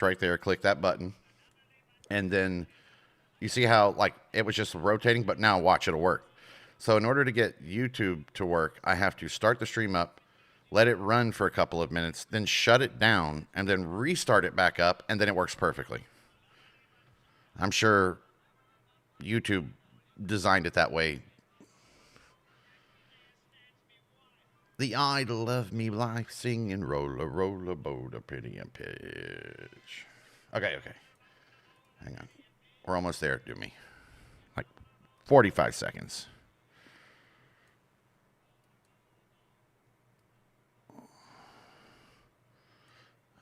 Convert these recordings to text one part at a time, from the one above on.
right there, click that button, and then you see how like it was just rotating, but now watch, it'll work. So in order to get YouTube to work, I have to start the stream up, let it run for a couple of minutes, then shut it down, and then restart it back up, and then it works perfectly. I'm sure YouTube designed it that way. The idol of me life singing roller, roller, boat, a pretty and pitch. Okay. Hang on. We're almost there, do me. Like 45 seconds.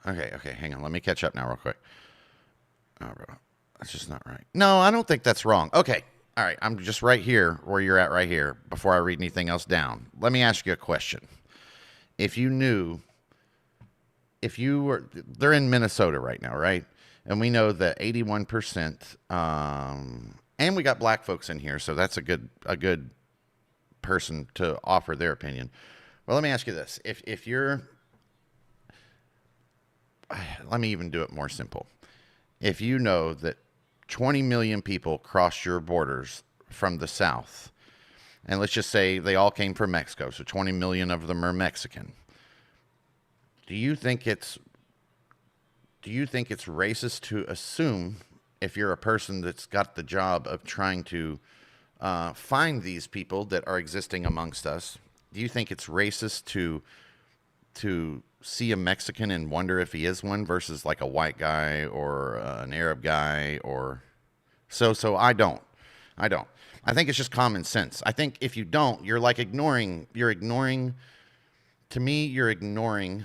Okay, hang on. Let me catch up now real quick. Oh, bro. That's just not right. No, I don't think that's wrong. Okay. All right. I'm just right here where you're at right here before I read anything else down. Let me ask you a question. If you knew, if you were, they're in Minnesota right now, right? And we know that 81%, and we got black folks in here, so that's a good person to offer their opinion. Well, let me ask you this. If you're, let me even do it more simple. If you know that 20 million people crossed your borders from the South, and let's just say they all came from Mexico, so 20 million of them are Mexican. Do you think it's racist to assume, if you're a person that's got the job of trying to find these people that are existing amongst us, do you think it's racist to see a Mexican and wonder if he is one versus like a white guy or an Arab guy or so I don't. I think it's just common sense. I think if you don't, you're like ignoring to me you're ignoring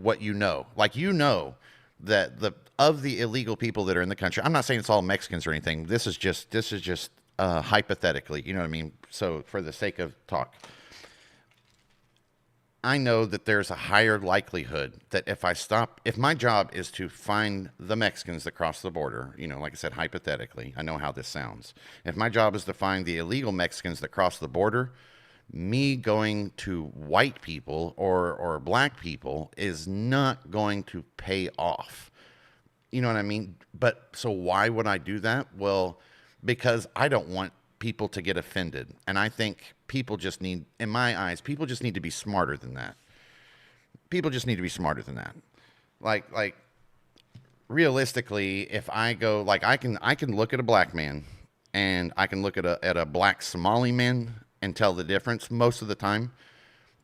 what you know. Like you know that of the illegal people that are in the country. I'm not saying it's all Mexicans or anything. This is just hypothetically, you know what I mean? So for the sake of talk, I know that there's a higher likelihood that if my job is to find the Mexicans that cross the border, you know, like I said, hypothetically, I know how this sounds. If my job is to find the illegal Mexicans that cross the border, me going to white people or black people is not going to pay off. You know what I mean? But so why would I do that? Well, because I don't want people to get offended. And I think people just need, in my eyes, people just need to be smarter than that. People just need to be smarter than that. Like realistically, if I go, like I can look at a black man and I can look at a black Somali man and tell the difference most of the time.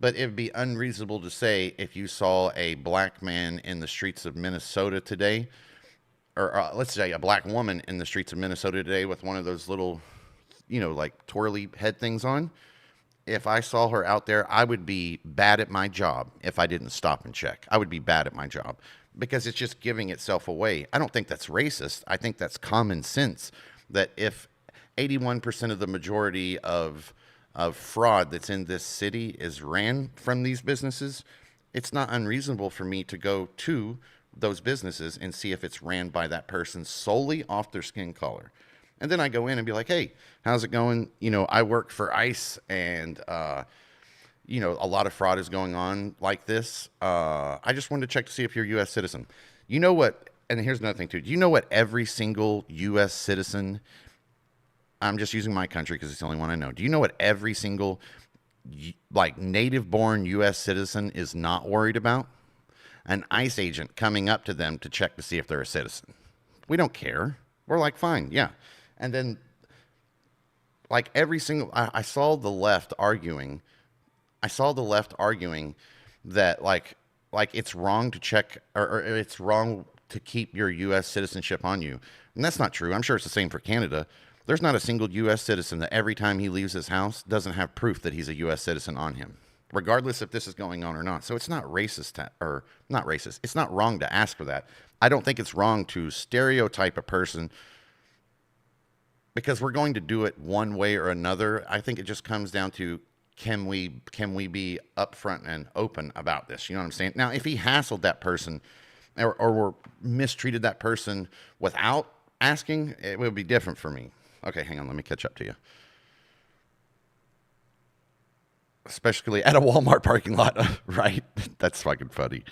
But it would be unreasonable to say if you saw a black man in the streets of Minnesota today, or let's say a black woman in the streets of Minnesota today with one of those little, you know, like twirly head things on. If I saw her out there, I would be bad at my job if I didn't stop and check. I would be bad at my job because it's just giving itself away. I don't think that's racist. I think that's common sense that if 81% of the majority of fraud that's in this city is ran from these businesses, it's not unreasonable for me to go to those businesses and see if it's ran by that person solely off their skin color. And then I go in and be like, hey, how's it going? You know, I work for ICE and, you know, a lot of fraud is going on like this. I just wanted to check to see if you're a U.S. citizen. You know what? And here's another thing, too. Do you know what every single U.S. citizen, I'm just using my country because it's the only one I know. Do you know what every single, like, native-born U.S. citizen is not worried about? An ICE agent coming up to them to check to see if they're a citizen. We don't care. We're like, fine, yeah. And then, like every single, I saw the left arguing. That like it's wrong to check or it's wrong to keep your U.S. citizenship on you, and that's not true. I'm sure it's the same for Canada. There's not a single U.S. citizen that every time he leaves his house doesn't have proof that he's a U.S. citizen on him, regardless if this is going on or not. So it's not racist or not racist. It's not wrong to ask for that. I don't think it's wrong to stereotype a person because we're going to do it one way or another. I think it just comes down to can we be upfront and open about this? You know what I'm saying? Now, if he hassled that person or mistreated that person without asking, it would be different for me. Okay, hang on. Let me catch up to you. Especially at a Walmart parking lot, right? That's fucking funny.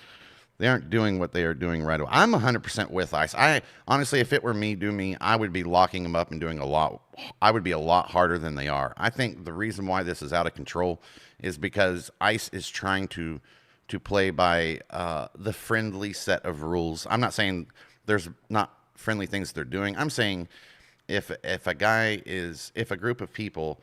They aren't doing what they are doing right away. I'm 100% with ice. I honestly, if it were me, I would be locking them up and doing a lot. I would be a lot harder than they are. I think the reason why this is out of control is because ice is trying to play by the friendly set of rules. I'm not saying there's not friendly things they're doing. I'm saying if a group of people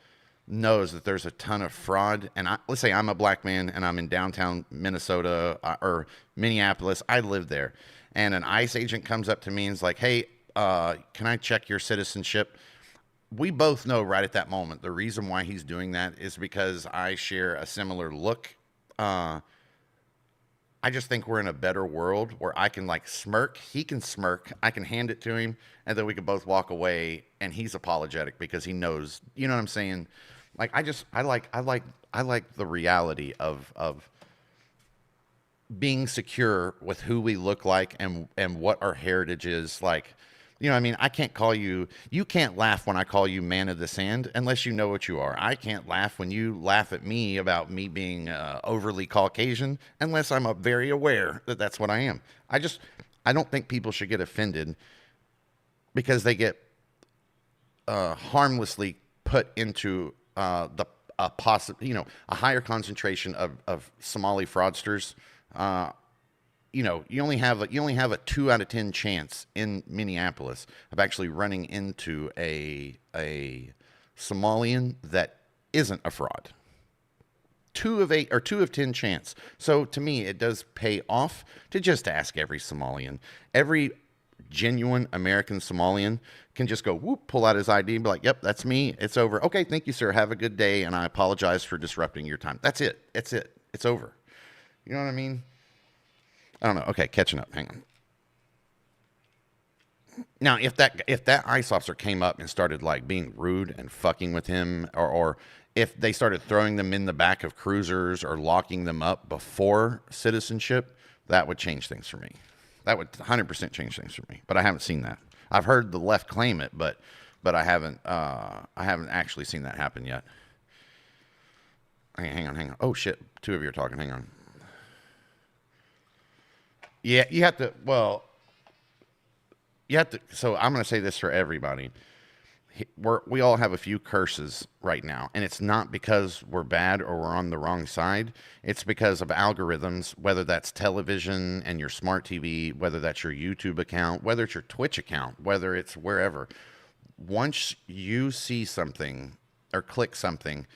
knows that there's a ton of fraud, and let's say I'm a black man and I'm in downtown Minnesota or Minneapolis, I live there, and an ICE agent comes up to me and is like, hey, can I check your citizenship? We both know right at that moment the reason why he's doing that is because I share a similar look. I just think we're in a better world where I can like smirk, he can smirk, I can hand it to him, and then we can both walk away and he's apologetic because he knows, you know what I'm saying? Like I like the reality of being secure with who we look like and what our heritage is like. You know what I mean? I can't call you, you can't laugh when I call you man of the sand unless you know what you are. I can't laugh when you laugh at me about me being overly Caucasian unless I'm very aware that that's what I am. I don't think people should get offended because they get harmlessly put into a higher concentration of Somali fraudsters. You only have a 2 out of 10 chance in Minneapolis of actually running into a Somalian that isn't a fraud. 2 of 8 or 2 of 10 chance. So to me, it does pay off to just ask every Somalian. Every genuine American Somalian can just go whoop, pull out his ID and be like, yep, that's me. It's over. Okay, thank you, sir. Have a good day, and I apologize for disrupting your time. That's it. It's it. It's over. You know what I mean? I don't know. Okay, catching up. Hang on. Now, if that ICE officer came up and started like being rude and fucking with him, or if they started throwing them in the back of cruisers or locking them up before citizenship, that would change things for me. That would 100% change things for me. But I haven't seen that. I've heard the left claim it, but I haven't actually seen that happen yet. Hang on. Oh shit, 2 of you are talking. Hang on. Yeah, you have to. Well, you have to. So I'm going to say this for everybody. We all have a few curses right now, and it's not because we're bad or we're on the wrong side. It's because of algorithms, whether that's television and your smart TV, whether that's your YouTube account, whether it's your Twitch account, whether it's wherever. Once you see something or click something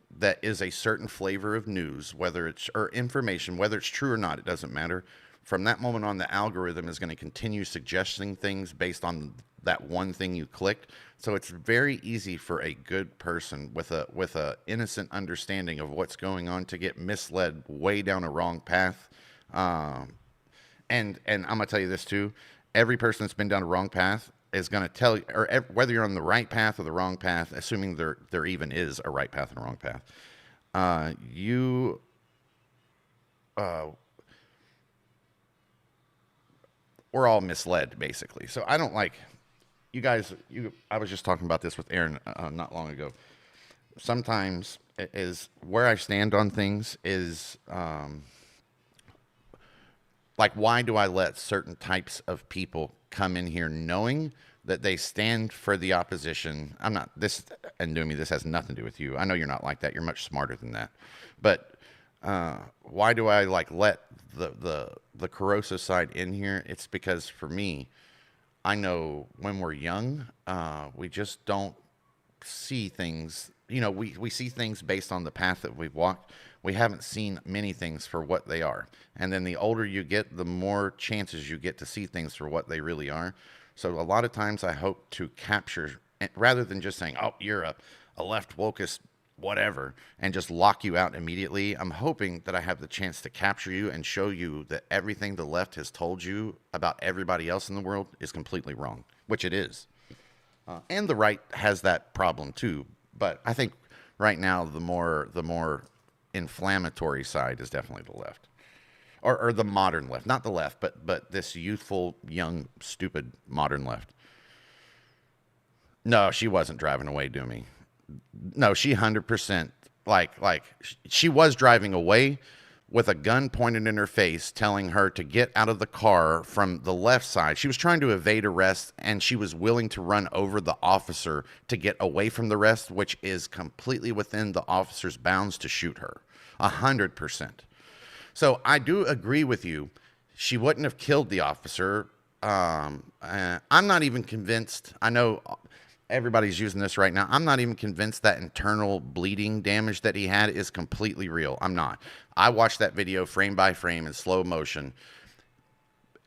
that is a certain flavor of news, whether it's or information, whether it's true or not, it doesn't matter. From that moment on, the algorithm is going to continue suggesting things based on that one thing you clicked. So it's very easy for a good person with a innocent understanding of what's going on to get misled way down a wrong path. And I'm gonna tell you this too: every person that's been down a wrong path is going to tell you, or whether you're on the right path or the wrong path, assuming there even is a right path and a wrong path, we're all misled, basically. So I don't like you guys. I was just talking about this with Aaron not long ago. Sometimes is where I stand on things is like, why do I let certain types of people come in here knowing that they stand for the opposition? I'm not this, and doing me, this has nothing to do with you. I know you're not like that. You're much smarter than that. But why do I like let the corrosive side in here? It's because for me, I know when we're young, we just don't see things. You know, we see things based on the path that we've walked. We haven't seen many things for what they are. And then the older you get, the more chances you get to see things for what they really are. So a lot of times I hope to capture, rather than just saying, oh, you're a left wokist whatever, and just lock you out immediately. I'm hoping that I have the chance to capture you and show you that everything the left has told you about everybody else in the world is completely wrong, which it is. And the right has that problem too. But I think right now the more inflammatory side is definitely the left, or the modern left, not the left, but this youthful, young, stupid modern left. No, she wasn't driving away, Doomy. No, she 100% like she was driving away with a gun pointed in her face, telling her to get out of the car from the left side. She was trying to evade arrest, and she was willing to run over the officer to get away from the arrest, which is completely within the officer's bounds to shoot her. 100%. So I do agree with you. She wouldn't have killed the officer. I'm not even convinced. I know everybody's using this right now. I'm not even convinced that internal bleeding damage that he had is completely real. I'm not. I watched that video frame by frame in slow motion.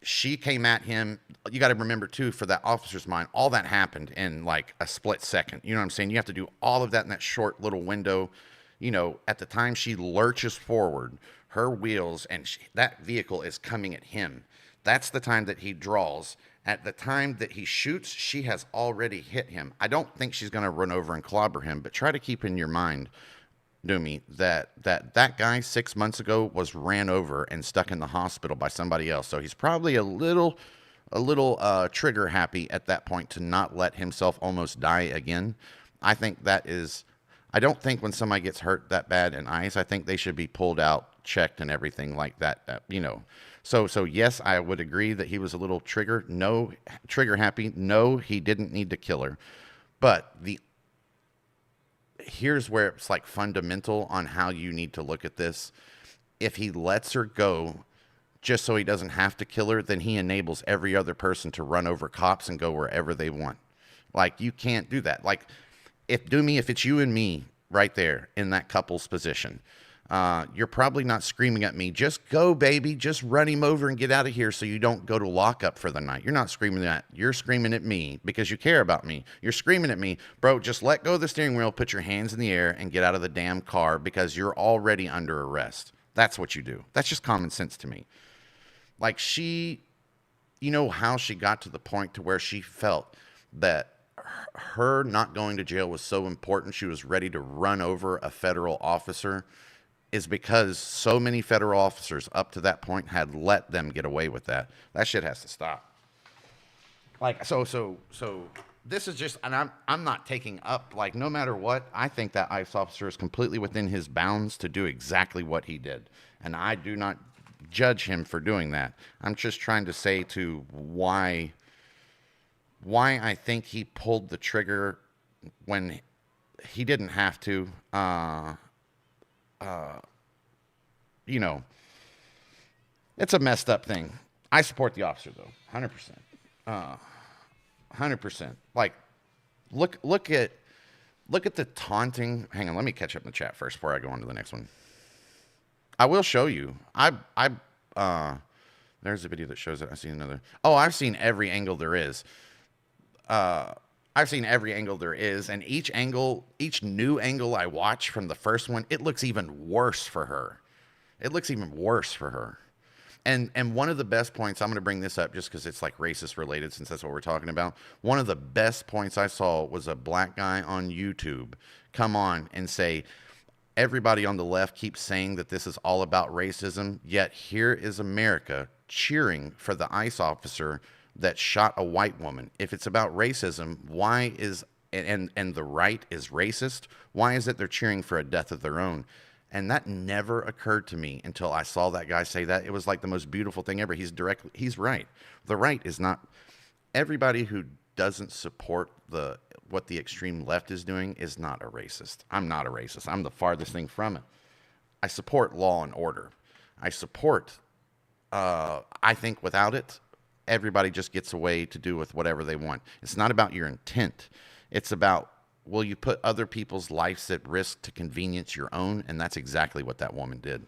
She came at him. You got to remember, too, for that officer's mind, all that happened in like a split second. You know what I'm saying? You have to do all of that in that short little window. You know, at the time she lurches forward, her wheels, and that vehicle is coming at him. That's the time that he draws. At the time that he shoots, she has already hit him. I don't think she's going to run over and clobber him, but try to keep in your mind, Doomy, that guy 6 months ago was ran over and stuck in the hospital by somebody else. So he's probably a little trigger happy at that point to not let himself almost die again. I think that is... I don't think when somebody gets hurt that bad in ice, I think they should be pulled out, checked, and everything like that. You know, so yes, I would agree that he was a little trigger happy. No, he didn't need to kill her, but here's where it's like fundamental on how you need to look at this. If he lets her go just so he doesn't have to kill her, then he enables every other person to run over cops and go wherever they want. Like, you can't do that. Like, if it's you and me right there in that couple's position, you're probably not screaming at me, just go, baby, just run him over and get out of here so you don't go to lockup for the night. You're not screaming that. You're screaming at me because you care about me. You're screaming at me, bro, just let go of the steering wheel, put your hands in the air, and get out of the damn car because you're already under arrest. That's what you do. That's just common sense to me. Like, you know how she got to the point to where she felt that her not going to jail was so important she was ready to run over a federal officer, is because so many federal officers up to that point had let them get away with that. That shit has to stop. Like, so this is just, and I'm not taking up, like, no matter what, I think that ICE officer is completely within his bounds to do exactly what he did. And I do not judge him for doing that. I'm just trying to say to why I think he pulled the trigger when he didn't have to. You know, it's a messed up thing. I support the officer, though, 100%. 100%. Like, look at the taunting. Hang on, let me catch up in the chat first before I go on to the next one. I will show you. There's a video that shows it. I've seen another. Oh, I've seen every angle there is. I've seen every angle there is, and each new angle I watch from the first one, it looks even worse for her. It looks even worse for her. And one of the best points, I'm going to bring this up just because it's like racist related, since that's what we're talking about. One of the best points I saw was a black guy on YouTube come on and say, everybody on the left keeps saying that this is all about racism, yet here is America cheering for the ICE officer that shot a white woman. If it's about racism, why is, and the right is racist, why is it they're cheering for a death of their own? And that never occurred to me until I saw that guy say that. It was like the most beautiful thing ever. He's right. The right is not, everybody who doesn't support what the extreme left is doing is not a racist. I'm not a racist. I'm the farthest thing from it. I support law and order. I support, I think without it, everybody just gets away to do with whatever they want. It's not about your intent. It's about, will you put other people's lives at risk to convenience your own? And that's exactly what that woman did.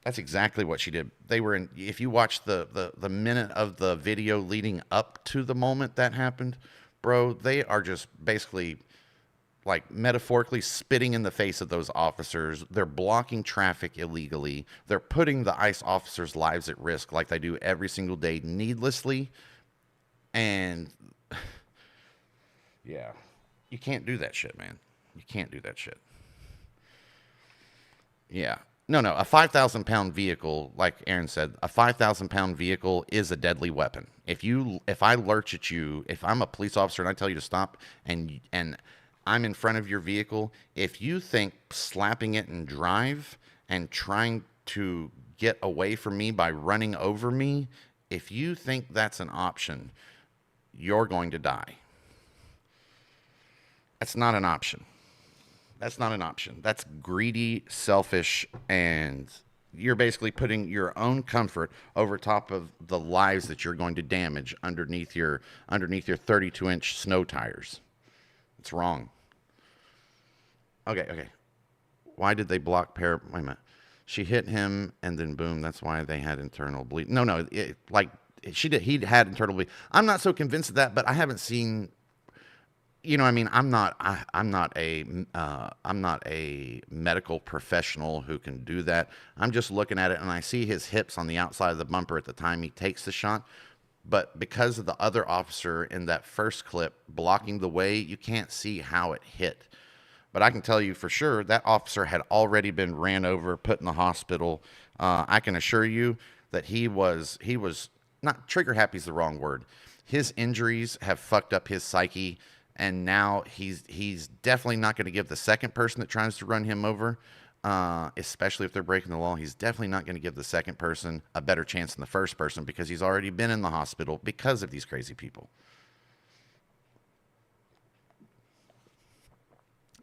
That's exactly what she did. They were in, if you watch the minute of the video leading up to the moment that happened, bro, they are just basically like metaphorically spitting in the face of those officers. They're blocking traffic illegally. They're putting the ICE officers' lives at risk like they do every single day needlessly. And yeah, you can't do that shit, man. You can't do that shit. Yeah. No, a 5,000-pound vehicle, like Aaron said, a 5,000-pound vehicle is a deadly weapon. If I lurch at you, if I'm a police officer and I tell you to stop and I'm in front of your vehicle, if you think slapping it and drive and trying to get away from me by running over me, if you think that's an option, you're going to die. That's not an option. That's not an option. That's greedy, selfish, and you're basically putting your own comfort over top of the lives that you're going to damage underneath your 32-inch snow tires. It's wrong. Okay. Why did they block Wait a minute. She hit him, and then boom. That's why they had internal bleed. No. She did. He had internal bleed. I'm not so convinced of that, but I haven't seen. You know, I mean, I'm not a medical professional who can do that. I'm just looking at it, and I see his hips on the outside of the bumper at the time he takes the shot. But because of the other officer in that first clip blocking the way, you can't see how it hit. But I can tell you for sure that officer had already been ran over, put in the hospital. I can assure you that he was not trigger happy is the wrong word. His injuries have fucked up his psyche. And now he's definitely not going to give the second person that tries to run him over, especially if they're breaking the law. He's definitely not going to give the second person a better chance than the first person because he's already been in the hospital because of these crazy people.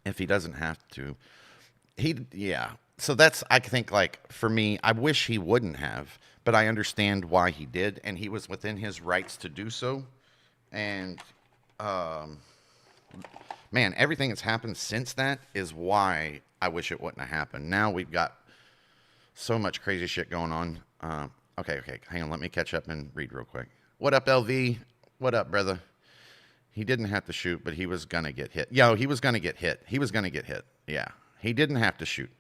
If he doesn't have to, yeah. So that's, I think, like, for me, I wish he wouldn't have, but I understand why he did, and he was within his rights to do so. And, man, everything that's happened since that is why I wish it wouldn't have happened. Now we've got so much crazy shit going on. Okay, hang on. Let me catch up and read real quick. What up, LV? What up, brother? He didn't have to shoot, but he was going to get hit. He was going to get hit. Yeah, he didn't have to shoot.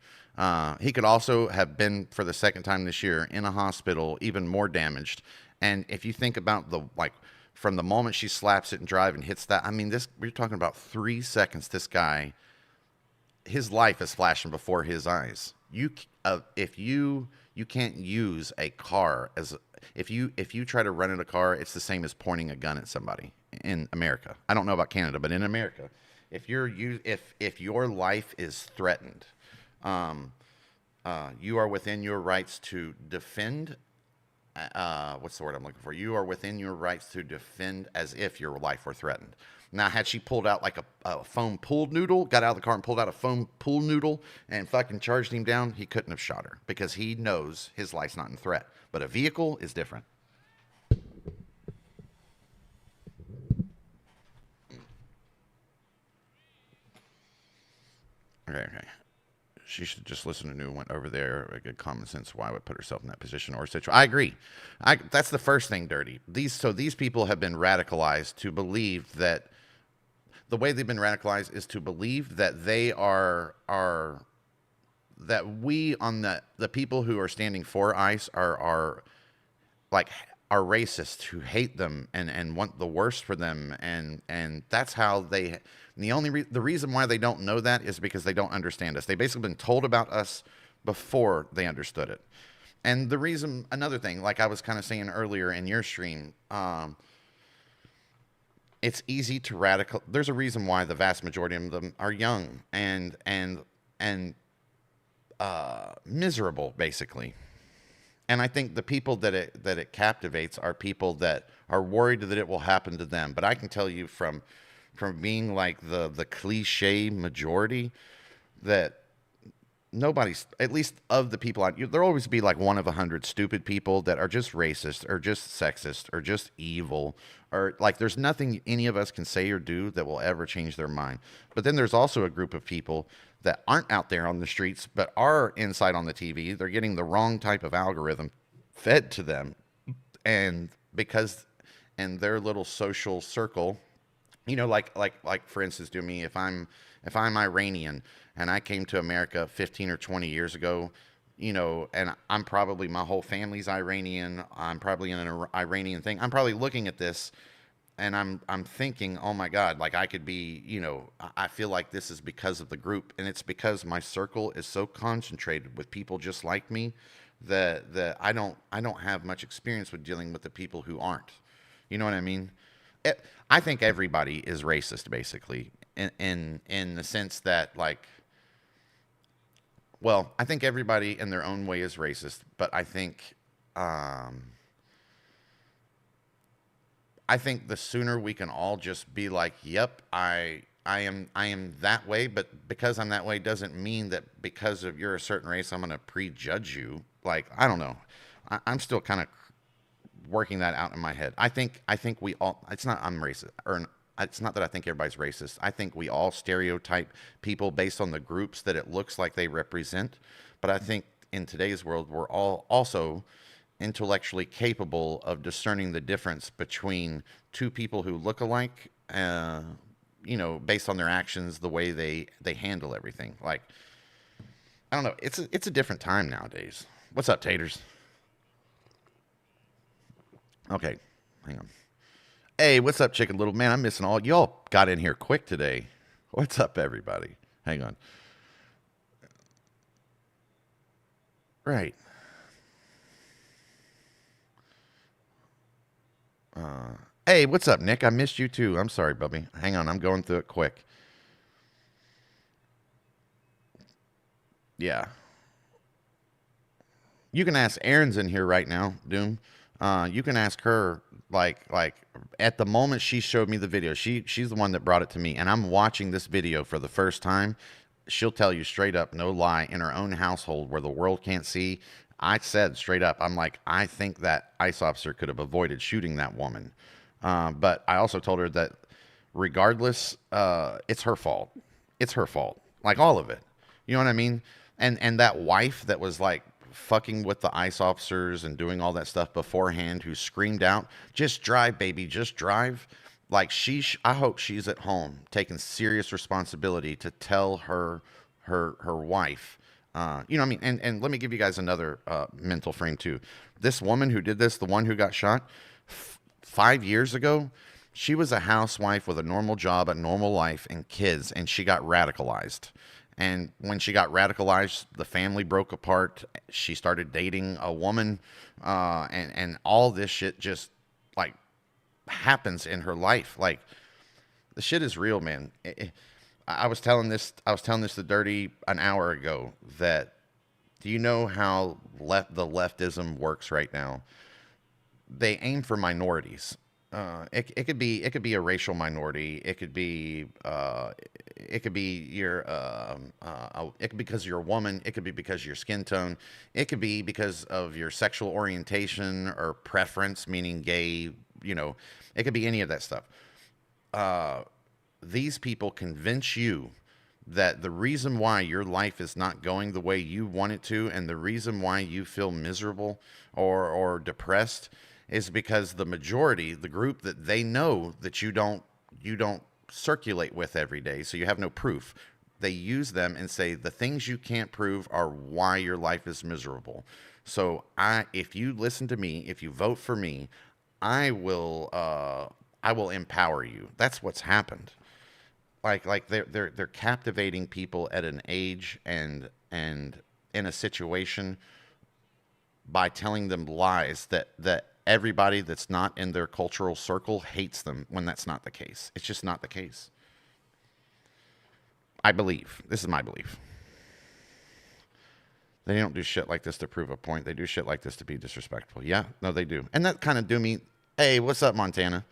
He could also have been, for the second time this year, in a hospital, even more damaged. And if you think about from the moment she slaps it and drive and hits that, I mean, we're talking about 3 seconds. This guy, his life is flashing before his eyes. If you can't use a car if you try to run in a car, it's the same as pointing a gun at somebody in America. I don't know about Canada, but in America, if your life is threatened, you are within your rights to defend. What's the word I'm looking for? You are within your rights to defend as if your life were threatened. Now, had she pulled out like a foam pool noodle, got out of the car and pulled out a foam pool noodle and fucking charged him down, he couldn't have shot her because he knows his life's not in threat. But a vehicle is different. Okay. She should just listen to New went over there. A good common sense why would put herself in that position or situation. I agree. That's the first thing, Dirty. These people have been radicalized to believe that the way they've been radicalized is to believe that they are that we on the people who are standing for ICE are racist, who hate them and want the worst for them, and that's how they. The reason why they don't know that is because they don't understand us. They've basically been told about us before they understood it. And another thing, like I was kind of saying earlier in your stream, it's easy to radical. There's a reason why the vast majority of them are young and miserable, basically. And I think the people that it captivates are people that are worried that it will happen to them. But I can tell you from being like the cliche majority that nobody's, at least of the people there'll always be like one of 100 stupid people that are just racist or just sexist or just evil, or like there's nothing any of us can say or do that will ever change their mind. But then there's also a group of people that aren't out there on the streets but are inside on the TV. They're getting the wrong type of algorithm fed to them, and because in their little social circle, like for instance, to me, if I'm Iranian and I came to America 15 or 20 years ago, and I'm probably, my whole family's Iranian, I'm probably in an Iranian thing, I'm probably looking at this and I'm thinking, oh my God, like I could be, I feel like this is because of the group, and it's because my circle is so concentrated with people just like me that I don't have much experience with dealing with the people who aren't. You know what I mean? I think everybody is racist, basically, in the sense that, like, Well, I think everybody in their own way is racist, but um, I think the sooner we can all just be like, "Yep, I am that way," but because I'm that way doesn't mean that because of you're a certain race, I'm going to prejudge you. Like, I don't know. I'm still kind of working that out in my head. I think we all. It's not I'm racist, or it's not that I think everybody's racist. I think we all stereotype people based on the groups that it looks like they represent. But I think in today's world, we're all also intellectually capable of discerning the difference between two people who look alike. Based on their actions, the way they handle everything. Like, I don't know. It's a different time nowadays. What's up, taters? Okay, hang on. Hey, what's up, Chicken Little? Man, I'm missing all. Y'all got in here quick today. What's up, everybody? Hang on. Right. Hey, what's up, Nick? I missed you too. I'm sorry, Bubby. Hang on, I'm going through it quick. Yeah. You can ask Aaron's in here right now, Doom. You can ask her like at the moment she showed me the video. She's the one that brought it to me, and I'm watching this video for the first time. She'll tell you straight up, no lie, in her own household where the world can't see. I said straight up, I'm like, I think that ICE officer could have avoided shooting that woman. But I also told her that regardless, it's her fault. It's her fault. Like all of it. You know what I mean? And that wife that was like fucking with the ICE officers and doing all that stuff beforehand, who screamed out, "Just drive, baby, just drive." Like I hope she's at home taking serious responsibility to tell her wife. You know what I mean? And let me give you guys another mental frame too. This woman who did this, the one who got shot, 5 years ago, she was a housewife with a normal job, a normal life, and kids, and she got radicalized. And when she got radicalized, the family broke apart. She started dating a woman, and all this shit just like happens in her life. Like, the shit is real, man. I was telling this to Dirty an hour ago that, do you know how the leftism works right now? They aim for minorities. It could be a racial minority. It could be it could be because you're a woman. It could be because of your skin tone. It could be because of your sexual orientation or preference, meaning gay. You know, it could be any of that stuff. Uh, these people convince you that the reason why your life is not going the way you want it to, and the reason why you feel miserable or depressed, is because the majority, the group that they know that you don't circulate with every day, so you have no proof. They use them and say the things you can't prove are why your life is miserable. So if you listen to me, if you vote for me, I will I will empower you. That's what's happened. Like they're captivating people at an age and in a situation by telling them lies that everybody that's not in their cultural circle hates them, when that's not the case. It's just not the case. I believe. This is my belief. They don't do shit like this to prove a point. They do shit like this to be disrespectful. Yeah, no, they do. And that kind of do me. Hey, what's up, Montana?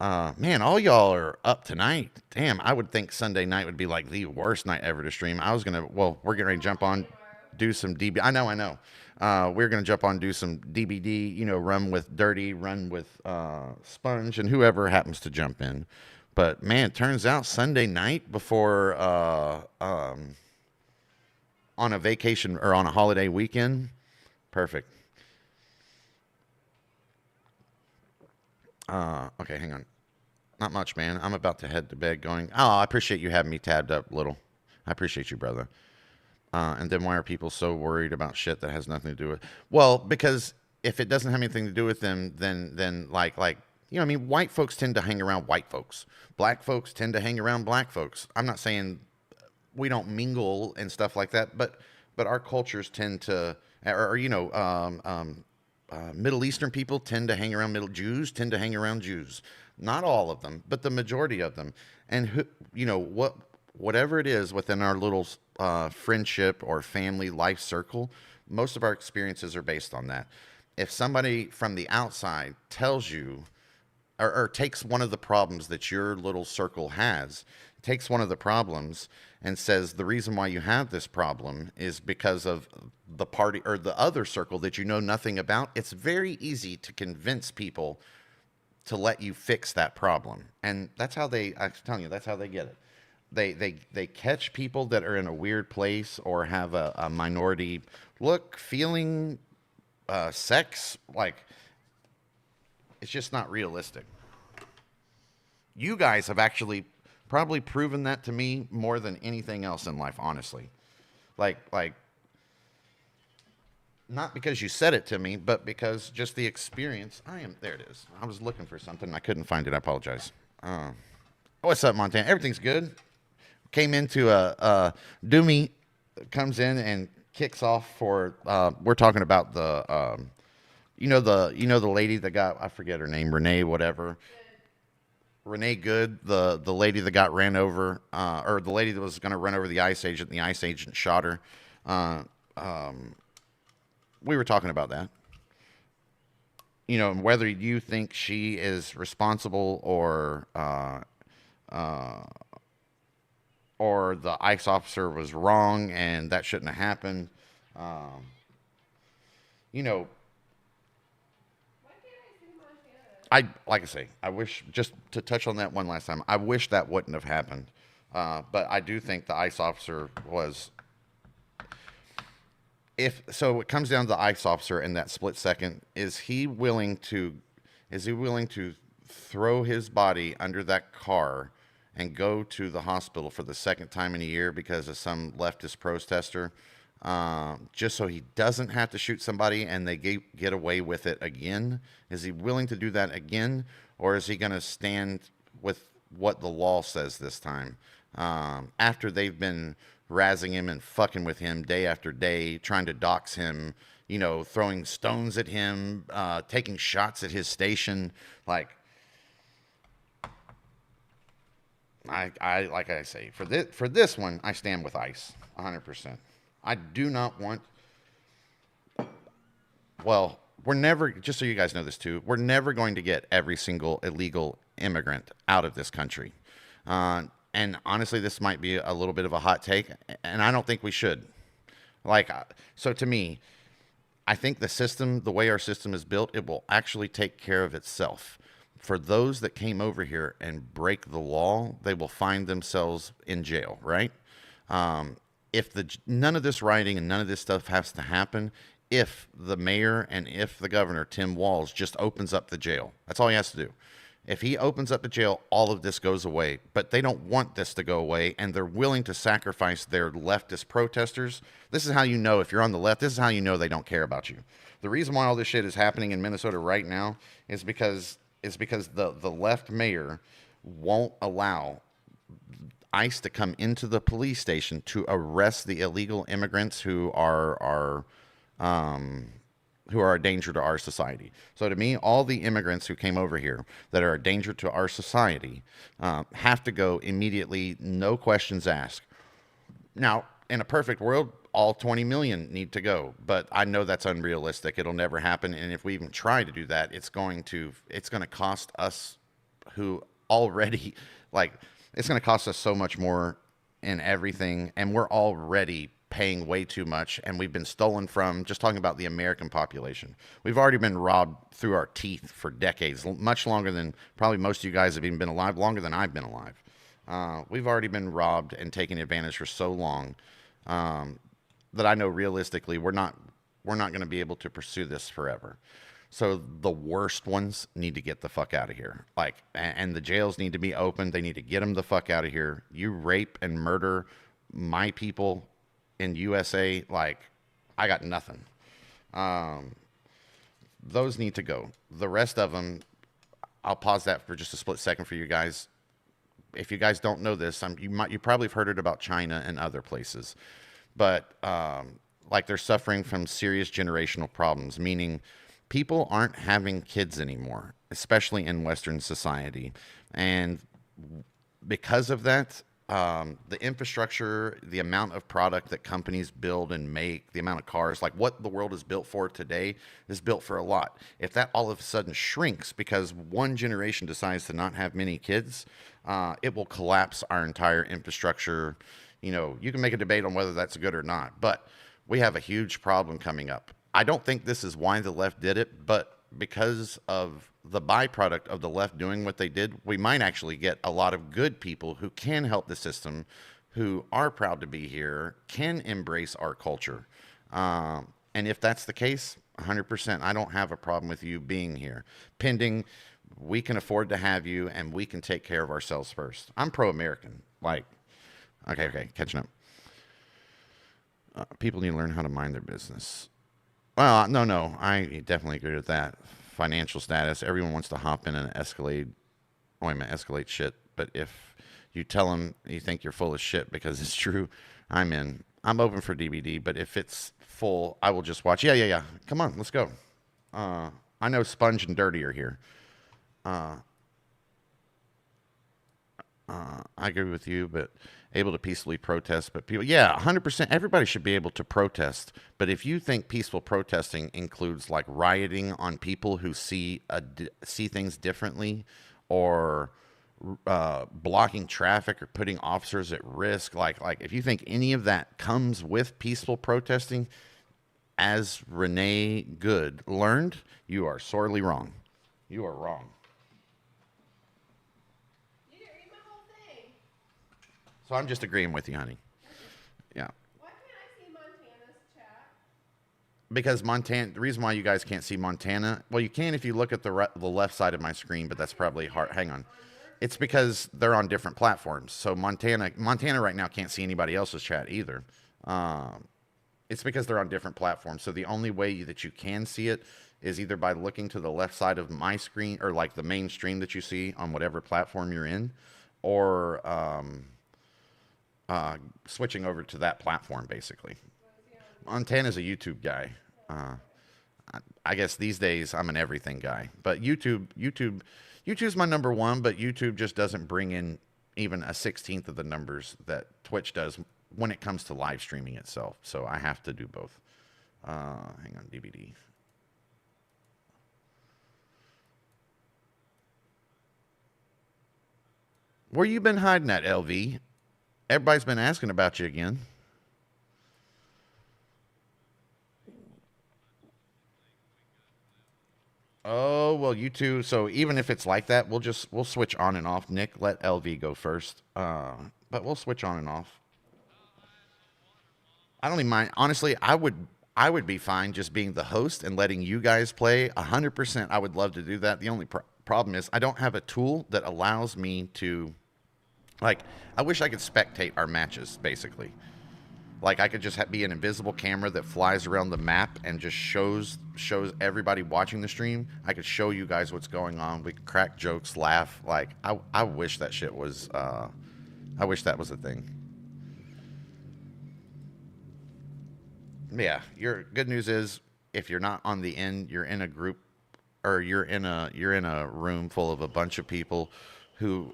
Man, all y'all are up tonight. Damn, I would think Sunday night would be like the worst night ever to stream. Well, we're getting ready to jump on, do some DB. I know. We're gonna jump on, do some DBD. Run with Dirty, run with Sponge, and whoever happens to jump in. But man, it turns out Sunday night before on a vacation or on a holiday weekend, perfect. Okay, hang on. Not much, man. I'm about to head to bed going, oh, I appreciate you having me tabbed up, little. I appreciate you, brother. And then why are people so worried about shit that has nothing to do with? Well, because if it doesn't have anything to do with them, then like I mean, white folks tend to hang around white folks. Black folks tend to hang around black folks. I'm not saying we don't mingle and stuff like that, but our cultures tend to, Middle Eastern people tend to hang around Jews tend to hang around Jews. Not all of them, but the majority of them. And who, what? whatever it is within our little friendship or family life circle, most of our experiences are based on that. If somebody from the outside tells you or takes one of the problems that your little circle has, takes one of the problems and says the reason why you have this problem is because of the party or the other circle that you know nothing about, it's very easy to convince people to let you fix that problem. And that's how I'm telling you, that's how they get it. They catch people that are in a weird place or have a minority look, feeling, sex. Like, it's just not realistic. You guys have actually probably proven that to me more than anything else in life, honestly. Like, not because you said it to me, but because just the experience. There it is. I was looking for something. I couldn't find it. I apologize. What's up, Montana? Everything's good. Came into Doomy comes in and kicks off for, we're talking about the, the lady that got, I forget her name, Renee, whatever. Renee Good, the lady that got ran over, or the lady that was going to run over the ICE agent, and the ICE agent shot her. We were talking about that. Whether you think she is responsible or the ICE officer was wrong and that shouldn't have happened. You know, like I say, I wish, just to touch on that one last time, I wish that wouldn't have happened. But I do think the ICE officer was, so it comes down to the ICE officer in that split second. Is he willing to throw his body under that car and go to the hospital for the second time in a year because of some leftist protester, just so he doesn't have to shoot somebody and they get away with it again? Is he willing to do that again, or is he going to stand with what the law says this time? After they've been razzing him and fucking with him day after day, trying to dox him, throwing stones at him, taking shots at his station. Like like I say, for this one, I stand with ICE 100%. I do not want. Well, we're never, just so you guys know this too, we're never going to get every single illegal immigrant out of this country. And honestly, this might be a little bit of a hot take, and I don't think we should. So to me, I think the way our system is built, it will actually take care of itself. For those that came over here and break the law, they will find themselves in jail, right? If none of this writing and none of this stuff has to happen, if the mayor and if the governor, Tim Walz, just opens up the jail, that's all he has to do. If he opens up the jail, all of this goes away. But they don't want this to go away, and they're willing to sacrifice their leftist protesters. This is how you know, if you're on the left, this is how you know they don't care about you. The reason why all this shit is happening in Minnesota right now is because the left mayor won't allow ICE to come into the police station to arrest the illegal immigrants who are a danger to our society. So to me, all the immigrants who came over here that are a danger to our society have to go immediately, no questions asked. Now, in a perfect world, all 20 million need to go, but I know that's unrealistic. It'll never happen, and if we even try to do that, it's going to cost us, who already, it's going to cost us so much more in everything, and we're already paying way too much, and we've been stolen from. Just talking about the American population, we've already been robbed through our teeth for decades, much longer than probably most of you guys have even been alive, longer than I've been alive. We've already been robbed and taken advantage for so long that I know realistically we're not going to be able to pursue this forever. So the worst ones need to get the fuck out of here. And the jails need to be open. They need to get them the fuck out of here. You rape and murder my people in USA, I got nothing. Those need to go. The rest of them, I'll pause that for just a split second for you guys. If you guys don't know this, you probably have heard it about China and other places, but they're suffering from serious generational problems, meaning people aren't having kids anymore, especially in Western society, and because of that, the infrastructure, the amount of product that companies build and make, the amount of cars, like what the world is built for today, is built for a lot. If that all of a sudden shrinks because one generation decides to not have many kids, it will collapse our entire infrastructure. You know, you can make a debate on whether that's good or not, but we have a huge problem coming up. I don't think this is why the left did it, but because of the byproduct of the left doing what they did, we might actually get a lot of good people who can help the system, who are proud to be here, can embrace our culture. And if that's the case, 100%, I don't have a problem with you being here. Pending, we can afford to have you and we can take care of ourselves first. I'm pro American. Like, okay, catching up. People need to learn how to mind their business. Well, no, I definitely agree with that. Financial status. Everyone wants to hop in and escalate. Oh, I mean, escalate shit. But if you tell them you think you're full of shit because it's true, I'm in. I'm open for DVD, but if it's full, I will just watch. Yeah. Come on, let's go. I know Sponge and Dirty are here. I agree with you, but able to peacefully protest. But people, yeah, 100%. Everybody should be able to protest. But if you think peaceful protesting includes like rioting on people who see things differently, or blocking traffic or putting officers at risk, like if you think any of that comes with peaceful protesting, as Renee Good learned, you are sorely wrong. You are wrong. You didn't read my whole thing. So I'm just agreeing with you, honey. Yeah. Why can't I see Montana's chat? Because Montana, the reason why you guys can't see Montana, well, you can if you look at the left side of my screen, but that's probably hard. Hang on. It's because they're on different platforms. So Montana right now can't see anybody else's chat either. It's because they're on different platforms. So the only way that you can see it is either by looking to the left side of my screen, or like the main stream that you see on whatever platform you're in, or switching over to that platform, basically. Montana's a YouTube guy. Uh, I guess these days I'm an everything guy. But YouTube's my number one. But YouTube just doesn't bring in even a 16th of the numbers that Twitch does when it comes to live streaming itself. So I have to do both. Hang on, DVD. Where you been hiding at, LV? Everybody's been asking about you again. Oh, well, you two. So even if it's like that, we'll switch on and off. Nick, let LV go first. But we'll switch on and off. I don't even mind. Honestly, I would be fine just being the host and letting you guys play. 100%, I would love to do that. The only problem is I don't have a tool that allows me to, like, I wish I could spectate our matches, basically. Like I could just be an invisible camera that flies around the map and just shows everybody watching the stream. I could show you guys what's going on. We could crack jokes, laugh. Like I wish that shit was. I wish that was a thing. Yeah. Your good news is if you're not on the end, you're in a group, or you're in a room full of a bunch of people who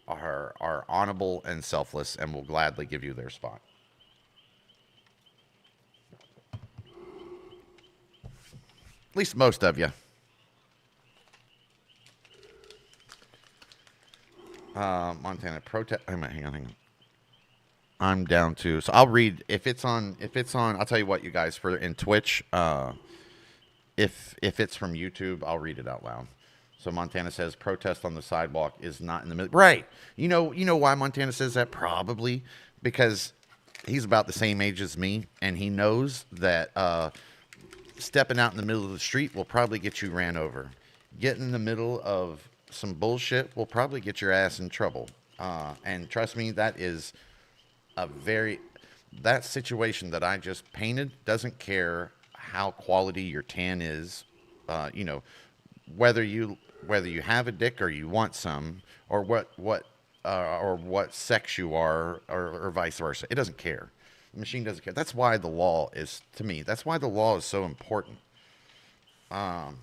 are honorable and selfless and will gladly give you their spot. At least most of you. Montana protest. Hang on. I'm down to. So I'll read if it's on. If it's on, I'll tell you what, you guys, for in Twitch. If it's from YouTube, I'll read it out loud. So Montana says protest on the sidewalk is not in the middle. Right. You know why Montana says that? Probably because he's about the same age as me, and he knows that stepping out in the middle of the street will probably get you ran over. Getting in the middle of some bullshit will probably get your ass in trouble. And trust me, that is a very that situation that I just painted doesn't care how quality your tan is. You know, whether you have a dick or you want some, or what sex you are, or vice versa. It doesn't care. The machine doesn't care. That's why the law is, to me, that's why the law is so important. The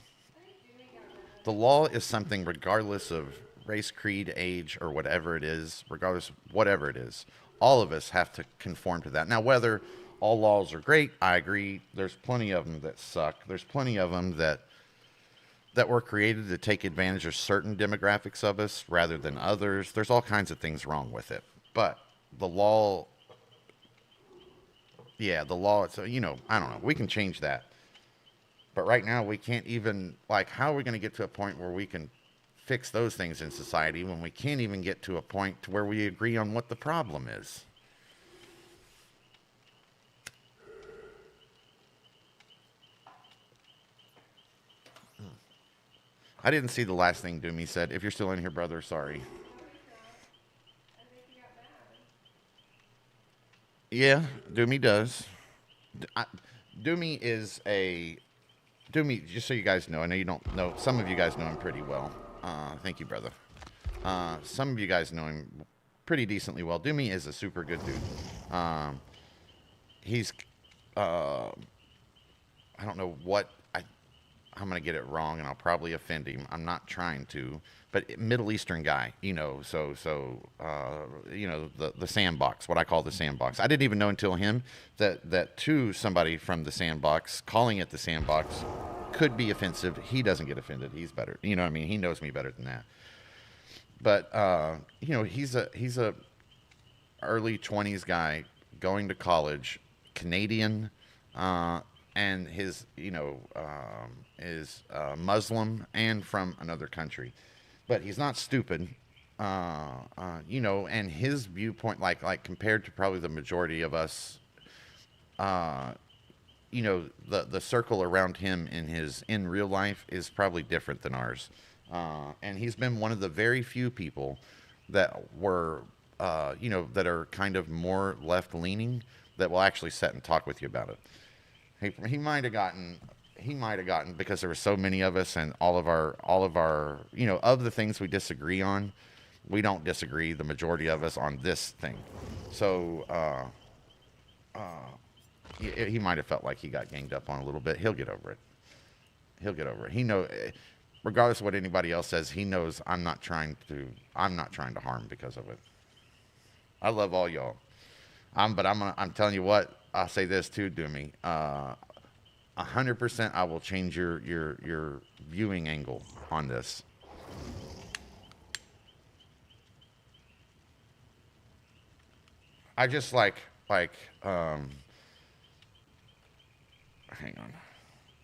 law is something regardless of race, creed, age, or whatever it is, regardless, whatever it is, all of us have to conform to that. Now, whether all laws are great, I agree. There's plenty of them that suck. There's plenty of them that were created to take advantage of certain demographics of us rather than others. There's all kinds of things wrong with it. But the law, yeah, the law, it's, I don't know. We can change that. But right now, we can't even, like, how are we going to get to a point where we can fix those things in society when we can't even get to a point to where we agree on what the problem is? I didn't see the last thing Doomy said. If you're still in here, brother, sorry. No, he's not. I think he got mad. Yeah, Doomy does. I, Doomy is a Doomy. Just so you guys know, I know you don't know. Some of you guys know him pretty well. Thank you, brother. Some of you guys know him pretty decently well. Doomy is a super good dude. He's I don't know what I'm gonna get it wrong, and I'll probably offend him. I'm not trying to, but Middle Eastern guy, the sandbox, what I call the sandbox. I didn't even know until him that to somebody from the sandbox, calling it the sandbox could be offensive. He doesn't get offended. He's better. You know what I mean? He knows me better than that. But he's a early 20s guy going to college, Canadian. And his, is Muslim and from another country, but he's not stupid, and his viewpoint, like compared to probably the majority of us, the circle around him in real life is probably different than ours, and he's been one of the very few people that were, that are kind of more left leaning that will actually sit and talk with you about it. He might have gotten because there were so many of us and all of our of the things we disagree on, we don't disagree, the majority of us, on this thing. So he might have felt like he got ganged up on a little bit. He'll get over it. He know, regardless of what anybody else says, he knows I'm not trying to harm because of it. I love all y'all. But I'm telling you what, I'll say this too, Doomy. 100% I will change your viewing angle on this. I just hang on.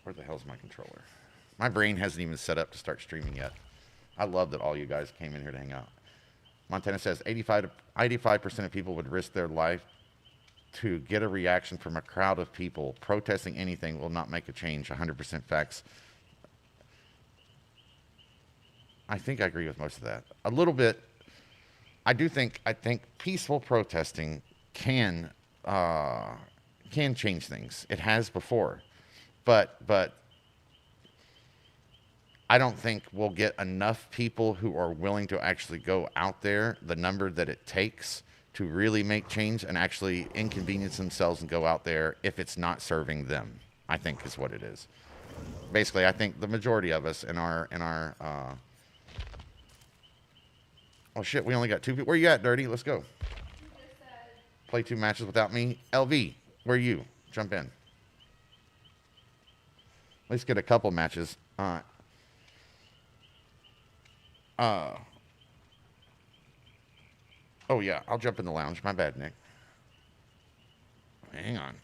Where the hell's my controller? My brain hasn't even set up to start streaming yet. I love that all you guys came in here to hang out. Montana says 85% of people would risk their life to get a reaction from a crowd of people. Protesting anything will not make a change. 100% facts. I think I agree with most of that. A little bit. I think peaceful protesting can change things. It has before, but I don't think we'll get enough people who are willing to actually go out there, the number that it takes to really make change and actually inconvenience themselves and go out there if it's not serving them, I think is what it is. Basically, I think the majority of us in our oh shit, we only got 2 people. Where you at, Dirty? Let's go. He just said, Play 2 matches without me. LV, where are you? Jump in. At least get a couple matches. Oh yeah, I'll jump in the lounge. My bad, Nick. Hang on.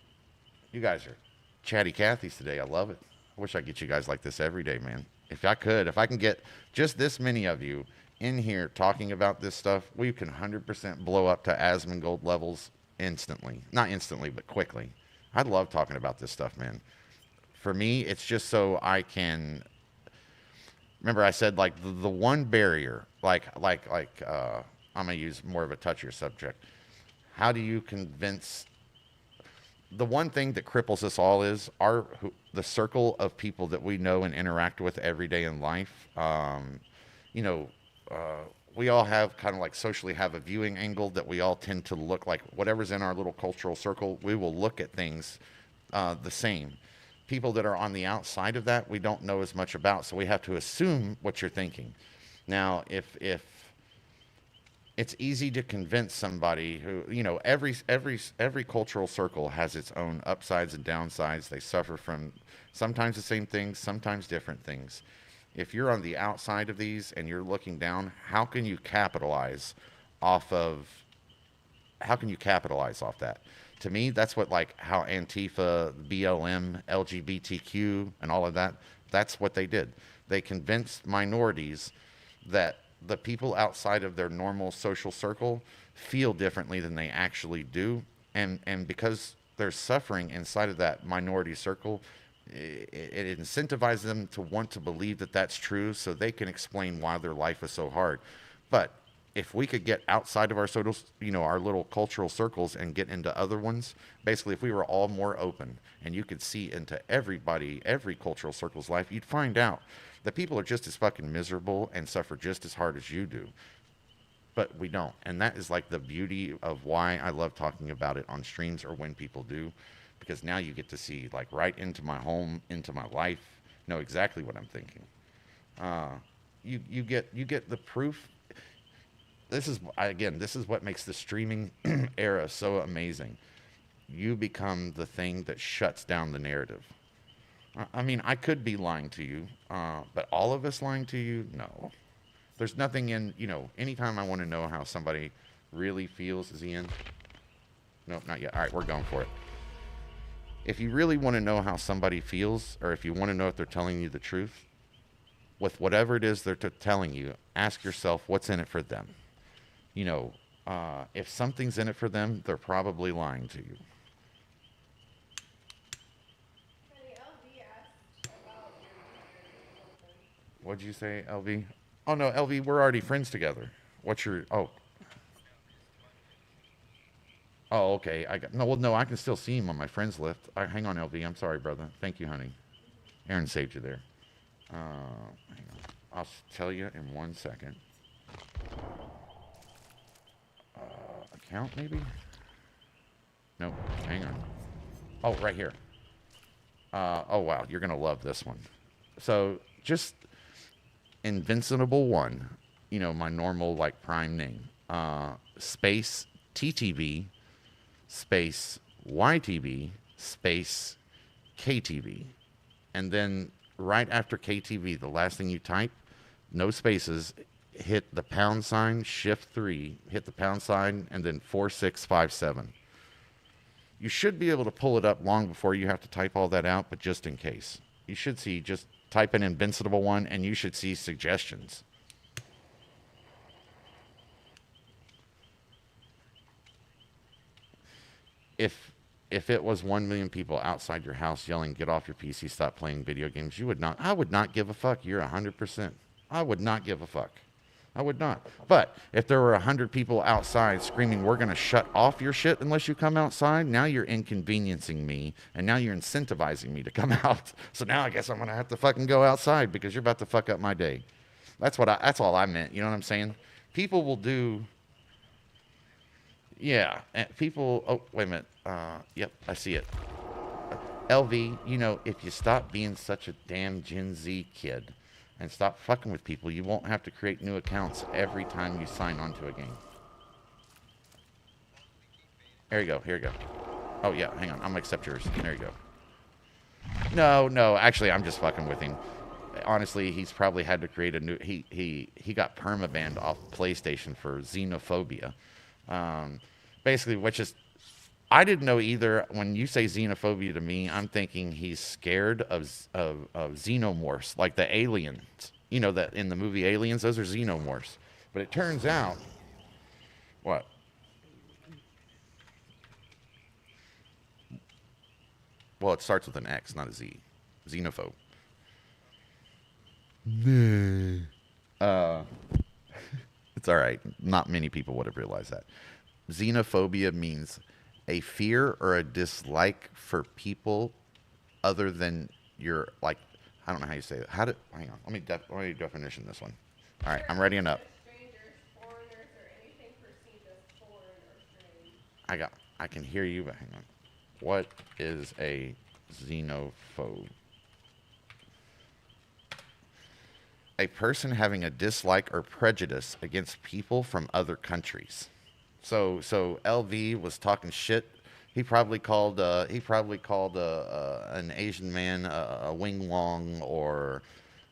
You guys are chatty Cathys today. I love it. I wish I could get you guys like this every day, man. If I can get just this many of you in here talking about this stuff, we can 100% blow up to Asmongold levels instantly. Not instantly, but quickly. I love talking about this stuff, man. For me, it's just so I can. Remember, I said like the one barrier, I'm gonna use more of a touchier subject. How do you convince? The one thing that cripples us all is the circle of people that we know and interact with every day in life. We all have kind of like socially have a viewing angle that we all tend to look like whatever's in our little cultural circle. We will look at things the same. People that are on the outside of that, we don't know as much about, so we have to assume what you're thinking. Now, if it's easy to convince somebody who, every cultural circle has its own upsides and downsides. They suffer from sometimes the same things, sometimes different things. If you're on the outside of these and you're looking down, off of how can you capitalize off that? To me, that's what, like, how Antifa, BLM, LGBTQ, and all of that, that's what they did. They convinced minorities that the people outside of their normal social circle feel differently than they actually do. And because there's suffering inside of that minority circle, it incentivizes them to want to believe that that's true so they can explain why their life is so hard. But if we could get outside of our social, our little cultural circles and get into other ones, basically, if we were all more open and you could see into everybody, every cultural circle's life, you'd find out that people are just as fucking miserable and suffer just as hard as you do. But we don't. And that is like the beauty of why I love talking about it on streams or when people do, because now you get to see, like, right into my home, into my life, know exactly what I'm thinking. Uh, you get the proof. This is what makes the streaming era so amazing. You become the thing that shuts down the narrative. I mean, I could be lying to you, but all of us lying to you, no. There's nothing in, anytime I want to know how somebody really feels. Is he in? Nope, not yet. All right, we're going for it. If you really want to know how somebody feels, or if you want to know if they're telling you the truth, with whatever it is they're telling you, ask yourself what's in it for them. If something's in it for them, they're probably lying to you. Honey, LV asked about your username or something. What'd you say, LV? Oh no, LV, we're already friends together. What's your? Oh, oh, okay. I got no. Well, no, I can still see him on my friends list. Hang on, LV. I'm sorry, brother. Thank you, honey. Aaron saved you there. Hang on. I'll tell you in 1 second. Account maybe? No. Hang on. Oh, right here. Oh wow, you're gonna love this one. So just Invincible One, my normal, like, prime name. Space TTV space YTV space KTV. And then right after KTV, the last thing you type, no spaces, hit the pound sign, shift 3, hit the pound sign, and then 4657. You should be able to pull it up long before you have to type all that out, but just in case. You should see, just type in Invincible One, and you should see suggestions. If it was 1 million people outside your house yelling, "Get off your PC, stop playing video games," you would not. I would not give a fuck. You're 100%. I would not give a fuck. I would not. But if there were 100 people outside screaming, "We're going to shut off your shit unless you come outside," now you're inconveniencing me, and now you're incentivizing me to come out. So now I guess I'm going to have to fucking go outside because you're about to fuck up my day. That's all I meant. You know what I'm saying? People will do. Yeah, people. Oh, wait a minute. Yep, I see it. LV, if you stop being such a damn Gen Z kid and stop fucking with people, you won't have to create new accounts every time you sign onto a game. Here you go. Here you go. Oh yeah, hang on. I'm gonna accept yours. There you go. No. Actually, I'm just fucking with him. Honestly, he's probably had to create a new. He got permabanned off PlayStation for xenophobia. Um, Basically, which is, I didn't know either. When you say xenophobia to me, I'm thinking he's scared of xenomorphs, like the aliens. That in the movie Aliens, those are xenomorphs. But it turns out, what? Well, it starts with an X, not a Z. Xenophobe. Uh, it's all right. Not many people would have realized that. Xenophobia means a fear or a dislike for people other than your, like, I don't know how you say it. Hang on. Let me definition this one. All right, I'm readying up. Strangers, foreigners, or anything perceived as foreign or strange. I can hear you, but hang on. What is a xenophobe? a person having a dislike or prejudice against people from other countries. So LV was talking shit. He probably called an Asian man a wing wong, or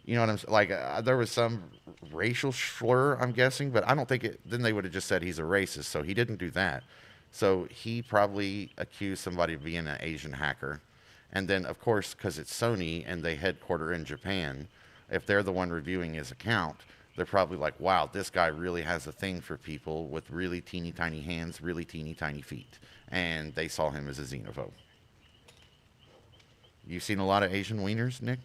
you know what I'm like. There was some racial slur, I'm guessing, but I don't think it. Then they would have just said he's a racist. So he didn't do that. So he probably accused somebody of being an Asian hacker, and then of course because it's Sony and they headquarter in Japan, if they're the one reviewing his account, they're probably like, wow, this guy really has a thing for people with really teeny tiny hands, really teeny tiny feet. And they saw him as a xenophobe. You seen a lot of Asian wieners, Nick?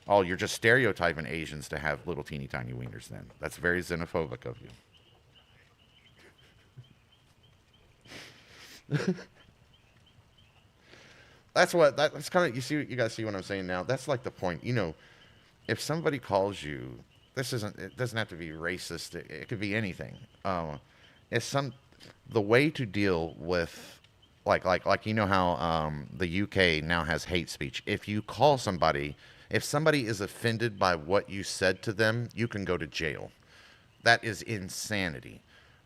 Oh, you're just stereotyping Asians to have little teeny tiny wieners then. That's very xenophobic of you. That's kind of, you guys see what I'm saying now? That's like the point. If somebody calls you, it doesn't have to be racist. It could be anything. It's the way to deal with, like how the UK now has hate speech. If somebody is offended by what you said to them, you can go to jail. That is insanity.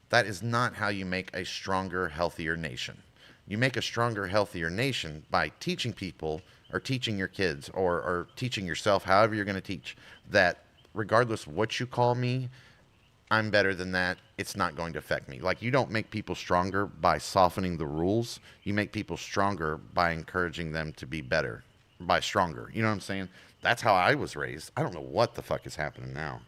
That is not how you make a stronger, healthier nation. You make a stronger, healthier nation by teaching people, or teaching your kids, or teaching yourself, however you're going to teach, that regardless of what you call me, I'm better than that. It's not going to affect me. Like, you don't make people stronger by softening the rules. You make people stronger by encouraging them to be better, by stronger. You know what I'm saying? That's how I was raised. I don't know what the fuck is happening now.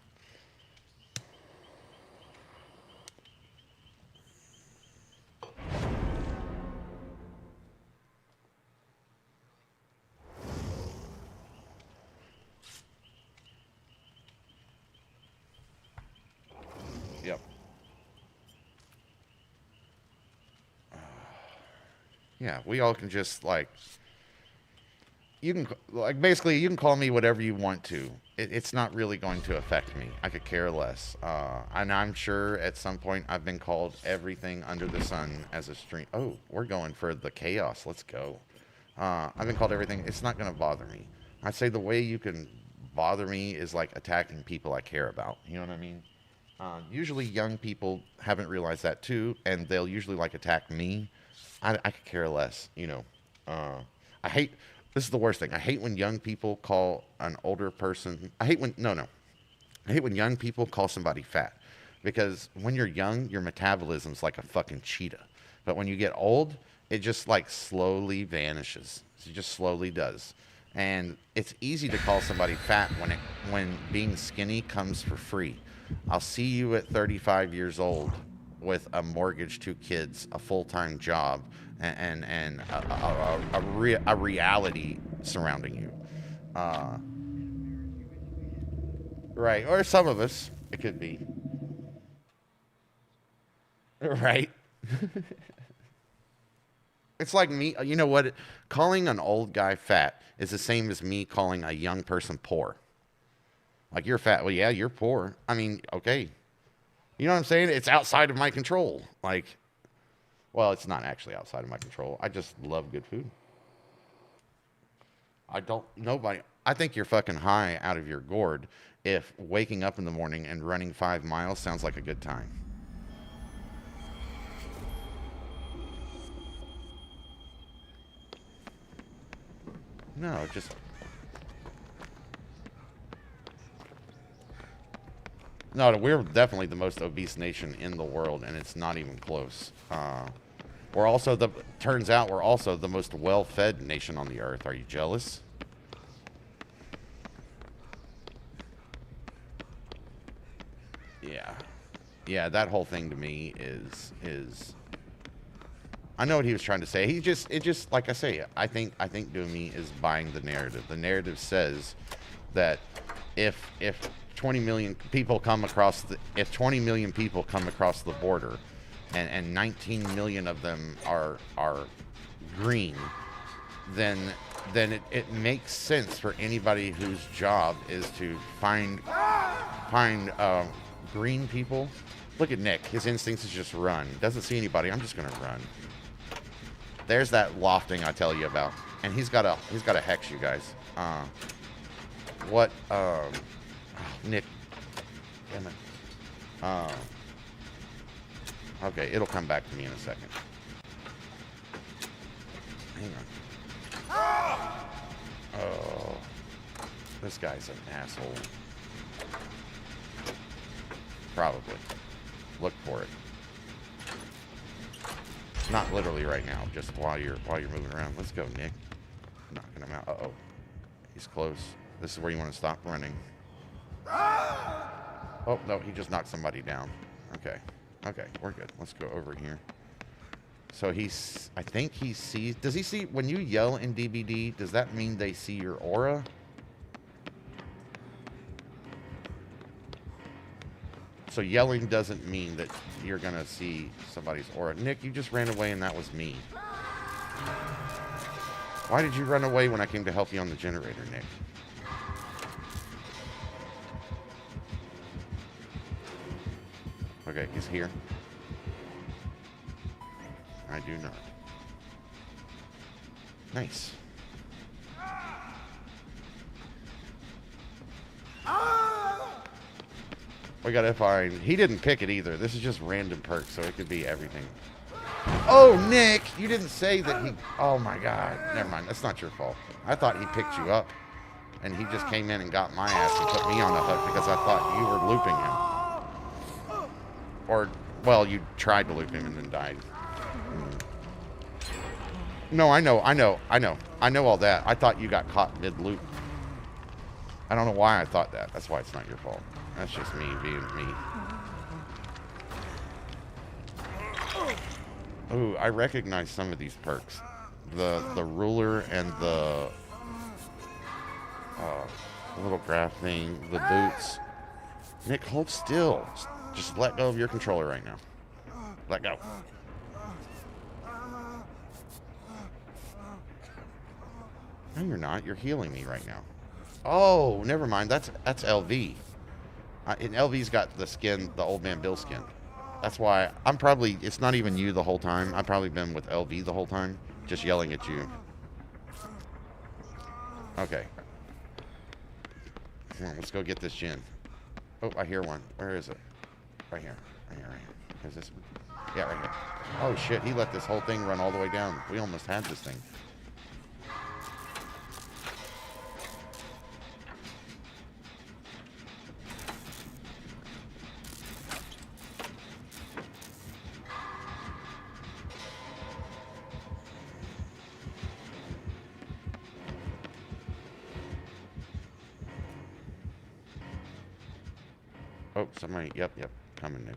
Yep. Yeah, we all can just basically you can call me whatever you want to. It's not really going to affect me. I could care less. And I'm sure at some point I've been called everything under the sun as a stream. Oh, we're going for the chaos. Let's go. I've been called everything. It's not going to bother me. I'd say the way you can bother me is like attacking people I care about. You know what I mean? Usually young people haven't realized that too, and they'll usually attack me. I could care less. I hate, this is the worst thing. I hate when young people call an older person, no. I hate when young people call somebody fat, because when you're young, your metabolism's like a fucking cheetah. But when you get old, it just slowly vanishes. It just slowly does. And it's easy to call somebody fat when being skinny comes for free. I'll see you at 35 years old with a mortgage, 2 kids, a full-time job, and a reality surrounding you. Right, or some of us, it could be. Right. It's like me, you know what? Calling an old guy fat is the same as me calling a young person poor. Like, you're fat. Well, yeah, you're poor. I mean, okay. You know what I'm saying? It's outside of my control. Well, it's not actually outside of my control. I just love good food. I think you're fucking high out of your gourd if waking up in the morning and running 5 miles sounds like a good time. No, just... No, we're definitely the most obese nation in the world, and it's not even close. Turns out we're also the most well-fed nation on the earth. Are you jealous? Yeah. Yeah, that whole thing to me is I know what he was trying to say. It just like I say, I think Doomy is buying the narrative. The narrative says that if 20 million people come across the border, and 19 million of them are green, then it makes sense for anybody whose job is to find green people. Look at Nick. His instincts is just run. Doesn't see anybody. I'm just gonna run. There's that lofting I tell you about, and he's got a hex, you guys. what, Nick, damn it. Okay, it'll come back to me in a second. Hang on. Oh, this guy's an asshole. Probably. Look for it. Not literally right now, just while you're moving around. Let's go, Nick. Knocking him out. Uh-oh. He's close. This is where you want to stop running. Oh, no, he just knocked somebody down. Okay. Okay, we're good. Let's go over here. So he's, I think he sees, does he see, when you yell in DBD, does that mean they see your aura? So yelling doesn't mean that you're going to see somebody's aura. Nick, you just ran away and that was me. Why did you run away when I came to help you on the generator, Nick? Okay, he's here. I do not. Nice. We gotta find. He didn't pick it either. This is just random perks, so it could be everything. Oh, Nick, you didn't say that he. Oh my God. Never mind. That's not your fault. I thought he picked you up, and he just came in and got my ass and put me on a hook because I thought you were looping him. Or, well, you tried to loop him and then died. No, I know all that. I thought you got caught mid-loop. I don't know why I thought that. That's why it's not your fault. That's just me being me. Ooh, I recognize some of these perks. The ruler and the little graph thing, the boots. Nick, hold still. Just let go of your controller right now. Let go. No, you're not. You're healing me right now. Oh, never mind. That's LV. And LV's got the skin, the old man Bill skin. That's why I'm probably, it's not even you the whole time. I've probably been with LV the whole time, just yelling at you. Okay. Come on, let's go get this gin. Oh, I hear one. Where is it? Right here. Right here, right here. Is this? Yeah, right here. Oh, shit. He let this whole thing run all the way down. We almost had this thing. Oh, somebody, yep, coming, Nick.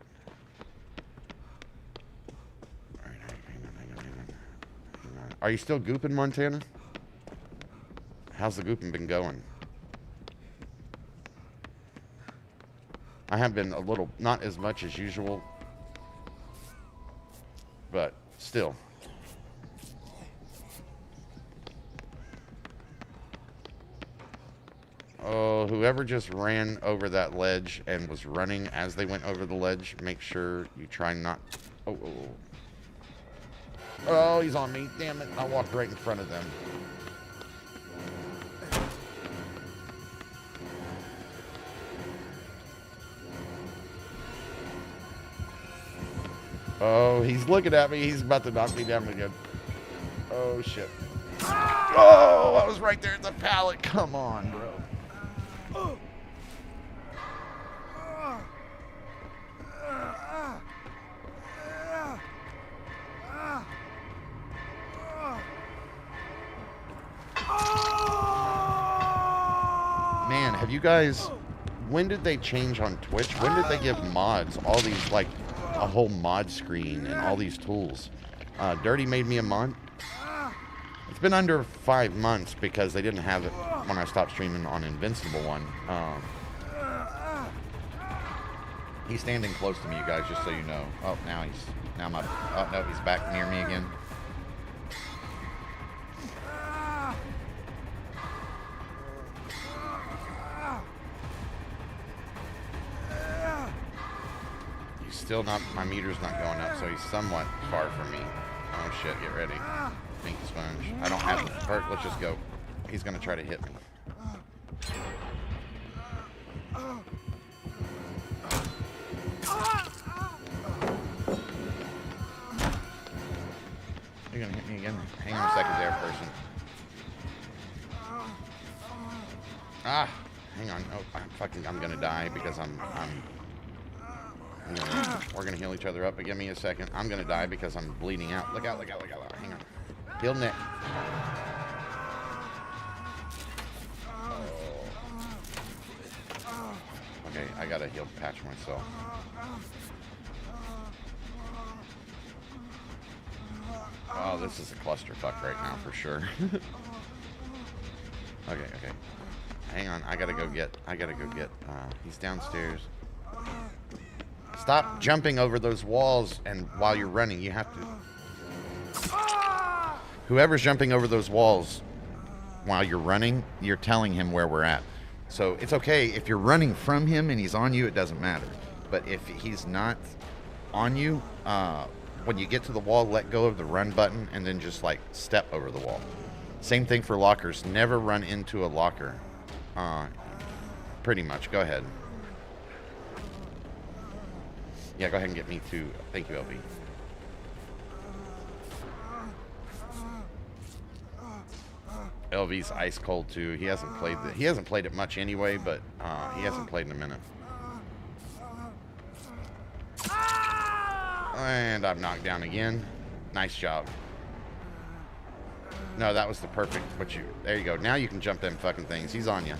All right, hang on. Are you still gooping, Montana? How's the gooping been going? I have been a little, not as much as usual, but still. Oh, whoever just ran over that ledge and was running as they went over the ledge, make sure you try not... Oh, he's on me. Damn it. I walked right in front of them. Oh, he's looking at me. He's about to knock me down again. Oh, shit. Oh, I was right there at the pallet. Come on, bro. Man, have you guys, when did they change on Twitch? When did they give mods all these, like, a whole mod screen and all these tools? Dirty made me a mod. It's been under 5 months because they didn't have it when I stopped streaming on Invincible one. He's standing close to me, you guys, just so you know. Oh, now I'm up. Oh, no, he's back near me again. He's still not, my meter's not going up, so he's somewhat far from me. Oh shit, get ready. Pink sponge. I don't have the perk, let's just go. He's gonna try to hit me. You're gonna hit me again? Hang on a second there, person. Ah, hang on. Oh, I'm gonna die because we're gonna heal each other up, but give me a second. I'm gonna die because I'm bleeding out. Look out, look out, look out. Hang on. Heal Nick. Oh. Okay, I gotta heal patch myself. Oh, this is a clusterfuck right now for sure. Okay. Hang on, I gotta go get, he's downstairs. Stop jumping over those walls, and while you're running, you have to... Whoever's jumping over those walls while you're running, you're telling him where we're at. So it's okay, if you're running from him and he's on you, it doesn't matter. But if he's not on you, when you get to the wall, let go of the run button and then just like step over the wall. Same thing for lockers. Never run into a locker. Pretty much. Go ahead. Yeah, go ahead and get me too. Thank you, LV. LV's ice cold too. He hasn't played it much anyway, but he hasn't played in a minute. And I'm knocked down again. Nice job. No, that was the perfect. There you go. Now you can jump them fucking things. He's on you.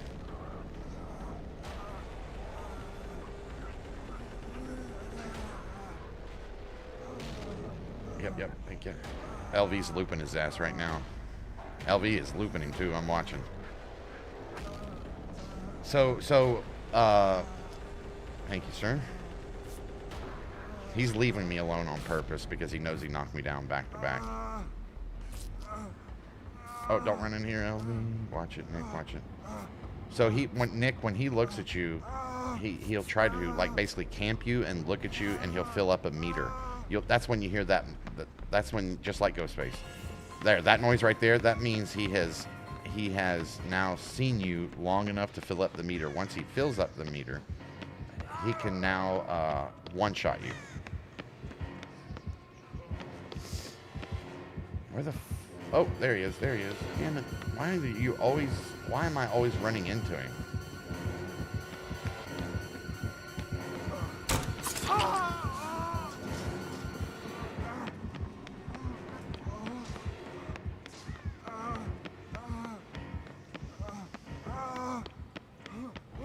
Yep. Thank you. LV's looping his ass right now. LV is looping him too. I'm watching. So, thank you, sir. He's leaving me alone on purpose because he knows he knocked me down back to back. Oh, don't run in here, LV. Watch it, Nick. Watch it. So when he looks at you, he'll try to like basically camp you and look at you, and he'll fill up a meter. That's when you hear that. That's when, just like Ghostface, there, that noise right there. That means he has now seen you long enough to fill up the meter. Once he fills up the meter, he can now one-shot you. Where the? Oh, there he is. There he is. Damn it! Why am I always running into him?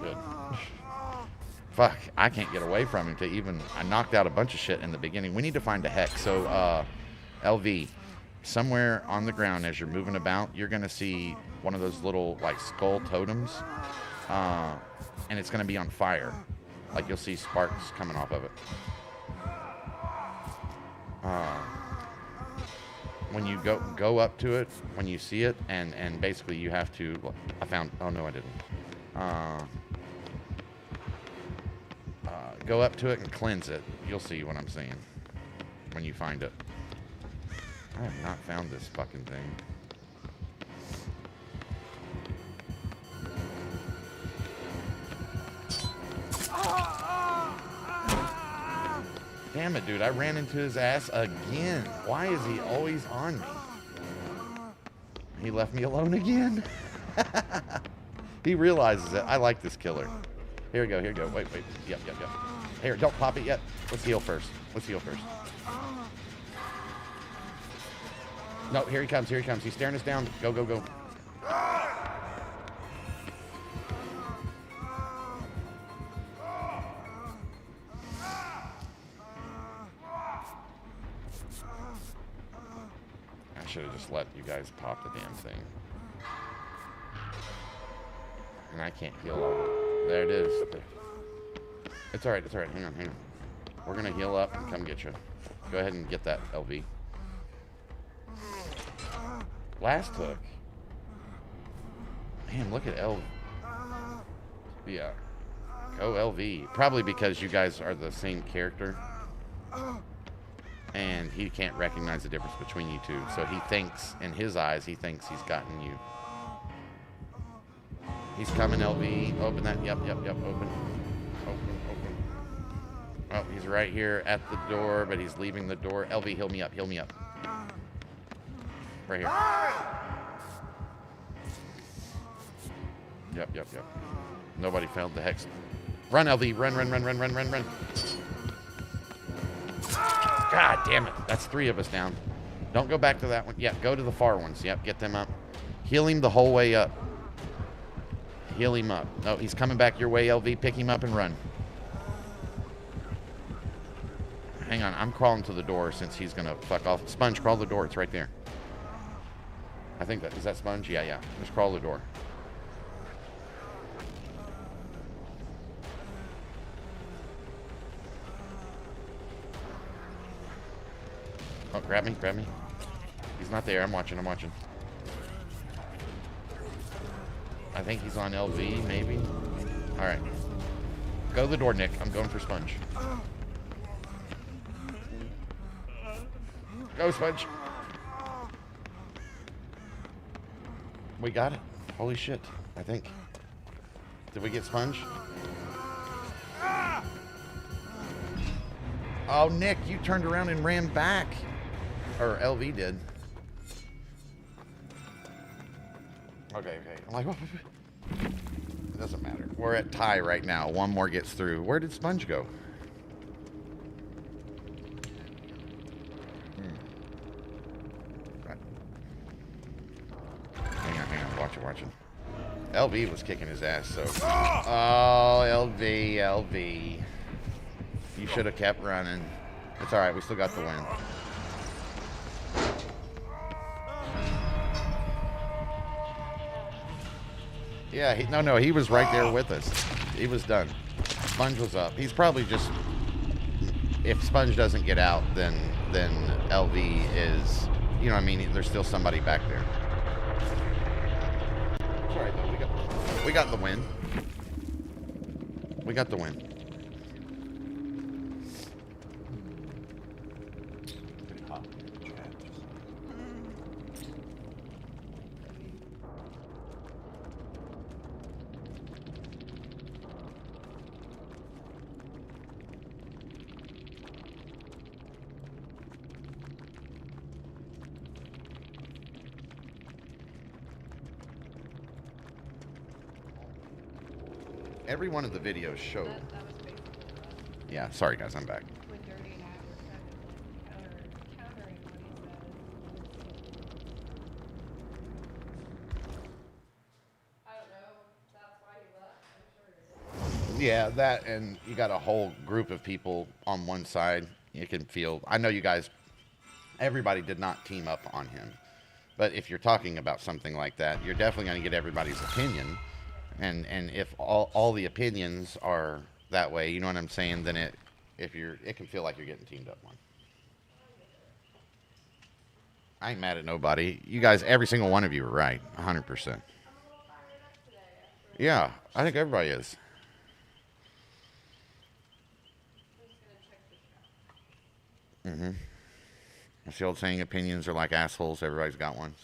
Good. Fuck! I can't get away from him to even. I knocked out a bunch of shit in the beginning. We need to find a hex. So, LV. Somewhere on the ground as you're moving about, you're going to see one of those little like skull totems, and it's going to be on fire. Like you'll see sparks coming off of it. When you go up to it, when you see it, and basically you have to, oh no I didn't. Go up to it and cleanse it. You'll see what I'm saying when you find it. I have not found this fucking thing. Damn it, dude. I ran into his ass again. Why is he always on me? He left me alone again. He realizes it. I like this killer. Here we go. Here we go. Wait. Yep. Here, don't pop it yet. Let's heal first. No, here he comes. He's staring us down. Go. I should have just let you guys pop the damn thing. And I can't heal all. There it is. It's alright. Hang on. We're going to heal up and come get you. Go ahead and get that, LV. Last hook. Man, look at LV. Yeah. Go LV. Probably because you guys are the same character. And he can't recognize the difference between you two. So he thinks, in his eyes, he's gotten you. He's coming, LV. Open that. Yep. Open. Oh, he's right here at the door, but he's leaving the door. LV, heal me up. Right here. Yep. Nobody found the hex. Run, LV. Run. God damn it. That's 3 of us down. Don't go back to that one. Yeah, go to the far ones. Yep, get them up. Heal him the whole way up. Heal him up. No, he's coming back your way, LV. Pick him up and run. Hang on, I'm crawling to the door since he's going to fuck off. Sponge, crawl the door. It's right there. I think that... Is that Sponge? Yeah. Just crawl the door. Oh, grab me. He's not there. I'm watching. I think he's on LV, maybe. All right. Go to the door, Nick. I'm going for Sponge. Go, Sponge. We got it. Holy shit. I think. Did we get Sponge? Oh, Nick, you turned around and ran back. Or LV did. Okay. I'm like, it doesn't matter. We're at tie right now. One more gets through. Where did Sponge go? Hang on. Watching. LV was kicking his ass, so. Oh, LV. You should have kept running. It's all right. We still got the win. Yeah, he was right there with us. He was done. Sponge was up. He's probably just... If Sponge doesn't get out, then LV is... You know what I mean? There's still somebody back there. It's all right, though. We got the win. We got the win. Every one of the videos showed. That was basically Yeah, sorry guys, I'm back. when Dirty and I were kind of like countering what he said. I don't know. That's why he left. I'm sure. Yeah, that, and you got a whole group of people on one side. You can feel, I know you guys, everybody did not team up on him. But if you're talking about something like that, you're definitely going to get everybody's opinion. And if all the opinions are that way, you know what I'm saying, then it can feel like you're getting teamed up on. I ain't mad at nobody. You guys, every single one of you are right, 100%. Yeah, I think everybody is. Mm-hmm. That's the old saying, opinions are like assholes. Everybody's got one.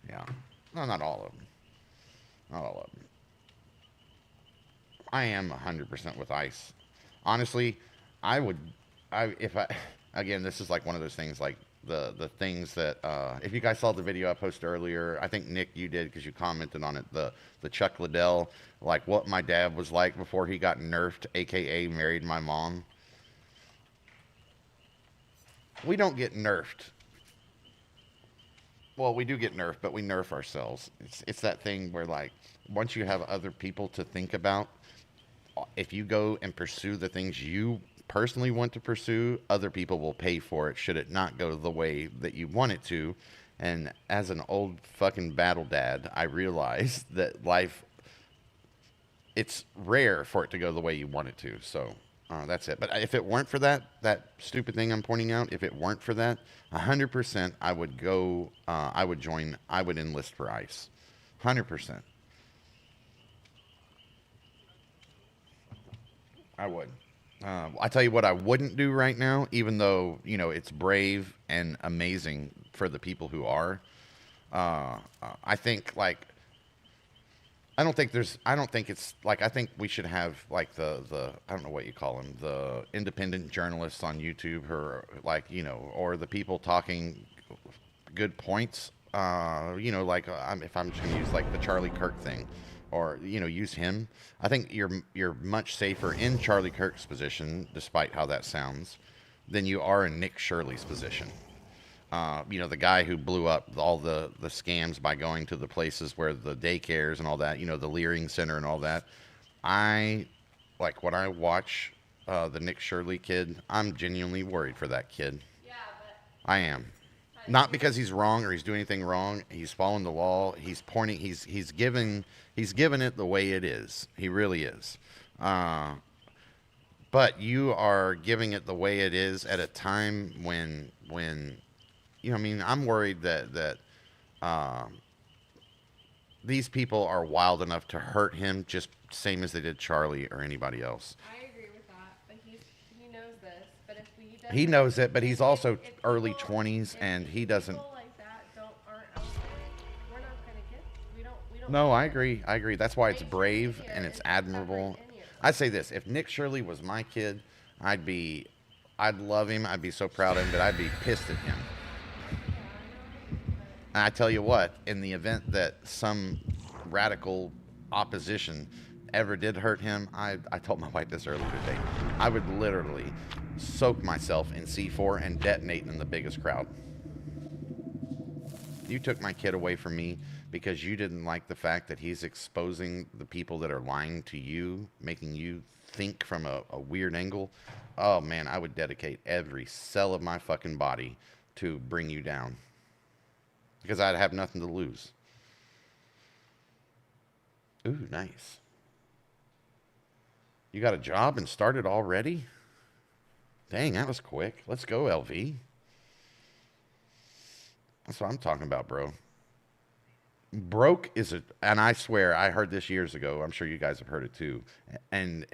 Yeah. No, not all of them. Not all of them. I am 100% with Ice. Honestly, again, this is like one of those things, like the things that, if you guys saw the video I posted earlier, I think Nick, you did because you commented on it, the Chuck Liddell, like what my dad was like before he got nerfed, aka married my mom. We don't get nerfed. Well, we do get nerfed, but we nerf ourselves. It's that thing where, like, once you have other people to think about, if you go and pursue the things you personally want to pursue, other people will pay for it should it not go the way that you want it to. And as an old fucking battle dad, I realize that life, it's rare for it to go the way you want it to. So that's it. But if it weren't for that stupid thing I'm pointing out, if it weren't for that, 100% I would go, I would join, I would enlist for ICE. 100%. I would. I tell you what I wouldn't do right now, even though, you know, it's brave and amazing for the people who are. I think like I don't think there's. I don't think it's like. I think we should have like the. I don't know what you call them. The independent journalists on YouTube, or like or the people talking good points. Like if I'm just gonna use like the Charlie Kirk thing, or use him. I think you're much safer in Charlie Kirk's position, despite how that sounds, than you are in Nick Shirley's position. The guy who blew up all the scams by going to the places where the daycares and all that, the Leering Center and all that. I like when I watch the Nick Shirley kid, I'm genuinely worried for that kid. Yeah, but I am. Not because he's wrong or he's doing anything wrong. He's following the law. He's pointing. He's given it the way it is. He really is. But you are giving it the way it is at a time when I mean, I'm worried that these people are wild enough to hurt him just same as they did Charlie or anybody else. I agree with that. But he knows this. But if we He knows it, but he's also if early people- 20s, and he doesn't. People like that aren't out there. We're not gonna get. We don't. No, I agree. I agree. That's why it's Nick brave Shirley and it's is admirable. separate any of I'd say this: if Nick Shirley was my kid, I'd love him. I'd be so proud of him, but I'd be pissed at him. And I tell you what, in the event that some radical opposition ever did hurt him, I told my wife this earlier today, I would literally soak myself in C4 and detonate in the biggest crowd. You took my kid away from me because you didn't like the fact that he's exposing the people that are lying to you, making you think from a weird angle. Oh man, I would dedicate every cell of my fucking body to bring you down. Because I'd have nothing to lose. Ooh, nice. You got a job and started already? Dang, that was quick. Let's go, LV. That's what I'm talking about, bro. Broke is and I swear I heard this years ago. I'm sure you guys have heard it too. And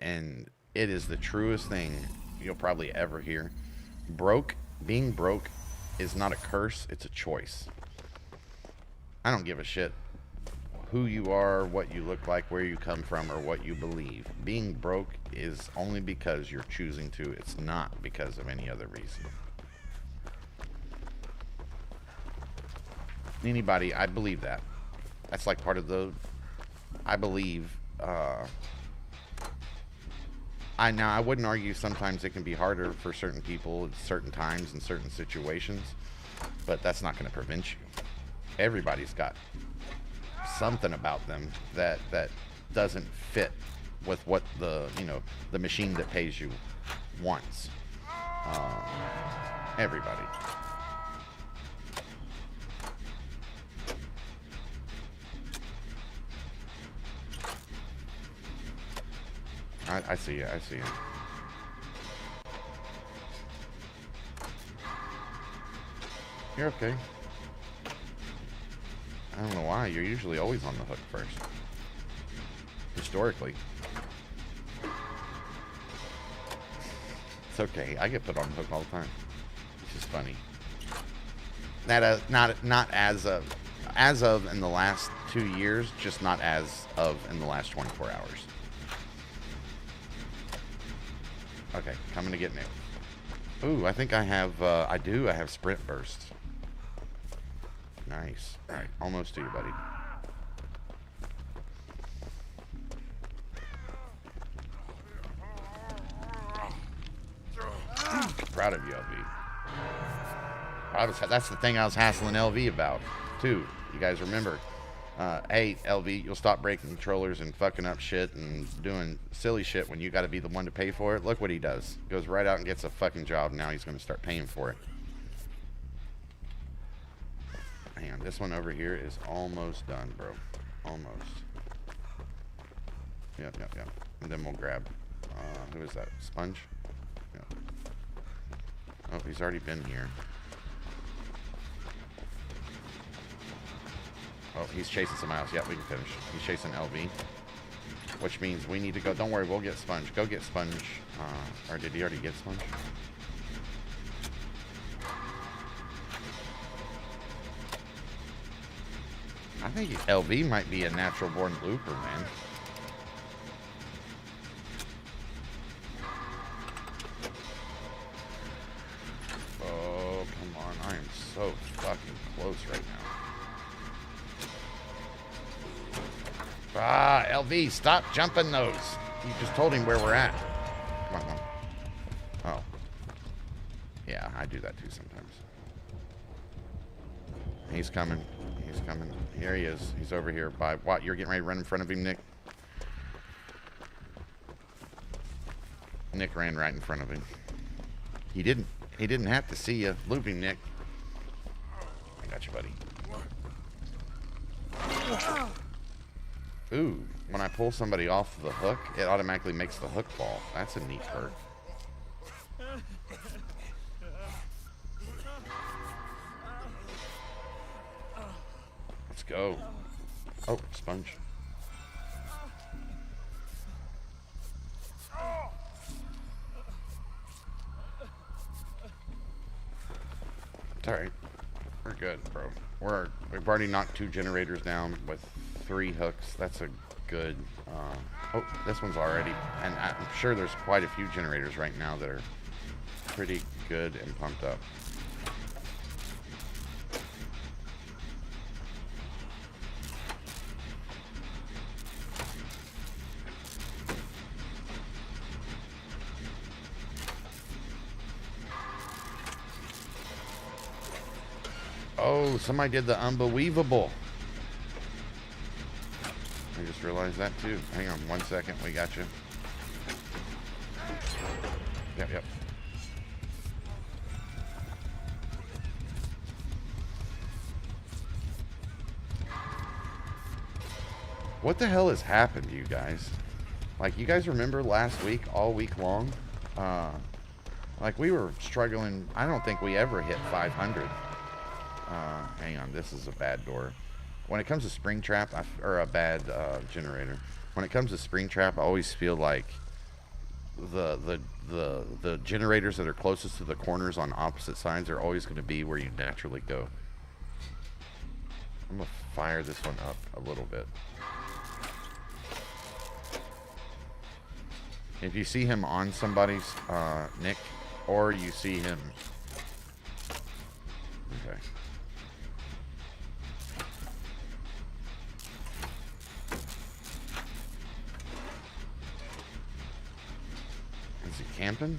it is the truest thing you'll probably ever hear. Being broke is not a curse, it's a choice. I don't give a shit who you are, what you look like, where you come from, or what you believe. Being broke is only because you're choosing to. It's not because of any other reason. Anybody, I believe that. That's like part of the, I believe, I wouldn't argue sometimes it can be harder for certain people at certain times in certain situations, but that's not going to prevent you. Everybody's got something about them that doesn't fit with what the machine that pays you wants. Everybody. I see you. I see you. You're okay. I don't know why. You're usually always on the hook first. Historically. It's okay. I get put on the hook all the time. It's just funny. Not as of in the last 2 years, just not as of in the last 24 hours. Okay, coming to get new. Ooh, I think I have, I have sprint burst. Nice. All right, almost to you, buddy. Proud of you, LV. That's the thing I was hassling LV about, too. You guys remember. Hey, LV, you'll stop breaking controllers and fucking up shit and doing silly shit when you got to be the one to pay for it. Look what he does. Goes right out and gets a fucking job. Now he's going to start paying for it. Hang on, this one over here is almost done, bro. Almost. Yep. And then we'll grab, who is that? Sponge? Yep. Oh, he's already been here. Oh, he's chasing somebody else. Yeah, we can finish. He's chasing LV. Which means we need to go. Don't worry, we'll get Sponge. Go get Sponge. Or did he already get Sponge? I think LV might be a natural born looper, man. Oh, come on. I am so fucking close right now. Ah, LV, stop jumping those. You just told him where we're at. Come on, come on. Oh. Yeah, I do that too sometimes. He's coming. He's coming. Here he is. He's over here. By what? You're getting ready to run in front of him, Nick? Nick ran right in front of him. He didn't have to see you looping, Nick. I got you, buddy. Ooh, when I pull somebody off the hook, it automatically makes the hook fall. That's a neat perk. Let's go. Oh, sponge. It's alright. We're good, bro. We've already knocked 2 generators down with 3 hooks. That's a good... oh, this one's already... And I'm sure there's quite a few generators right now that are pretty good and pumped up. Oh, somebody did the unbelievable. I just realized that too. Hang on 1 second. We got you. Yep, yep. What the hell has happened to you guys? Like, you guys remember last week, all week long? Like, we were struggling. I don't think we ever hit 500. Hang on, this is a bad door. When it comes to Springtrap, or a bad generator. When it comes to Springtrap, I always feel like the generators that are closest to the corners on opposite sides are always going to be where you naturally go. I'm gonna fire this one up a little bit. If you see him on somebody's Nick, or you see him, okay. Is he camping?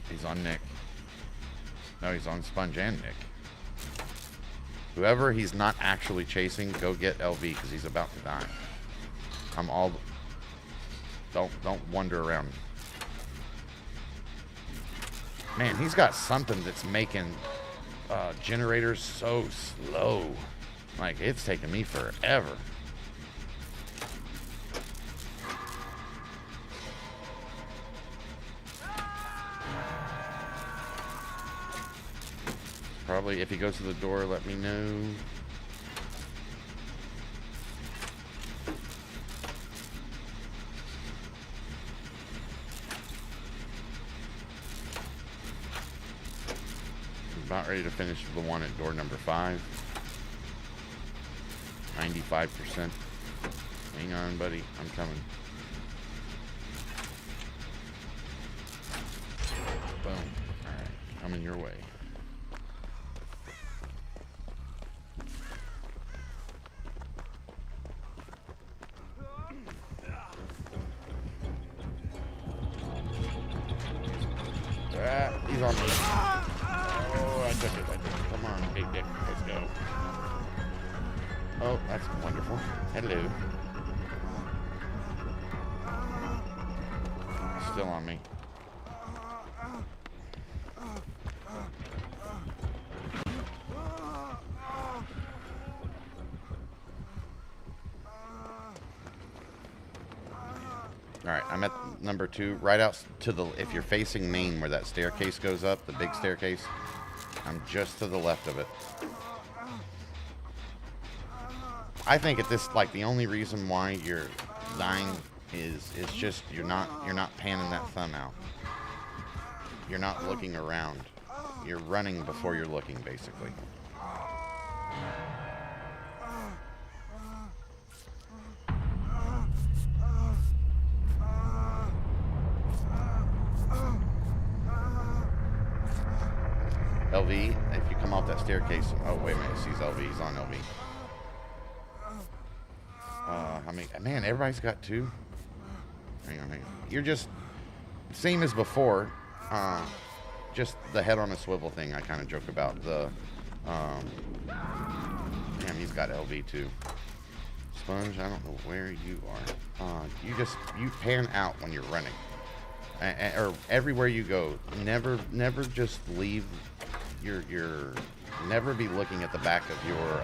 He's on Nick. No, he's on Sponge and Nick. Whoever he's not actually chasing, go get LV because he's about to die. I'm all... Don't wander around. Man, he's got something that's making generators so slow. Like, it's taking me forever. Probably, if he goes to the door, let me know. About ready to finish the one at door number 5. 95%. Hang on, buddy. I'm coming. Boom. Alright. Coming your way. He's on me. Oh, I took it. Come on, big dick. Let's go. Oh, that's wonderful. Hello. Still on me. Alright, I'm at number 2, right out to the, if you're facing main where that staircase goes up, the big staircase, I'm just to the left of it. I think at this, like, the only reason why you're dying is just you're not panning that thumb out. You're not looking around. You're running before you're looking, basically. LV, if you come off that staircase, oh wait a minute, he's LV, he's on LV. I mean, man, everybody's got two. Hang on. You're just same as before. Just the head on a swivel thing. I kind of joke about the. Damn, he's got LV too. Sponge, I don't know where you are. You pan out when you're running, or everywhere you go. Never just leave. Your never be looking at the back of your.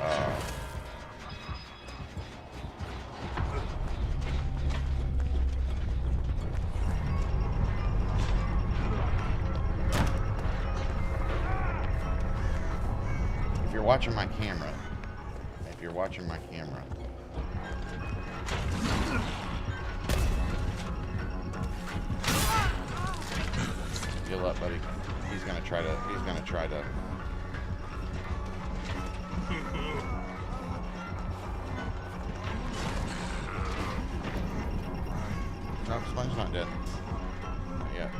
If you're watching my camera, heal up, buddy. He's gonna try to. No, Sponge's not dead. Not yet.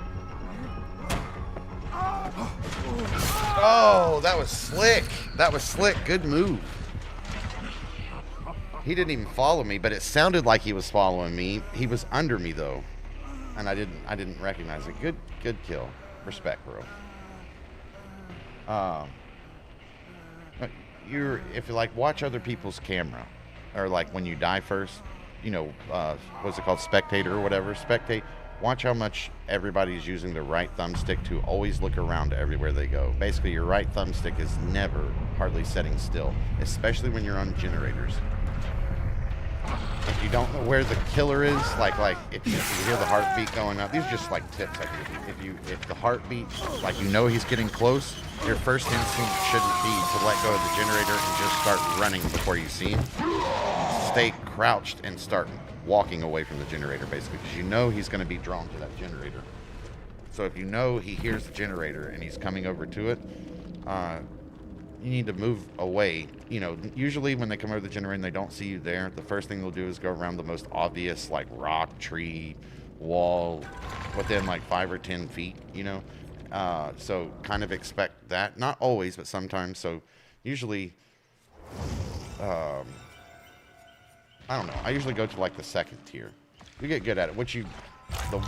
Oh, that was slick. Good move. He didn't even follow me, but it sounded like he was following me. He was under me though, and I didn't recognize it. Good kill. Respect, bro. If you like watch other people's camera, or like when you die first, what's it called, spectator or whatever. Spectate. Watch how much everybody's using their right thumbstick to always look around everywhere they go. Basically, your right thumbstick is never hardly setting still, especially when you're on generators. If you don't know where the killer is, like if you hear the heartbeat going up, these are just like tips I give you. If the heartbeat, like he's getting close, your first instinct shouldn't be to let go of the generator and just start running before you see him. Stay crouched and start walking away from the generator, basically, because he's going to be drawn to that generator. So if he hears the generator and he's coming over to it, you need to move away. Usually when they come over the generator and they don't see you there, the first thing they'll do is go around the most obvious, like rock, tree, wall, within like 5 or 10 feet, so kind of expect that. Not always, but sometimes. So usually, I don't know. I usually go to like the second tier. We get good at it. The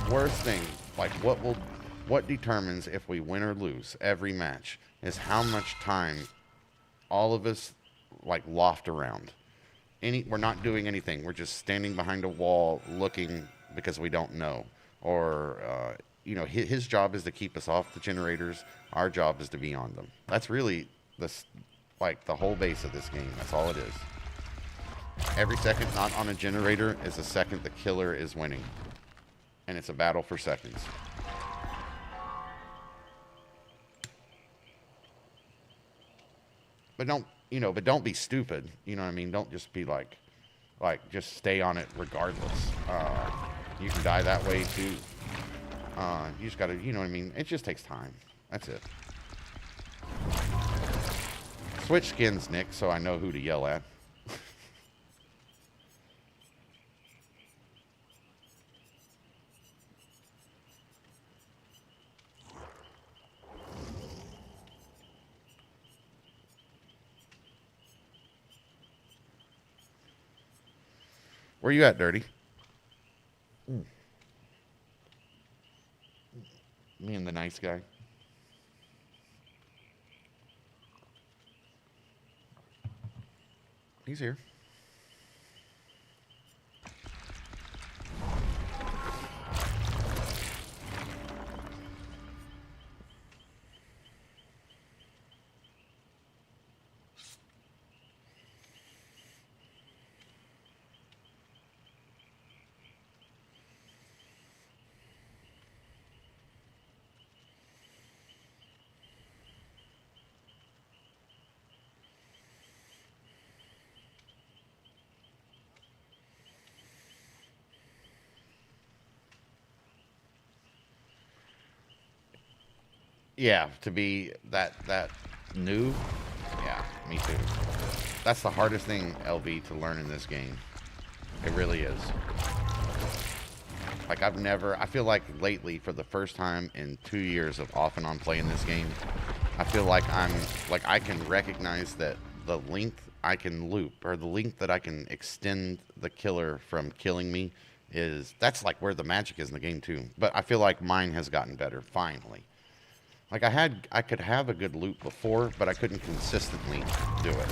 worst thing, like what determines if we win or lose every match is how much time all of us like loft around. We're not doing anything. We're just standing behind a wall looking because we don't know. Or his job is to keep us off the generators. Our job is to be on them. That's really the whole base of this game. That's all it is. Every second not on a generator is a second the killer is winning. And it's a battle for seconds. But don't be stupid. You know what I mean? Don't just be like just stay on it regardless. You can die that way too. You just gotta, you know what I mean? It just takes time. That's it. Switch skins, Nick, so I know who to yell at. Where you at, Dirty? Me and the nice guy. He's here. Yeah, to be that new. Yeah, me too. That's the hardest thing, LV, to learn in this game. It really is. Like I feel like lately, for the first time in 2 years of off and on playing this game, I feel like I can recognize that the length I can loop, or the length that I can extend the killer from killing me, that's like where the magic is in the game too. But I feel like mine has gotten better finally. Like I could have a good loop before, but I couldn't consistently do it.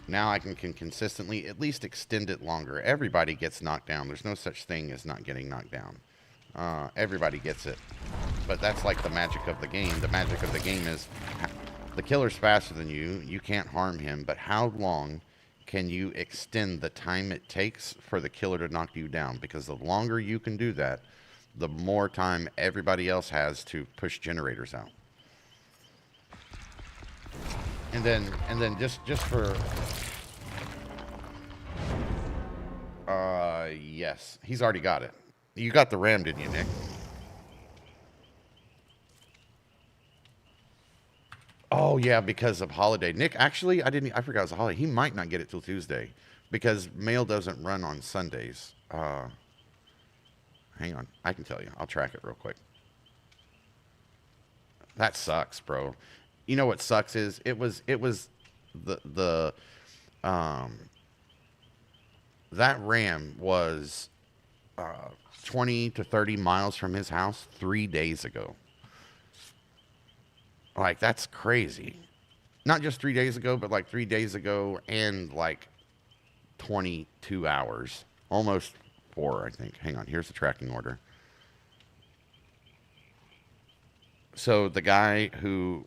Now I can consistently at least extend it longer. Everybody gets knocked down. There's no such thing as not getting knocked down. Everybody gets it. But that's like the magic of the game. The magic of the game is the killer's faster than you. You can't harm him. But how long can you extend the time it takes for the killer to knock you down? Because the longer you can do that, the more time everybody else has to push generators out. And then just for yes, he's already got it. You got the ram, didn't you, Nick? Oh yeah, because of holiday. Nick, actually, I forgot it was a holiday. He might not get it till Tuesday because mail doesn't run on Sundays. Hang on, I can tell you. I'll track it real quick. That sucks, bro. You know what sucks is it was the that ram was 20 to 30 miles from his house 3 days ago. Like, that's crazy. Not just 3 days ago, but like 3 days ago and like 22 hours. Almost 4, I think. Hang on, here's the tracking order. So the guy who,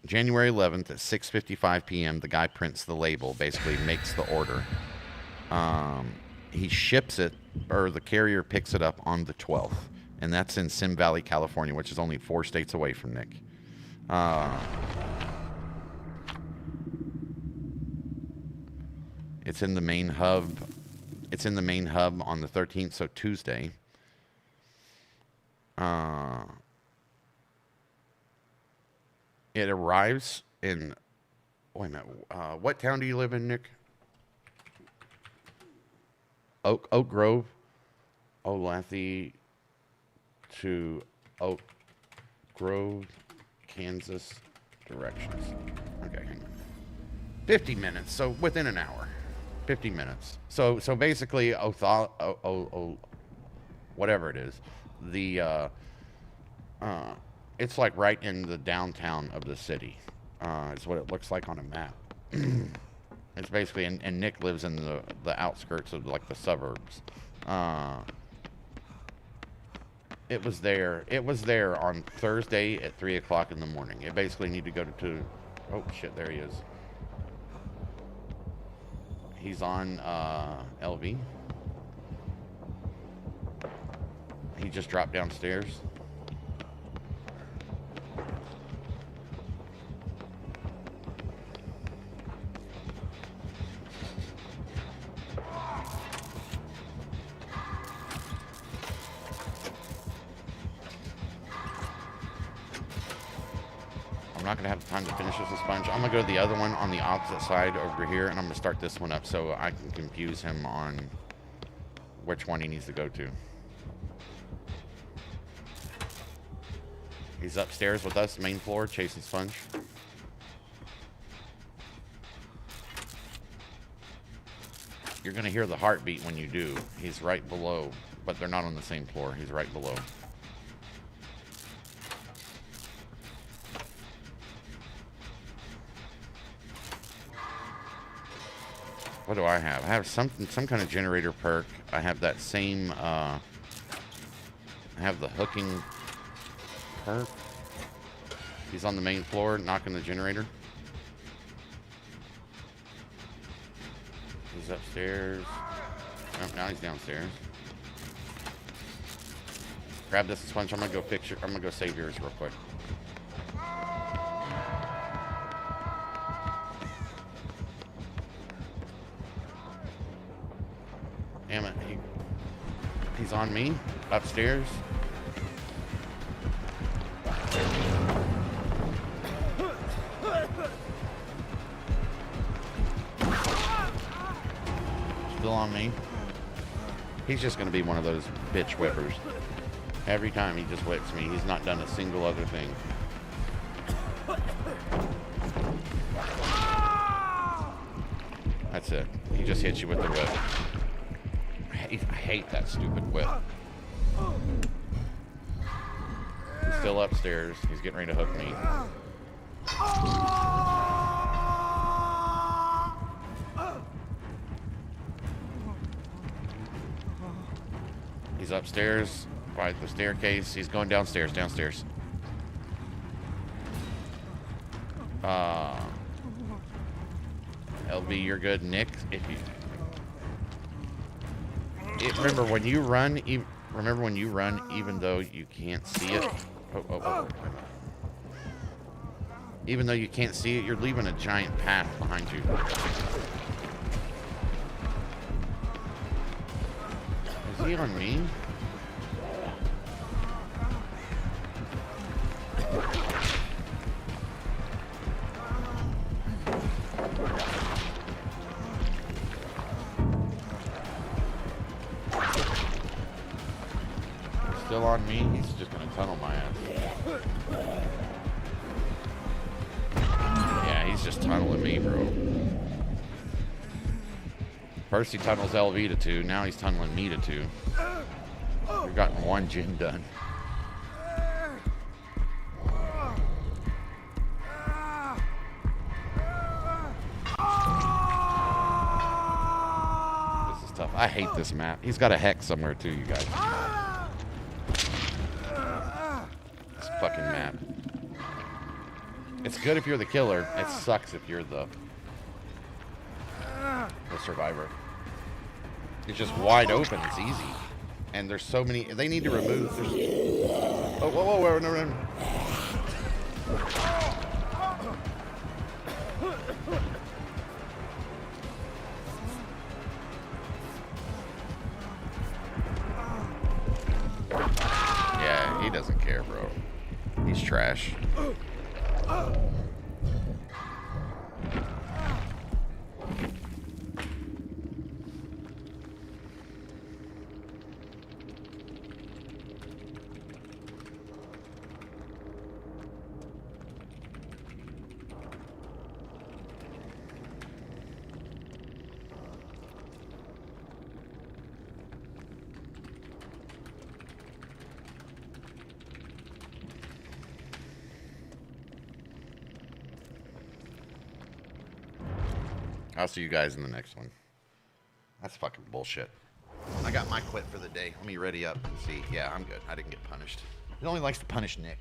January 11th at 6:55 p.m., the guy prints the label, basically makes the order. He ships it, or the carrier picks it up on the 12th. And that's in Sim Valley, California, which is only 4 states away from Nick. It's in the main hub. It's in the main hub on the 13th, so Tuesday. It arrives in. Wait a minute. What town do you live in, Nick? Oak Grove, Olathe to Oak Grove, Kansas directions. Okay, hang on. 50 minutes, so within an hour. 50 minutes. So basically, whatever it is, the it's like right in the downtown of the city. Is what it looks like on a map. It's basically, and Nick lives in the outskirts of like the suburbs. It was there. It was there on Thursday at 3 o'clock in the morning. It basically needed to go to. Oh shit! There he is. He's on LV. He just dropped downstairs. I'm not gonna have time to finish this with Sponge. I'm gonna go to the other one on the opposite side over here, and I'm gonna start this one up so I can confuse him on which one he needs to go to. He's upstairs with us, main floor, chasing Sponge. You're gonna hear the heartbeat when you do. He's right below, but they're not on the same floor. He's right below. What do I have? I have some kind of generator perk. I have that same, I have the hooking perk. He's on the main floor, knocking the generator. He's upstairs. Oh, now he's downstairs. Grab this Sponge. I'm gonna go fix your, I'm gonna go save yours real quick. Damn it. He's on me. Upstairs. Still on me. He's just going to be one of those bitch whippers. Every time he just whips me, he's not done a single other thing. That's it. He just hits you with the whip. I hate that stupid whip. He's still upstairs. He's getting ready to hook me. He's upstairs by the staircase. He's going downstairs. LB, you're good. Nick, if you remember when you run, even though you can't see it. Oh. Even though you can't see it, you're leaving a giant path behind you. Is he on me? Still on me? He's just gonna tunnel my ass. Yeah, he's just tunneling me, bro. First he tunnels LV to 2, now he's tunneling me to 2. We've gotten 1 gen done. This is tough. I hate this map. He's got a hex somewhere too, you guys. This fucking map. It's good if you're the killer. It sucks if you're the survivor. It's just wide open. It's easy. And there's so many. They need to remove. Oh, whoa, no. Yeah, he doesn't care, bro. He's trash. I'll see you guys in the next one. That's fucking bullshit. I got my quit for the day. Let me ready up and see. Yeah, I'm good. I didn't get punished. He only likes to punish Nick.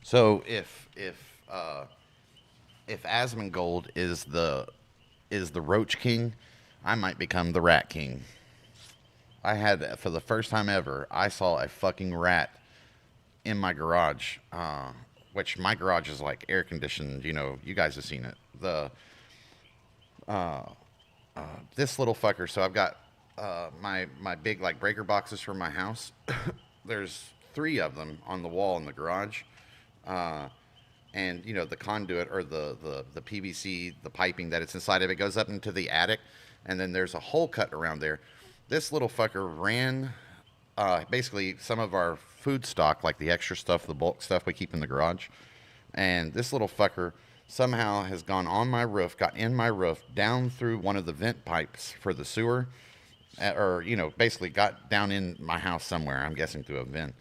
So if Asmongold is the Roach King, I might become the Rat King. I had, for the first time ever, I saw a fucking rat in my garage, which my garage is like air conditioned. You know, you guys have seen it. This little fucker. So I've got my big like breaker boxes for my house. There's 3 of them on the wall in the garage. And you know, the conduit or the PVC, the piping that it's inside of it goes up into the attic, and then there's a hole cut around there. This little fucker ran basically some of our food stock, like the extra stuff, the bulk stuff we keep in the garage. And this little fucker somehow has gone on my roof, got in my roof, down through one of the vent pipes for the sewer, or you know, basically got down in my house somewhere, I'm guessing through a vent,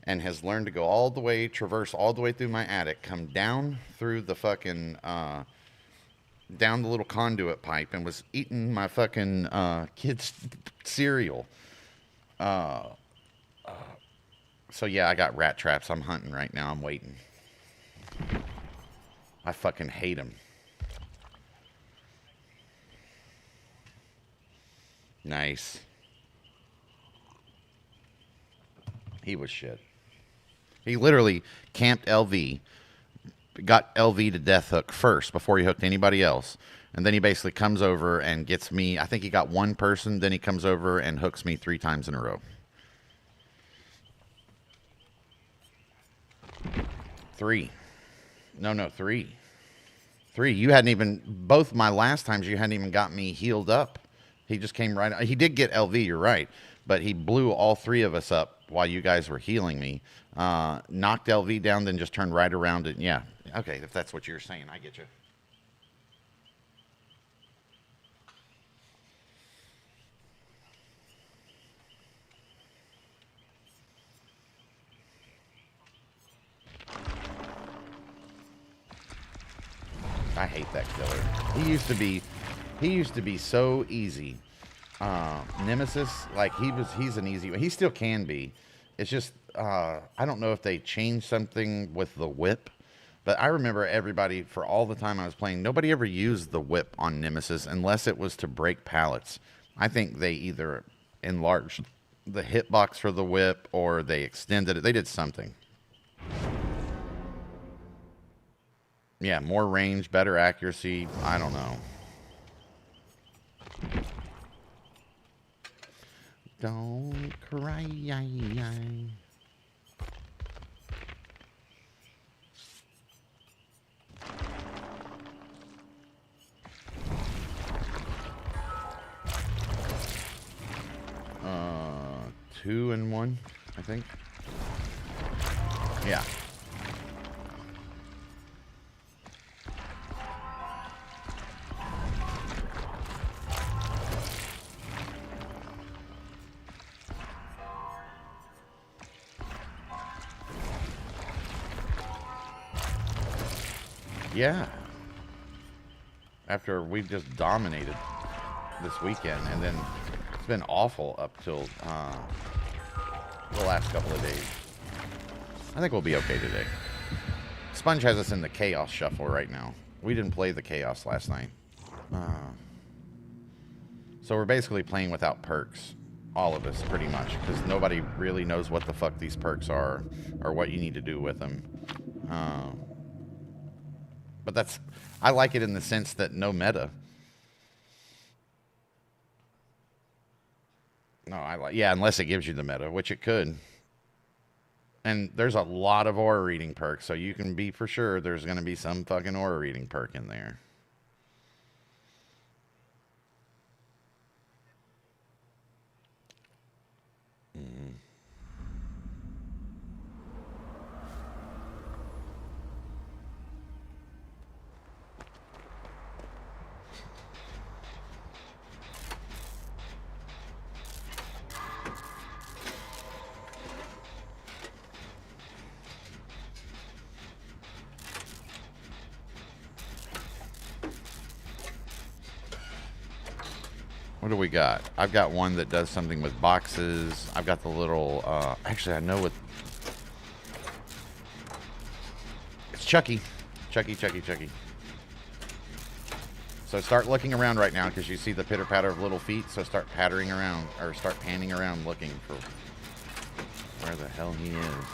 and has learned to go all the way, traverse all the way through my attic, come down through the fucking, down the little conduit pipe, and was eating my fucking kids' cereal. So yeah, I got rat traps. I'm hunting right now. I'm waiting. I fucking hate them. Nice. He was shit. He literally camped LV, got LV to death hook first before he hooked anybody else. And then he basically comes over and gets me. I think he got one person. Then he comes over and hooks me 3 times in a row. 3. No, 3. 3. You hadn't even, both my last times, you hadn't even got me healed up. He just came right. He did get LV, you're right. But he blew all 3 of us up while you guys were healing me. Knocked LV down, then just turned right around and yeah. Okay, if that's what you're saying, I get you. I hate that killer. He used to be so easy. Nemesis, like he's an easy one. He still can be. It's just I don't know if they changed something with the whip, but I remember everybody for all the time I was playing, nobody ever used the whip on Nemesis unless it was to break pallets. I think they either enlarged the hitbox for the whip or they extended it. They did something. Yeah, more range, better accuracy. I don't know. Don't cry. 2 and 1, I think. Yeah. Yeah. After we've just dominated this weekend, and then it's been awful up till the last couple of days. I think we'll be okay today. Sponge has us in the Chaos Shuffle right now. We didn't play the Chaos last night. So we're basically playing without perks. All of us, pretty much. Because nobody really knows what the fuck these perks are or what you need to do with them. But that's... I like it in the sense that no meta. No, I like... Yeah, unless it gives you the meta, which it could. And there's a lot of aura reading perks, so you can be for sure there's going to be some fucking aura reading perk in there. What do we got? I've got one that does something with boxes. I've got the little, actually I know what, it's Chucky. Chucky. So start looking around right now because you see the pitter patter of little feet. So start pattering around, or start panning around looking for where the hell he is.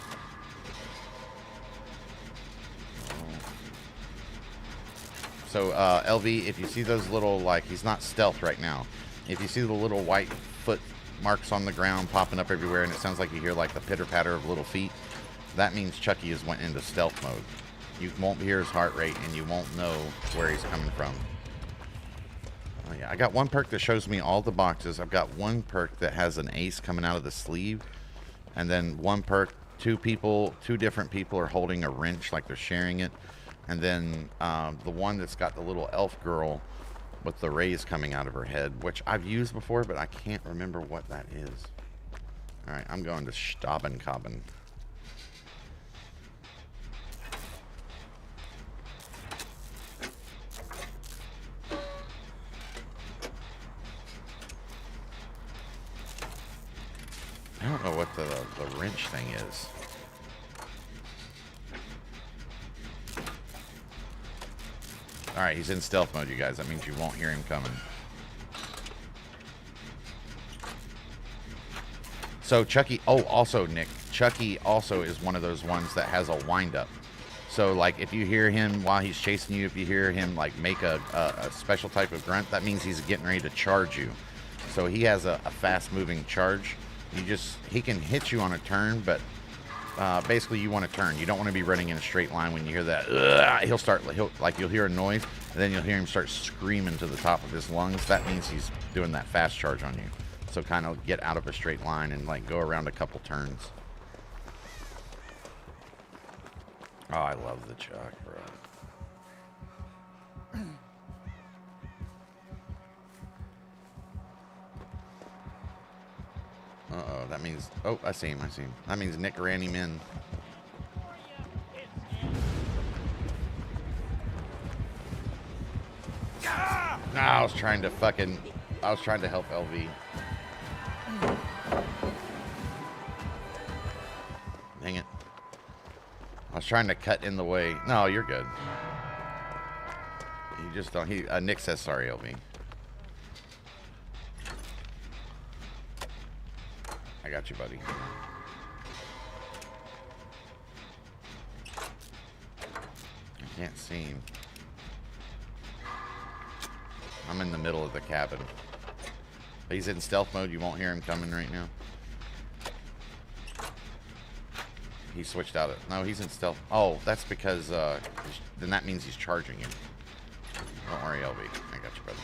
So LV, if you see those little, like, he's not stealth right now. If you see the little white foot marks on the ground popping up everywhere and it sounds like you hear like the pitter patter of little feet, that means Chucky has went into stealth mode. You won't hear his heart rate and you won't know where he's coming from. Oh yeah, I got one perk that shows me all the boxes. I've got one perk that has an ace coming out of the sleeve. And then one perk, two different people are holding a wrench like they're sharing it. And then the one that's got the little elf girl with the rays coming out of her head, which I've used before, but I can't remember what that is. All right, I'm going to Stabenkoben. I don't know what the wrench thing is. Alright, he's in stealth mode, you guys. That means you won't hear him coming. So Chucky, oh, also, Nick, Chucky also is one of those ones that has a wind-up. So, like, if you hear him while he's chasing you, if you hear him, like, make a special type of grunt, that means he's getting ready to charge you. So he has a fast-moving charge. He can hit you on a turn, but basically you want to turn. You don't want to be running in a straight line when you hear that. You'll hear a noise, and then you'll hear him start screaming to the top of his lungs. That means he's doing that fast charge on you. So kind of get out of a straight line and, like, go around a couple turns. Oh, I love the Chuck, bro. Uh-oh, that means... Oh, I see him. That means Nick ran him in. No, I was trying to help LV. Dang it. I was trying to cut in the way. No, you're good. You just don't... Nick says sorry, LV. I got you, buddy. I can't see him. I'm in the middle of the cabin. He's in stealth mode. You won't hear him coming right now. He switched out it. No, he's in stealth. Oh, that's because then that means he's charging you. Don't worry, LB. I got you, brother.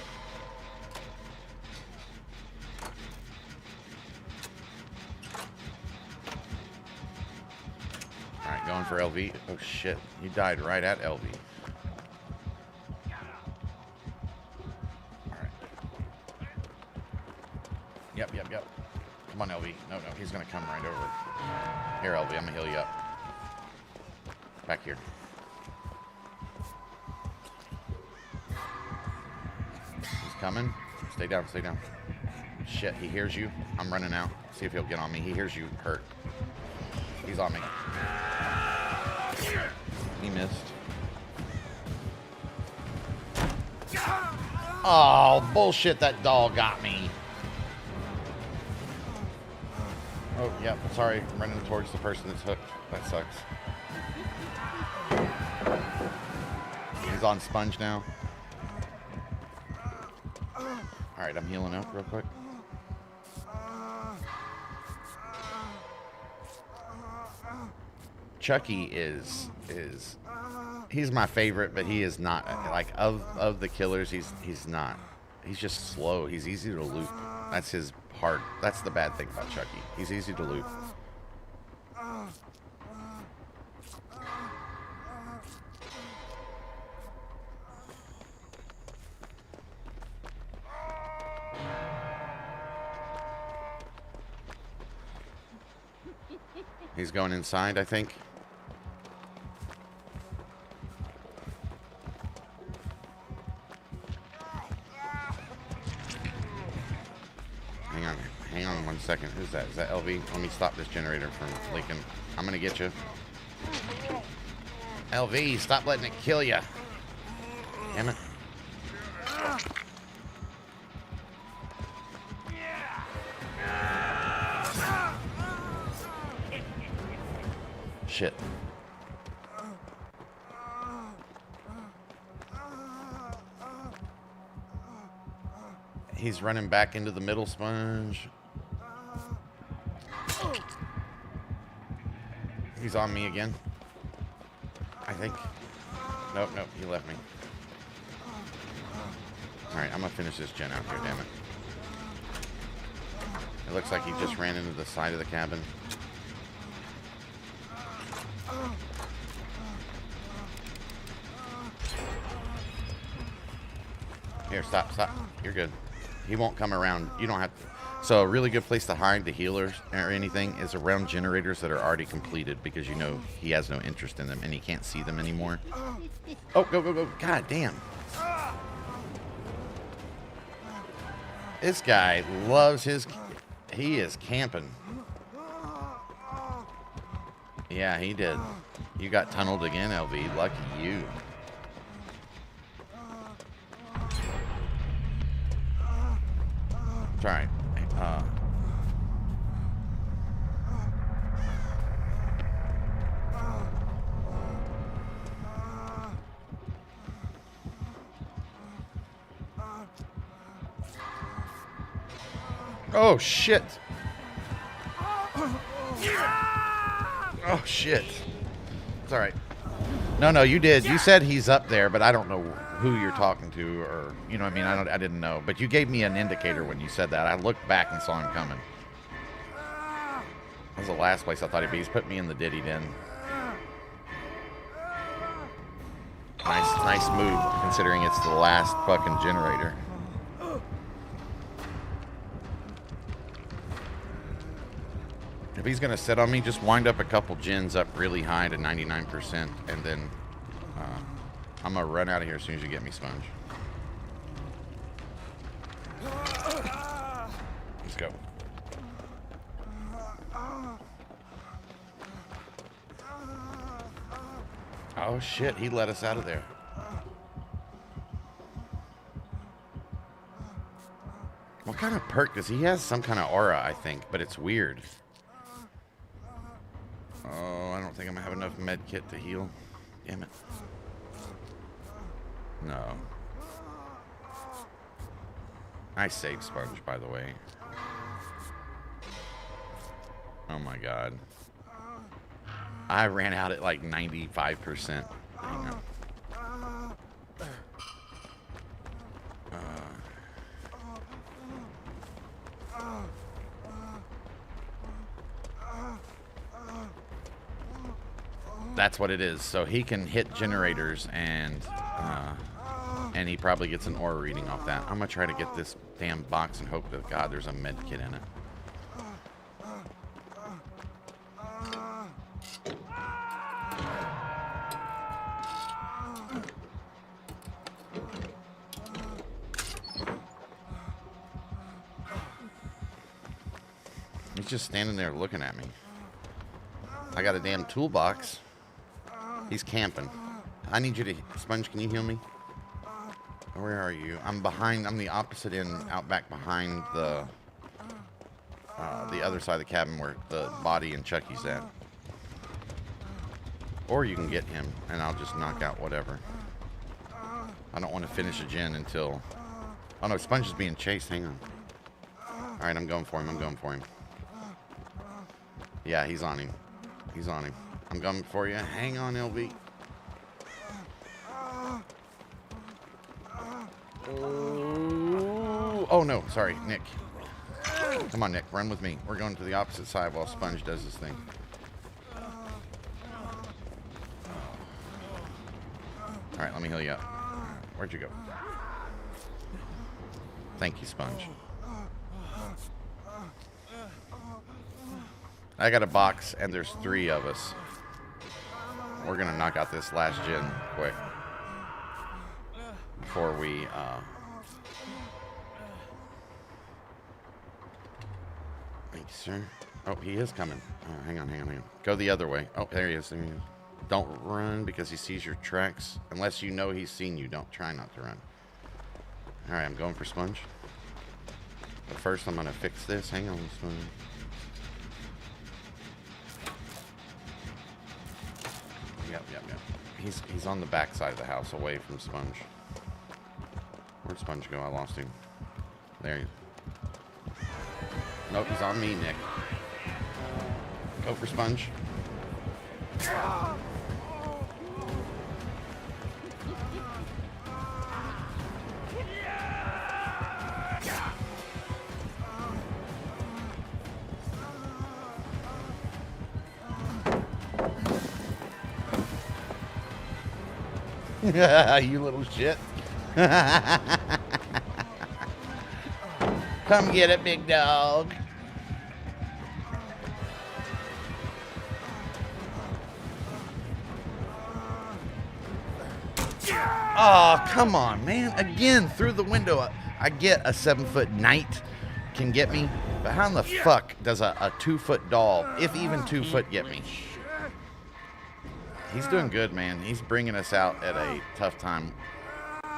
Alright, going for LV. Oh shit. He died right at LV. Alright. Yep. Come on, LV. No, he's gonna come right over. Here, LV, I'm gonna heal you up. Back here. He's coming. Stay down. Shit, he hears you. I'm running out. See if he'll get on me. He hears you hurt. He's on me. He missed. Oh, bullshit, that dog got me. Oh, yep, sorry. I'm running towards the person that's hooked. That sucks. He's on sponge now. Alright, I'm healing up real quick. Chucky is he's my favorite, but he is not, like, of the killers, he's not. He's just slow. He's easy to loop. That's his part. That's the bad thing about Chucky. He's easy to loop. He's going inside, I think. Hang on 1 second. Who's that? Is that LV? Let me stop this generator from leaking. I'm gonna get you. LV, stop letting it kill you. Damn it. Shit. He's running back into the middle sponge. He's on me again. I think. Nope, he left me. Alright, I'm gonna finish this gen out here, damn it. It looks like he just ran into the side of the cabin. Here, stop. You're good. He won't come around. You don't have to. So a really good place to hide the healers or anything is around generators that are already completed, because you know he has no interest in them and he can't see them anymore. Oh, go. God damn. This guy loves his... He is camping. Yeah, he did. You got tunneled again, LV. Lucky you. It's alright. Oh, shit. Oh, shit. It's all right. No, you did. You said he's up there, but I don't know who you're talking to, or, you know what I mean? I didn't know. But you gave me an indicator when you said that. I looked back and saw him coming. That was the last place I thought he'd be. He's put me in the ditty den. Nice move, considering it's the last fucking generator. If he's gonna sit on me, just wind up a couple gens up really high to 99%, and then I'm gonna run out of here as soon as you get me, Sponge. Let's go. Oh shit, he let us out of there. What kind of perk does he has? Some kind of aura, I think, but it's weird. Oh, I don't think I'm gonna have enough med kit to heal. Damn it. No. Nice save, Sponge, by the way. Oh my god. I ran out at like 95%. Hang on. That's what it is. So he can hit generators, and he probably gets an aura reading off that. I'm gonna try to get this damn box and hope to God there's a med kit in it. He's just standing there looking at me. I got a damn toolbox. He's camping. I need you to... Sponge, can you heal me? Where are you? I'm behind... I'm the opposite end, out back behind the other side of the cabin where the body and Chucky's at. Or you can get him, and I'll just knock out whatever. I don't want to finish a gen until... Oh no, Sponge is being chased. Hang on. Alright, I'm going for him. Yeah, he's on him. I'm coming for you. Hang on, LV. Oh no, sorry, Nick. Come on, Nick, run with me. We're going to the opposite side while Sponge does his thing. All right, let me heal you up. Where'd you go? Thank you, Sponge. I got a box, and there's 3 of us. We're gonna knock out this last gen quick before we thank you, sir. Oh, he is coming. Hang on. Go the other way. Oh, there he is. Don't run because he sees your tracks. Unless you know he's seen you, don't try not to run. All right, I'm going for Sponge. But first, I'm gonna fix this. Hang on, Sponge. Yep. He's on the back side of the house, away from Sponge. Where'd Sponge go? I lost him. There he is. Nope, he's on me, Nick. Go for Sponge. You little shit. Come get it, big dog. Oh, come on, man. Again, through the window. I get a 7-foot knight can get me, but how in the fuck does a 2-foot doll, if even 2 foot, get me? He's doing good, man. He's bringing us out at a tough time.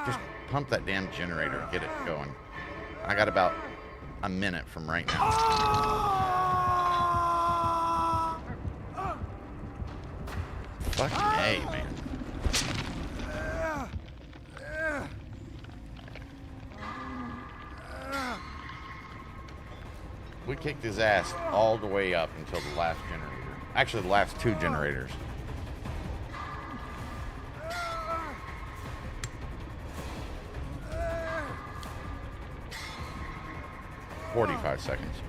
Just pump that damn generator and get it going. I got about a minute from right now. Fucking A, man. We kicked his ass all the way up until the last generator. Actually, the last 2 generators. "45 seconds.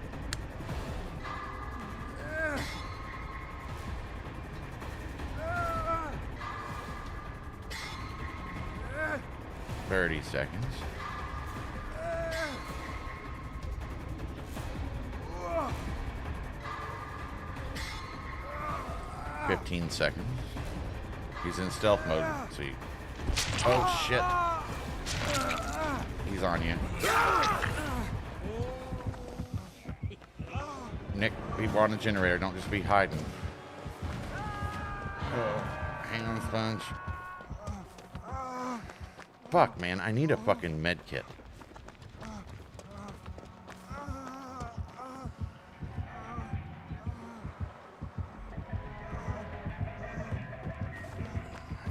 "30 seconds. 15 seconds. He's in stealth mode. See. Oh shit. He's on you. Nick, be on the generator. Don't just be hiding. Oh, hang on, Sponge. Fuck, man. I need a fucking med kit.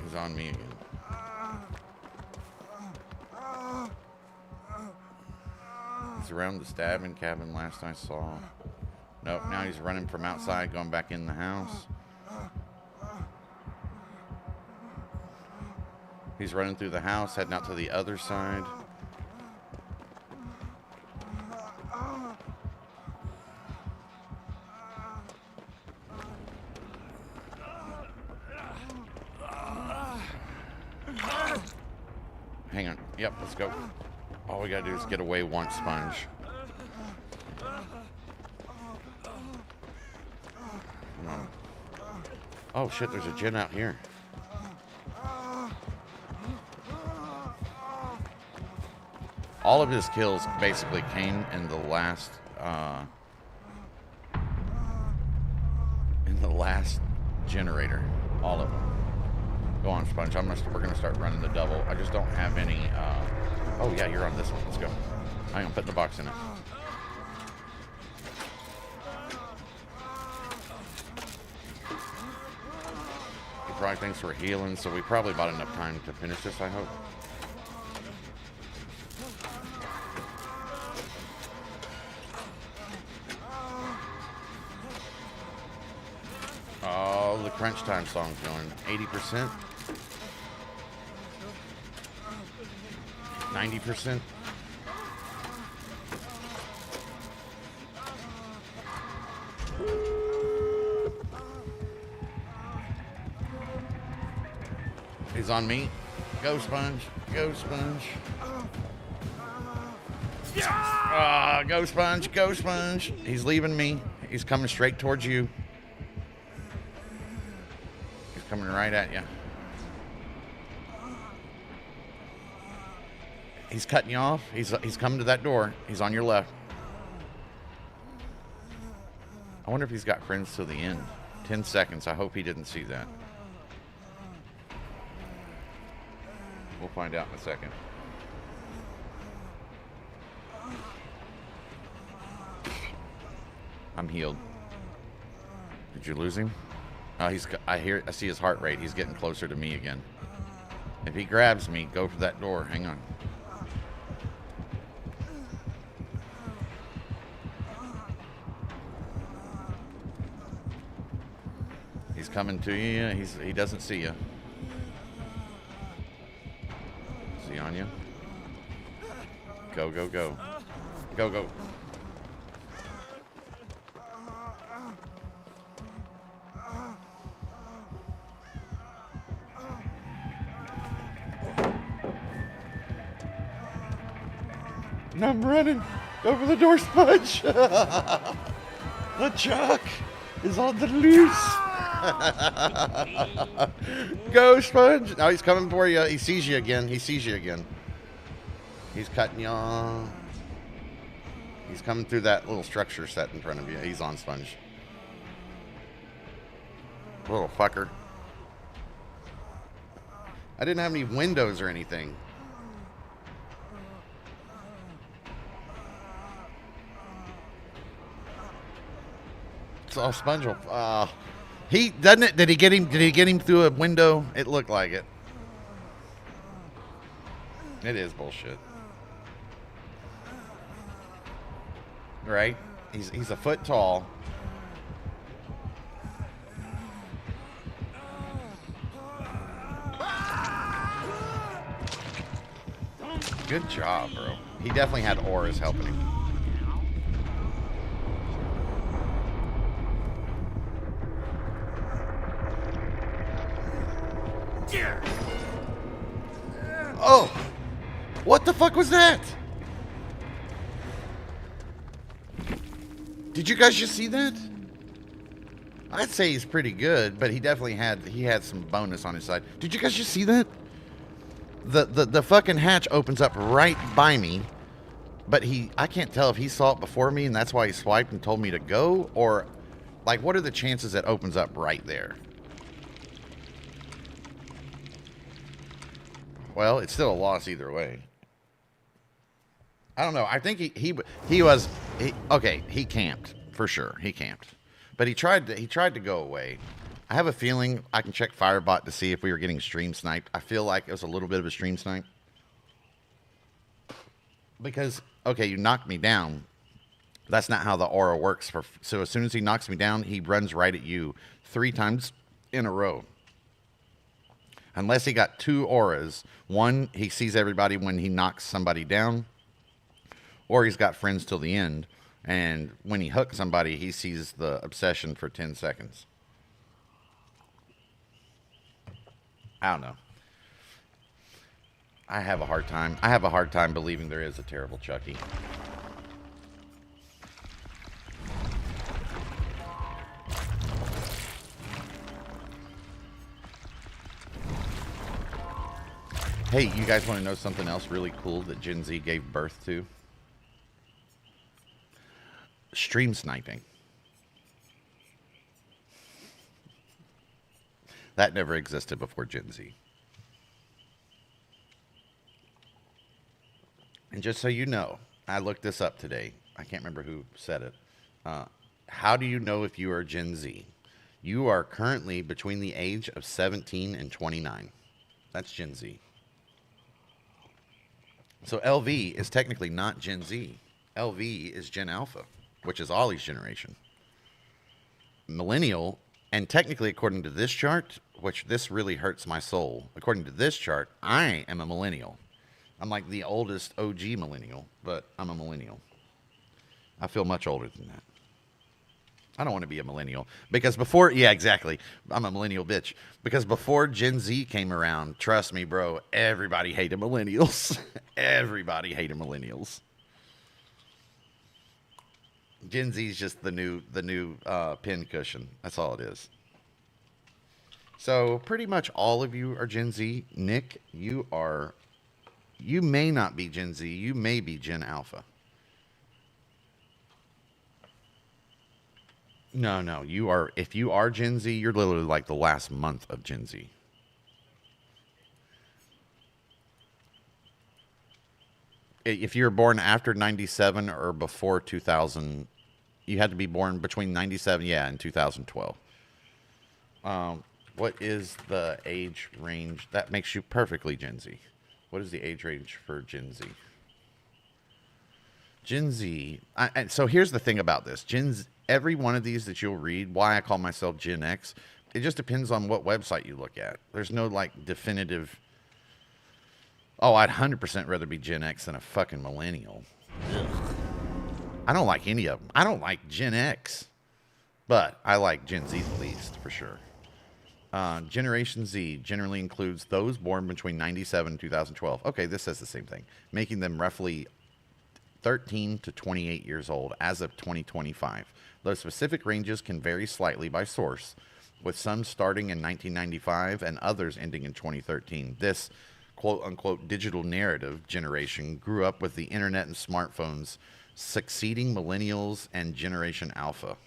He's on me again. He's around the stabbing cabin last I saw. Nope, now he's running from outside, going back in the house. He's running through the house, heading out to the other side. Hang on. Yep, let's go. All we gotta do is get away once, Sponge. Come on. Oh shit, there's a gen out here. All of his kills basically came in the last generator. All of them. Go on, Sponge. We're gonna start running the double. I just don't have any. Oh yeah, you're on this one. Let's go. Hang on, put the box in it. He probably thinks we're healing, so we probably bought enough time to finish this, I hope. Oh, the crunch time song's going. 80%. 90%. He's on me. Go, Sponge. Go, Sponge. Go, Sponge. Go, Sponge. He's leaving me. He's coming straight towards you. He's coming right at you. He's cutting you off. He's coming to that door. He's on your left. I wonder if he's got friends to the end. 10 seconds. I hope he didn't see that. We'll find out in a second. I'm healed. Did you lose him? Oh, I see his heart rate. He's getting closer to me again. If he grabs me, go for that door. Hang on. He's coming to you. He doesn't see you. Is he on you? Go, go, go. Go, go. And I'm running over the door, Sponge. The Chuck is on the loose. Go, Sponge. Now he's coming for you. He sees you again. He sees you again. He's cutting you off. He's coming through that little structure set in front of you. He's on, Sponge. Little fucker. I didn't have any windows or anything. It's all SpongeBob. He doesn't it? Did he get him? Did he get him through a window? It looked like it. It is bullshit, right? He's a foot tall. Good job, bro. He definitely had auras helping him. Oh! What the fuck was that? Did you guys just see that? I'd say he's pretty good, but he definitely had some bonus on his side. Did you guys just see that? The fucking hatch opens up right by me, but I can't tell if he saw it before me and that's why he swiped and told me to go, or like what are the chances it opens up right there? Well, it's still a loss either way. I don't know. I think he camped for sure. He camped, but he tried to go away. I have a feeling I can check Firebot to see if we were getting stream sniped. I feel like it was a little bit of a stream snipe because okay, you knocked me down. That's not how the aura works. So as soon as he knocks me down, he runs right at you 3 times in a row. Unless he got 2 auras. One, he sees everybody when he knocks somebody down. Or he's got friends till the end. And when he hooks somebody, he sees the obsession for 10 seconds. I don't know. I have a hard time. I have a hard time believing there is a terrible Chucky. Hey, you guys want to know something else really cool that Gen Z gave birth to? Stream sniping. That never existed before Gen Z. And just so you know, I looked this up today. I can't remember who said it. How do you know if you are Gen Z? You are currently between the age of 17 and 29. That's Gen Z. So LV is technically not Gen Z. LV is Gen Alpha, which is Ollie's generation. Millennial, and technically according to this chart, which this really hurts my soul, according to this chart, I am a millennial. I'm like the oldest OG millennial, but I'm a millennial. I feel much older than that. I don't want to be a millennial because before, yeah, exactly. I'm a millennial bitch because before Gen Z came around, trust me, bro, everybody hated millennials. Everybody hated millennials. Gen Z is just the new pin cushion. That's all it is. So pretty much all of you are Gen Z. Nick, you may not be Gen Z. You may be Gen Alpha. No, you are. If you are Gen Z, you're literally like the last month of Gen Z. If you were born after 97 or before 2000, you had to be born between 97, yeah, and 2012. What is the age range? That makes you perfectly Gen Z. What is the age range for Gen Z? Gen Z. And so here's the thing about this. Every one of these that you'll read, why I call myself Gen X, it just depends on what website you look at. There's no like definitive, oh, I'd 100% rather be Gen X than a fucking millennial. Ugh. I don't like any of them. I don't like Gen X, but I like Gen Z the least, for sure. Generation Z generally includes those born between 97 and 2012. Okay, this says the same thing, making them roughly 13 to 28 years old as of 2025. Those specific ranges can vary slightly by source, with some starting in 1995 and others ending in 2013. This quote-unquote digital narrative generation grew up with the internet and smartphones, succeeding millennials and Generation Alpha.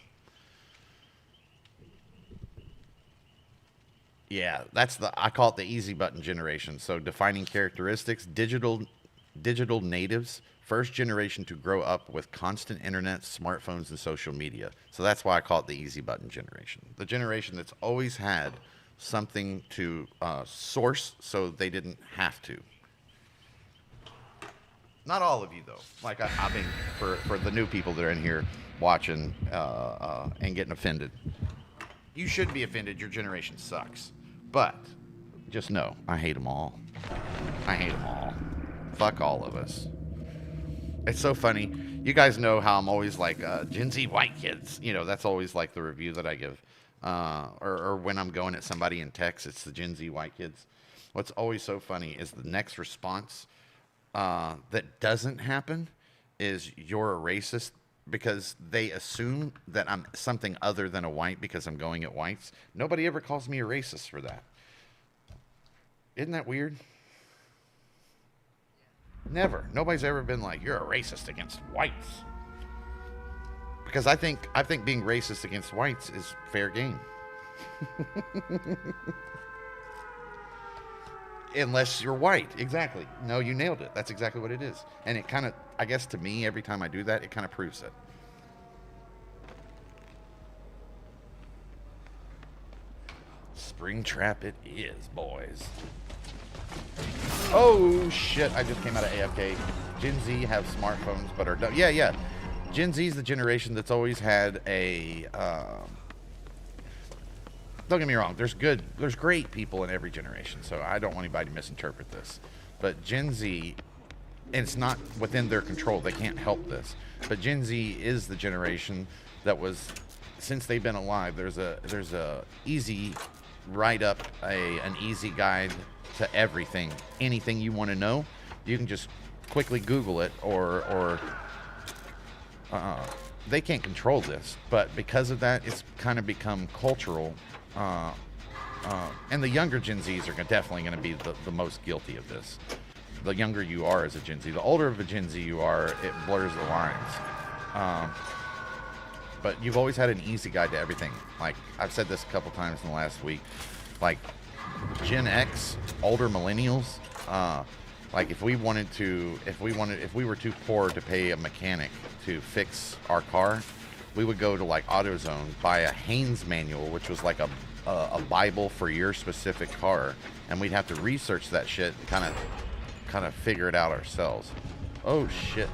Yeah, that's I call it the easy button generation. So defining characteristics, digital natives, first generation to grow up with constant internet, smartphones, and social media. So that's why I call it the easy button generation. The generation that's always had something to source, so they didn't have to. Not all of you though. Like I mean, for the new people that are in here watching and getting offended, you should be offended. Your generation sucks. But just know, I hate them all. I hate them all. Fuck all of us. It's so funny. You guys know how I'm always like Gen Z white kids. You know, that's always like the review that I give. Or when I'm going at somebody in text, it's the Gen Z white kids. What's always so funny is the next response that doesn't happen is you're a racist because they assume that I'm something other than a white because I'm going at whites. Nobody ever calls me a racist for that. Isn't that weird? Never. Nobody's ever been like, you're a racist against whites. Because I think being racist against whites is fair game. Unless you're white. Exactly. No, you nailed it. That's exactly what it is. And it kind of, I guess to me, every time I do that, it kind of proves it. Springtrap it is, boys. Oh, shit. I just came out of AFK. Gen Z have smartphones, but are... Yeah. Gen Z is the generation that's always had a... don't get me wrong. There's great people in every generation, so I don't want anybody to misinterpret this. But Gen Z, and it's not within their control. They can't help this. But Gen Z is the generation that was, since they've been alive, there's a easy write up, an easy guide to everything. Anything you want to know, you can just quickly Google it, or they can't control this. But because of that, it's kind of become cultural. And the younger Gen Zs are definitely going to be the most guilty of this. The younger you are as a Gen Z, the older of a Gen Z you are, it blurs the lines. But you've always had an easy guide to everything. Like I've said this a couple times in the last week. Like Gen X, older millennials, like if we were too poor to pay a mechanic to fix our car, we would go to like AutoZone, buy a Haynes manual, which was like a Bible for your specific car, and we'd have to research that shit and kind of figure it out ourselves. Oh shit.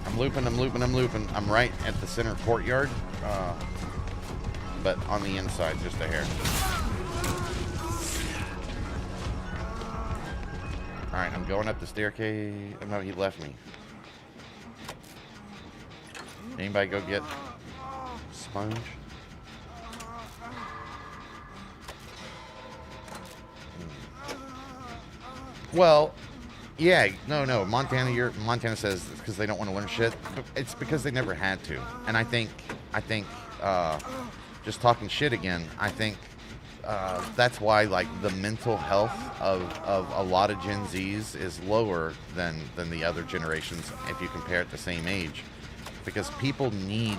I'm looping. I'm right at the center courtyard, but on the inside, just a hair. Alright, I'm going up the staircase. Oh, no, he left me. Anybody go get sponge? Well, yeah, no. Montana says it's because they don't want to learn shit. But it's because they never had to. And I think, just talking shit again, I think that's why like the mental health of a lot of Gen Zs is lower than the other generations if you compare it the same age. Because people need,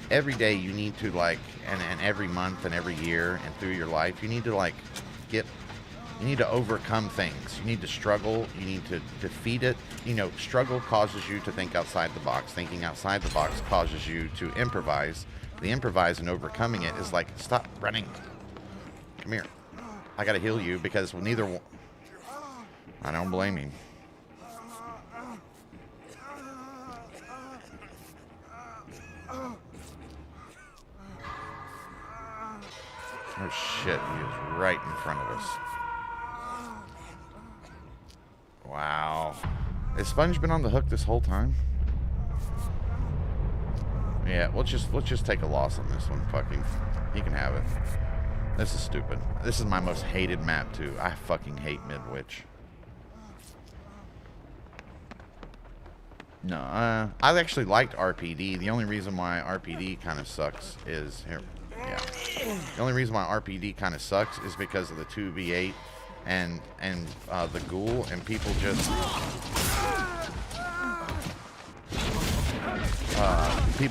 every day you need to like, and every month and every year and through your life, you need to like you need to overcome things. You need to struggle. You need to defeat it. You know, struggle causes you to think outside the box. Thinking outside the box causes you to improvise. The improvise and overcoming it is like, stop running. Come here. I gotta heal you because neither one... I don't blame you. Oh shit, he is right in front of us. Wow. Has Sponge been on the hook this whole time? Yeah, let's just take a loss on this one. Fucking, he can have it. This is stupid. This is my most hated map too. I fucking hate Midwich. No, I actually liked RPD. The only reason why RPD kind of sucks is here. Yeah. The only reason why RPD kind of sucks is because of the 2v8 and the ghoul, and people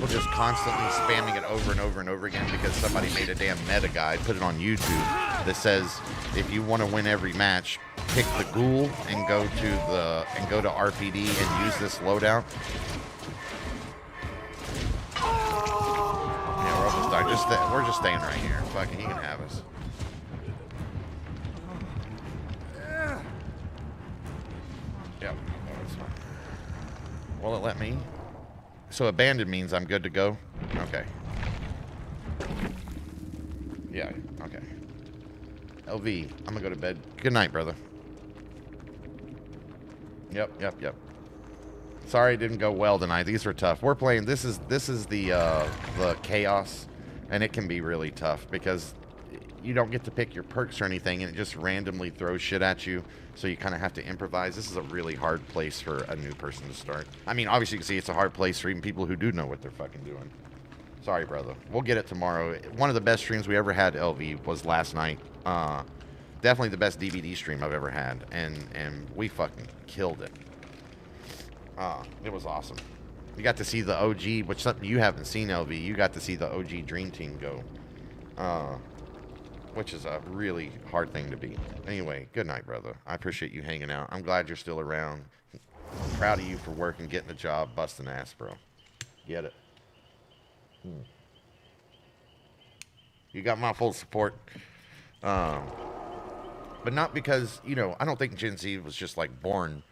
just constantly spamming it over and over and over again because somebody made a damn meta guide, put it on YouTube that says if you want to win every match, pick the ghoul and go to RPD and use this loadout. Yeah, we're almost done. We're just staying right here. Fucking, he can have us. Yep. Oh, that's fine. Will it let me? So abandoned means I'm good to go? Okay. Yeah, okay. LV, I'm gonna go to bed. Good night, brother. Yep. Sorry it didn't go well tonight. These were tough. We're playing, this is the chaos, and it can be really tough because you don't get to pick your perks or anything, and it just randomly throws shit at you, so you kind of have to improvise. This is a really hard place for a new person to start. I mean, obviously you can see it's a hard place for even people who do know what they're fucking doing. Sorry, brother. We'll get it tomorrow. One of the best streams we ever had, LV, was last night. Definitely the best DVD stream I've ever had, and we fucking killed it. It was awesome. You got to see the OG, which something you haven't seen, LV. You got to see the OG Dream Team go. Which is a really hard thing to beat. Anyway, good night, brother. I appreciate you hanging out. I'm glad you're still around. I'm proud of you for working, getting a job, busting ass, bro. Get it? You got my full support. But not because, I don't think Gen Z was just like born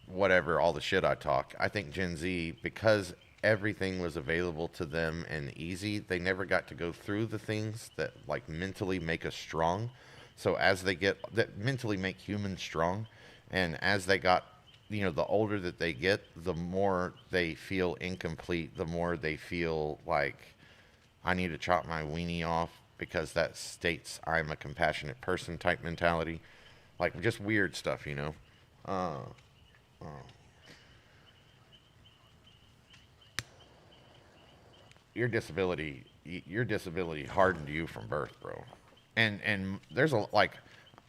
whatever, all the shit I talk. I think Gen Z, because everything was available to them and easy, they never got to go through the things that like mentally make us strong. So as they get, that mentally make humans strong, and as they got, the older that they get, the more they feel incomplete, the more they feel like I need to chop my weenie off because that states I'm a compassionate person type mentality. Like just weird stuff, Your disability hardened you from birth, bro. And there's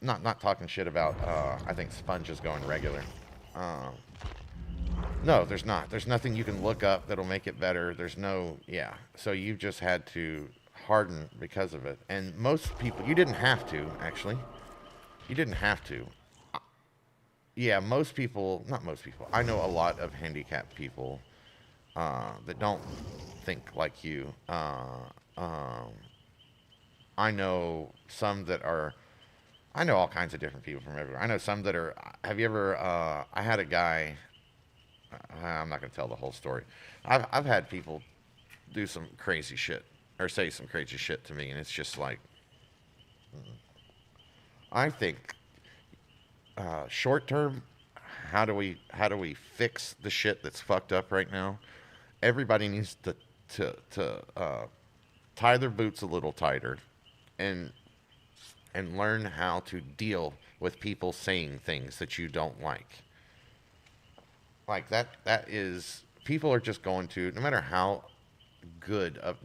not talking shit about I think Sponge is going regular. No, there's not. There's nothing you can look up that'll make it better. There's no, yeah. So you just had to harden because of it. And most people, you didn't have to, actually. You didn't have to. Yeah, most people, not most people. I know a lot of handicapped people that don't think like you. I know some that are, I know all kinds of different people from everywhere. I know some that are, have you ever, I had a guy, I'm not going to tell the whole story. I've had people do some crazy shit or say some crazy shit to me, and it's just like, I think short term, how do we fix the shit that's fucked up right now? Everybody needs to tie their boots a little tighter, and learn how to deal with people saying things that you don't like. Like that is, people are just going to, no matter how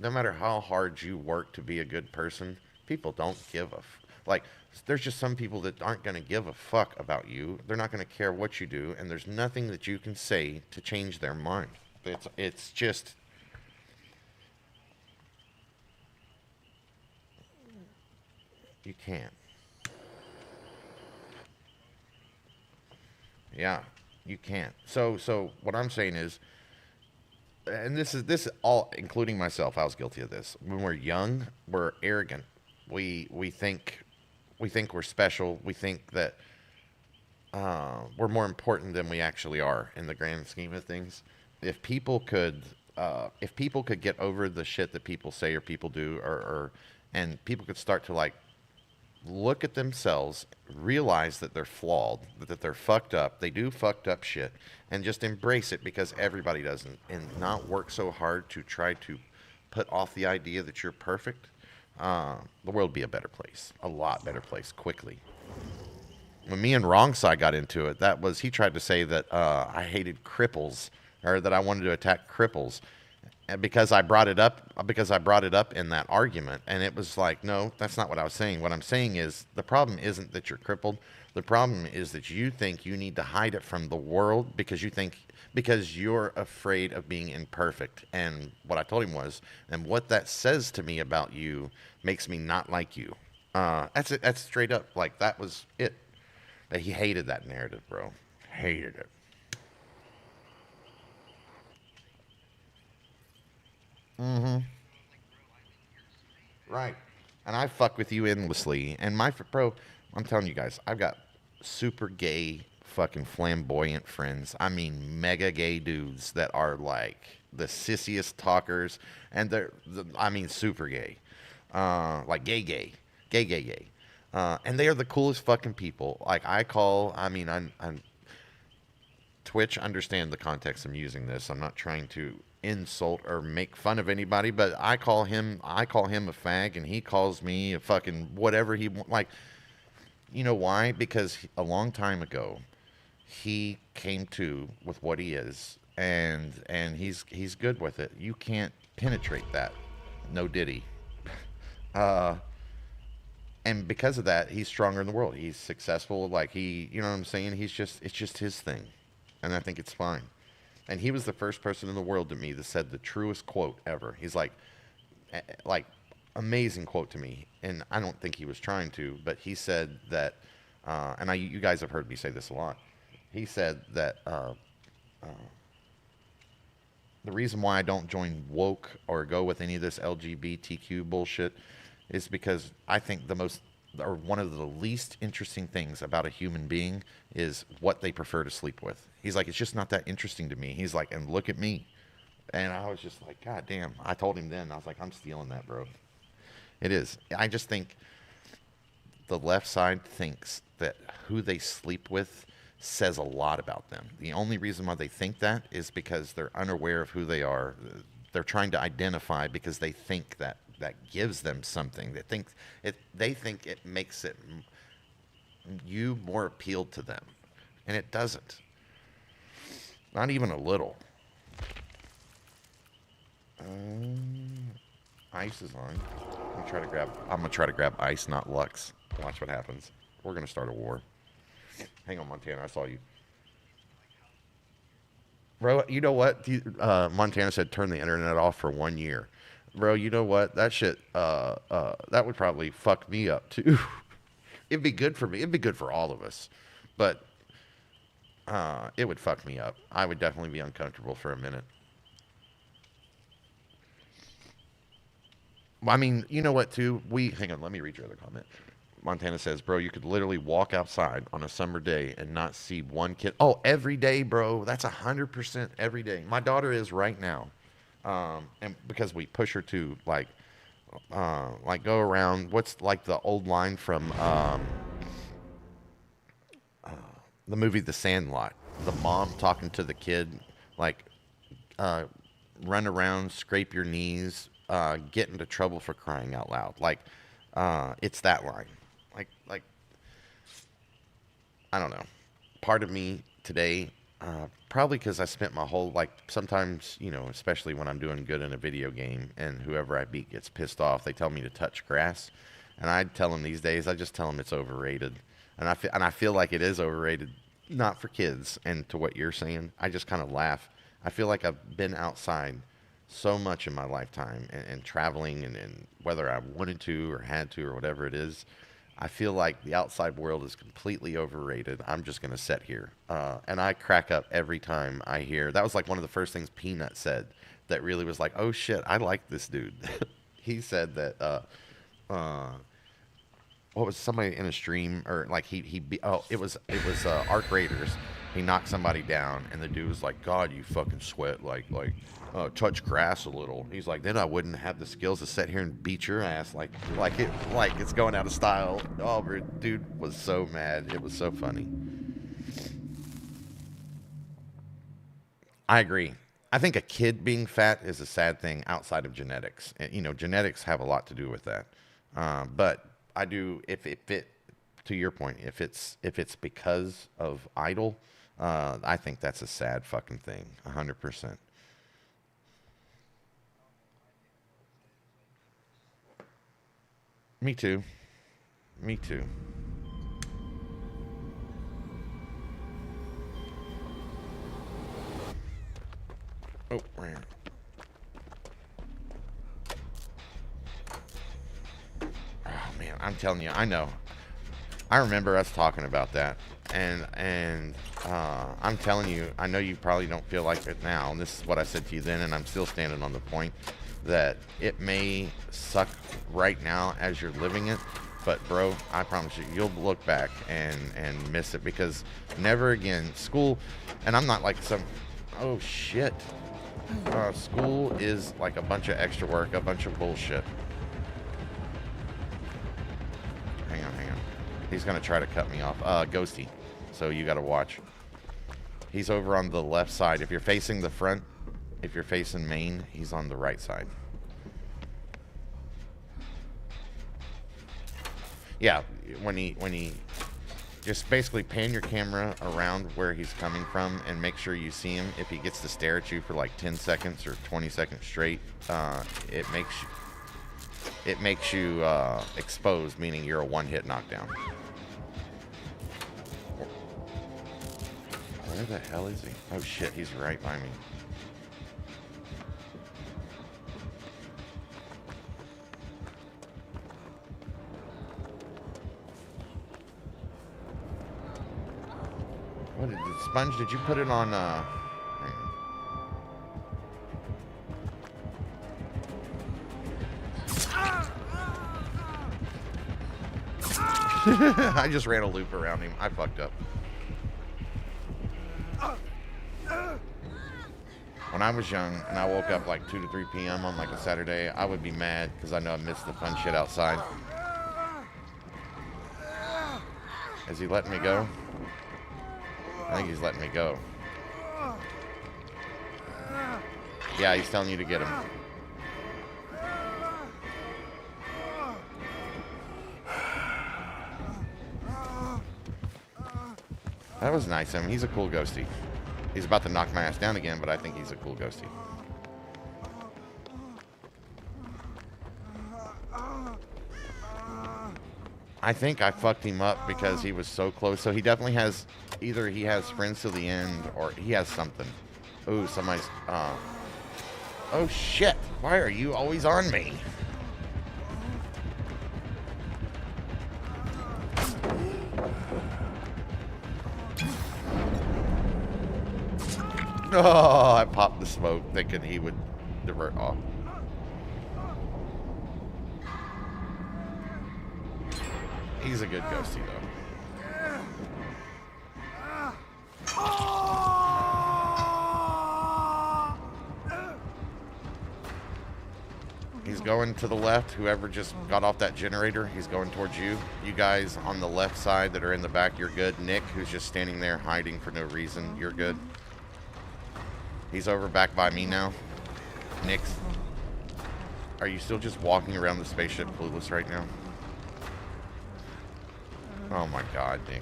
no matter how hard you work to be a good person, people don't give a like, there's just some people that aren't going to give a fuck about you. They're not going to care what you do, and there's nothing that you can say to change their mind. It's just, you can't. Yeah, you can't. So what I'm saying is, and this all, including myself, I was guilty of this. When we're young, we're arrogant. We think we're special. We think that we're more important than we actually are in the grand scheme of things. If people could get over the shit that people say or people do, and people could start to like look at themselves, realize that they're flawed, that they're fucked up, they do fucked up shit, and just embrace it because everybody doesn't, and not work so hard to try to put off the idea that you're perfect, the world would be a better place, a lot better place, quickly. When me and Wrong Side got into it, he tried to say that I hated cripples, or that I wanted to attack cripples. because I brought it up in that argument, and it was like, no, that's not what I was saying. What I'm saying is the problem isn't that you're crippled. The problem is that you think you need to hide it from the world because you're afraid of being imperfect. And what I told him was, and what that says to me about you makes me not like you. That's it. That's straight up. Like that was it. That he hated that narrative, bro. Hated it. Right. And I fuck with you endlessly. And bro, I'm telling you guys, I've got super gay, fucking flamboyant friends. I mean, mega gay dudes that are like the sissiest talkers, and I mean, super gay, like gay. And they are the coolest fucking people. Like I mean, I'm Twitch, understand the context I'm using this. I'm not trying to insult or make fun of anybody, but I call him a fag, and he calls me a fucking whatever like. You know why? Because a long time ago, he came to with what he is, and he's good with it. You can't penetrate that. No diddy. Uh, and because of that, he's stronger in the world. He's successful. Like you know what I'm saying? It's just his thing, and I think it's fine. And he was the first person in the world to me that said the truest quote ever. He's like amazing quote to me, and I don't think he was trying to, but he said that, and you guys have heard me say this a lot. He said that the reason why I don't join woke or go with any of this LGBTQ bullshit is because I think one of the least interesting things about a human being is what they prefer to sleep with. He's like, it's just not that interesting to me. He's like, and look at me. And I was just like, God damn. I told him then, I was like, I'm stealing that, bro. It is. I just think the left side thinks that who they sleep with says a lot about them. The only reason why they think that is because they're unaware of who they are. They're trying to identify because they think that gives them something. They think it makes you more appealed to them, and it doesn't. Not even a little. Ice is on. I'm gonna try to grab ice, not Lux. Watch what happens. We're gonna start a war. Hang on, Montana. I saw you, bro. You know what? Montana said turn the internet off for 1 year, bro. You know what? That shit. That would probably fuck me up too. It'd be good for me. It'd be good for all of us, but it would fuck me up. I would definitely be uncomfortable for a minute. I mean, you know what, too? Hang on, let me read your other comment. Montana says, bro, you could literally walk outside on a summer day and not see one kid. Oh, every day, bro. That's 100% every day. My daughter is right now. And because we push her to, like go around, what's like the old line from the movie The Sandlot? The mom talking to the kid, like, uh, run around, scrape your knees, get into trouble for crying out loud. Like, it's that line. Like I don't know. Part of me today, probably because I spent my whole like sometimes especially when I'm doing good in a video game and whoever I beat gets pissed off, they tell me to touch grass, and I tell them these days, I just tell them it's overrated, and I feel like it is overrated, not for kids. And to what you're saying, I just kind of laugh. I feel like I've been outside so much in my lifetime and traveling and whether I wanted to or had to or whatever it is, I feel like the outside world is completely overrated. I'm just going to sit here. And I crack up every time I hear. That was like one of the first things Peanut said that really was like, oh shit, I like this dude. He said that, what was somebody in a stream or like it was Arc Raiders. He knocked somebody down, and the dude was like, God, you fucking sweat touch grass a little. He's like, then I wouldn't have the skills to sit here and beat your ass like it's going out of style. Oh, dude was so mad. It was so funny. I agree. I think a kid being fat is a sad thing outside of genetics. And, genetics have a lot to do with that. But I do, if it, to your point, if it's because of idol, I think that's a sad fucking thing. 100%. Me too. Me too. Oh, right. Oh man, I'm telling you, I know. I remember us talking about that, and I'm telling you, I know you probably don't feel like it now. And this is what I said to you then, and I'm still standing on the point that it may suck right now as you're living it, but bro, I promise you, you'll look back and miss it because never again school. And I'm not like some. Oh shit. School is like a bunch of extra work, a bunch of bullshit. Hang on, hang on. He's gonna try to cut me off. Ghosty. So you gotta watch. He's over on the left side. If you're facing the front, if you're facing main, he's on the right side. Yeah, when he just basically pan your camera around where he's coming from and make sure you see him. If he gets to stare at you for like 10 seconds or 20 seconds straight, it makes you exposed, meaning you're a one-hit knockdown. Where the hell is he? Oh shit, he's right by me. What did Sponge? Did you put it on? Hang on. I just ran a loop around him. I fucked up. When I was young and I woke up like 2 to 3 p.m. on like a Saturday, I would be mad because I know I missed the fun shit outside. Is he letting me go? I think he's letting me go. Yeah, he's telling you to get him. That was nice. I mean, he's a cool ghosty. He's about to knock my ass down again, but I think he's a cool ghosty. I think I fucked him up because he was so close. So he definitely has, either he has friends to the end or he has something. Ooh, somebody's, oh shit. Why are you always on me? Oh, I popped the smoke thinking he would divert off. He's a good ghosty, though. He's going to the left. Whoever just got off that generator, he's going towards you. You guys on the left side that are in the back, you're good. Nick, who's just standing there hiding for no reason, you're good. He's over back by me now. Nick's. Are you still just walking around the spaceship clueless right now? Oh my god, Nick.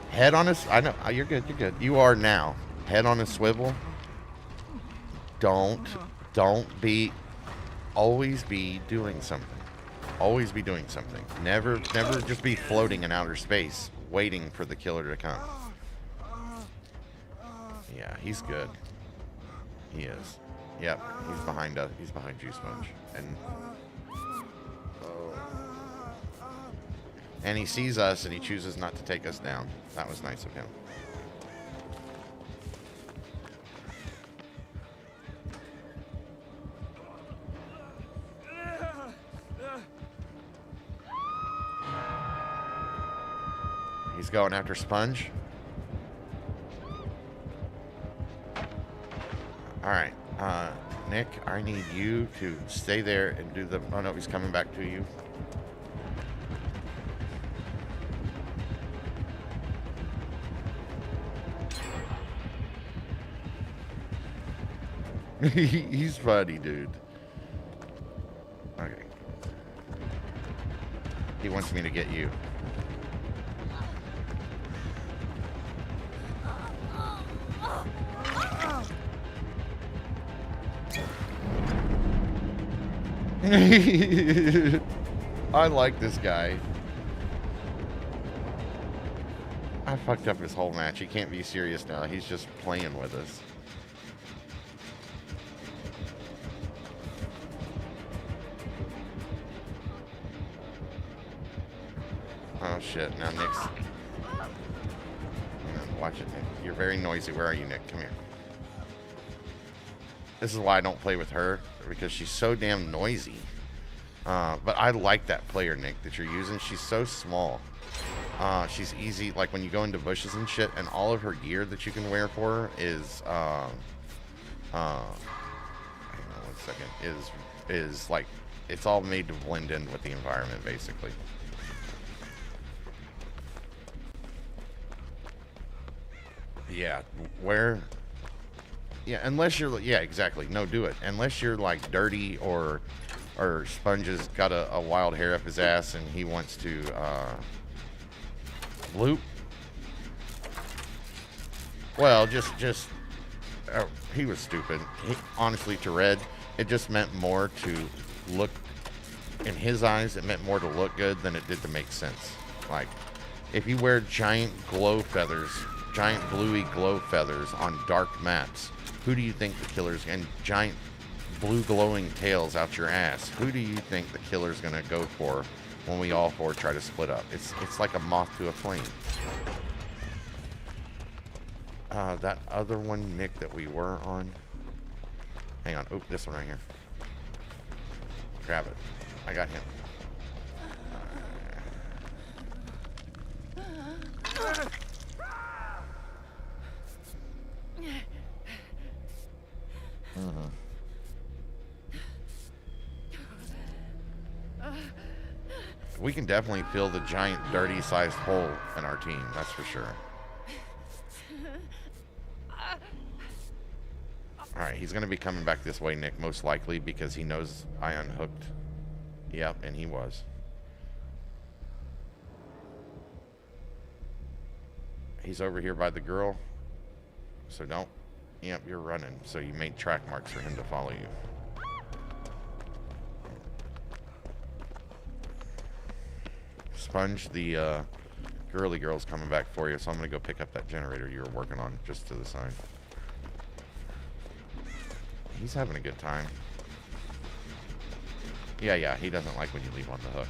Head on a... I know. You're good, you're good. You are now. Head on a swivel. Don't be... Always be doing something. Always be doing something. Never just be floating in outer space, waiting for the killer to come. Yeah, he's good. He is. Yep, he's behind us. He's behind you, Sponge. And he sees us and he chooses not to take us down. That was nice of him. He's going after Sponge. All right, Nick, I need you to stay there and do the... Oh, no, he's coming back to you. He's funny, dude. Okay. He wants me to get you. I like this guy. I fucked up his whole match. He can't be serious now. He's just playing with us. Oh shit, now Nick's... Watch it, Nick. You're very noisy. Where are you, Nick? Come here. This is why I don't play with her, because she's so damn noisy. But I like that player, Nick, that you're using. She's so small. She's easy, like when you go into bushes and shit, and all of her gear that you can wear for her is, hang on 1 second, is like, it's all made to blend in with the environment, basically. Yeah, where... Yeah, unless you're... Yeah, exactly. No, do it. Unless you're, like, dirty or Sponge has got a wild hair up his ass and he wants to, loop. Well, just... Oh, he was stupid. Honestly, to Red, it just meant more to look... In his eyes, it meant more to look good than it did to make sense. Like, if you wear giant glow feathers... Giant bluey glow feathers on dark maps. Who do you think the killer's... And giant blue glowing tails out your ass. Who do you think the killer's gonna go for when we all four try to split up? It's like a moth to a flame. That other one, Nick, that we were on. Hang on. Oh, this one right here. Grab it. I got him. We can definitely fill the giant dirty-sized hole in our team, that's for sure. Alright, he's going to be coming back this way, Nick, most likely, because he knows I unhooked. Yep, and he was. He's over here by the girl, so don't... Yep, you're running, so you made track marks for him to follow you. Sponge, the girly girl's coming back for you, so I'm going to go pick up that generator you were working on just to the side. He's having a good time. Yeah, he doesn't like when you leave on the hook.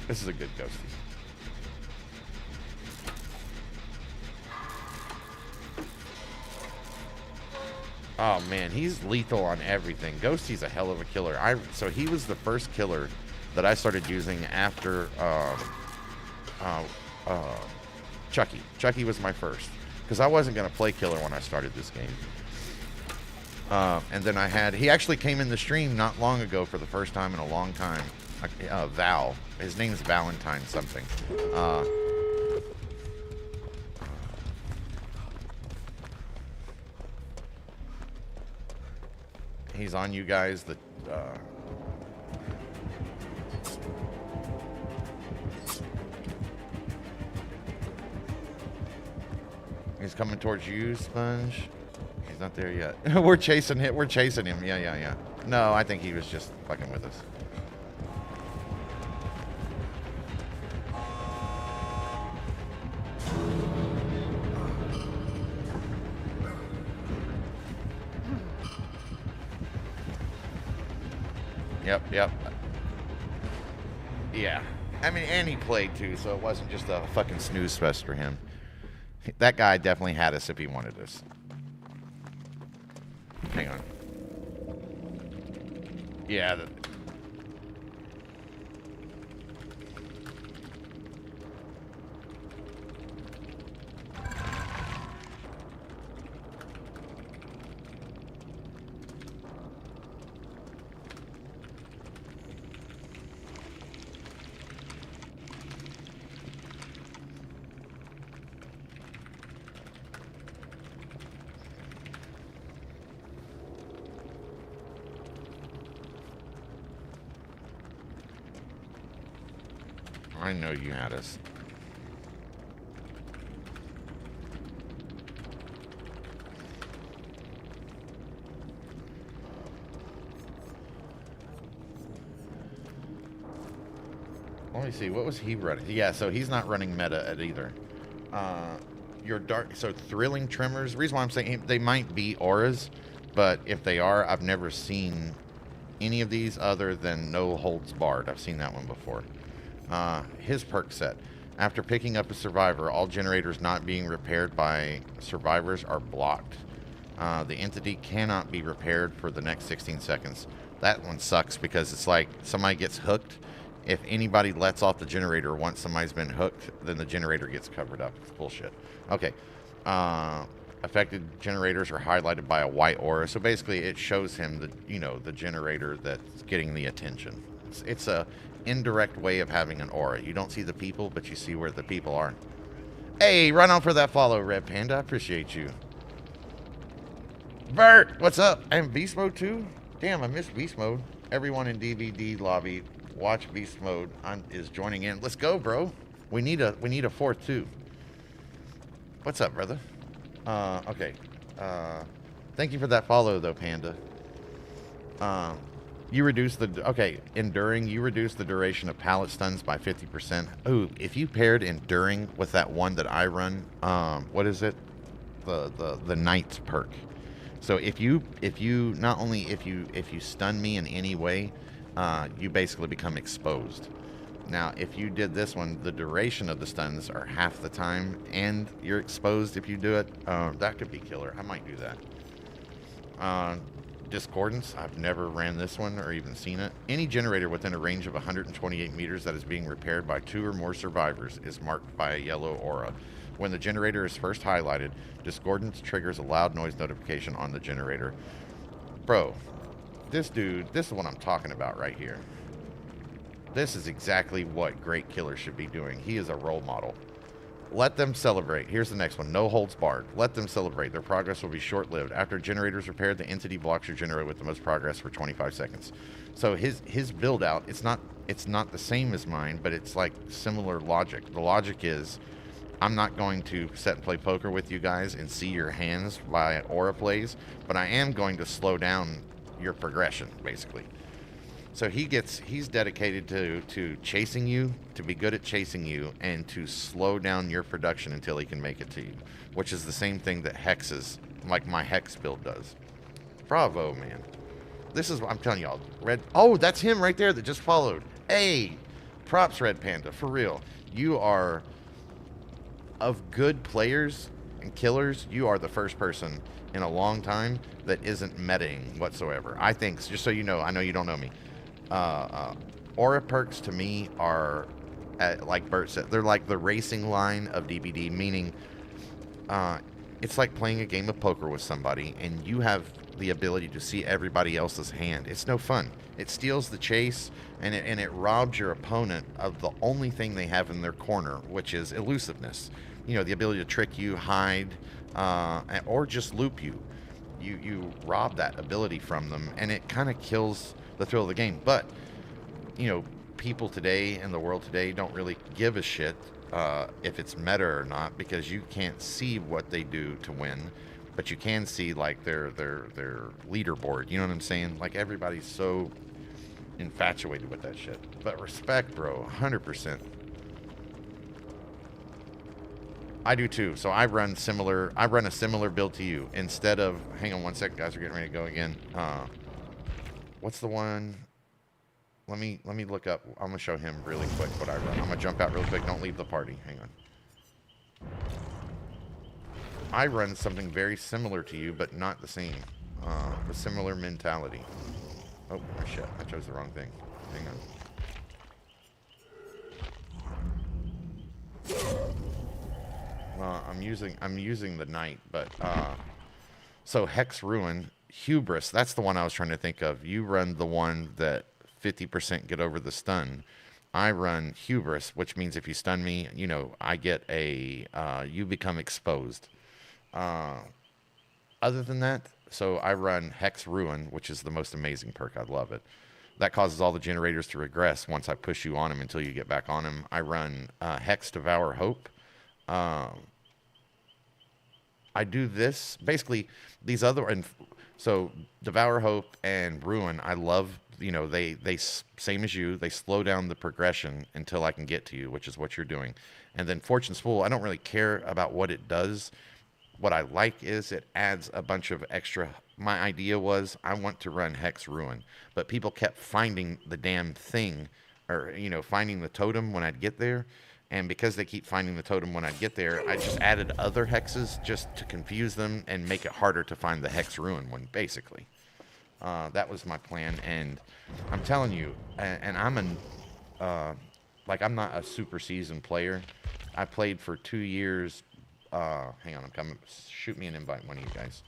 This is a good ghosty. Oh man, he's lethal on everything. Ghosty's a hell of a killer. So he was the first killer that I started using after Chucky. Chucky was my first, because I wasn't gonna play killer when I started this game. And then he actually came in the stream not long ago for the first time in a long time. Val. His name's Valentine something. He's on you guys. He's coming towards you, Sponge. He's not there yet. We're chasing him. We're chasing him. Yeah. No, I think he was just fucking with us. Yep. Yeah. I mean, and he played too, so it wasn't just a fucking snooze fest for him. That guy definitely had us if he wanted us. Hang on. Yeah. I know you had us. Let me see. What was he running? Yeah, so he's not running meta at either. Uh, your dark, so thrilling tremors. The reason why I'm saying they might be auras, but if they are, I've never seen any of these other than no holds barred. I've seen that one before. His perk set. After picking up a survivor, all generators not being repaired by survivors are blocked. The entity cannot be repaired for the next 16 seconds. That one sucks because it's like somebody gets hooked. If anybody lets off the generator once somebody's been hooked, then the generator gets covered up. It's bullshit. Okay. Uh, Affected generators are highlighted by a white aura. So basically, it shows him the generator that's getting the attention. It's a indirect way of having an aura. You don't see the people, but you see where the people are. Hey, run on for that follow, Red Panda. I appreciate you. Bert, what's up? I'm Beast Mode too? Damn, I missed Beast Mode. Everyone in DVD lobby, watch Beast Mode is joining in. Let's go, bro. We need a fourth too. What's up, brother? Okay. Thank you for that follow though, Panda. You reduce enduring, you reduce the duration of pallet stuns by 50%. Ooh, if you paired enduring with that one that I run, what is it? The Knight perk. So if you not only if you stun me in any way, you basically become exposed. Now, if you did this one, the duration of the stuns are half the time, and you're exposed if you do it. That could be killer. I might do that. Discordance. I've never ran this one or even seen it. Any generator within a range of 128 meters that is being repaired by 2 or more survivors is marked by a yellow aura. When the generator is first highlighted, discordance triggers a loud noise notification on the generator. Bro, this is what I'm talking about right here. This is exactly what great killers should be doing. He is a role model. Let them celebrate. Here's the next one. No holds barred. Let them celebrate. Their progress will be short-lived. After generator is repaired, the entity blocks your generator with the most progress for 25 seconds. So his build out, it's not the same as mine, but it's like similar logic. The logic is, I'm not going to set and play poker with you guys and see your hands by aura plays, but I am going to slow down your progression, basically. So he's dedicated to chasing you, to be good at chasing you, and to slow down your production until he can make it to you, which is the same thing that Hex's, like my Hex build does. Bravo, man. This is what I'm telling y'all. Oh, that's him right there that just followed. Hey, props, Red Panda, for real. You are, of good players and killers, you are the first person in a long time that isn't metaing whatsoever. I think, just so you know, I know you don't know me. Aura perks to me are, like Bert said, they're like the racing line of DBD, meaning it's like playing a game of poker with somebody and you have the ability to see everybody else's hand. It's no fun. It steals the chase and it robs your opponent of the only thing they have in their corner, which is elusiveness. You know, the ability to trick you, hide, or just loop you. You rob that ability from them, and it kind of kills the thrill of the game. But, you know, people today in the world today don't really give a shit if it's meta or not, because you can't see what they do to win, but you can see like their leaderboard. You know what I'm saying? Like everybody's so infatuated with that shit. But respect, bro, 100%. I do too. So I run a similar build to you. Instead of, hang on one second, guys, we're getting ready to go again. What's the one? Let me look up. I'm gonna show him really quick what I run. I'm gonna jump out real quick. Don't leave the party. Hang on. I run something very similar to you, but not the same. A similar mentality. Oh shit! I chose the wrong thing. Hang on. I'm using the Knight, but so Hex Ruin, Hubris. That's the one I was trying to think of. You run the one that 50% get over the stun. I run Hubris, which means if you stun me, you know, I get you become exposed. Other than that, so I run Hex Ruin, which is the most amazing perk. I love it. That causes all the generators to regress once I push you on them until you get back on them. I run Hex Devour Hope. I do this basically these other, and so Devour Hope and Ruin. I love same as you, they slow down the progression until I can get to you, which is what you're doing. And then Fortune's Fool, I don't really care about what it does. What I like is it adds a bunch of extra. My idea was I want to run Hex Ruin, but people kept finding the damn thing, or finding the totem when I'd get there. And because they keep finding the totem when I'd get there, I just added other hexes just to confuse them and make it harder to find the Hex Ruin one, basically. That was my plan, and I'm telling you, and I'm not a super seasoned player. I played for 2 years. Hang on, I'm coming. Shoot me an invite, one of you guys.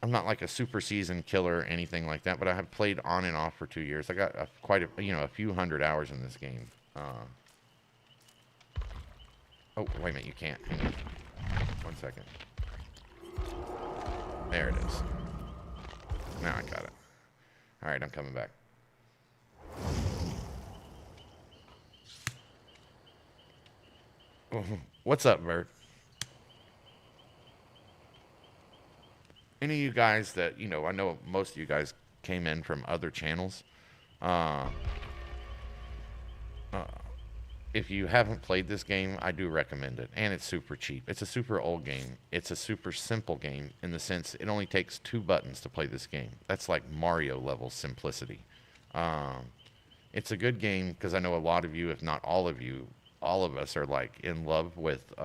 I'm not like a super seasoned killer or anything like that, but I have played on and off for 2 years. I got a few hundred hours in this game. Oh, wait a minute, you can't. Hang on. 1 second. There it is. Now I got it. All right, I'm coming back. What's up, Bert? Any of you guys that, I know most of you guys came in from other channels. Uh, uh, if you haven't played this game, I do recommend it. And it's super cheap. It's a super old game. It's a super simple game in the sense it only takes 2 buttons to play this game. That's like Mario level simplicity. It's a good game because I know a lot of you, if not all of you, all of us are like in love with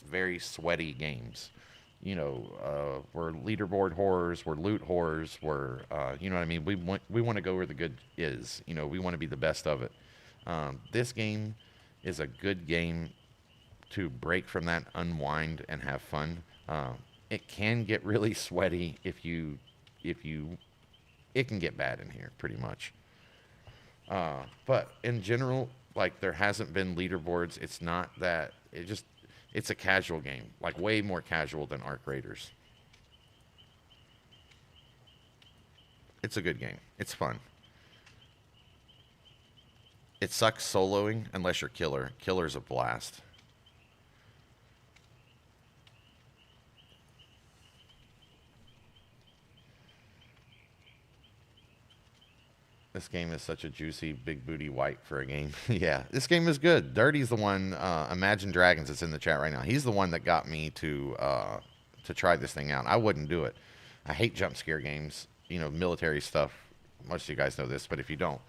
very sweaty games. We're leaderboard horrors, we're loot horrors, we're, you know what I mean? We want to go where the good is. We want to be the best of it. This game is a good game to break from that, unwind, and have fun. It can get really sweaty if you, it can get bad in here, pretty much. But in general, like, there hasn't been leaderboards. It's not that, it's a casual game, like way more casual than Arc Raiders. It's a good game. It's fun. It sucks soloing unless you're killer. Killer's a blast. This game is such a juicy, big booty white for a game. Yeah, this game is good. Dirty's the one. Imagine Dragons is in the chat right now. He's the one that got me to try this thing out. I wouldn't do it. I hate jump scare games. Military stuff. Most of you guys know this, but if you don't,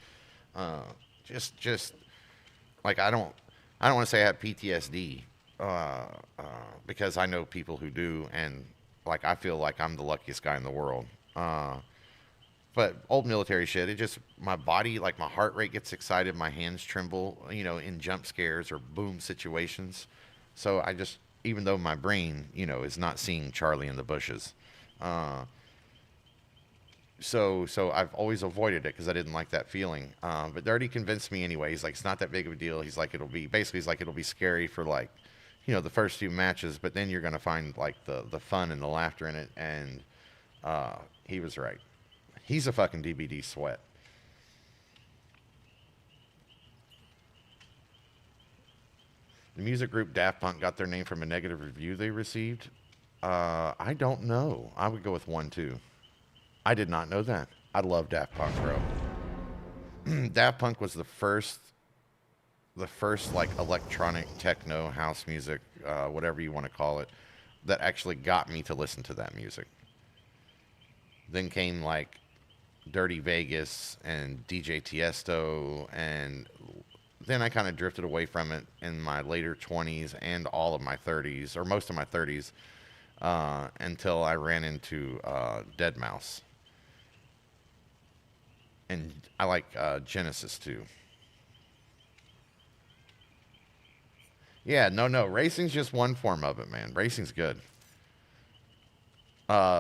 just like I don't want to say I have PTSD because I know people who do, and like I feel like I'm the luckiest guy in the world. But old military shit, my body, like my heart rate gets excited, my hands tremble, in jump scares or boom situations. So even though my brain, is not seeing Charlie in the bushes. So I've always avoided it because I didn't like that feeling. But Dirty convinced me anyway. He's like, it's not that big of a deal. He's like, it'll be scary for like, the first few matches, but then you're going to find like the fun and the laughter in it. And he was right. He's a fucking DBD sweat. The music group Daft Punk got their name from a negative review they received. I don't know. I would go with 1, 2. I did not know that. I love Daft Punk, bro. Daft Punk was the first like electronic techno house music, whatever you want to call it, that actually got me to listen to that music. Then came like Dirty Vegas and DJ Tiesto, and then I kind of drifted away from it in my later 20s and all of my 30s, or most of my 30s, until I ran into Deadmau5. And I like Genesis too. Yeah, no, racing's just one form of it, man. Racing's good.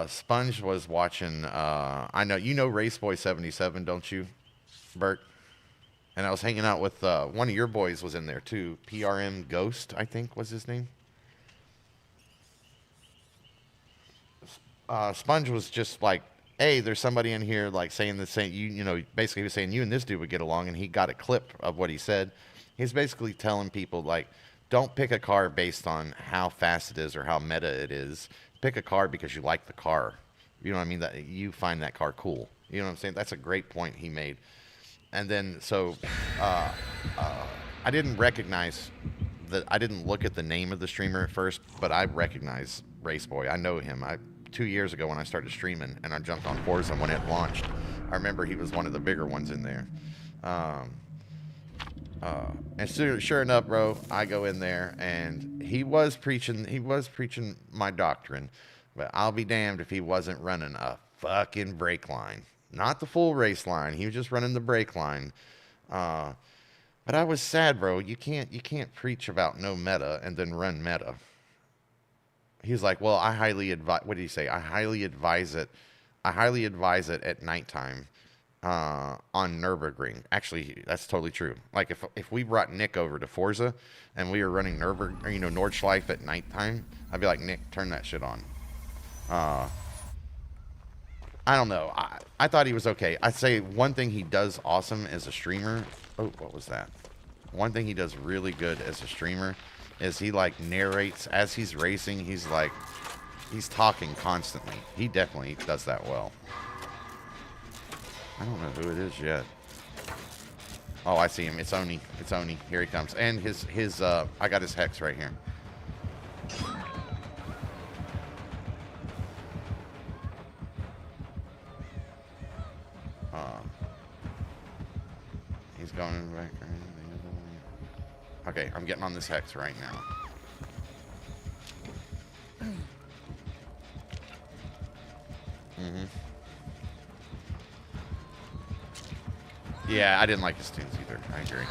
Sponge was watching, I know, Raceboy77, don't you, Bert? And I was hanging out with, one of your boys was in there too. PRM Ghost, I think was his name. Sponge was just like, hey, there's somebody in here like saying the same, basically he was saying you and this dude would get along, and he got a clip of what he said. He's basically telling people like, don't pick a car based on how fast it is or how meta it is. Pick a car because you like the car. You know what I mean? That you find that car cool. You know what I'm saying? That's a great point he made. And then so uh, I didn't recognize that. I didn't look at the name of the streamer at first, but I recognize Race Boy. I know him. 2 years ago when I started streaming and I jumped on Forza when it launched. I remember he was one of the bigger ones in there. Um, and sure enough, bro, I go in there and he was preaching. He was preaching my doctrine, but I'll be damned if he wasn't running a fucking brake line. Not the full race line. He was just running the brake line. Uh, but I was sad, bro. You can't preach about no meta and then run meta. He's like, well, I highly advise. What did he say? I highly advise it. I highly advise it at nighttime on Nürburgring. Actually, that's totally true. Like if we brought Nick over to Forza and we were running Nordschleife at nighttime, I'd be like, Nick, turn that shit on. Uh, I don't know. I thought he was okay. I'd say one thing he does awesome as a streamer. Oh, what was that? One thing he does really good as a streamer is he like narrates as he's racing. He's talking constantly. He definitely does that well. I don't know who it is yet. Oh, I see him. It's Oni. It's Oni. Here he comes. And his I got his hex right here. He's going in the back. Okay, I'm getting on this hex right now. Yeah, I didn't like his tunes either. I agree.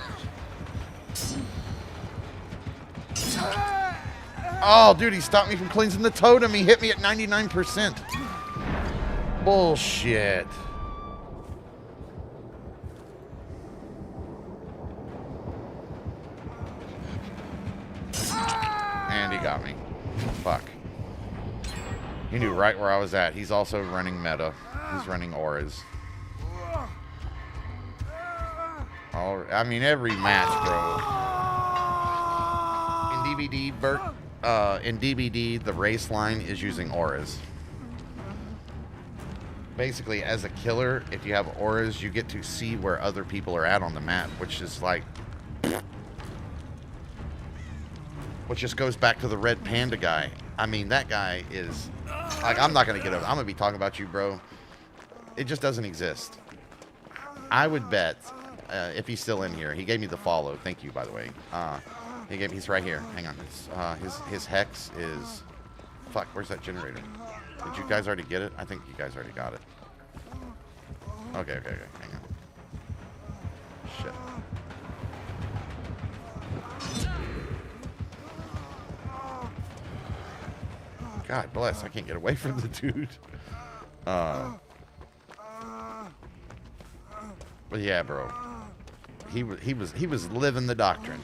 Oh, dude, he stopped me from cleansing the totem. He hit me at 99%. Bullshit. And he got me. Fuck. He knew right where I was at. He's also running meta. He's running auras. I mean, every match, bro. In DBD, the race line is using auras. Basically, as a killer, if you have auras, you get to see where other people are at on the map, which is like... Which just goes back to the Red Panda guy. I mean, that guy is... Like, I'm not going to get over... I'm going to be talking about you, bro. It just doesn't exist. I would bet... if he's still in here, he gave me the follow. Thank you, by the way. He's right here. Hang on. His hex is. Fuck. Where's that generator? Did you guys already get it? I think you guys already got it. Okay. Hang on. Shit. God bless. I can't get away from the dude. But yeah, bro. He was living the doctrine.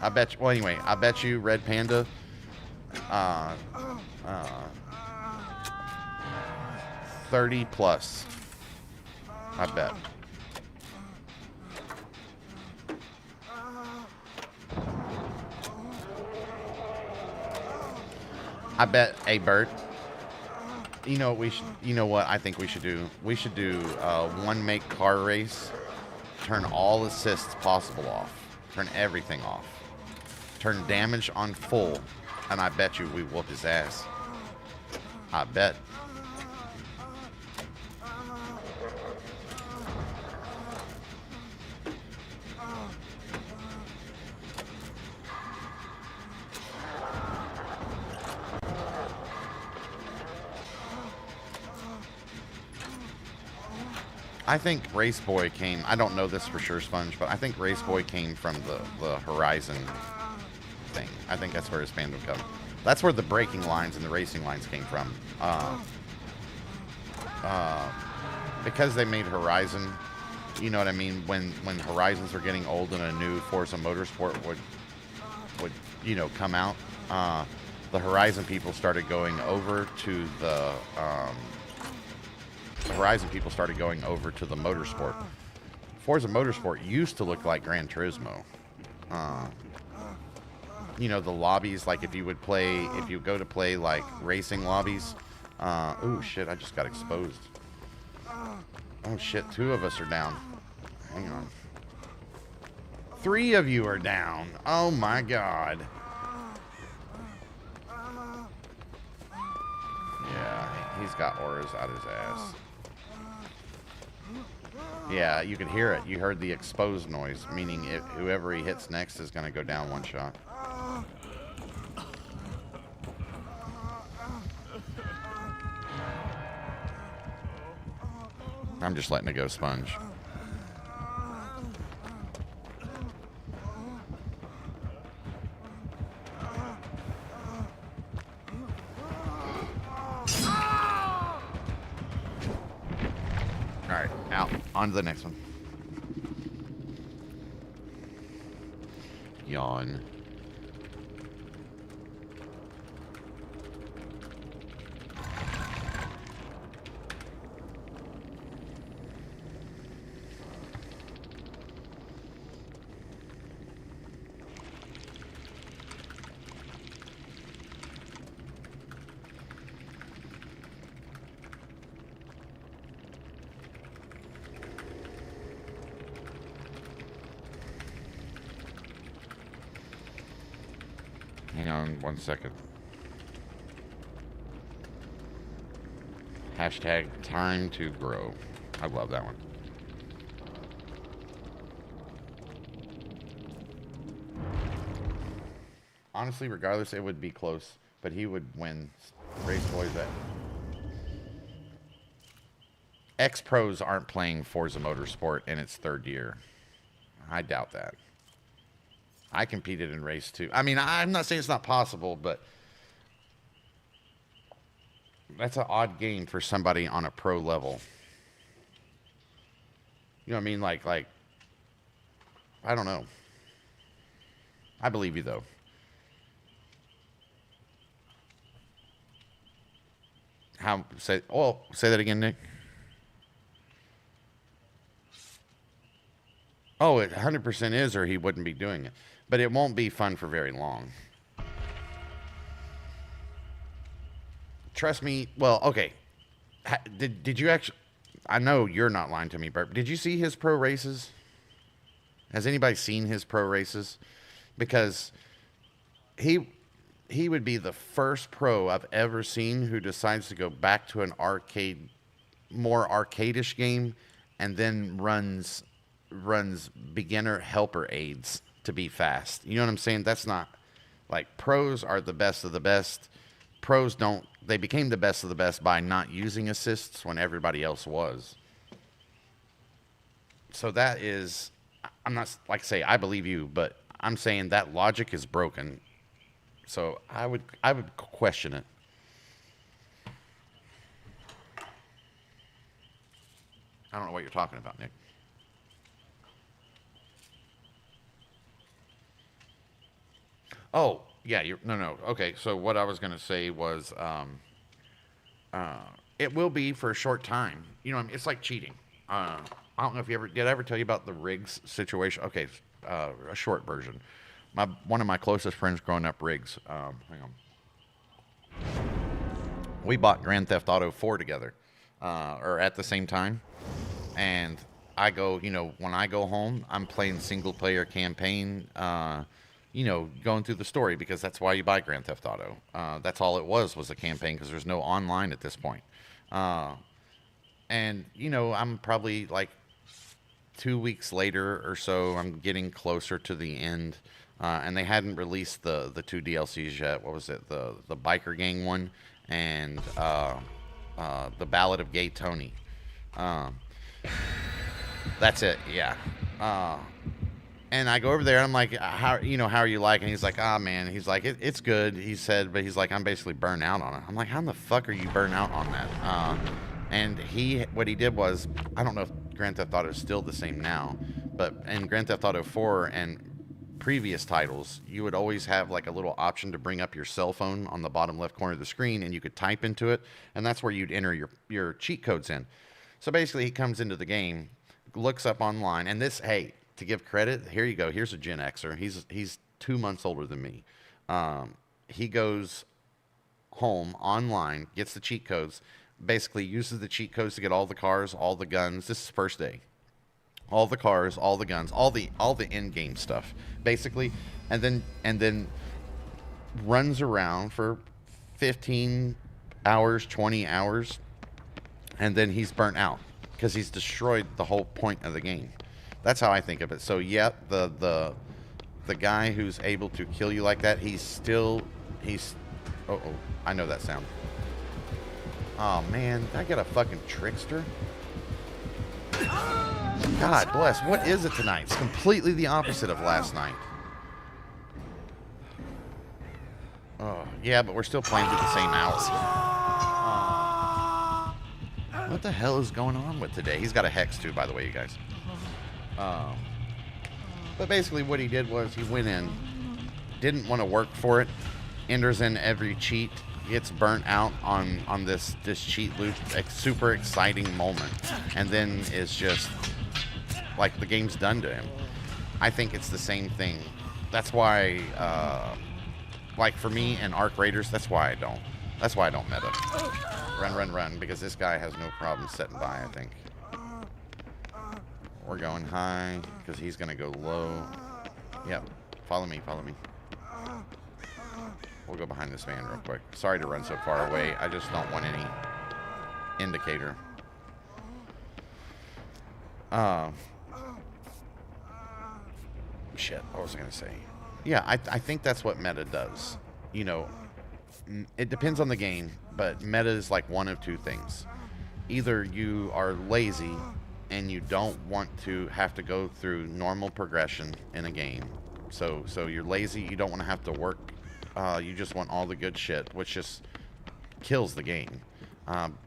I bet you, well, anyway, I bet you Red Panda 30 plus. I bet. I bet a Bert. You know what I think we should do? We should do one make car race. Turn all assists possible off. Turn everything off. Turn damage on full, and I bet you we whoop his ass. I bet. I think Race Boy came, I don't know this for sure, Sponge, but I think Race Boy came from the Horizon thing. I think that's where his fandom comes. That's where the braking lines and the racing lines came from. Because they made Horizon, you know what I mean? When Horizons were getting old and a new Forza Motorsport would come out, the Horizon people started going over to the Horizon people started going over to the Motorsport. Forza Motorsport used to look like Gran Turismo. You know, the lobbies, like if you would play, if you go to play like racing lobbies. Oh shit, I just got exposed. Oh shit, 2 of us are down. Hang on. 3 of you are down. Oh my god. Yeah, he's got auras out his ass. Yeah, you could hear it. You heard the exposed noise, meaning whoever he hits next is going to go down 1 shot. I'm just letting it go sponge. Alright, out. On to the next one. Yawn. Hang on 1 second. Hashtag time to grow. I love that one. Honestly, regardless, it would be close, but he would win. Race boys that ex-pros aren't playing Forza Motorsport in its 3rd year. I doubt that. I competed in race 2. I mean, I'm not saying it's not possible, but that's an odd game for somebody on a pro level. You know what I mean? Like, I don't know. I believe you, though. Say that again, Nick. Oh, it 100% is, or he wouldn't be doing it. But it won't be fun for very long. Trust me. Well, okay. Did you actually... I know you're not lying to me, Bert. Did you see his pro races? Has anybody seen his pro races? Because he would be the first pro I've ever seen who decides to go back to an more arcadish game, and then runs beginner helper aids to be fast. You know what I'm saying? That's not like, pros are the best of the best. Pros don't, they became the best of the best by not using assists when everybody else was. So that is, I'm not, like I say, I believe you, but I'm saying that logic is broken. So I would question it. I don't know what you're talking about, Nick. Oh, yeah, no. Okay, so what I was going to say was, it will be for a short time. You know, it's like cheating. I don't know if did I ever tell you about the rigs situation? Okay, a short version. One of my closest friends growing up, Riggs. Hang on. We bought Grand Theft Auto 4 together, or at the same time. And I go, when I go home, I'm playing single player campaign, going through the story, because that's why you buy Grand Theft Auto. That's all it was a campaign, because there's no online at this point. And, I'm probably like 2 weeks later or so, I'm getting closer to the end. And they hadn't released the 2 DLCs yet. What was it? The Biker Gang one and the Ballad of Gay Tony. That's it, yeah. And I go over there, and I'm like, how are you like? And he's like, man. He's like, it's good, he said, but he's like, I'm basically burnt out on it. I'm like, how in the fuck are you burnt out on that? And what he did was, I don't know if Grand Theft Auto is still the same now, but in Grand Theft Auto 4 and previous titles, you would always have like a little option to bring up your cell phone on the bottom left corner of the screen, and you could type into it, and that's where you'd enter your cheat codes in. So basically, he comes into the game, looks up online, and this, hey, to give credit, here you go. Here's a Gen Xer. He's 2 months older than me. He goes home online, gets the cheat codes, basically uses the cheat codes to get all the cars, all the guns. This is first day. All the cars, all the guns, all the in-game stuff, basically, and then runs around for 15 hours, 20 hours, and then he's burnt out because he's destroyed the whole point of the game. That's how I think of it. So yeah, the guy who's able to kill you like that, he's oh, I know that sound. Oh man, did I get a fucking trickster? God bless. What is it tonight? It's completely the opposite of last night. Oh, yeah, but we're still playing through the same hours. What the hell is going on with today? He's got a hex too, by the way, you guys. But basically what he did was he went in, didn't want to work for it, enters in every cheat, gets burnt out on this cheat loop, super exciting moment, and then is just like the game's done to him. I think it's the same thing. That's why, like for me and Arc Raiders, that's why I don't meta. Run, because this guy has no problem setting by, I think. We're going high, because he's going to go low. Yep, follow me. We'll go behind this van real quick. Sorry to run so far away. I just don't want any indicator. Shit, what was I going to say? Yeah, I think that's what meta does. You know, it depends on the game, but meta is like one of two things. Either you are lazy and you don't want to have to go through normal progression in a game. So you're lazy, you don't want to have to work. You just want all the good shit, which just kills the game.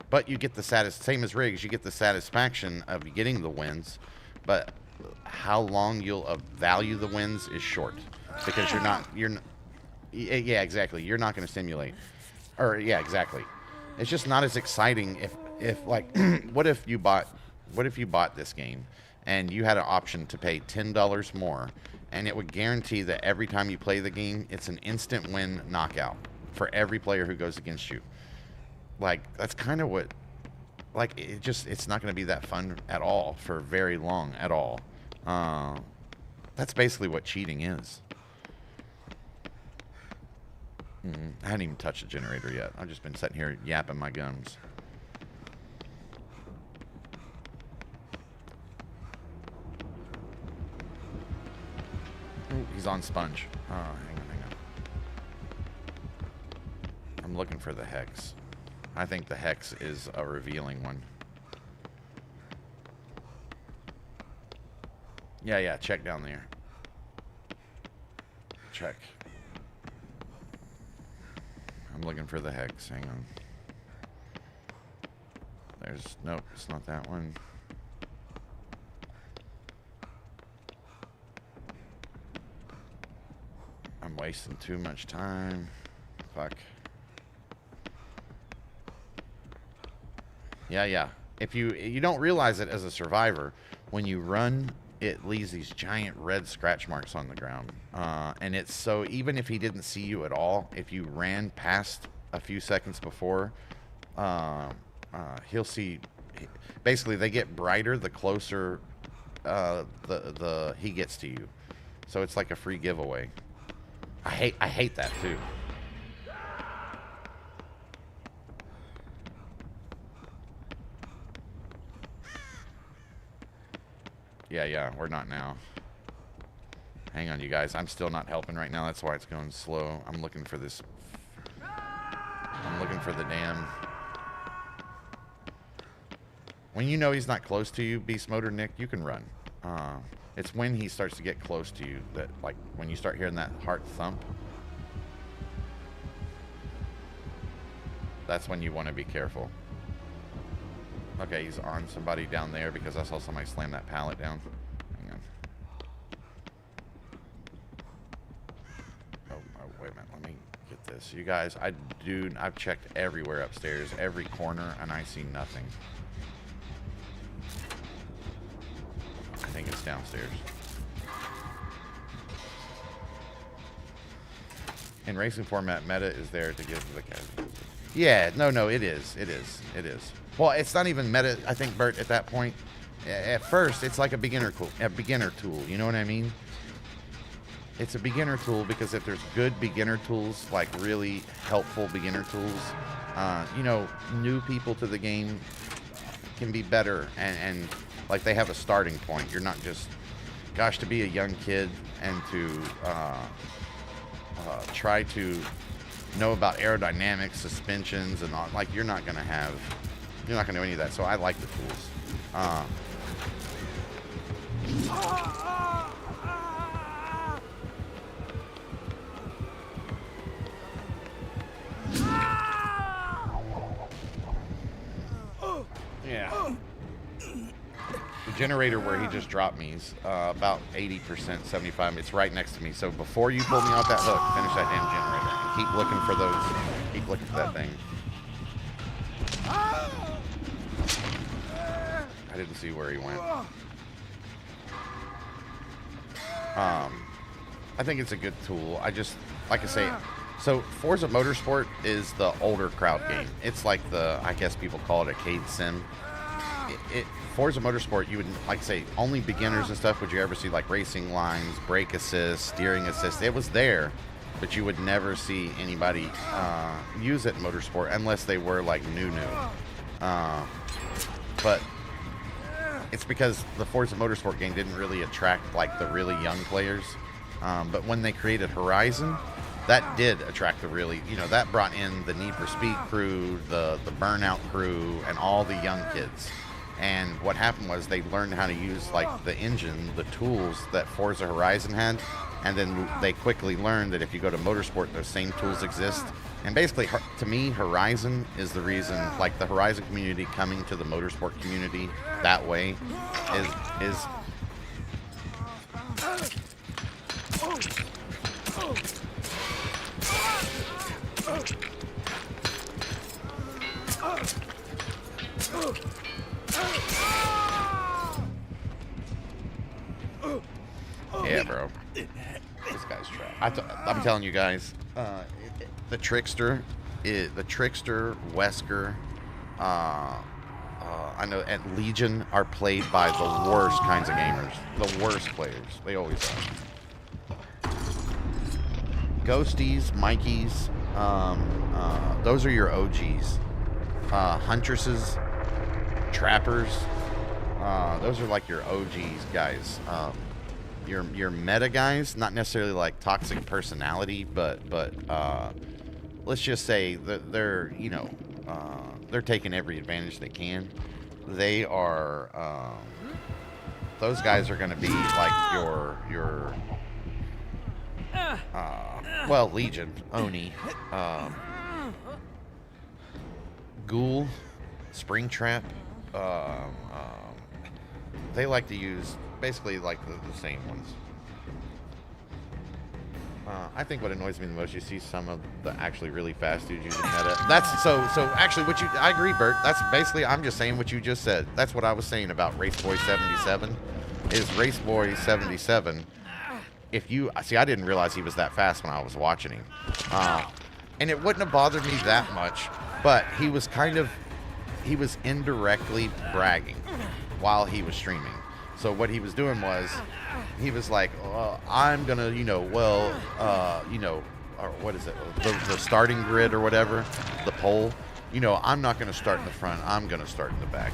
But you get the same as rigs, you get the satisfaction of getting the wins, but how long you'll value the wins is short, because yeah, exactly. You're not going to stimulate, or yeah, exactly. It's just not as exciting if like, what if you bought this game and you had an option to pay $10 more, and it would guarantee that every time you play the game, it's an instant win knockout for every player who goes against you. Like, that's kind of what, like, it's not going to be that fun at all for very long at all. That's basically what cheating is. I hadn't even touched the generator yet. I've just been sitting here yapping my gums. Ooh, he's on sponge. Oh, hang on. I'm looking for the hex. I think the hex is a revealing one. Yeah, check down there. Check. I'm looking for the hex. Hang on. Nope, it's not that one. I'm wasting too much time. Fuck. Yeah. If you don't realize it as a survivor, when you run, it leaves these giant red scratch marks on the ground. And it's so, even if he didn't see you at all, if you ran past a few seconds before, he'll see. Basically, they get brighter the closer he gets to you. So it's like a free giveaway. I hate that too. Yeah, we're not now. Hang on, you guys. I'm still not helping right now. That's why it's going slow. I'm looking for this. I'm looking for the damn. When you know he's not close to you, Beast Motor Nick, you can run. It's when he starts to get close to you that, like, when you start hearing that heart thump, that's when you want to be careful. Okay, he's on somebody down there because I saw somebody slam that pallet down. Hang on. Oh, wait a minute. Let me get this. You guys, I've checked everywhere upstairs, every corner, and I see nothing. I think it's downstairs. In racing format, meta is there to give the casual. Yeah, no, it is. Well, it's not even meta, I think, Bert, at that point. At first, it's like a beginner tool. You know what I mean? It's a beginner tool because if there's good beginner tools, like really helpful beginner tools, new people to the game can be better and like they have a starting point. You're not just, gosh, to be a young kid and to try to know about aerodynamics, suspensions, and all, like you're not gonna know any of that. So I like the tools. Yeah. The generator where he just dropped me is about 80%, 75. It's right next to me. So before you pull me off that hook, finish that damn generator. And keep looking for those. Keep looking for that thing. I didn't see where he went. I think it's a good tool. I just, like I say, so Forza Motorsport is the older crowd game. It's like the, I guess people call it arcade sim. Forza Motorsport, you would, like say, only beginners and stuff would you ever see, like racing lines, brake assist, steering assist. It was there, but you would never see anybody use it in Motorsport unless they were like new. But it's because the Forza Motorsport game didn't really attract like the really young players. But when they created Horizon, that did attract the really, that brought in the Need for Speed crew, the Burnout crew, and all the young kids. And what happened was they learned how to use like the engine, the tools that Forza Horizon had, and then they quickly learned that if you go to Motorsport, those same tools exist. And basically, to me, Horizon is the reason, like the Horizon community coming to the Motorsport community that way is yeah, bro. This guy's trash. I'm telling you guys, the Trickster, Wesker, I know, and Legion are played by the worst kinds of gamers. The worst players. They always are. Ghosties, Mikeys, those are your OGs. Huntresses, Trappers, those are like your OGs guys. Your meta guys, not necessarily like toxic personality, but let's just say that they're taking every advantage they can. They are those guys are going to be like your Legion, Oni, Ghoul, Springtrap. They like to use basically like the same ones. I think what annoys me the most, you see some of the actually really fast dudes using meta. That's so actually I agree, Bert. That's basically, I'm just saying what you just said. That's what I was saying about Raceboy 77 is Raceboy 77. If you see, I didn't realize he was that fast when I was watching him. And it wouldn't have bothered me that much, but he was indirectly bragging while he was streaming. So what he was doing was, he was like, I'm gonna, or what is it, the starting grid or whatever, the pole, I'm not gonna start in the front, I'm gonna start in the back,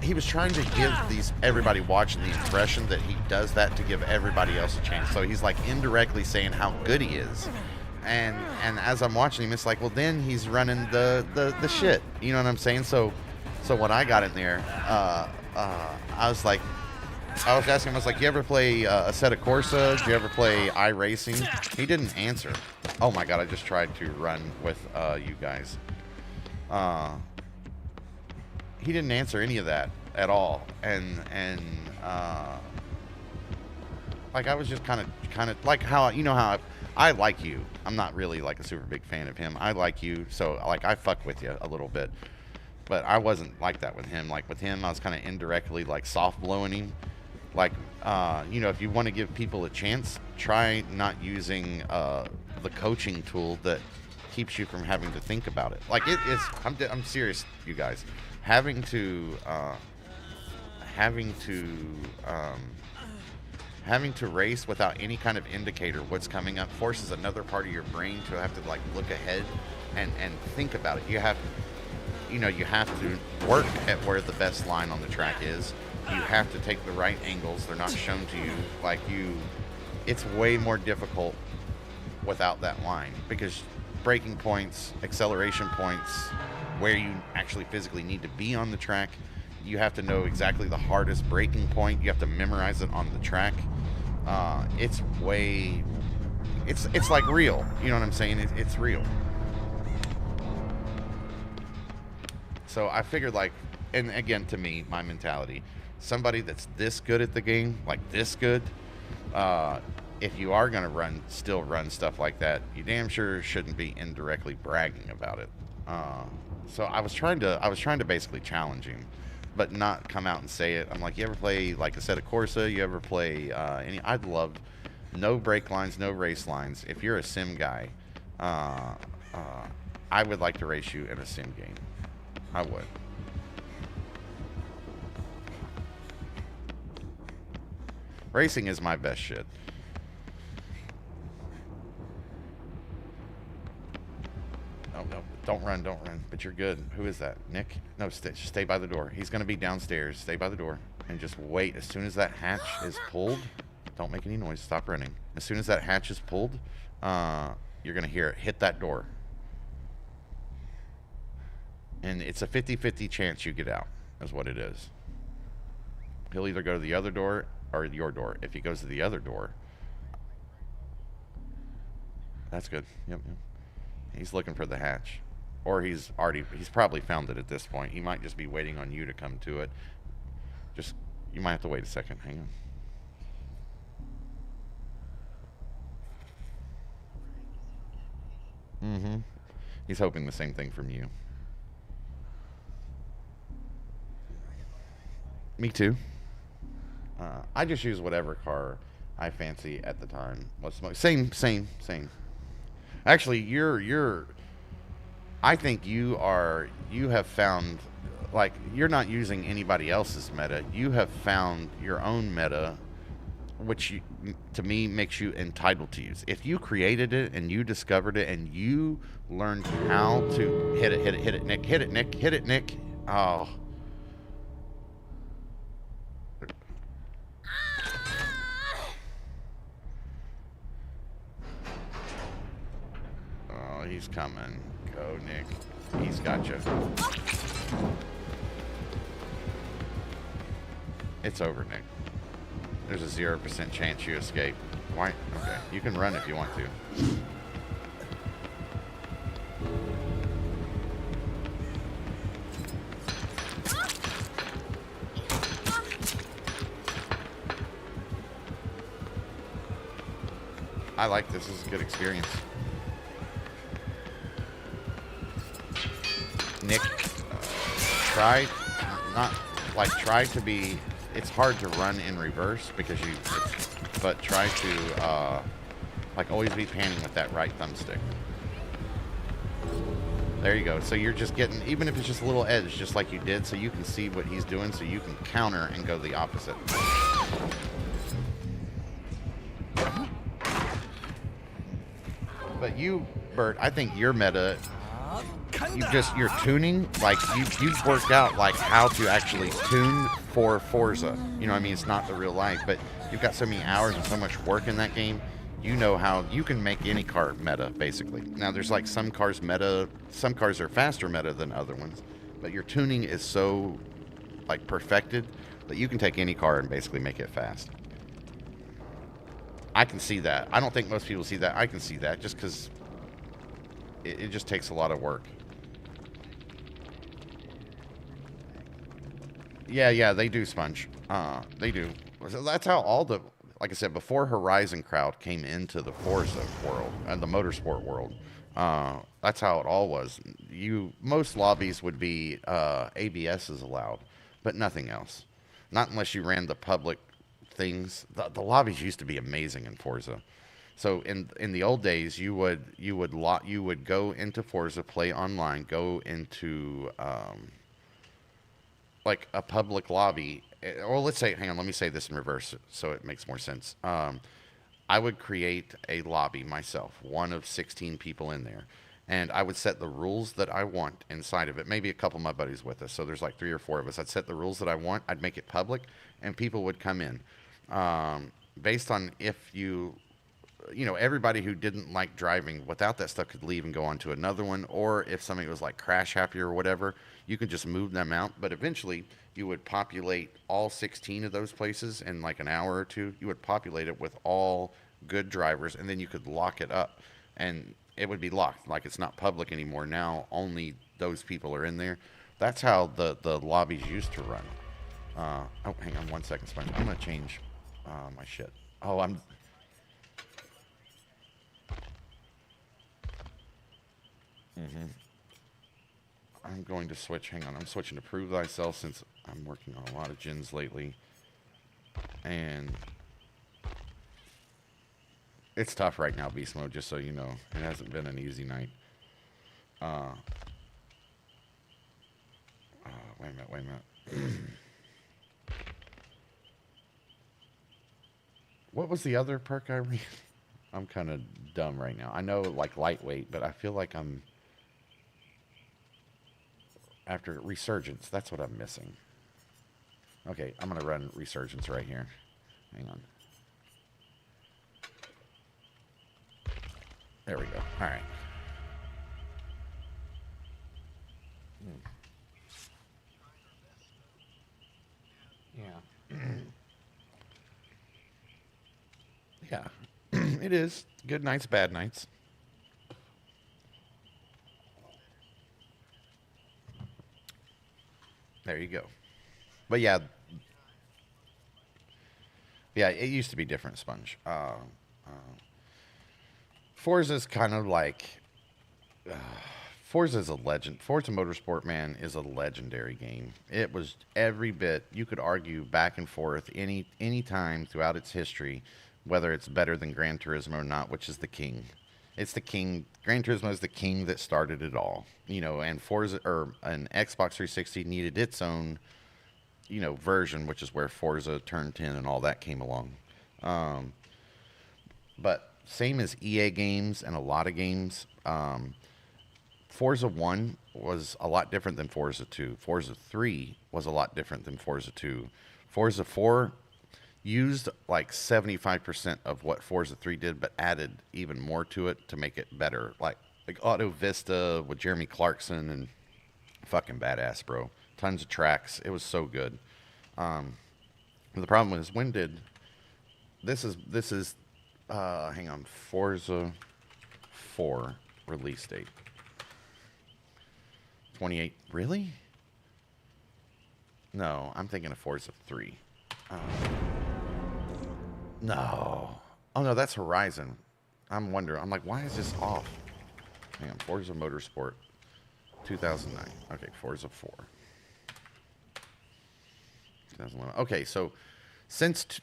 he was trying to give everybody watching the impression that he does that to give everybody else a chance. So he's like indirectly saying how good he is. And as I'm watching him, it's like, well, then he's running the shit. You know what I'm saying? So when I got in there, I was asking him, I was like, you ever play Assetto Corsa? Did you ever play iRacing? He didn't answer. Oh my God, I just tried to run with you guys. He didn't answer any of that at all. And like, I was just kind of like how, how I like you. I'm not really like a super big fan of him. I like you. So like, I fuck with you a little bit. But I wasn't like that with him. Like with him, I was kind of indirectly like soft blowing him. Like, if you want to give people a chance, try not using the coaching tool that keeps you from having to think about it. Like it is, I'm serious, you guys. Having to, having to, um, having to race without any kind of indicator what's coming up forces another part of your brain to have to like look ahead and think about it. You have to work at where the best line on the track is. You have to take the right angles. They're not shown to you. It's way more difficult without that line because braking points, acceleration points, where you actually physically need to be on the track. You have to know exactly the hardest braking point. You have to memorize it on the track. It's way, it's like real. You know what I'm saying? It's real. So I figured and again, to me, my mentality, somebody that's this good at the game, like this good, if you are going to still run stuff like that, you damn sure shouldn't be indirectly bragging about it. So I was trying to basically challenge him, but not come out and say it. I'm like, you ever play like a set of Corsa? You ever play any? I'd love no brake lines, no race lines. If you're a sim guy, I would like to race you in a sim game. I would. Racing is my best shit. Oh, no, don't run. But you're good. Who is that? Nick? No, stay by the door. He's going to be downstairs. Stay by the door and just wait. As soon as that hatch is pulled, don't make any noise. Stop running. As soon as that hatch is pulled, you're going to hear it hit that door. And it's a 50-50 chance you get out, is what it is. He'll either go to the other door or your door. If he goes to the other door, that's good. Yep. He's looking for the hatch. Or he's probably found it at this point. He might just be waiting on you to come to it. You might have to wait a second. Hang on. Mm-hmm. He's hoping the same thing from you. Me too. I just use whatever car I fancy at the time. Same. Actually, I think you have found, like, you're not using anybody else's meta. You have found your own meta, which to me makes you entitled to use. If you created it and you discovered it and you learned how to hit it, Nick. Oh. Oh, he's coming. Go, Nick. He's got you. It's over, Nick. There's a 0% chance you escape. Why? Okay. You can run if you want to. I like this. This is a good experience. Nick, try to be. It's hard to run in reverse because but try to always be panning with that right thumbstick. There you go. So you're just getting, even if it's just a little edge, just like you did, so you can see what he's doing, so you can counter and go the opposite. But you, Bert, I think your meta, you're tuning, like you've worked out like how to actually tune for Forza. You know what I mean? It's not the real life, but you've got so many hours and so much work in that game. You know how you can make any car meta, basically. Now there's like some cars are faster meta than other ones, but your tuning is so like perfected that you can take any car and basically make it fast. I can see that. I don't think most people see that. I can see that just because it just takes a lot of work. Yeah, they do, Sponge. They do. That's how all the, like I said, before Horizon crowd came into the Forza world and the motorsport world, that's how it all was. Most lobbies would be ABS is allowed, but nothing else. Not unless you ran the public things. The lobbies used to be amazing in Forza. So in the old days, you would go into Forza, play online, go into like a public lobby, or let's say, hang on, let me say this in reverse so it makes more sense. I would create a lobby myself, one of 16 people in there, and I would set the rules that I want inside of it. Maybe a couple of my buddies with us, so there's like 3 or 4 of us. I'd set the rules that I want. I'd make it public, and people would come in based on if everybody who didn't like driving without that stuff could leave and go on to another one, or if somebody was like crash happy or whatever, you could just move them out. But eventually, you would populate all 16 of those places in like an hour or two. You would populate it with all good drivers, and then you could lock it up, and it would be locked, like it's not public anymore. Now only those people are in there. That's how the lobbies used to run. Oh, hang on 1 second, Sponge. I'm gonna change my shit. Oh, I'm going to switch. Hang on. I'm switching to Prove Thyself since I'm working on a lot of gens lately. And it's tough right now, Beast Mode, just so you know. It hasn't been an easy night. Wait a minute. What was the other perk I read? I'm kind of dumb right now. I know, like, lightweight, but I feel like I'm... After Resurgence, that's what I'm missing. Okay, I'm going to run Resurgence right here. Hang on. There we go. All right. Yeah. Yeah. It is. Good nights, bad nights. There you go. But yeah, it used to be different, Sponge. Forza's kind of like Forza's a legend. Forza Motorsport, man, is a legendary game. It was every bit, you could argue back and forth any time throughout its history whether it's better than Gran Turismo or not, which is the king. It's the king. Gran Turismo is the king that started it all. And Forza or an Xbox 360 needed its own, version, which is where Forza Turn 10 and all that came along. But same as EA games and a lot of games, Forza 1 was a lot different than Forza 2. Forza 3 was a lot different than Forza 2. Forza 4 used like 75% of what Forza 3 did, but added even more to it to make it better. Like Auto Vista with Jeremy Clarkson, and fucking badass, bro. Tons of tracks. It was so good. The problem is, when did this is hang on, Forza 4 release date 28. Really? No, I'm thinking of Forza 3. No. Oh no, that's Horizon. I'm wondering. I'm like, why is this off? Hang on, Forza Motorsport 2009. Okay, Forza 4. 2011. Okay, so since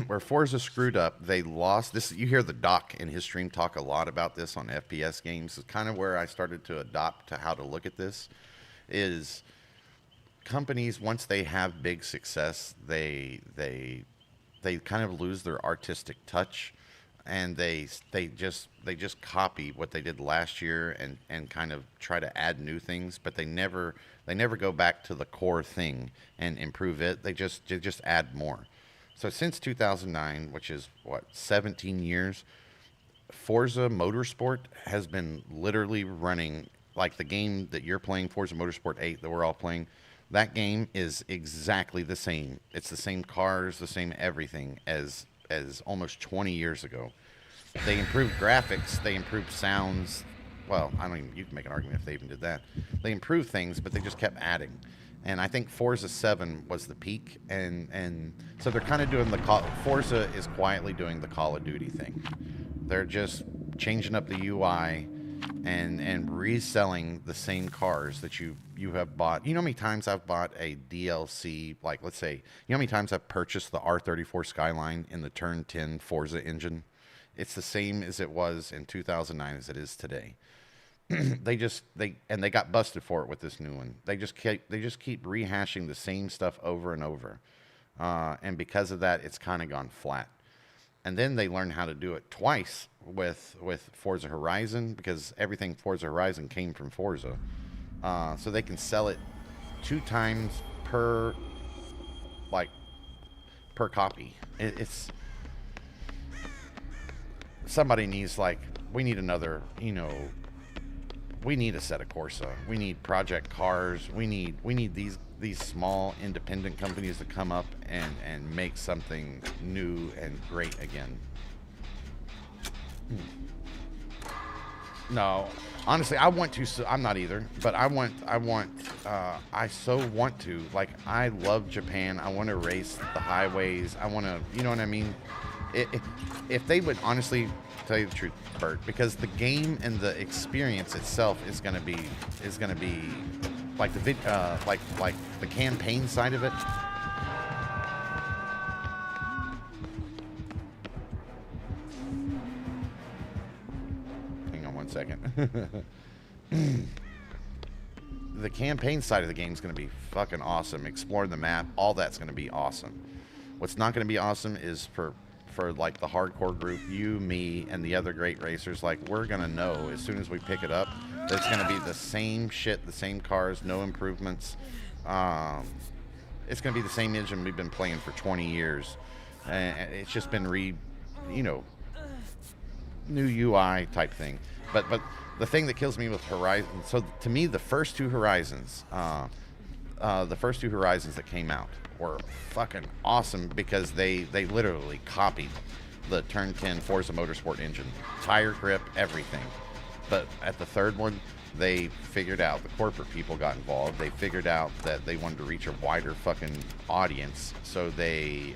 where Forza screwed up, they lost this. You hear the doc in his stream talk a lot about this on FPS games. It's kind of where I started to adopt to how to look at this. Is companies, once they have big success, they kind of lose their artistic touch, and they just copy what they did last year and kind of try to add new things, but they never go back to the core thing and improve it. They just add more. So since 2009, which is what, 17 years, Forza Motorsport has been literally running like the game that you're playing, Forza Motorsport 8, that we're all playing. That game is exactly the same. It's the same cars, the same everything as almost 20 years ago. They improved graphics, they improved sounds. Well, I don't even, you can make an argument if they even did that. They improved things, but they just kept adding. And I think Forza 7 was the peak, and so they're kind of doing Forza is quietly doing the Call of Duty thing. They're just changing up the UI, and reselling the same cars that you have bought. You know how many times I've bought a DLC, like let's say, you know how many times I've purchased the R34 Skyline in the Turn 10 Forza engine? It's the same as it was in 2009 as it is today. They got busted for it with this new one. They just keep rehashing the same stuff over and over, and because of that, it's kind of gone flat. And then they learned how to do it twice with Forza Horizon because everything Forza Horizon came from Forza, so they can sell it 2 times per like per copy. It's somebody needs like we need another we need a set of Corsa. We need Project Cars. We need these small independent companies to come up and make something new and great again. No, honestly, I want to. I'm not either, but I so want to. Like, I love Japan. I want to race the highways. I want to, you know what I mean? If they would honestly tell you the truth, Bert, because the game and the experience itself is gonna be like like the campaign side of it. Hang on one second. The campaign side of the game is going to be fucking awesome. Exploring the map, all that's going to be awesome. What's not going to be awesome is for like the hardcore group, you, me, and the other great racers. Like, we're going to know as soon as we pick it up that it's going to be the same shit, the same cars, no improvements. It's going to be the same engine we've been playing for 20 years. And it's just been you know, new UI type thing. But the thing that kills me with Horizon, so to me, the first two Horizons that came out were fucking awesome because they literally copied the Turn 10 Forza Motorsport engine, tire grip, everything. But at the third one, they figured out, the corporate people got involved. They figured out that they wanted to reach a wider fucking audience, so they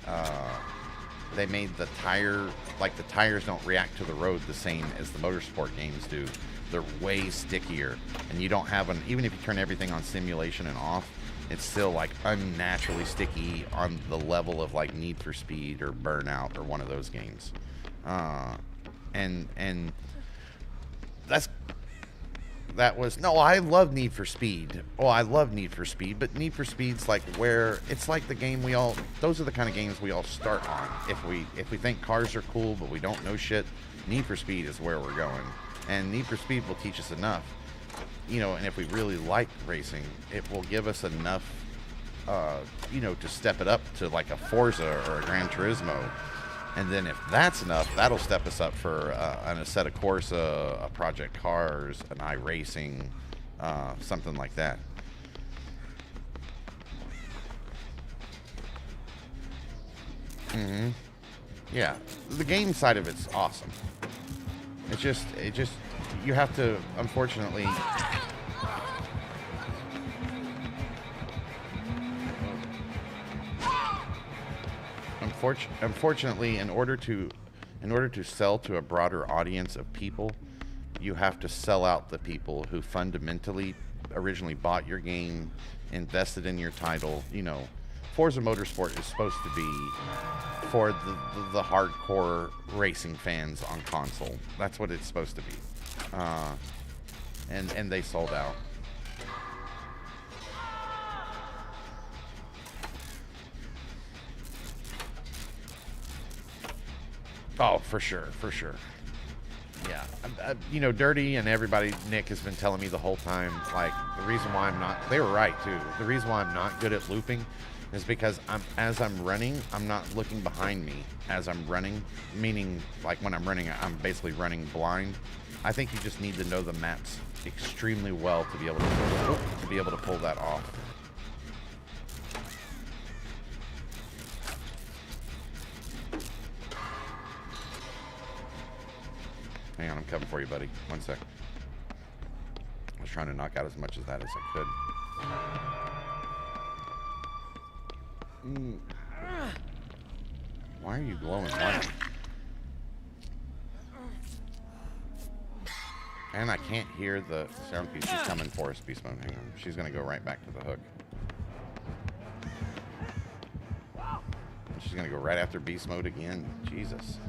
made the tire, like the tires don't react to the road the same as the motorsport games do. They're way stickier, and you don't have even if you turn everything on simulation and off, it's still like unnaturally sticky on the level of like Need for Speed or Burnout or one of those games. And that was no, I love Need for Speed. Oh, I love Need for Speed, but Need for Speed's like where it's like the game those are the kind of games we all start on. If we think cars are cool but we don't know shit, Need for Speed is where we're going. And Need for Speed will teach us enough. And if we really like racing, it will give us enough to step it up to like a Forza or a Gran Turismo. And then if that's enough, that'll step us up for an Assetto Corsa, a Project Cars, an iRacing, something like that. hmm Yeah, the game side of it's awesome. It just you have to, unfortunately. Unfortunately, in order to sell to a broader audience of people, you have to sell out the people who fundamentally originally bought your game, invested in your title. Forza Motorsport is supposed to be for the hardcore racing fans on console. That's what it's supposed to be, and they sold out. Oh, for sure. Yeah. Dirty and everybody, Nick has been telling me the whole time, like, the reason why I'm not, they were right too. The reason why I'm not good at looping is because as I'm running, I'm not looking behind me as I'm running, meaning like when I'm running, I'm basically running blind. I think you just need to know the maps extremely well to be able to pull that off. Hang on, I'm coming for you, buddy. One sec. I was trying to knock out as much of that as I could. Why are you glowing white? And I can't hear the sound cue. She's coming for us, Beast Mode. Hang on. She's going to go right back to the hook. She's going to go right after Beast Mode again. Jesus.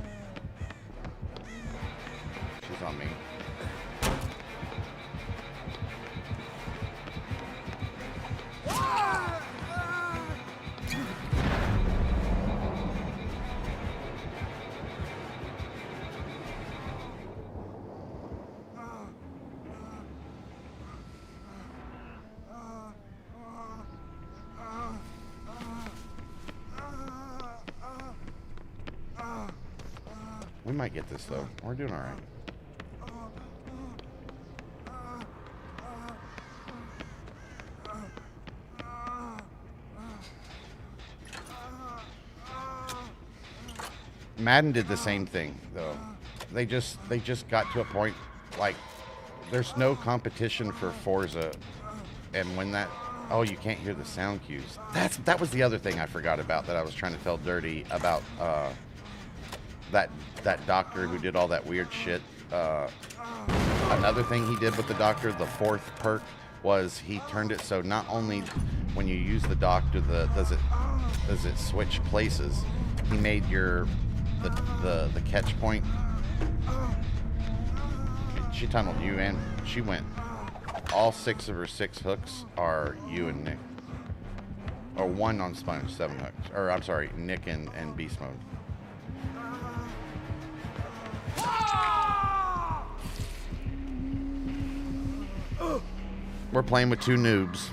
She's on me. We might get this though. We're doing all right. Madden did the same thing though. They just got to a point like there's no competition for Forza, and when that you can't hear the sound cues. That was the other thing I forgot about that I was trying to tell Dirty about that doctor who did all that weird shit. Another thing he did with the doctor, the fourth perk, was he turned it so not only when you use the doctor does it switch places. He made the catch point. She tunneled you in. She went. All 6 of her 6 hooks are you and Nick. Or 1 on Sponge, 7 hooks. Or I'm sorry, Nick and Beast Mode. We're playing with 2 noobs.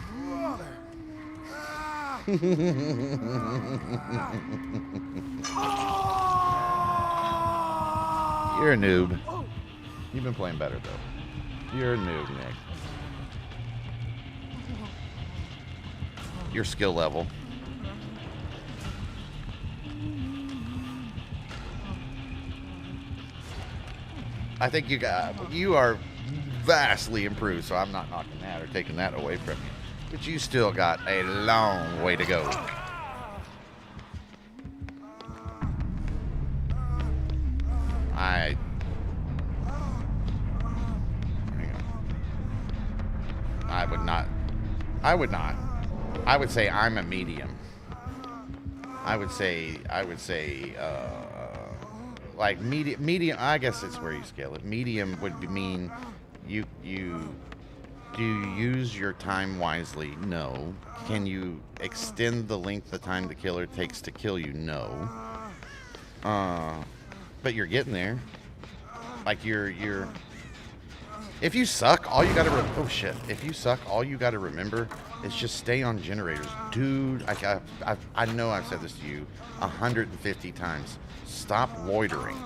You're a noob. You've been playing better though. You're a noob, Nick. Your skill level. I think you are vastly improved, so I'm not knocking that or taking that away from you. But you still got a long way to go. I would say I'm a medium. I would say like medium. I guess it's where you scale it. Medium would mean you do you use your time wisely? No. Can you extend the length of time the killer takes to kill you? No. But you're getting there. Like you're. If you suck, all you gotta If you suck, all you gotta remember is just stay on generators, dude. I know I've said this to you 150 times. Stop loitering.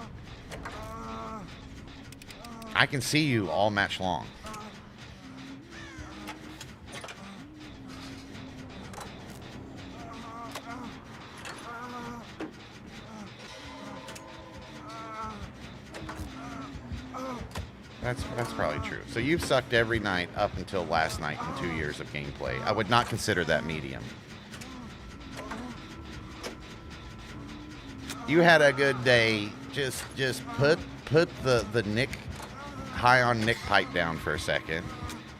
I can see you all match long. That's probably true. So you've sucked every night up until last night in 2 years of gameplay. I would not consider that medium. You had a good day. Just put the Nick high on Nick pipe down for a second,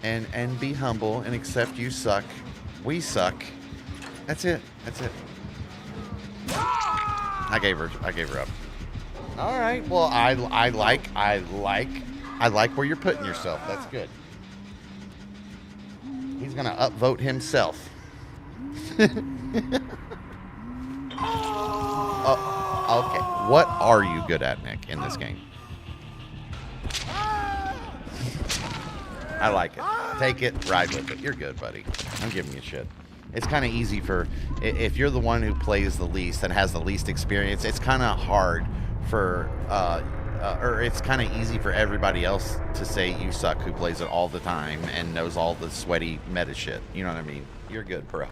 and be humble and accept you suck. We suck. That's it. I gave her up. All right. Well, I like where you're putting yourself. That's good. He's going to upvote himself. Okay. What are you good at, Nick, in this game? I like it. Take it, ride with it. You're good, buddy. I'm giving you shit. It's kind of easy if you're the one who plays the least and has the least experience, it's kind of hard for... or it's kind of easy for everybody else to say you suck who plays it all the time and knows all the sweaty meta shit. You know what I mean? You're good, bro.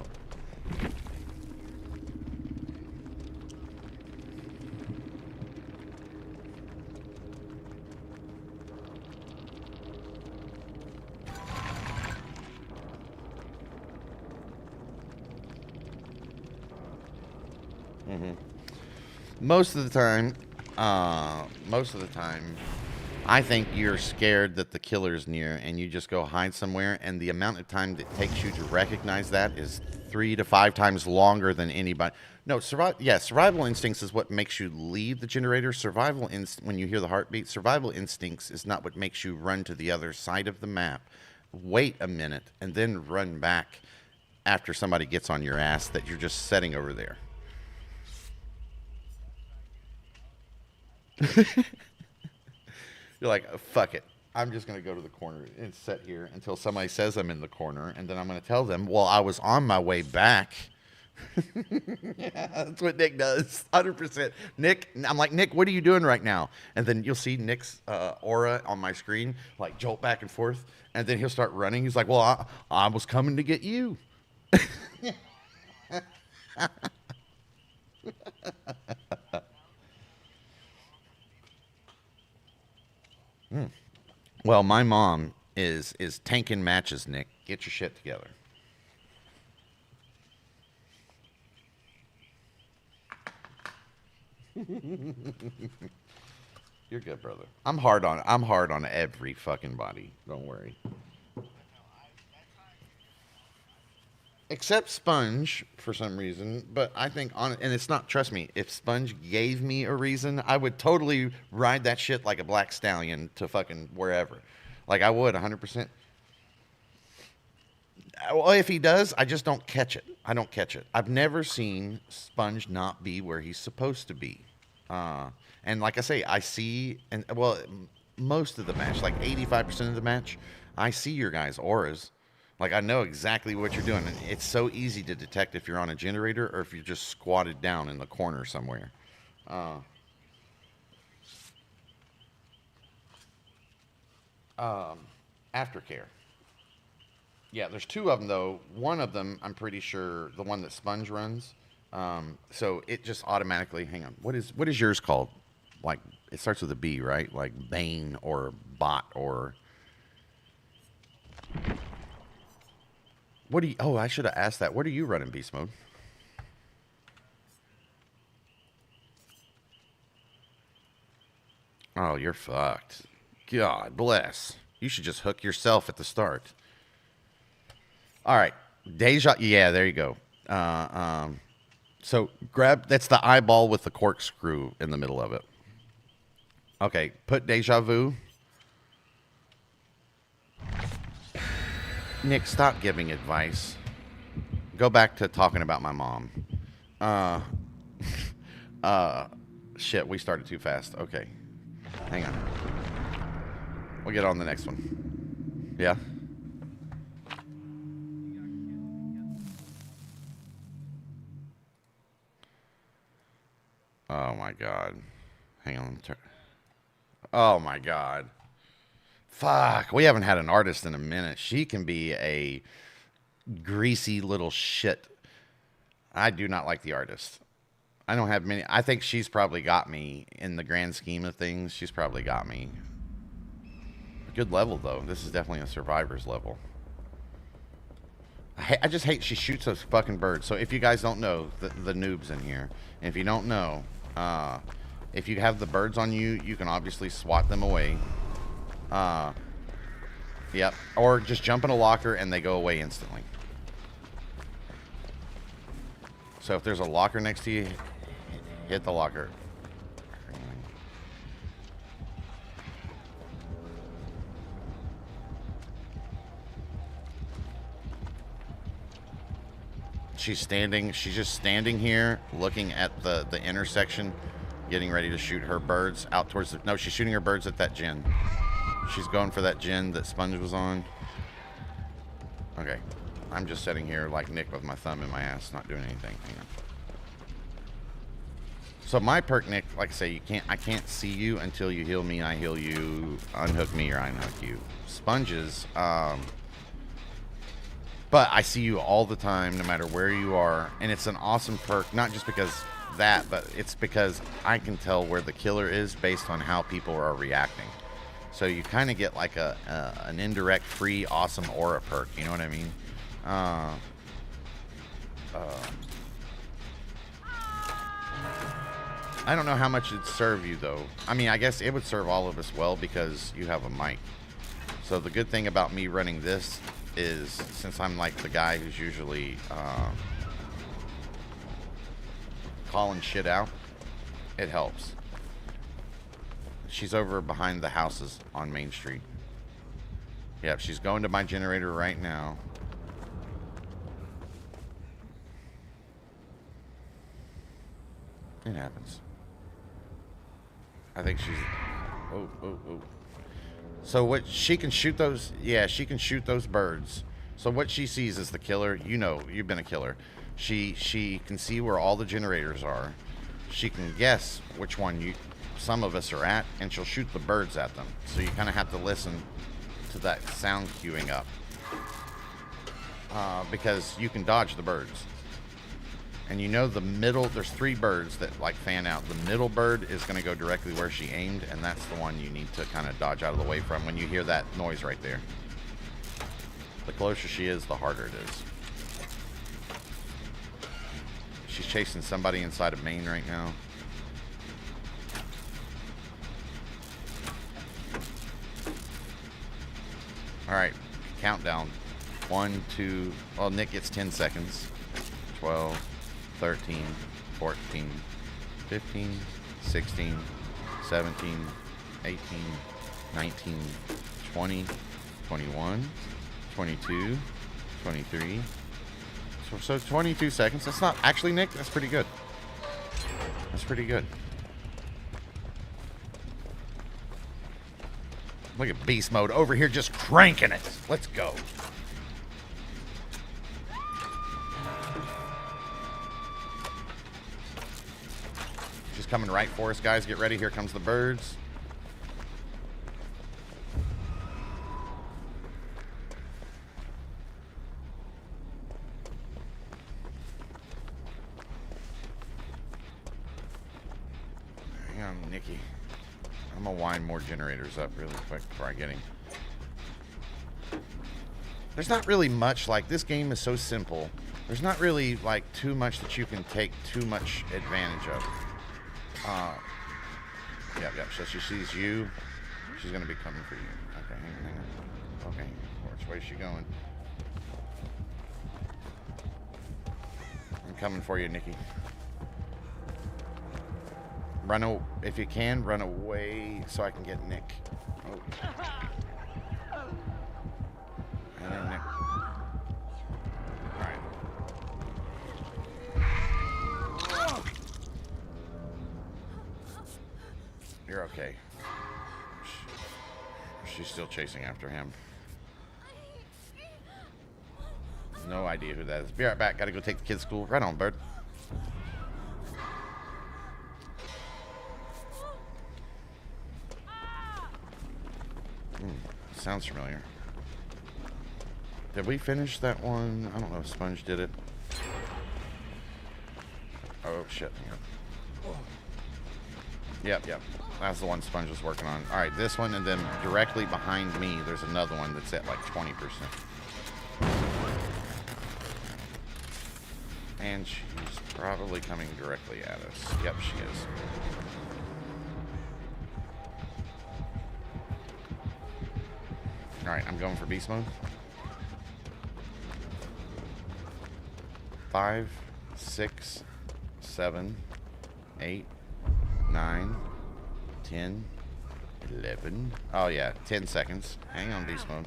Most of the time, I think you're scared that the killer's near and you just go hide somewhere, and the amount of time that takes you to recognize that is 3 to 5 times longer than anybody. No, survival instincts is what makes you leave the generator. When you hear the heartbeat, survival instincts is not what makes you run to the other side of the map, wait a minute, and then run back after somebody gets on your ass that you're just setting over there. You're like, fuck it. I'm just going to go to the corner and sit here until somebody says I'm in the corner, and then I'm going to tell them, well, I was on my way back. Yeah, that's what Nick does. 100%. Nick, I'm like, Nick, what are you doing right now? And then you'll see Nick's aura on my screen, like jolt back and forth, and then he'll start running. He's like, well, I was coming to get you. Well, my mom is tanking matches, Nick. Get your shit together. You're good, brother. I'm hard on every fucking body. Don't worry. Except Sponge for some reason, but I think and it's not, trust me, if Sponge gave me a reason, I would totally ride that shit like a black stallion to fucking wherever. Like I would 100%. Well, if he does, I just don't catch it. I don't catch it. I've never seen Sponge not be where he's supposed to be. And like I say, I see, and well, most of the match, like 85% of the match, I see your guys' auras. Like I know exactly what you're doing. And it's so easy to detect if you're on a generator or if you're just squatted down in the corner somewhere. Aftercare. Yeah, there's two of them though. One of them, I'm pretty sure, the one that Sponge runs. So it just automatically. Hang on. What is yours called? Like it starts with a B, right? Like Bane or Bot or. What do you? Oh, I should have asked that. What are you running, Beast Mode? Oh, you're fucked. God bless. You should just hook yourself at the start. All right, Deja. Yeah, there you go. So grab. That's the eyeball with the corkscrew in the middle of it. Okay, put Deja Vu. Nick, stop giving advice. Go back to talking about my mom. Uh, shit, we started too fast. Okay, hang on. We'll get on the next one. Yeah. Oh my god. Hang on. Oh my god. Fuck. We haven't had an artist in a minute. She can be a greasy little shit. I do not like the artist. I don't have many. I think she's probably got me in the grand scheme of things. She's probably got me. Good level though. This is definitely a survivor's level. I just hate she shoots those fucking birds. So if you guys don't know, the noobs in here, if you don't know, if you have the birds on you, you can obviously swat them away. Yep. Or just jump in a locker and they go away instantly. So if there's a locker next to you, hit the locker. She's just standing here looking at the intersection, getting ready to shoot her birds out towards the, no, she's shooting her birds at that gen. She's going for that gen that Sponge was on. Okay. I'm just sitting here like Nick with my thumb in my ass, not doing anything. Hang on. So my perk, Nick, like I say, I can't see you until you heal me, I heal you, unhook me, or I unhook you. Sponges, but I see you all the time, no matter where you are, and it's an awesome perk, not just because that, but it's because I can tell where the killer is based on how people are reacting. So you kind of get like an indirect, free, awesome aura perk. You know what I mean? I don't know how much it'd serve you, though. I mean, I guess it would serve all of us well because you have a mic. So the good thing about me running this is, since I'm like the guy who's usually calling shit out, it helps. She's over behind the houses on Main Street. Yep, she's going to my generator right now. It happens. I think she's... Oh. So what, she can shoot those... Yeah, she can shoot those birds. So what she sees is the killer. You know, you've been a killer. She can see where all the generators are. She can guess which one some of us are at, and she'll shoot the birds at them. So you kind of have to listen to that sound queuing up. Because you can dodge the birds. And you know the middle, there's 3 birds that like fan out. The middle bird is going to go directly where she aimed, and that's the one you need to kind of dodge out of the way from when you hear that noise right there. The closer she is, the harder it is. She's chasing somebody inside of Maine right now. All right, countdown. 1, 2, well, Nick gets 10 seconds. 12, 13, 14, 15, 16, 17, 18, 19, 20, 21, 22, 23. So 22 seconds. That's not actually, Nick, that's pretty good. That's pretty good. Look at beast mode over here just cranking it. Let's go. She's coming right for us, guys. Get ready. Here comes the birds. Hang on, Nikki. I'm gonna wind more generators up really quick before I get him. There's not really much, like, this game is so simple. There's not really like too much that you can take too much advantage of. Yep. So she sees you. She's gonna be coming for you. Okay, hang on. Okay, which way is she going? I'm coming for you, Nikki. If you can, run away so I can get Nick. Oh. And then Nick. All right. You're okay. She's still chasing after him. No idea who that is. Be right back. Gotta go take the kids to school. Right on, bird. Sounds familiar. Did we finish that one? I don't know if Sponge did it. Oh, shit. Yep. That's the one Sponge was working on. All right, this one, and then directly behind me, there's another one that's at like 20%. And she's probably coming directly at us. Yep, she is. All right, I'm going for beast mode. 5, 6, 7, 8, 9, 10, 11. Oh yeah, 10 seconds. Hang on, beast mode.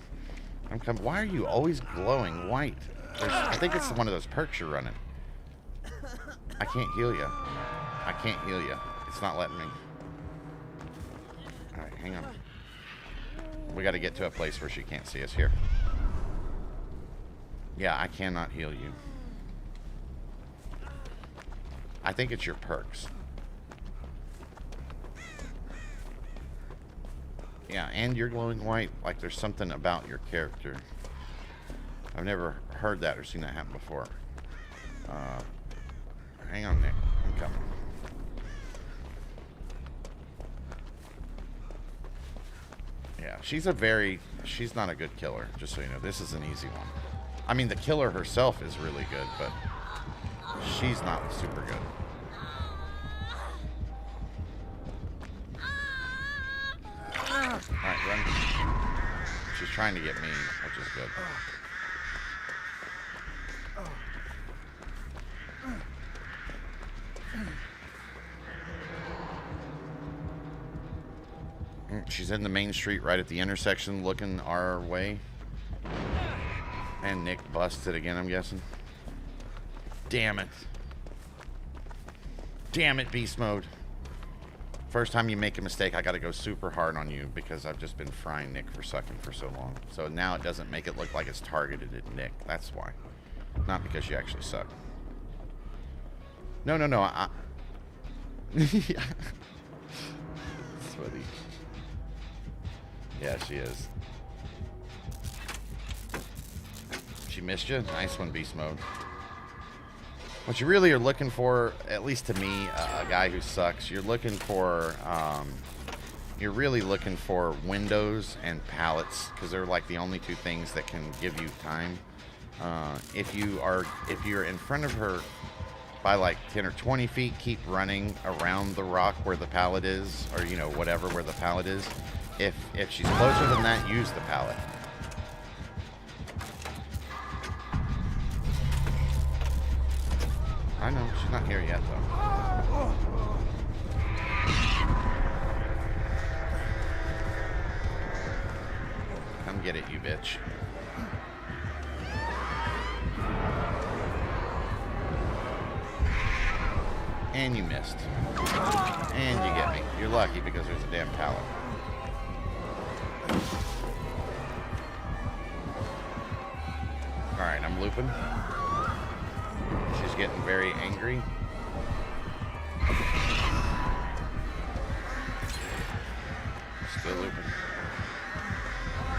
I'm coming. Why are you always glowing white? I think it's one of those perks you're running. I can't heal you. I can't heal you. It's not letting me. All right, hang on. We got to get to a place where she can't see us here. Yeah, I cannot heal you. I think it's your perks. Yeah, and you're glowing white. Like there's something about your character. I've never heard that or seen that happen before. Hang on, Nick. I'm coming. Yeah, she's not a good killer, just so you know. This is an easy one. I mean, the killer herself is really good, but she's not super good. run. She's trying to get me, which is good. She's in the main street right at the intersection looking our way. And Nick busted again, I'm guessing. Damn it. Damn it, beast mode. First time you make a mistake, I gotta go super hard on you because I've just been frying Nick for sucking for so long. So now it doesn't make it look like it's targeted at Nick. That's why. Not because you actually suck. No. Yeah. It's funny. Yeah, she is. She missed you. Nice one, beast mode. What you really are looking for, at least to me, a guy who sucks, you're looking for, you're really looking for windows and pallets, because they're like the only two things that can give you time. If you're in front of her by like 10 or 20 feet, keep running around the rock where the pallet is, or you know, whatever where the pallet is. If she's closer than that, use the pallet. I know, she's not here yet, though. Come get it, you bitch. And you missed. And you get me. You're lucky because there's a damn pallet. Alright, I'm looping. She's getting very angry. Still looping.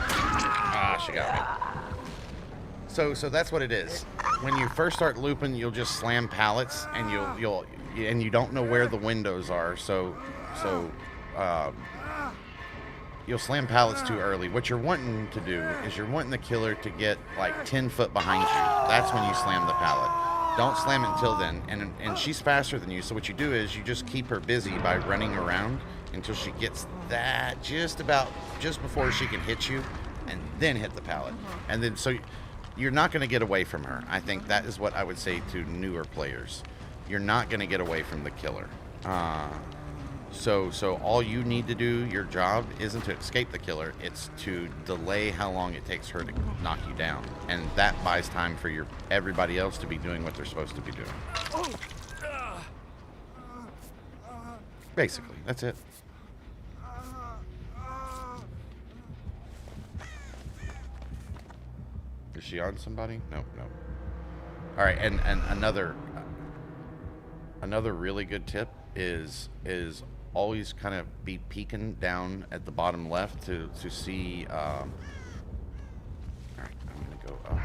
Ah, she got me. So that's what it is. When you first start looping, you'll just slam pallets, and you don't know where the windows are. So you'll slam pallets too early. What you're wanting to do is you're wanting the killer to get like 10 foot behind you. That's when you slam the pallet. Don't slam it until then. And she's faster than you, so what you do is you just keep her busy by running around until she gets that just before she can hit you, and then hit the pallet. And then so you're not going to get away from her. I think that is what I would say to newer players. You're not going to get away from the killer. So all you need to do, your job, isn't to escape the killer. It's to delay how long it takes her to knock you down. And that buys time for everybody else to be doing what they're supposed to be doing. Basically, that's it. Is she on somebody? No. All right, and another really good tip is always kind of be peeking down at the bottom left to see. All right, I'm gonna go up.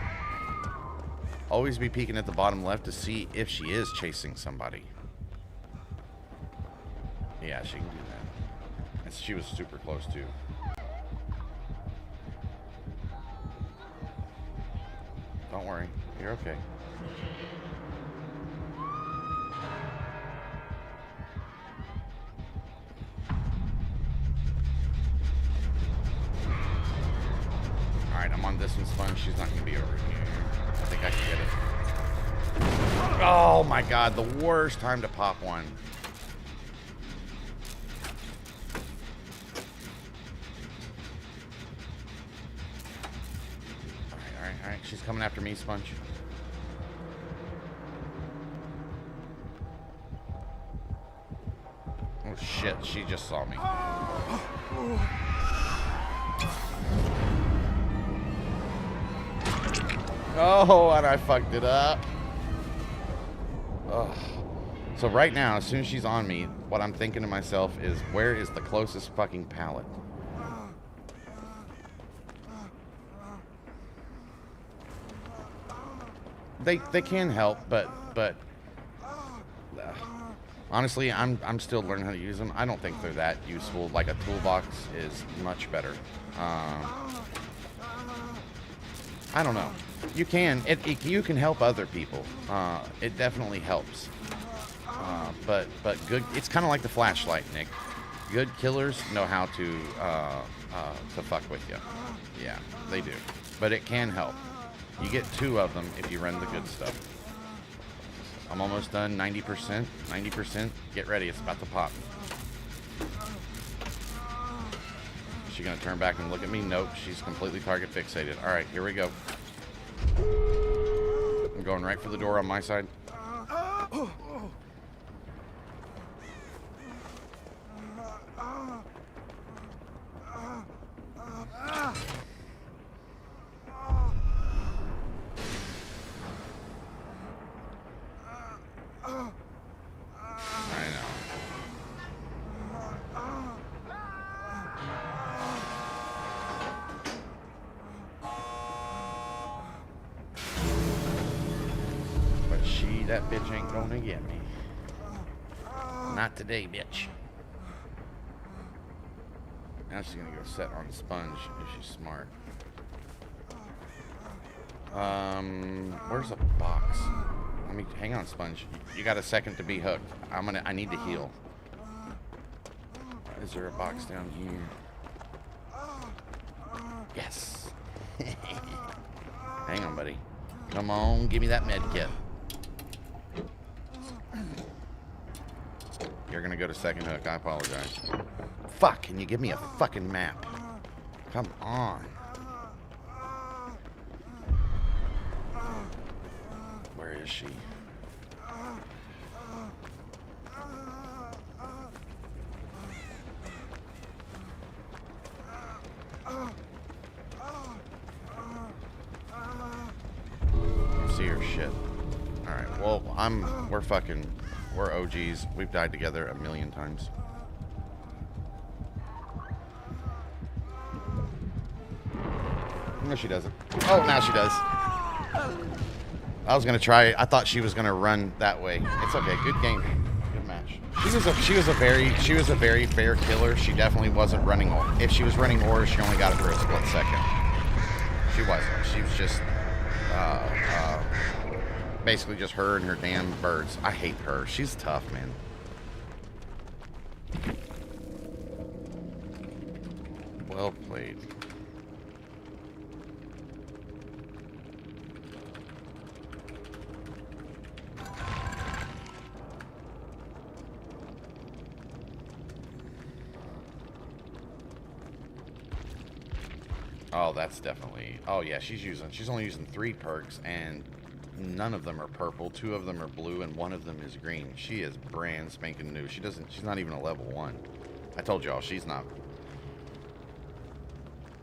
Always be peeking at the bottom left to see if she is chasing somebody. Yeah, she can do that. And she was super close too. Don't worry, you're okay. Alright, I'm on this one's fun. She's not going to be over here. I think I can get it. Oh my god, the worst time to pop one. Alright. She's coming after me, Sponge. Oh shit, she just saw me. Oh, and I fucked it up. Ugh. So right now, as soon as she's on me, what I'm thinking to myself is, where is the closest fucking pallet? They can help, but honestly, I'm still learning how to use them. I don't think they're that useful. Like a toolbox is much better. I don't know. You can you can help other people. It definitely helps. But good. It's kind of like the flashlight, Nick. Good killers know how to to fuck with you. Yeah, they do. But it can help. You get 2 of them if you run the good stuff. I'm almost done. 90%. 90%. Get ready. It's about to pop. Is she going to turn back and look at me? Nope. She's completely target fixated. All right, here we go. I'm going right for the door on my side. That bitch ain't gonna get me. Not today, bitch. Now she's gonna go set on sponge if she's smart. Where's a box? Let me hang on, sponge. You got a second to be hooked. I need to heal. Is there a box down here? Yes. Hang on, buddy. Come on, give me that med kit. You're gonna go to second hook. I apologize. Fuck, can you give me a fucking map? Come on. Where is she? See her shit. Alright, well, we're OGs. We've died together a million times. No, she doesn't. Oh, now she does. I was gonna try. I thought she was gonna run that way. It's okay. Good game. Good match. She was a very fair killer. She definitely wasn't running. If she was running ores, she only got it for a split second. She wasn't. She was just basically just her and her damn birds. I hate her. She's tough, man. Well played. Oh, that's definitely... Oh, yeah, she's only using 3 perks, and none of them are purple. 2 of them are blue, and 1 of them is green. She is brand spanking new. She's not even a level 1. I told y'all, she's not...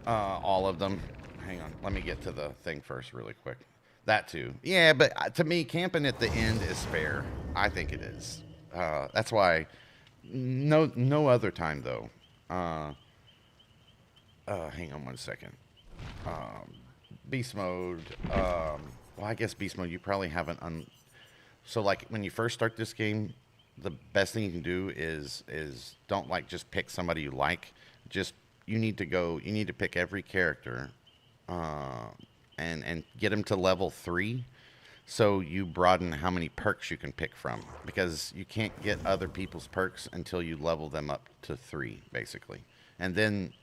all of them. Hang on, let me get to the thing first really quick. That too. Yeah, but to me, camping at the end is fair. I think it is. That's why... No other time, though. Hang on one second. Beast mode. Well, I guess beast mode, you probably haven't so like when you first start this game, the best thing you can do is don't like just pick somebody you like. Just you need to pick every character and get them to level 3 so you broaden how many perks you can pick from, because you can't get other people's perks until you level them up to 3 basically. And then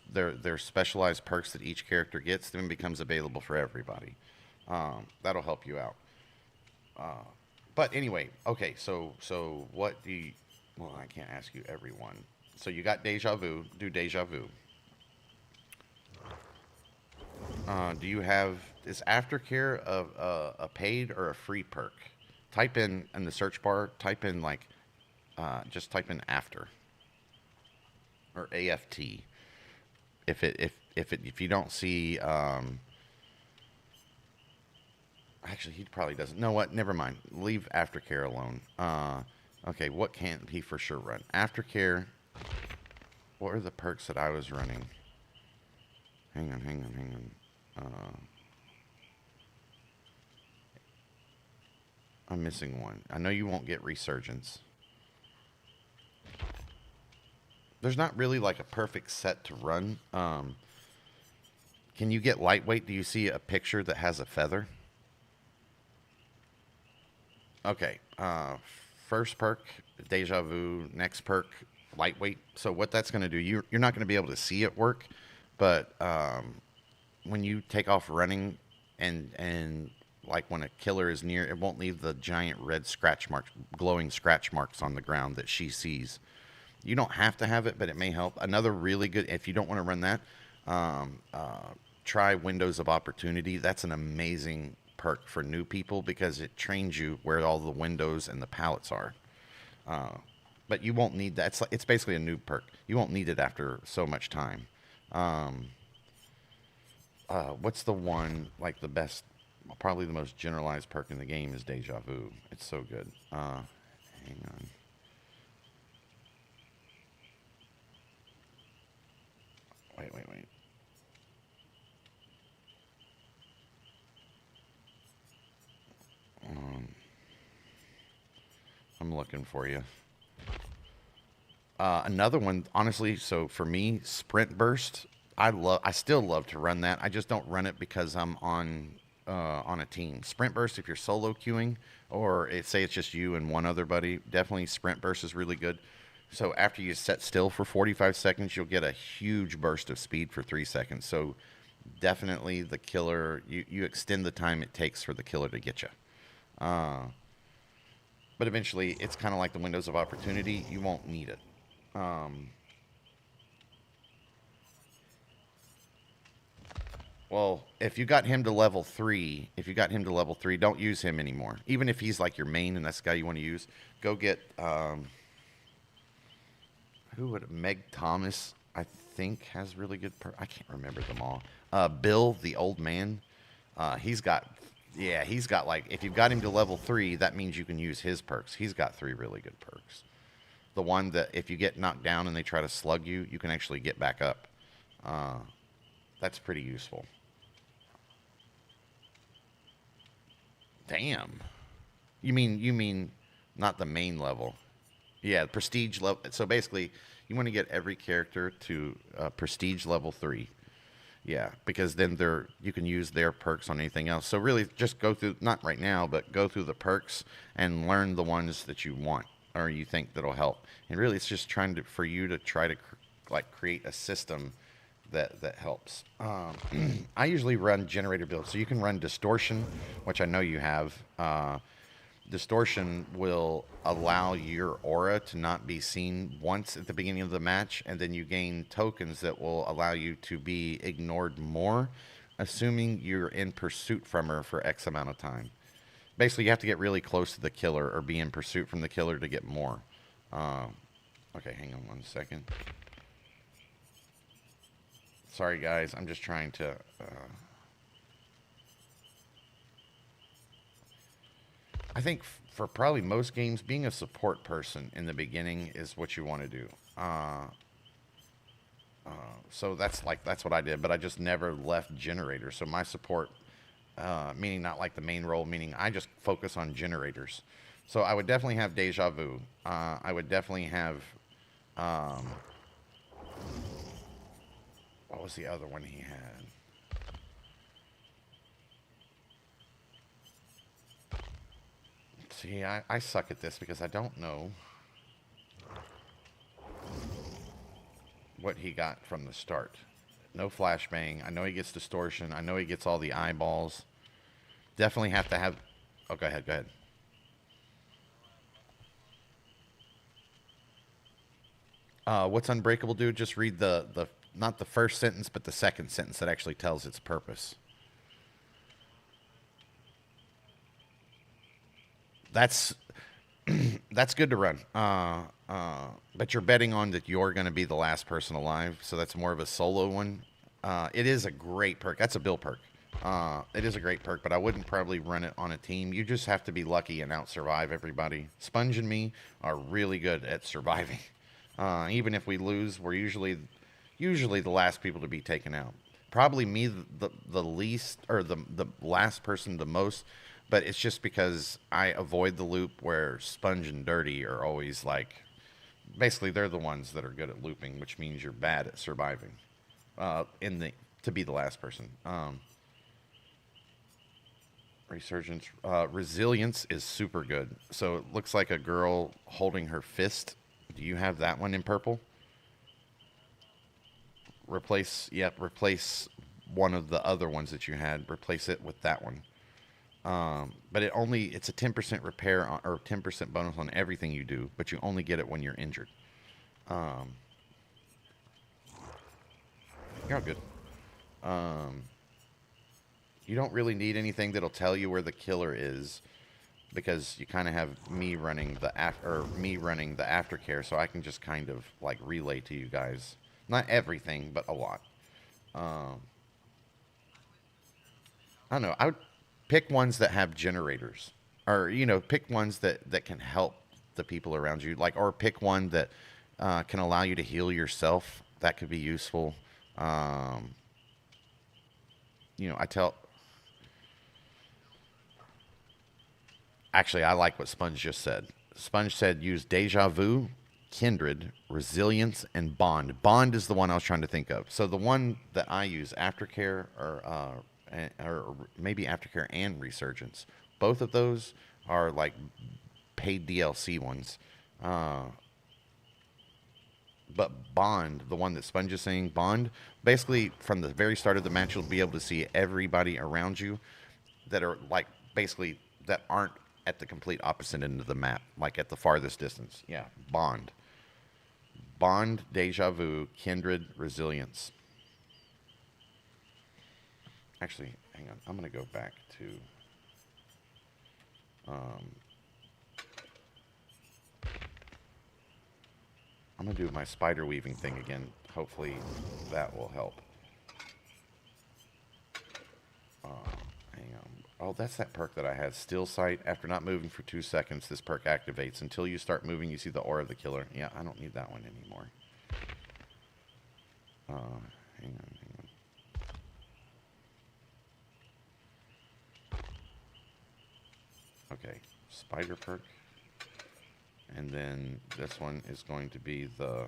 their specialized perks that each character gets then becomes available for everybody. That'll help you out. But anyway, okay, so what do you... Well, I can't ask you everyone. So you got Deja Vu. Do Deja Vu. Do you have... Is Aftercare a paid or a free perk? Type in the search bar, type in like... just type in after. Or AFT. If you don't see... Actually, he probably doesn't. Know what? Never mind. Leave Aftercare alone. Okay, what can't he for sure run? Aftercare. What are the perks that I was running? Hang on. I'm missing one. I know you won't get Resurgence. There's not really like a perfect set to run. Can you get Lightweight? Do you see a picture that has a feather? Okay, first perk, Deja Vu. Next perk, lightweight. So what that's going to do, you're not going to be able to see it work, but when you take off running and like when a killer is near, it won't leave the giant red scratch marks, glowing scratch marks on the ground that she sees. You don't have to have it, but it may help. Another really good, if you don't want to run that, um, uh, try Windows of Opportunity. That's an amazing perk for new people because it trains you where all the windows and the pallets are. Uh, but you won't need that. It's basically a new perk. You won't need it after so much time. Um, what's the one like the best? Probably the most generalized perk in the game is Deja Vu. It's so good. Hang on. Wait. Um, I'm looking for you. Another one, honestly. So for me, Sprint Burst. I still love to run that. I just don't run it because I'm on a team. Sprint Burst, if you're solo queuing, or say it's just you and one other buddy, definitely Sprint Burst is really good. So after you set still for 45 seconds, you'll get a huge burst of speed for 3 seconds. So definitely the killer, you extend the time it takes for the killer to get you. Uh, but eventually, it's kind of like the windows of opportunity. You won't need it. Um, well, if you got him to level three, don't use him anymore. Even if he's like your main and that's the guy you want to use, go get who would Meg Thomas? I think has really good. I can't remember them all. Bill, the old man. He's got, yeah, he's got like if you've got him to level three, that means you can use his perks. He's got three really good perks. The one that if you get knocked down and they try to slug you, you can actually get back up. Uh, that's pretty useful. Damn. You mean not the main level? Yeah, prestige level. So basically, you want to get every character to prestige level three. Yeah, because then you can use their perks on anything else. So really, just go through not right now, but go through the perks and learn the ones that you want or you think that'll help. And really, it's just trying to for you to try to like create a system that helps. I usually run generator builds, so you can run distortion, which I know you have. Distortion will allow your aura to not be seen once at the beginning of the match, and then you gain tokens that will allow you to be ignored more, assuming you're in pursuit from her for X amount of time. Basically, you have to get really close to the killer or be in pursuit from the killer to get more. Uh, okay, hang on 1 second. Sorry, guys. I'm just trying to. I think for probably most games, being a support person in the beginning is what you want to do. Uh, uh, so that's what I did, but I just never left generator. So my support, meaning not like the main role, meaning I just focus on generators. So I would definitely have Deja Vu. I would definitely have. Um, what was the other one he had? See, I suck at this because I don't know what he got from the start. No flashbang. I know he gets distortion. I know he gets all the eyeballs. Definitely have to have. Oh, go ahead. Go ahead. What's unbreakable, dude? Just read the not the first sentence, but the second sentence that actually tells its purpose. That's that's good to run. But you're betting on that you're going to be the last person alive, so that's more of a solo one. It is a great perk. That's a bill perk. It is a great perk, but I wouldn't probably run it on a team. You just have to be lucky and out survive everybody. Sponge and me are really good at surviving. Even if we lose, we're usually the last people to be taken out. Probably me the least or the last person the most, but it's just because I avoid the loop where Sponge and Dirty are always like basically they're the ones that are good at looping, which means you're bad at surviving. In the to be the last person. Resurgence, resilience is super good. So it looks like a girl holding her fist, Do you have that one in purple? Replace, yep, replace one of the other ones that you had. Replace it with that one. But it's a 10% repair or 10% bonus on everything you do, but you only get it when you're injured. Um, you're all good. Um, you don't really need anything that'll tell you where the killer is because you kind of have me running me running the aftercare, so I can just kind of like relay to you guys, not everything, but a lot. Um, I don't know. I would pick ones that have generators, or pick ones that can help the people around you. Like, or pick one that can allow you to heal yourself. That could be useful. Um, I tell. Actually, I like what Sponge just said. Sponge said use deja vu, kindred, resilience, and bond. Bond is the one I was trying to think of. So the one that I use, aftercare or maybe aftercare and resurgence. Both of those are like paid DLC ones. Uh, but Bond, the one that Sponge is saying, Bond, basically from the very start of the match, you'll be able to see everybody around you that are like basically that aren't at the complete opposite end of the map, like at the farthest distance. Yeah, Bond. Bond, Deja Vu, Kindred, Resilience. Actually, hang on. I'm going to go back to. Um, I'm going to do my spider weaving thing again. Hopefully that will help. Uh, hang on. Oh, that's that perk that I had. Still sight. After not moving for 2 seconds, this perk activates. Until you start moving, you see the aura of the killer. Yeah, I don't need that one anymore. Hang on. Okay, spider perk. And then this one is going to be the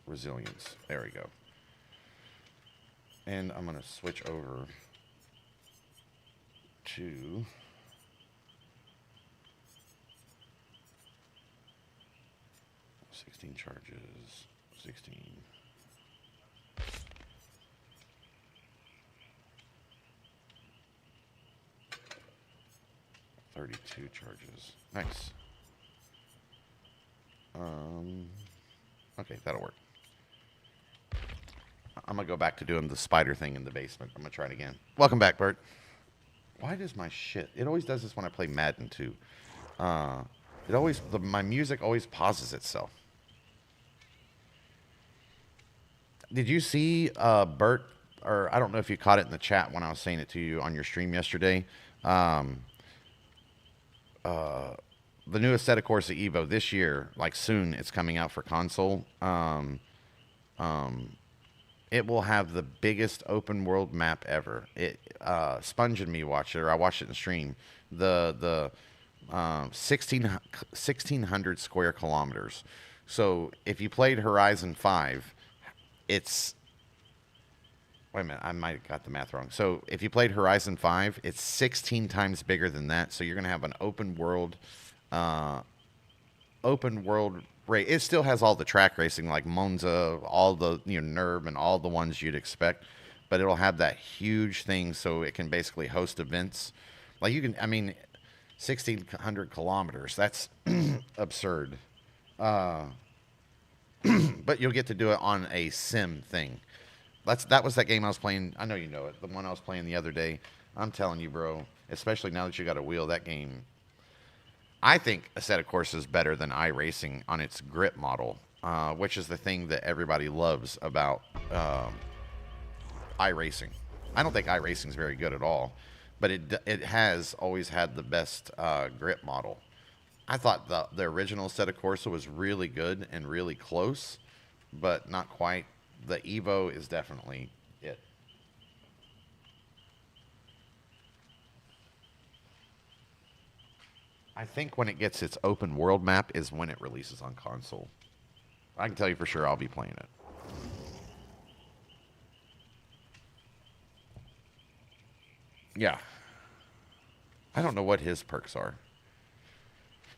resilience. There we go. And I'm going to switch over to 16 charges, 16. 32 charges. Nice. Okay, that'll work. I'm gonna go back to doing the spider thing in the basement. I'm gonna try it again. Welcome back, Bert. Why does my shit? It always does this when I play Madden too. My music always pauses itself. Did you see Bert? Or I don't know if you caught it in the chat when I was saying it to you on your stream yesterday. Um, the newest set of Corsa Evo this year, like soon, it's coming out for console. It will have the biggest open world map ever. Sponge and me watched it, or I watched it in stream. The 1,600 square kilometers. So if you played Horizon 5, it's wait a minute, I might have got the math wrong. So if you played Horizon 5, it's 16 times bigger than that. So you're going to have an uh, open world race. It still has all the track racing like Monza, all the Nerve, and all the ones you'd expect, but it'll have that huge thing so it can basically host events. Like you can, I mean, 1,600 kilometers. That's absurd. Uh, but you'll get to do it on a sim thing. That was that game I was playing. I know you know it. The one I was playing the other day. I'm telling you, bro. Especially now that you got a wheel, that game. I think a set of courses is better than iRacing on its grip model, which is the thing that everybody loves about iRacing. I don't think iRacing is very good at all, but it has always had the best grip model. I thought the original set of Corsa was really good and really close, but not quite. The Evo is definitely it. I think when it gets its open world map is when it releases on console. I can tell you for sure I'll be playing it. Yeah. I don't know what his perks are.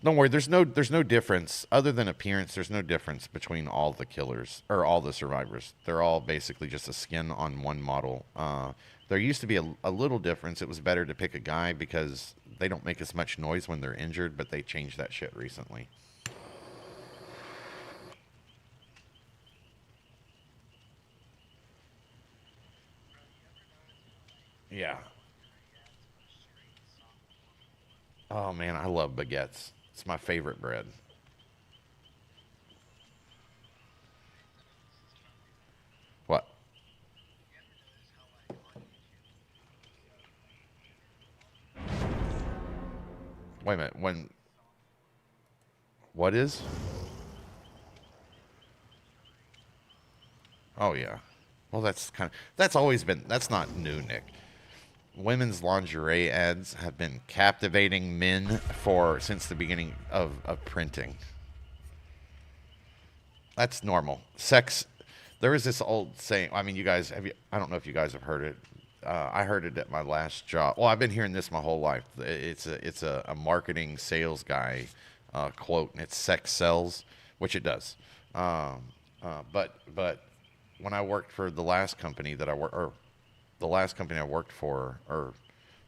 Don't worry. There's no difference other than appearance. There's no difference between all the killers or all the survivors. They're all basically just a skin on one model. There used to be a little difference. It was better to pick a guy because they don't make as much noise when they're injured, but they changed that shit recently. Yeah. Oh man, I love baguettes. It's my favorite bread. What? Wait a minute. When? What is? Oh yeah. Well, that's always been. That's not new, Nick. Women's lingerie ads have been captivating men for since the beginning of printing. That's normal. Sex. There is this old saying. I mean, you guys have. I don't know if you guys have heard it. I heard it at my last job. Well, I've been hearing this my whole life. It's a marketing sales guy quote, and it's sex sells, which it does. But when I worked for the last company that I worked, or the last company I worked for, or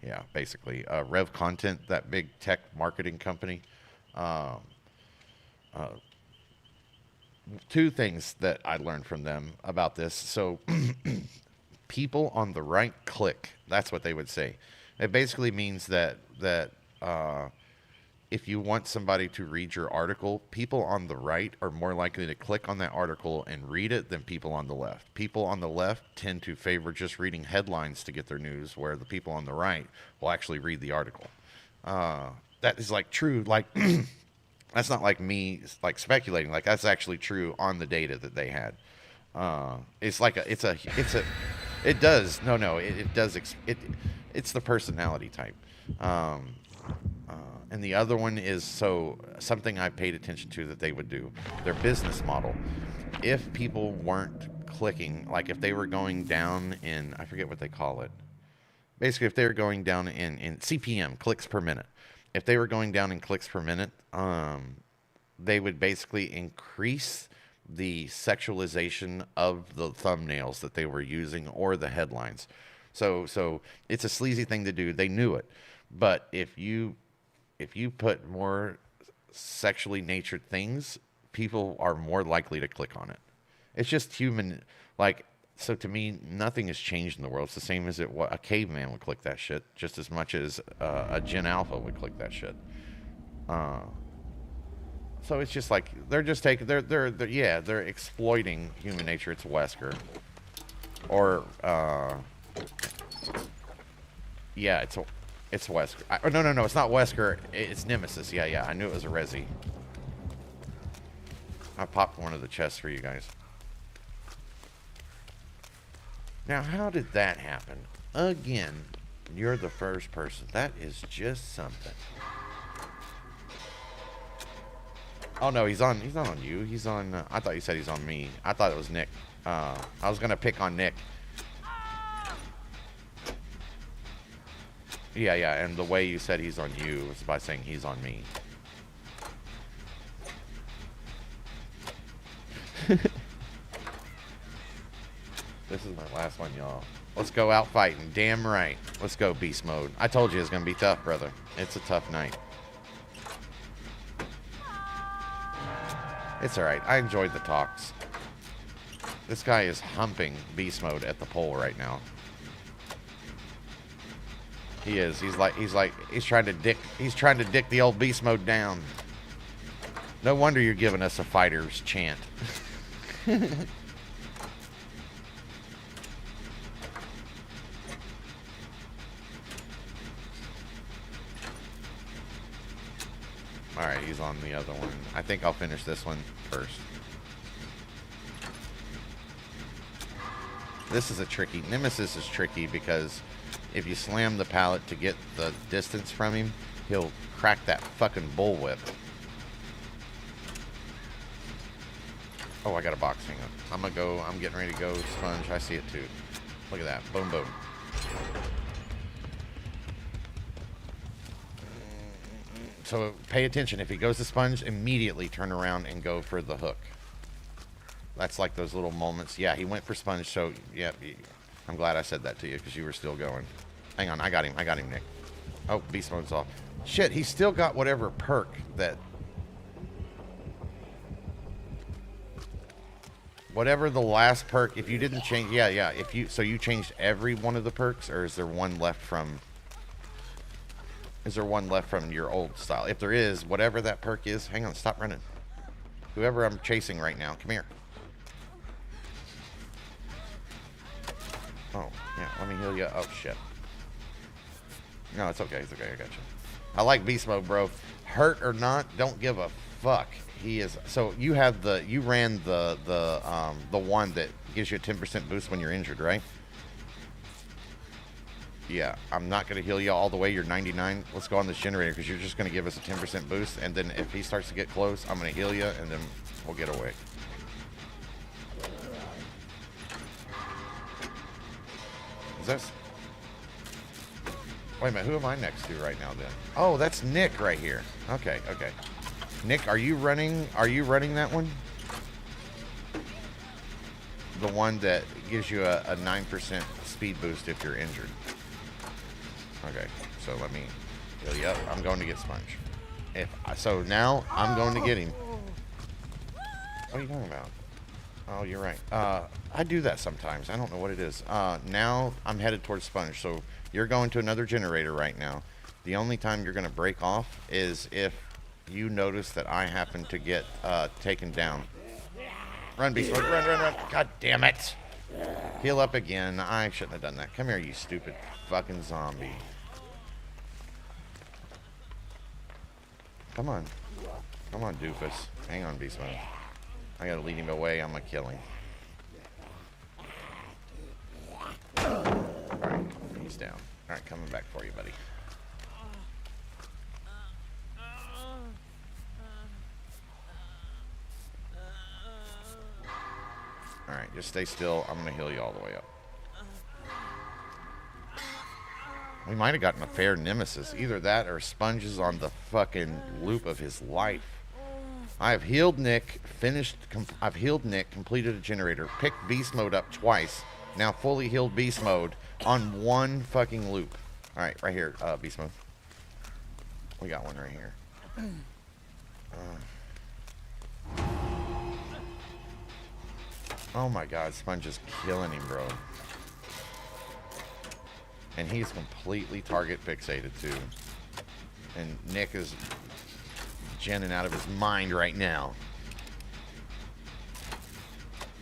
yeah, basically Rev Content, that big tech marketing company. Um, uh, Two things that I learned from them about this. So people on the right click. That's what they would say. It basically means that if you want somebody to read your article, people on the right are more likely to click on that article and read it than people on the left. People on the left tend to favor just reading headlines to get their news, where the people on the right will actually read the article. That is like true. Like that's not like me like speculating. Like that's actually true on the data that they had. It's like it does. No, it does. It's the personality type. Um, and the other one is so something I paid attention to that they would do. Their business model. If people weren't clicking, like if they were going down in, I forget what they call it. Basically, if they were going down in CPM, clicks per minute. If they were going down in clicks per minute, they would basically increase the sexualization of the thumbnails that they were using or the headlines. So it's a sleazy thing to do. They knew it, but if you put more sexually natured things, people are more likely to click on it. It's just human. Like so, to me, nothing has changed in the world. It's the same as a caveman would click that shit just as much as a Gen Alpha would click that shit. Uh, so it's just like they're just taking they're exploiting human nature. It's Wesker or yeah, it's Wesker. No, it's not Wesker. It's Nemesis. Yeah. I knew it was a Resi. I popped one of the chests for you guys. Now, how did that happen? Again, you're the first person. That is just something. Oh no, he's not on you. He's on. I thought you said he's on me. I thought it was Nick. I was gonna pick on Nick. Yeah, and the way you said he's on you was by saying he's on me. This is my last one, y'all. Let's go out fighting. Damn right. Let's go beast mode. I told you it's gonna be tough, brother. It's a tough night. It's alright. I enjoyed the talks. This guy is humping beast mode at the pole right now. He is. He's trying to dick the old beast mode down. No wonder you're giving us a fighter's chant. Alright, he's on the other one. I think I'll finish this one first. This is a tricky... Nemesis is tricky because if you slam the pallet to get the distance from him, he'll crack that fucking bullwhip. Oh, I got a box. Hang on. I'm getting ready to go sponge. I see it too. Look at that. Boom, boom. So pay attention. If he goes to Sponge, immediately turn around and go for the hook. That's like those little moments. Yeah, he went for Sponge, so yeah. I'm glad I said that to you because you were still going. Hang on, I got him, Nick. Oh, beast mode's off. Shit, he's still got whatever perk that... Whatever the last perk, if you didn't change... Yeah, so you changed every one of the perks, or is there one left from... Is there one left from your old style? If there is, whatever that perk is... Hang on, stop running. Whoever I'm chasing right now, come here. Oh, yeah, let me heal you. Oh, shit. No, it's okay. It's okay. I got you. I like beast mode, bro. Hurt or not, don't give a fuck. He is... So you have the... You ran the one that gives you a 10% boost when you're injured, right? Yeah, I'm not going to heal you all the way. You're 99. Let's go on this generator because you're just going to give us a 10% boost. And then if he starts to get close, I'm going to heal you and then we'll get away. Is that... Wait a minute, who am I next to right now then? Oh, that's Nick right here. Okay. Nick, are you running that one? The one that gives you a 9% speed boost if you're injured. Okay, so let me heal you up. I'm going to get Sponge. So now I'm going to get him. What are you talking about? Oh, you're right. I do that sometimes. I don't know what it is. Now I'm headed towards Sponge. So you're going to another generator right now. The only time you're going to break off is if you notice that I happen to get taken down. Run, Beast Mode. Run. God damn it. Heal up again. I shouldn't have done that. Come here, you stupid fucking zombie. Come on. Come on, doofus. Hang on, Beast Mode. I gotta lead him away. I'm gonna kill him. Alright, he's down. Alright, coming back for you, buddy. Alright, just stay still. I'm gonna heal you all the way up. We might have gotten a fair nemesis. Either that or Sponge is on the fucking loop of his life. I have healed Nick, I've healed Nick, completed a generator, picked beast mode up twice, now fully healed beast mode on one fucking loop. Alright, right here, beast mode. We got one right here. Oh my god, Sponge is killing him, bro. And he's completely target fixated too. And Nick is genning out of his mind right now.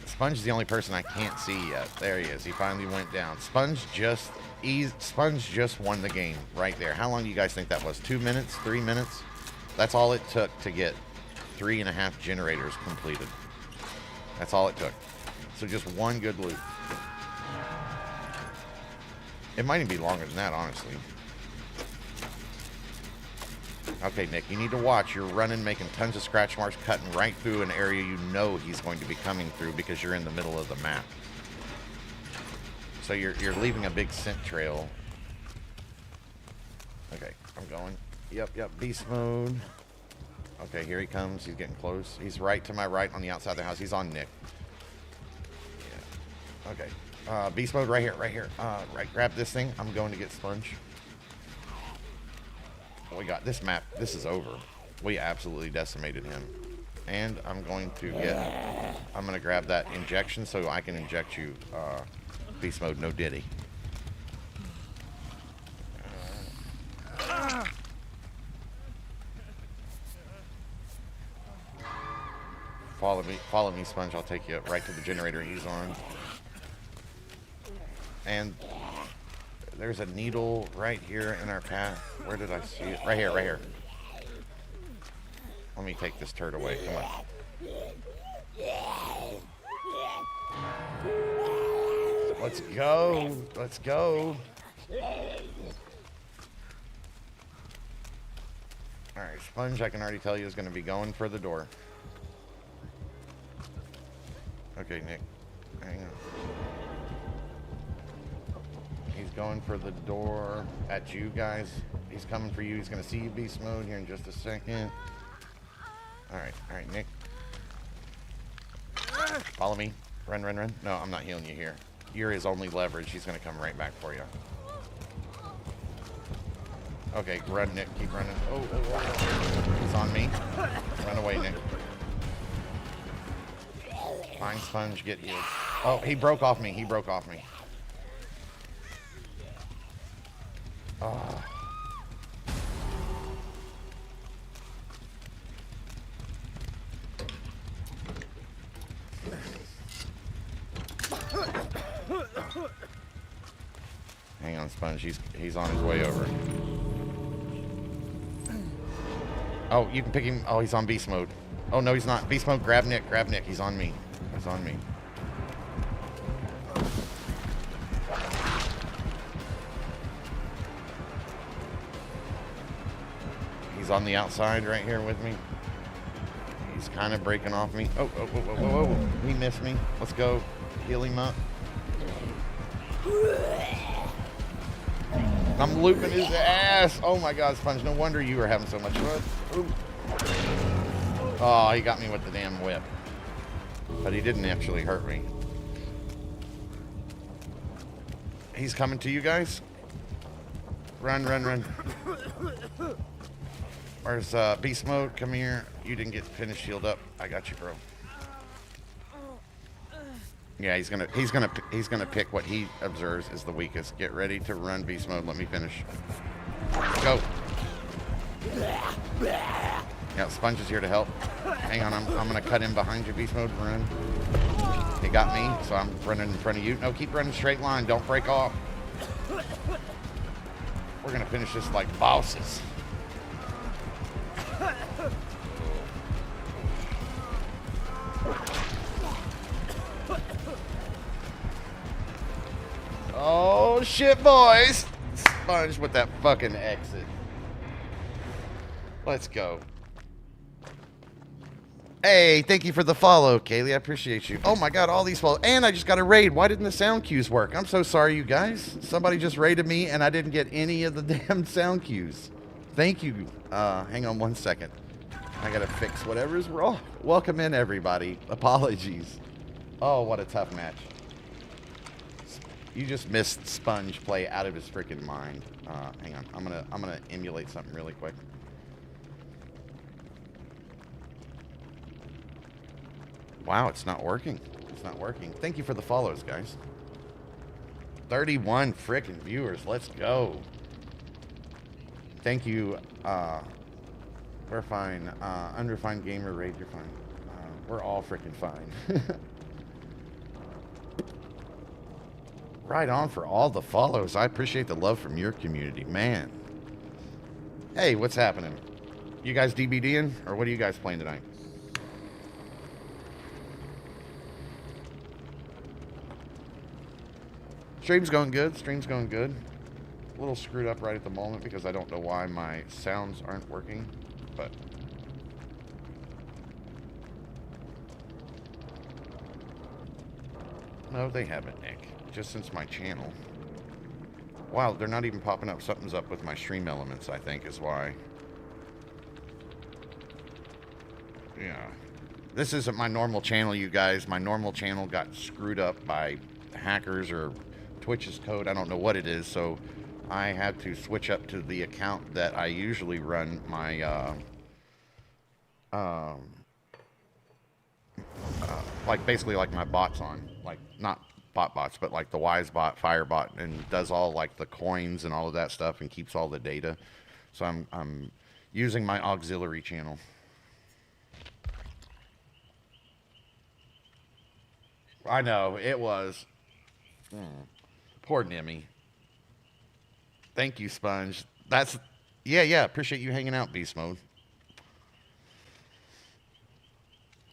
Sponge is the only person I can't see yet. There he is. He finally went down. Sponge just won the game right there. How long do you guys think that was? 2 minutes? 3 minutes? That's all it took to get 3.5 generators completed. That's all it took. So just one good loop. It might even be longer than that, honestly. Okay, Nick, you need to watch. You're running, making tons of scratch marks, cutting right through an area you know he's going to be coming through because you're in the middle of the map. So you're leaving a big scent trail. Okay, I'm going. Yep, beast mode. Okay, here he comes. He's getting close. He's right to my right on the outside of the house. He's on Nick. Yeah. Okay. Beast mode right here. Right, grab this thing. I'm going to get Sponge. We got this map. This is over. We absolutely decimated him. And I'm going to grab that injection so I can inject you, beast mode, no diddy. Follow me, Sponge. I'll take you right to the generator he's on. And there's a needle right here in our path. Where did I see it? Right here. Let me take this turd away. Come on. Let's go. Alright, Sponge, I can already tell you, is going to be going for the door. Okay, Nick. Hang on. He's going for the door at you guys. He's coming for you. He's going to see you beast mode here in just a second. All right, Nick. Follow me. Run. No, I'm not healing you here. You're his only leverage. He's going to come right back for you. Okay, run, Nick. Keep running. Oh. He's on me. Run away, Nick. Find Sponge. Get healed. Oh, he broke off me. Oh. Hang on, Sponge. He's on his way over. Oh, you can pick him. Oh, he's on beast mode. Oh, no, he's not. Beast mode, grab Nick. He's on me. He's on the outside right here with me. He's kind of breaking off me. Oh. He missed me. Let's go. Heal him up. I'm looping his ass. Oh my God, Sponge. No wonder you were having so much fun. Ooh. Oh, he got me with the damn whip. But he didn't actually hurt me. He's coming to you guys. Run. Where's beast mode? Come here. You didn't get finished shield up. I got you, bro. Yeah, he's gonna pick what he observes is the weakest. Get ready to run beast mode. Let me finish. Go. Yeah, Sponge is here to help. Hang on, I'm gonna cut in behind you, beast mode. Run. He got me, so I'm running in front of you. No, keep running straight line. Don't break off. We're gonna finish this like bosses. Oh shit, boys! Sponge with that fucking exit. Let's go. Hey, thank you for the follow, Kaylee. I appreciate you. Oh my God, all these follows. And I just got a raid. Why didn't the sound cues work? I'm so sorry, you guys. Somebody just raided me and I didn't get any of the damn sound cues. Thank you. Hang on one second. I gotta fix whatever's wrong. Welcome in, everybody. Apologies. Oh, what a tough match. You just missed Sponge play out of his freaking mind. Hang on. I'm gonna emulate something really quick. Wow, it's not working. Thank you for the follows, guys. 31 freaking viewers. Let's go. Thank you. We're fine. Unrefined gamer raid, you're fine. We're all freaking fine. Right on for all the follows. I appreciate the love from your community, man. Hey, what's happening? You guys DBDing, or what are you guys playing tonight? Stream's going good. A little screwed up right at the moment because I don't know why my sounds aren't working, but no, they haven't, Nick. Just since my channel. Wow, they're not even popping up. Something's up with my stream elements, I think, is why. Yeah. This isn't my normal channel, you guys. My normal channel got screwed up by hackers or Twitch's code. I don't know what it is, so I had to switch up to the account that I usually run my, like basically like my bots on. Like, not bots, but like the Wise bot, Fire bot, and does all like the coins and all of that stuff and keeps all the data. So I'm using my auxiliary channel. I know, it was. Poor Nimmy. Thank you, Sponge. That's, yeah, appreciate you hanging out, Beast Mode.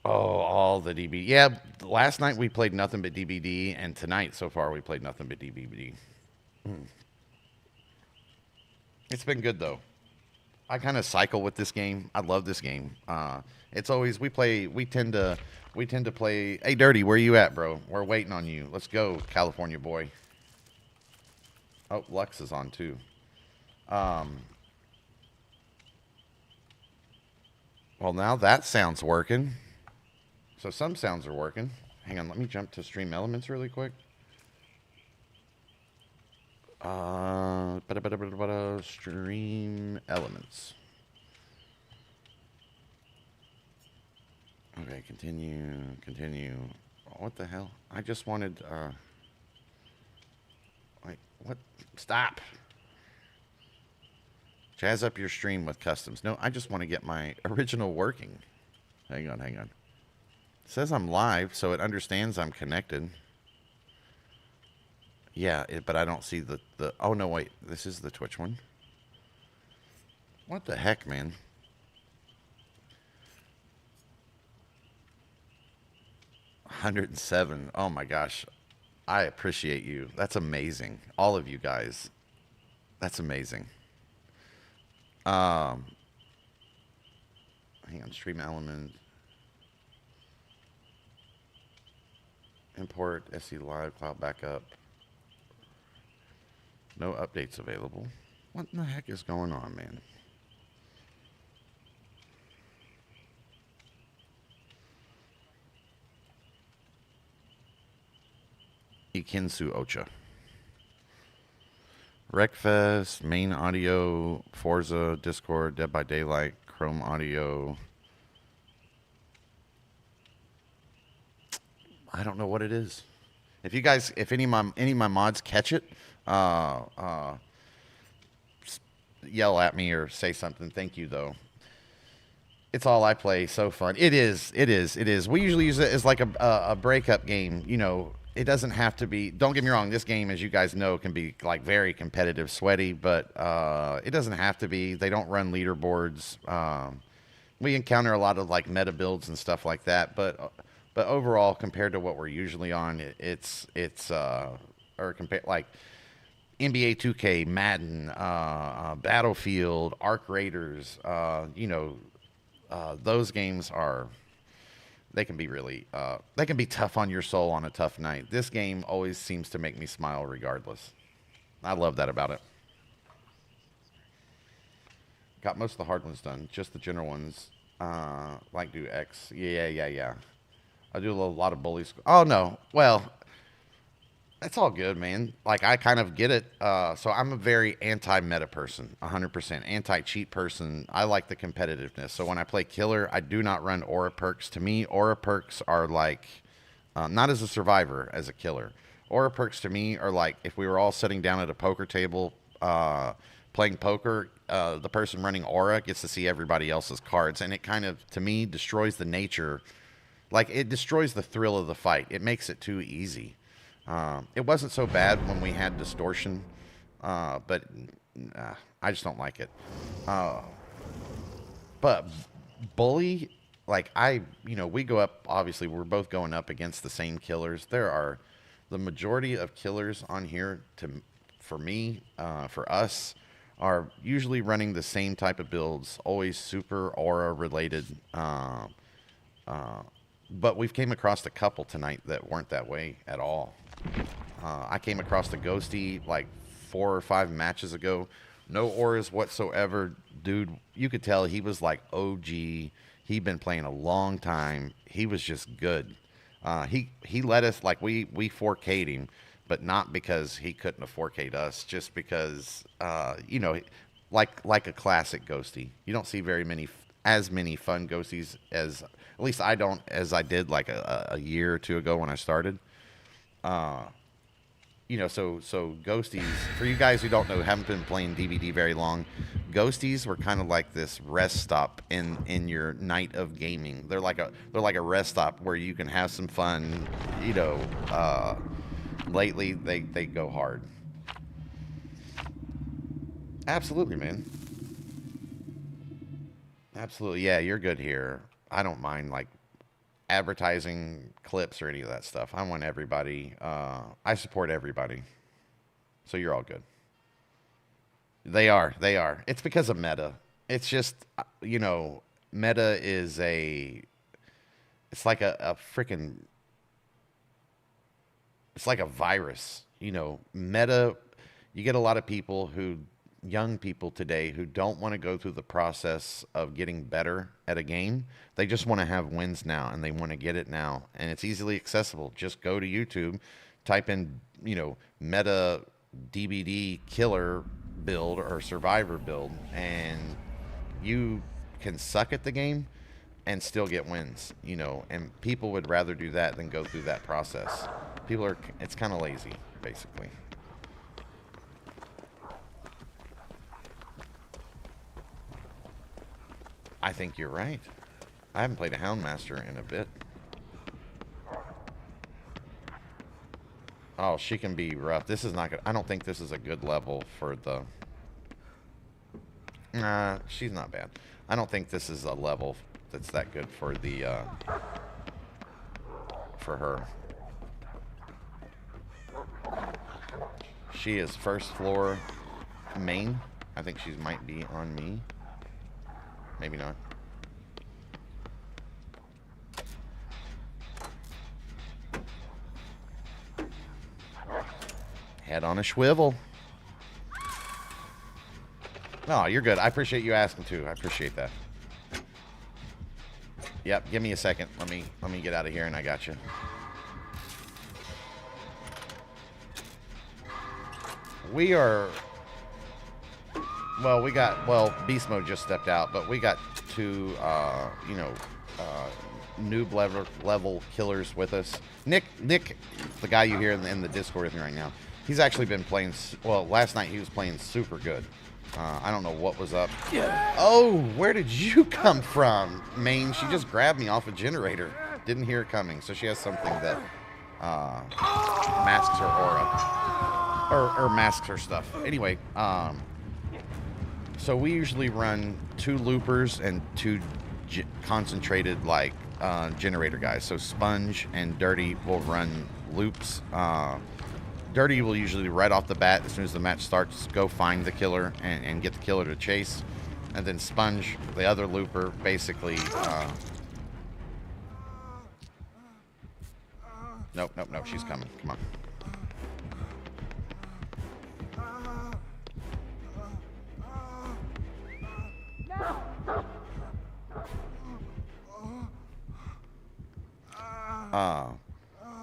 Oh, all the DBD. Yeah, last night we played nothing but DBD, and tonight so far we played nothing but DBD. It's been good though. I kind of cycle with this game. I love this game. It's always we tend to play. Hey, Dirty, where you at, bro? We're waiting on you. Let's go, California boy. Oh, Lux is on too. Well, now that sound's working. So some sounds are working. Hang on, let me jump to Stream Elements really quick. Stream Elements. Okay, continue. What the hell? I just wanted, like, what? Stop. Jazz up your stream with customs. No, I just want to get my original working. Hang on. It says I'm live, so it understands I'm connected. Yeah, but I don't see the... Oh, no, wait. This is the Twitch one. What the heck, man? $107. Oh, my gosh. I appreciate you. That's amazing. All of you guys. That's amazing. Hang on, stream element. Import SC Live Cloud Backup. No updates available. What in the heck is going on, man? Ikinsu Ocha. Wreckfest, main audio, Forza, Discord, Dead by Daylight, Chrome audio. I don't know what it is. If you guys, if any of my mods catch it, yell at me or say something. Thank you though. It's all I play. So fun. It is. We usually use it as like a breakup game. You know, it doesn't have to be. Don't get me wrong. This game, as you guys know, can be like very competitive, sweaty, but it doesn't have to be. They don't run leaderboards. We encounter a lot of like meta builds and stuff like that, but overall, compared to what we're usually on, it's or compare like NBA 2K, Madden, Battlefield, Arc Raiders, those games are, they can be really, they can be tough on your soul on a tough night. This game always seems to make me smile regardless. I love that about it. Got most of the hard ones done, just the general ones, like do X. Yeah. I do a lot of bully. Oh no, well, that's all good, man. Like I kind of get it. So I'm a very anti-meta person, 100% anti-cheat person. I like the competitiveness. So when I play killer, I do not run aura perks. To me, aura perks are like, not as a survivor, as a killer. Aura perks to me are like if we were all sitting down at a poker table, playing poker. The person running aura gets to see everybody else's cards, and it kind of, to me, destroys the nature. Like it destroys the thrill of the fight. It makes it too easy. It wasn't so bad when we had distortion, but I just don't like it. But bully, like we go up. Obviously, we're both going up against the same killers. There are the majority of killers on here. For me, for us, are usually running the same type of builds. Always super aura related. But we've came across a couple tonight that weren't that way at all. I came across the Ghosty like 4 or 5 matches ago. No auras whatsoever. Dude, you could tell he was like OG. He'd been playing a long time. He was just good. He let us, like we 4K'd him, but not because he couldn't have 4K'd us, just because, like a classic Ghosty. You don't see as many fun Ghosties as, at least I don't, as I did like a year or two ago when I started. So Ghosties, for you guys who don't know, haven't been playing DVD very long, Ghosties were kind of like this rest stop in your night of gaming. They're like a rest stop where you can have some fun. Lately they go hard. Absolutely, man. Absolutely. Yeah, you're good here. I don't mind like advertising clips or any of that stuff. I want everybody. I support everybody. So you're all good. They are. It's because of meta. It's just, meta is it's like a freaking, it's like a virus. Meta, you get a lot of people who young people today who don't want to go through the process of getting better at a game. They just want to have wins now and they want to get it now. And it's easily accessible. Just go to YouTube, type in, meta DBD killer build or survivor build, and you can suck at the game and still get wins, and people would rather do that than go through that process. It's kind of lazy, basically. I think you're right. I haven't played a Houndmaster in a bit. Oh, she can be rough. This is not good. I don't think this is a good level for the... Nah, she's not bad. I don't think this is a level that's that good for the, for her. She is first floor main. I think she might be on me. Maybe not. Head on a swivel. No, you're good. I appreciate you asking too. I appreciate that. Yep, give me a second. Let me get out of here and I got you. We are... Well, Beast Mode just stepped out, but we got two, noob level killers with us. Nick, the guy you hear in the Discord with me right now, he's actually been playing, well, last night he was playing super good. I don't know what was up. Oh, where did you come from, Maine? She just grabbed me off a generator. Didn't hear it coming, so she has something that masks her aura. Or masks her stuff. Anyway, so we usually run 2 loopers and 2 concentrated generator guys. So Sponge and Dirty will run loops. Dirty will usually right off the bat, as soon as the match starts, go find the killer and get the killer to chase. And then Sponge, the other looper, basically... Nope, she's coming. Come on.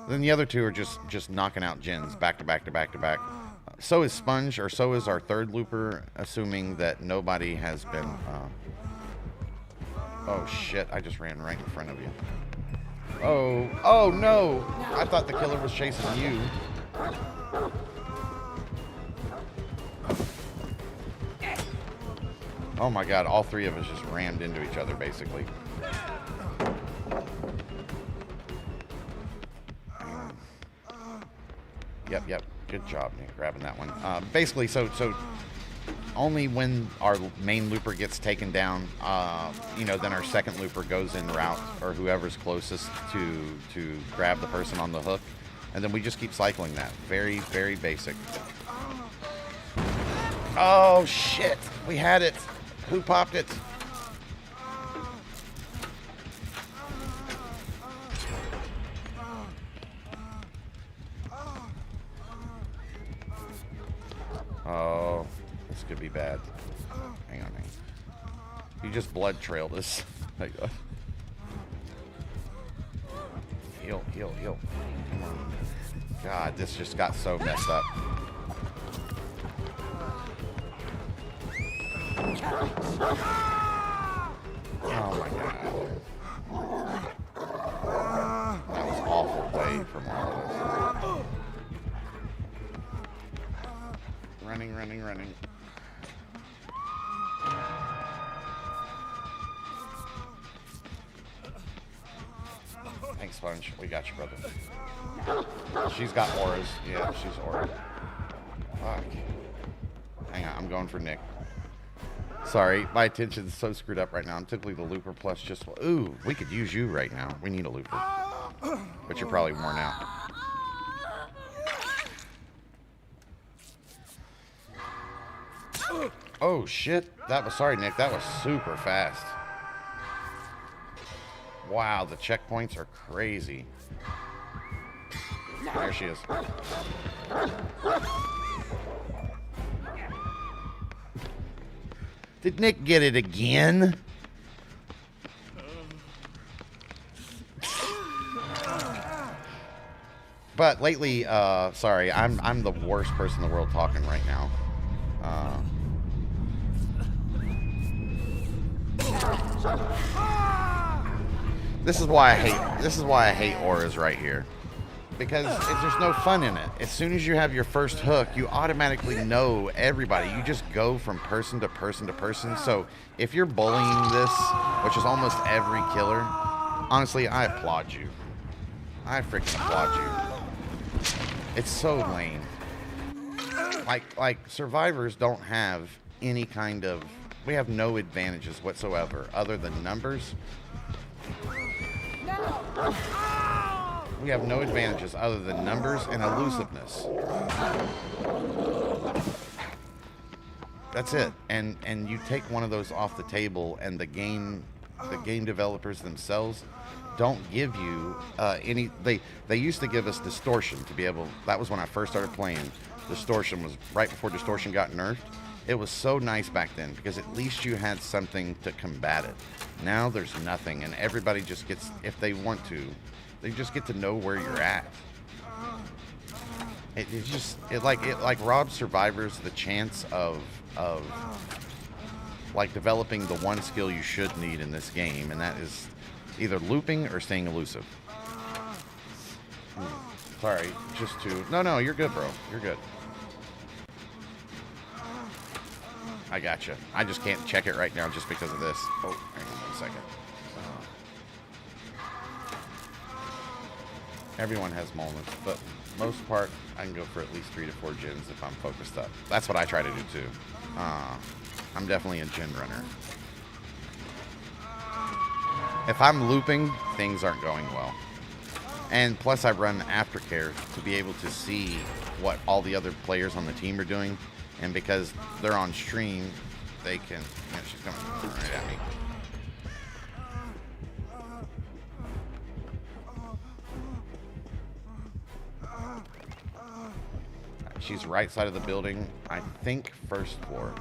Then the other 2 are just knocking out gens back to back to back to back. So is Sponge, or so is our 3rd looper, assuming that nobody has been... Oh shit, I just ran right in front of you. Oh no! I thought the killer was chasing you. Oh my god, all 3 of us just rammed into each other, basically. Yep. Good job, Nick, grabbing that one. Basically, so only when our main looper gets taken down, then our 2nd looper goes in route, or whoever's closest to grab the person on the hook, and then we just keep cycling that. Very, very basic. Oh shit! We had it. Who popped it? Oh, this could be bad. Hang on. You just blood trailed us. Heal. Come on. God, this just got so messed up. Oh my god. That was awful play from all of us. Running. Thanks, Sponge. We got you, brother. She's got auras. Yeah, she's aura. Fuck. Hang on, I'm going for Nick. Sorry, my attention's so screwed up right now. I'm typically the looper plus just... Ooh, we could use you right now. We need a looper. But you're probably worn out. Oh, shit. Sorry, Nick. That was super fast. Wow, the checkpoints are crazy. There she is. Did Nick get it again? But lately, sorry, I'm the worst person in the world talking right now. This is why I hate auras right here. Because there's no fun in it. As soon as you have your first hook, you automatically know everybody. You just go from person to person to person. So if you're bullying this, which is almost every killer, honestly, I applaud you. I freaking applaud you. It's so lame. Like survivors don't have any kind of, we have no advantages whatsoever other than numbers. We have no advantages other than numbers and elusiveness. That's it. And you take one of those off the table, and the game developers themselves don't give you any. They used to give us distortion to be able. That was when I first started playing. Distortion was right before distortion got nerfed. It was so nice back then because at least you had something to combat it. Now there's nothing, and everybody just gets, if they want to, they just get to know where you're at. It robs survivors the chance of like developing the one skill you should need in this game, and that is either looping or staying elusive. Sorry, just to no, you're good, bro. You're good. I gotcha. I just can't check it right now just because of this. Oh, hang on 1 second. Everyone has moments, but most part, I can go for at least 3 to 4 gens if I'm focused up. That's what I try to do too. I'm definitely a gen runner. If I'm looping, things aren't going well. And plus I run aftercare to be able to see what all the other players on the team are doing. And because they're on stream, they can... Man, she's coming right at me. She's right side of the building. I think first floor.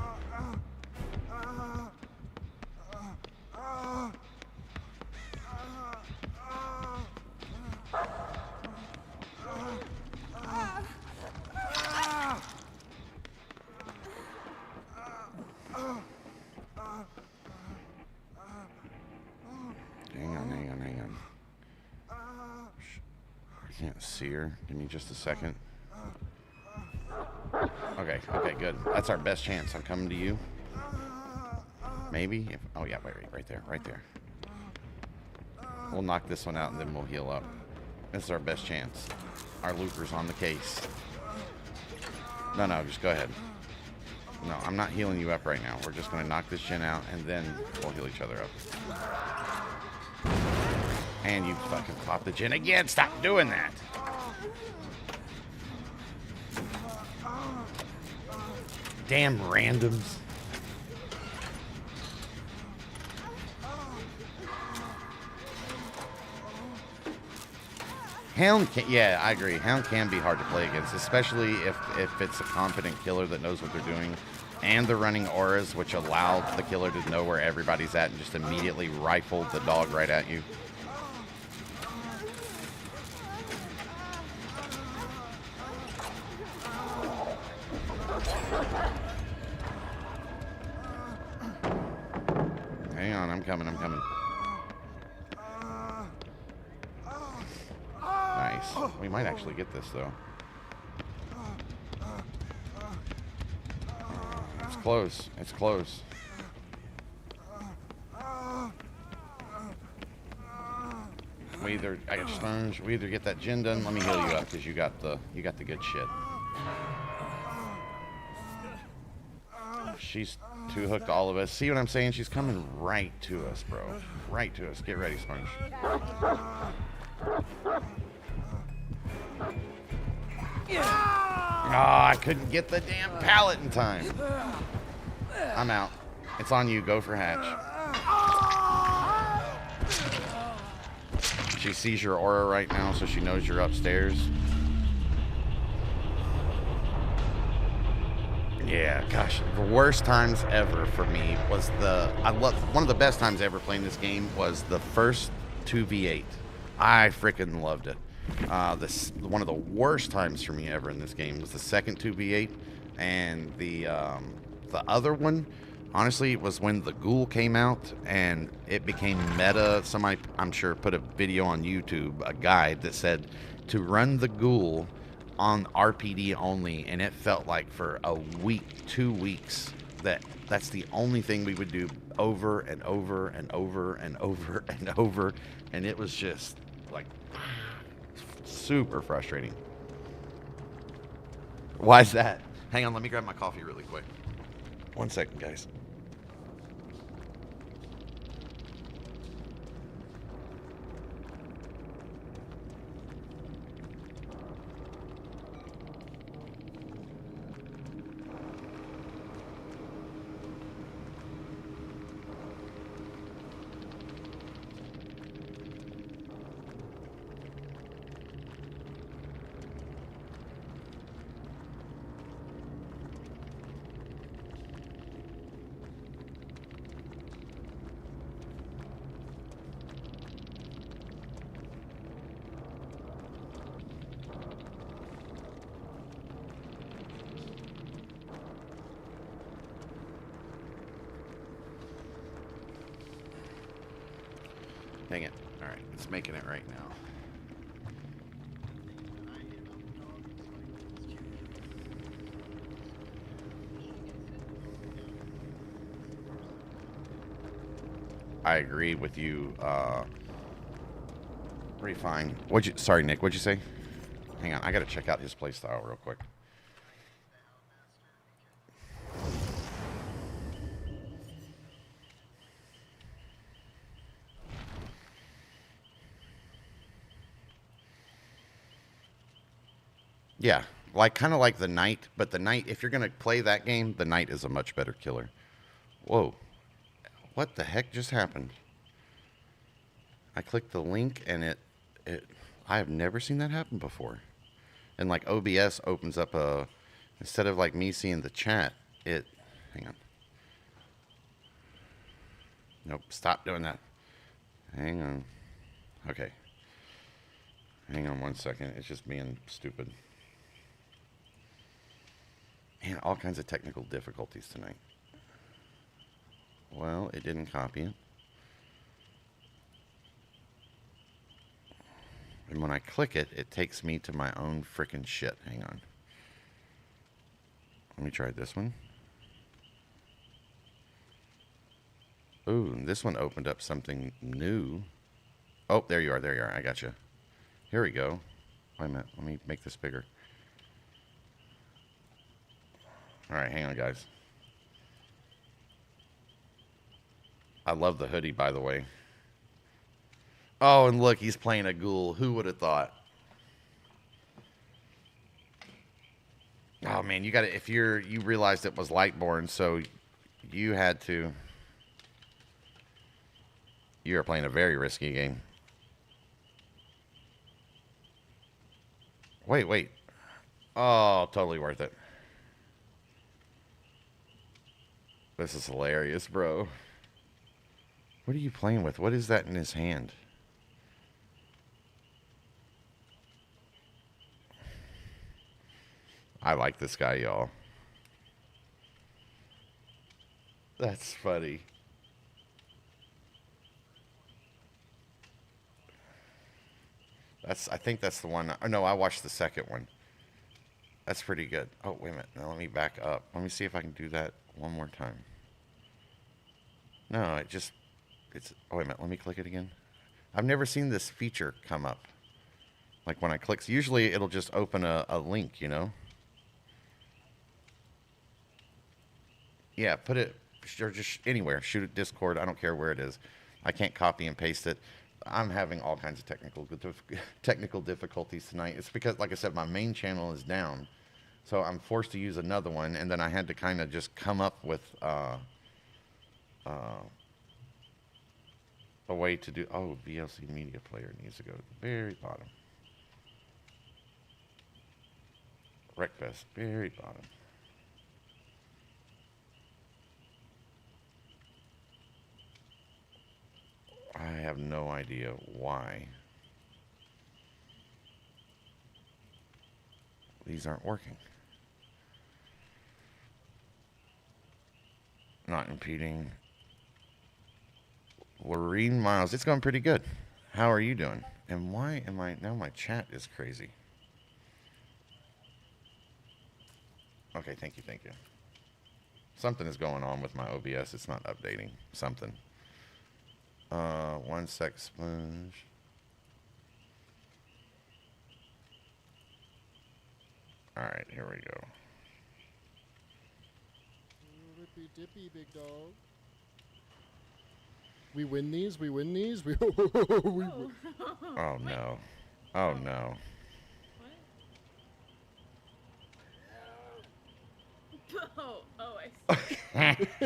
Hang on. I can't see her. Give me just a second. Okay, good. That's our best chance. I'm coming to you. Maybe? Oh, yeah, wait, right there. We'll knock this one out and then we'll heal up. This is our best chance. Our looper's on the case. No, just go ahead. No, I'm not healing you up right now. We're just going to knock this gen out and then we'll heal each other up. And you fucking pop the gen again. Stop doing that. Damn randoms. Hound can, yeah, I agree. Hound can be hard to play against, especially if it's a confident killer that knows what they're doing. And they're running auras, which allow the killer to know where everybody's at and just immediately rifle the dog right at you. Hang on, I'm coming. Nice. We might actually get this, though. It's close. I got sponge. We either get that gen done. Let me heal you up because you got the good shit. She's two hooked all of us. See what I'm saying? She's coming right to us, bro. Right to us. Get ready, Sponge. Oh, I couldn't get the damn pallet in time. I'm out. It's on you. Go for hatch. She sees your aura right now, so she knows you're upstairs. Yeah, gosh, the worst times ever for me was I love one of the best times ever playing this game was the first 2v8. I freaking loved it. This one of the worst times for me ever in this game was the second 2v8, and the other one, honestly, was when the Ghoul came out and it became meta. Somebody, I'm sure, put a video on YouTube, a guide that said to run the Ghoul on RPD only, and it felt like for a week, 2 weeks, that's the only thing we would do over and over and over and over and over, and it was just like super frustrating. Why is that? Hang on, let me grab my coffee really quick. 1 second, guys. Dang it. All right, it's making it right now. I agree with you. Pretty fine. Sorry, Nick. What'd you say? Hang on, I gotta check out his playstyle real quick. Yeah, like kind of like the Knight, but the Knight, if you're gonna play that game, the Knight is a much better killer. Whoa, what the heck just happened? I clicked the link and it I have never seen that happen before. And like OBS opens up instead of like me seeing the chat, hang on. Nope, stop doing that. Hang on. Okay. Hang on 1 second. It's just being stupid. Man, all kinds of technical difficulties tonight. Well, it didn't copy it. And when I click it, it takes me to my own frickin' shit. Hang on. Let me try this one. Ooh, this one opened up something new. Oh, there you are. There you are. I got you. Here we go. Wait a minute. Let me make this bigger. All right, hang on, guys. I love the hoodie, by the way. Oh, and look, he's playing a Ghoul. Who would have thought? Oh man, you got to if you realized it was Lightborn, so you had to. You are playing a very risky game. Wait. Oh, totally worth it. This is hilarious, bro. What are you playing with? What is that in his hand? I like this guy, y'all. That's funny. I think that's the one. Oh, no, I watched the second one. That's pretty good. Oh, wait a minute. Now let me back up. Let me see if I can do that one more time. No, oh, wait a minute. Let me click it again. I've never seen this feature come up. Like when I click, usually it'll just open a link, you know? Yeah, put it, or just anywhere. Shoot it Discord. I don't care where it is. I can't copy and paste it. I'm having all kinds of technical difficulties tonight. It's because, like I said, my main channel is down. So I'm forced to use another one, and then I had to kind of just come up with a way to do. Oh, VLC Media Player needs to go to the very bottom. Wreckfest, very bottom. I have no idea why these aren't working. Not impeding. Lorene Miles, it's going pretty good. How are you doing? And why am I now? My chat is crazy. Okay, thank you, thank you. Something is going on with my OBS. It's not updating. Something. 1 sec, sponge. All right, here we go. Rippy dippy, big dog. We win these. We win these. We win. Oh no. Oh no. What? I see.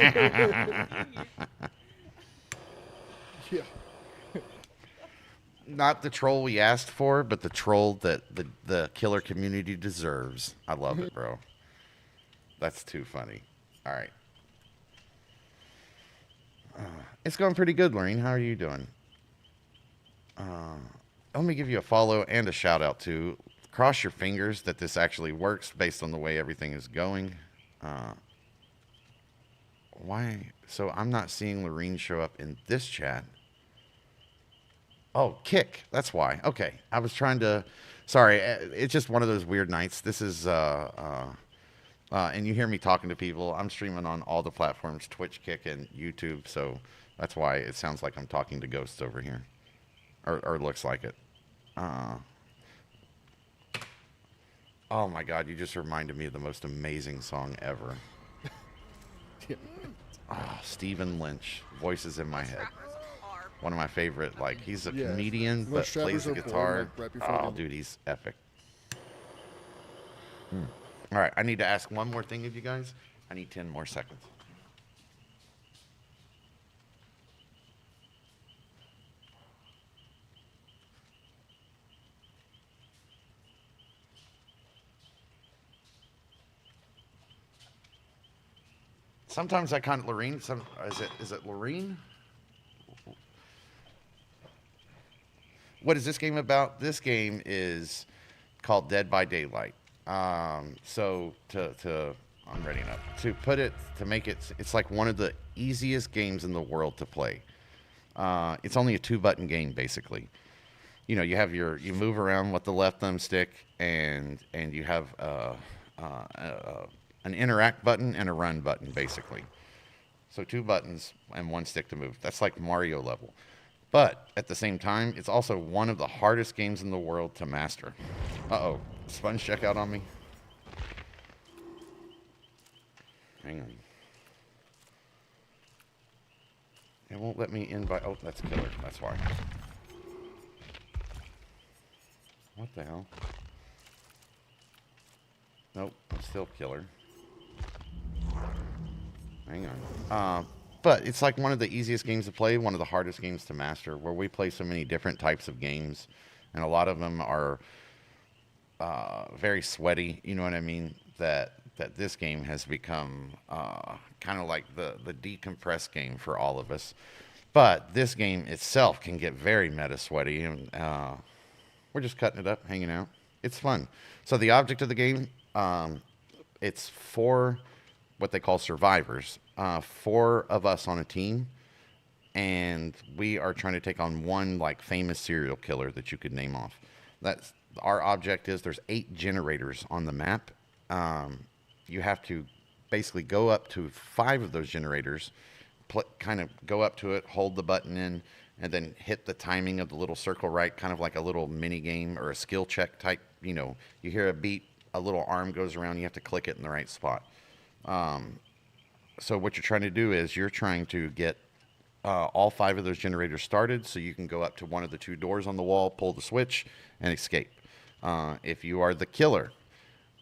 Yeah. Not the troll we asked for, but the troll that the killer community deserves. I love it, bro. That's too funny. All right. It's going pretty good, Lorene. How are you doing? Let me give you a follow and a shout out too. Cross your fingers that this actually works based on the way everything is going. Why? So I'm not seeing Lorene show up in this chat. Oh, kick. That's why. Okay. I was trying to. Sorry. It's just one of those weird nights. This is. And you hear me talking to people. I'm streaming on all the platforms, Twitch, Kick, and YouTube. So that's why it sounds like I'm talking to ghosts over here. Or looks like it. Oh my God. You just reminded me of the most amazing song ever. Oh, Stephen Lynch. Voices in my head. One of my favorite, like, he's a comedian, but plays the guitar. Oh, dude, he's epic. All right, I need to ask one more thing of you guys. I need 10 more seconds. Sometimes I kind of, Lorene, is it Lorene? What is this game about? This game is called Dead by Daylight. So I'm ready enough to put it, to make it, it's like one of the easiest games in the world to play. It's only a 2-button game, basically. You know, you move around with the left thumbstick, and you have an interact button and a run button, basically. So 2 buttons and 1 stick to move. That's like Mario level. But at the same time, it's also one of the hardest games in the world to master. Uh-oh. Sponge check out on me. Hang on. It won't let me invite. Oh, that's killer. That's why. What the hell? Nope. I'm still killer. Hang on. But it's like one of the easiest games to play, one of the hardest games to master, where we play so many different types of games, and a lot of them are very sweaty. You know what I mean? That this game has become kind of like the decompressed game for all of us. But this game itself can get very meta sweaty, and we're just cutting it up, hanging out. It's fun. So the object of the game, it's 4 what they call survivors. 4 of us on a team, and we are trying to take on one like famous serial killer that you could name off. That's our object. Is there's 8 generators on the map. You have to basically go up to 5 of those generators, kind of go up to it, hold the button in, and then hit the timing of the little circle right, kind of like a little mini game or a skill check type. You know, you hear a beat, a little arm goes around, you have to click it in the right spot. So what you're trying to do is you're trying to get all 5 of those generators started, so you can go up to one of the 2 doors on the wall, pull the switch, and escape. If you are the killer,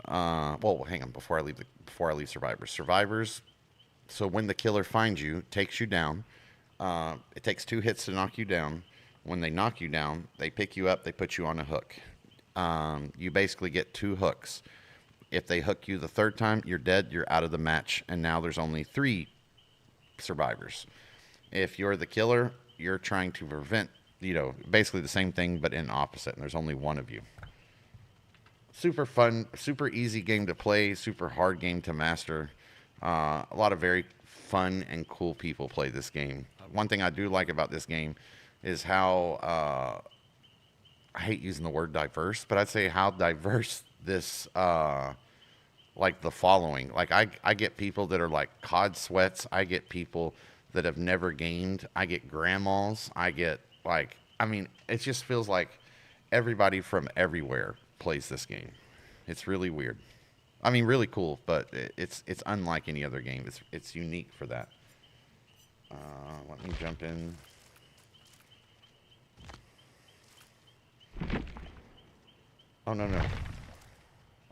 well, hang on before I leave survivors. Survivors. So when the killer finds you, takes you down, it takes 2 hits to knock you down. When they knock you down, they pick you up, they put you on a hook. You basically get 2 hooks. If they hook you the 3rd time, you're dead, you're out of the match, and now there's only 3 survivors. If you're the killer, you're trying to prevent, basically the same thing but in opposite, and there's only one of you. Super fun, super easy game to play, super hard game to master. A lot of very fun and cool people play this game. One thing I do like about this game is how I hate using the word diverse, but I'd say how diverse this like the following. Like I get people that are like COD sweats. I get people that have never gamed. I get grandmas. I get like, I mean, it just feels like everybody from everywhere plays this game. It's really weird. I mean, really cool, but it's unlike any other game. It's unique for that. Let me jump in. Oh no no.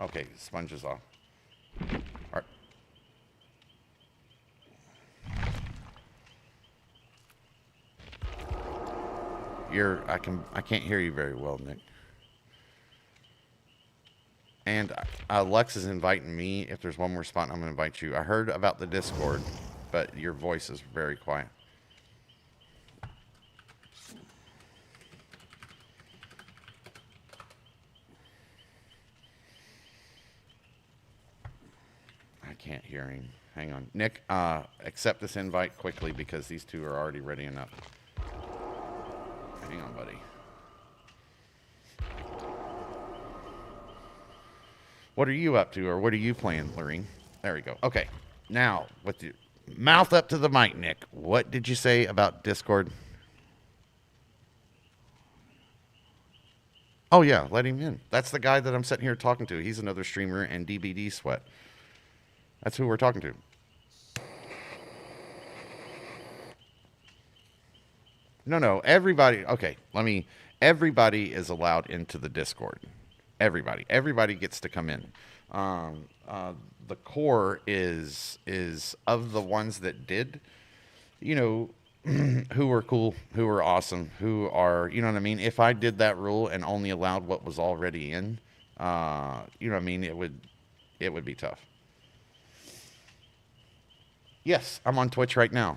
Okay, sponge is off. All right. I can't hear you very well, Nick. And Lex is inviting me. If there's one more spot, I'm going to invite you. I heard about the Discord, but your voice is very quiet. I can't hear him. Hang on. Nick, accept this invite quickly because these two are already ready enough. Hang on, buddy. What are you up to, or what are you playing, Lorene? There we go. Okay. Now, with your mouth up to the mic, Nick, what did you say about Discord? Oh, yeah, let him in. That's the guy that I'm sitting here talking to. He's another streamer and DBD sweat. That's who we're talking to. No, everybody. Okay, everybody is allowed into the Discord. Everybody gets to come in. The core is of the ones that did, who were cool, who were awesome, who are, you know what I mean? If I did that rule and only allowed what was already in, you know what I mean? It would be tough. Yes, I'm on Twitch right now.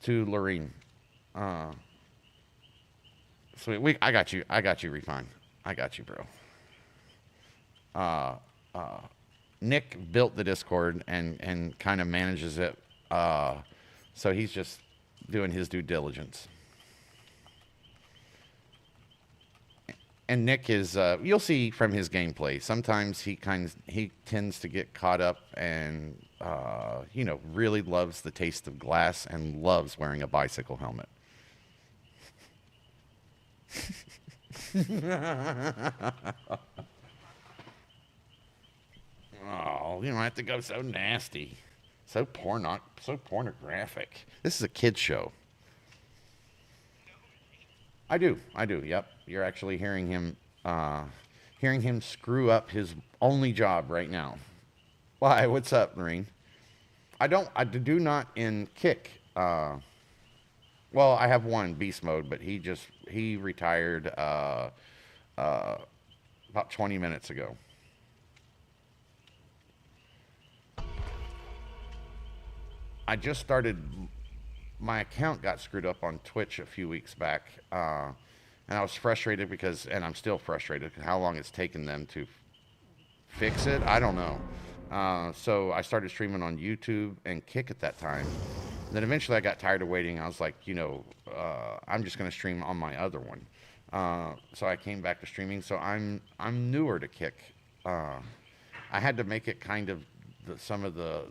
To Lorene. Sweet. I got you, Refine. I got you, bro. Nick built the Discord and kind of manages it. So he's just doing his due diligence. And Nick is, you'll see from his gameplay, sometimes he tends to get caught up and, really loves the taste of glass and loves wearing a bicycle helmet. Oh, you don't have to go so nasty. So pornographic. This is a kid's show. I do, yep. You're actually hearing him screw up his only job right now. Why, what's up, Marine? I do not in Kick. Well, I have one, Beast Mode, but he retired about 20 minutes ago. I just started, my account got screwed up on Twitch a few weeks back, and I was frustrated and I'm still frustrated because how long it's taken them to fix it, I don't know. So I started streaming on YouTube and Kick at that time. And then eventually I got tired of waiting. I was like, I'm just going to stream on my other one. So I came back to streaming. So I'm newer to Kick. I had to make it kind of some of the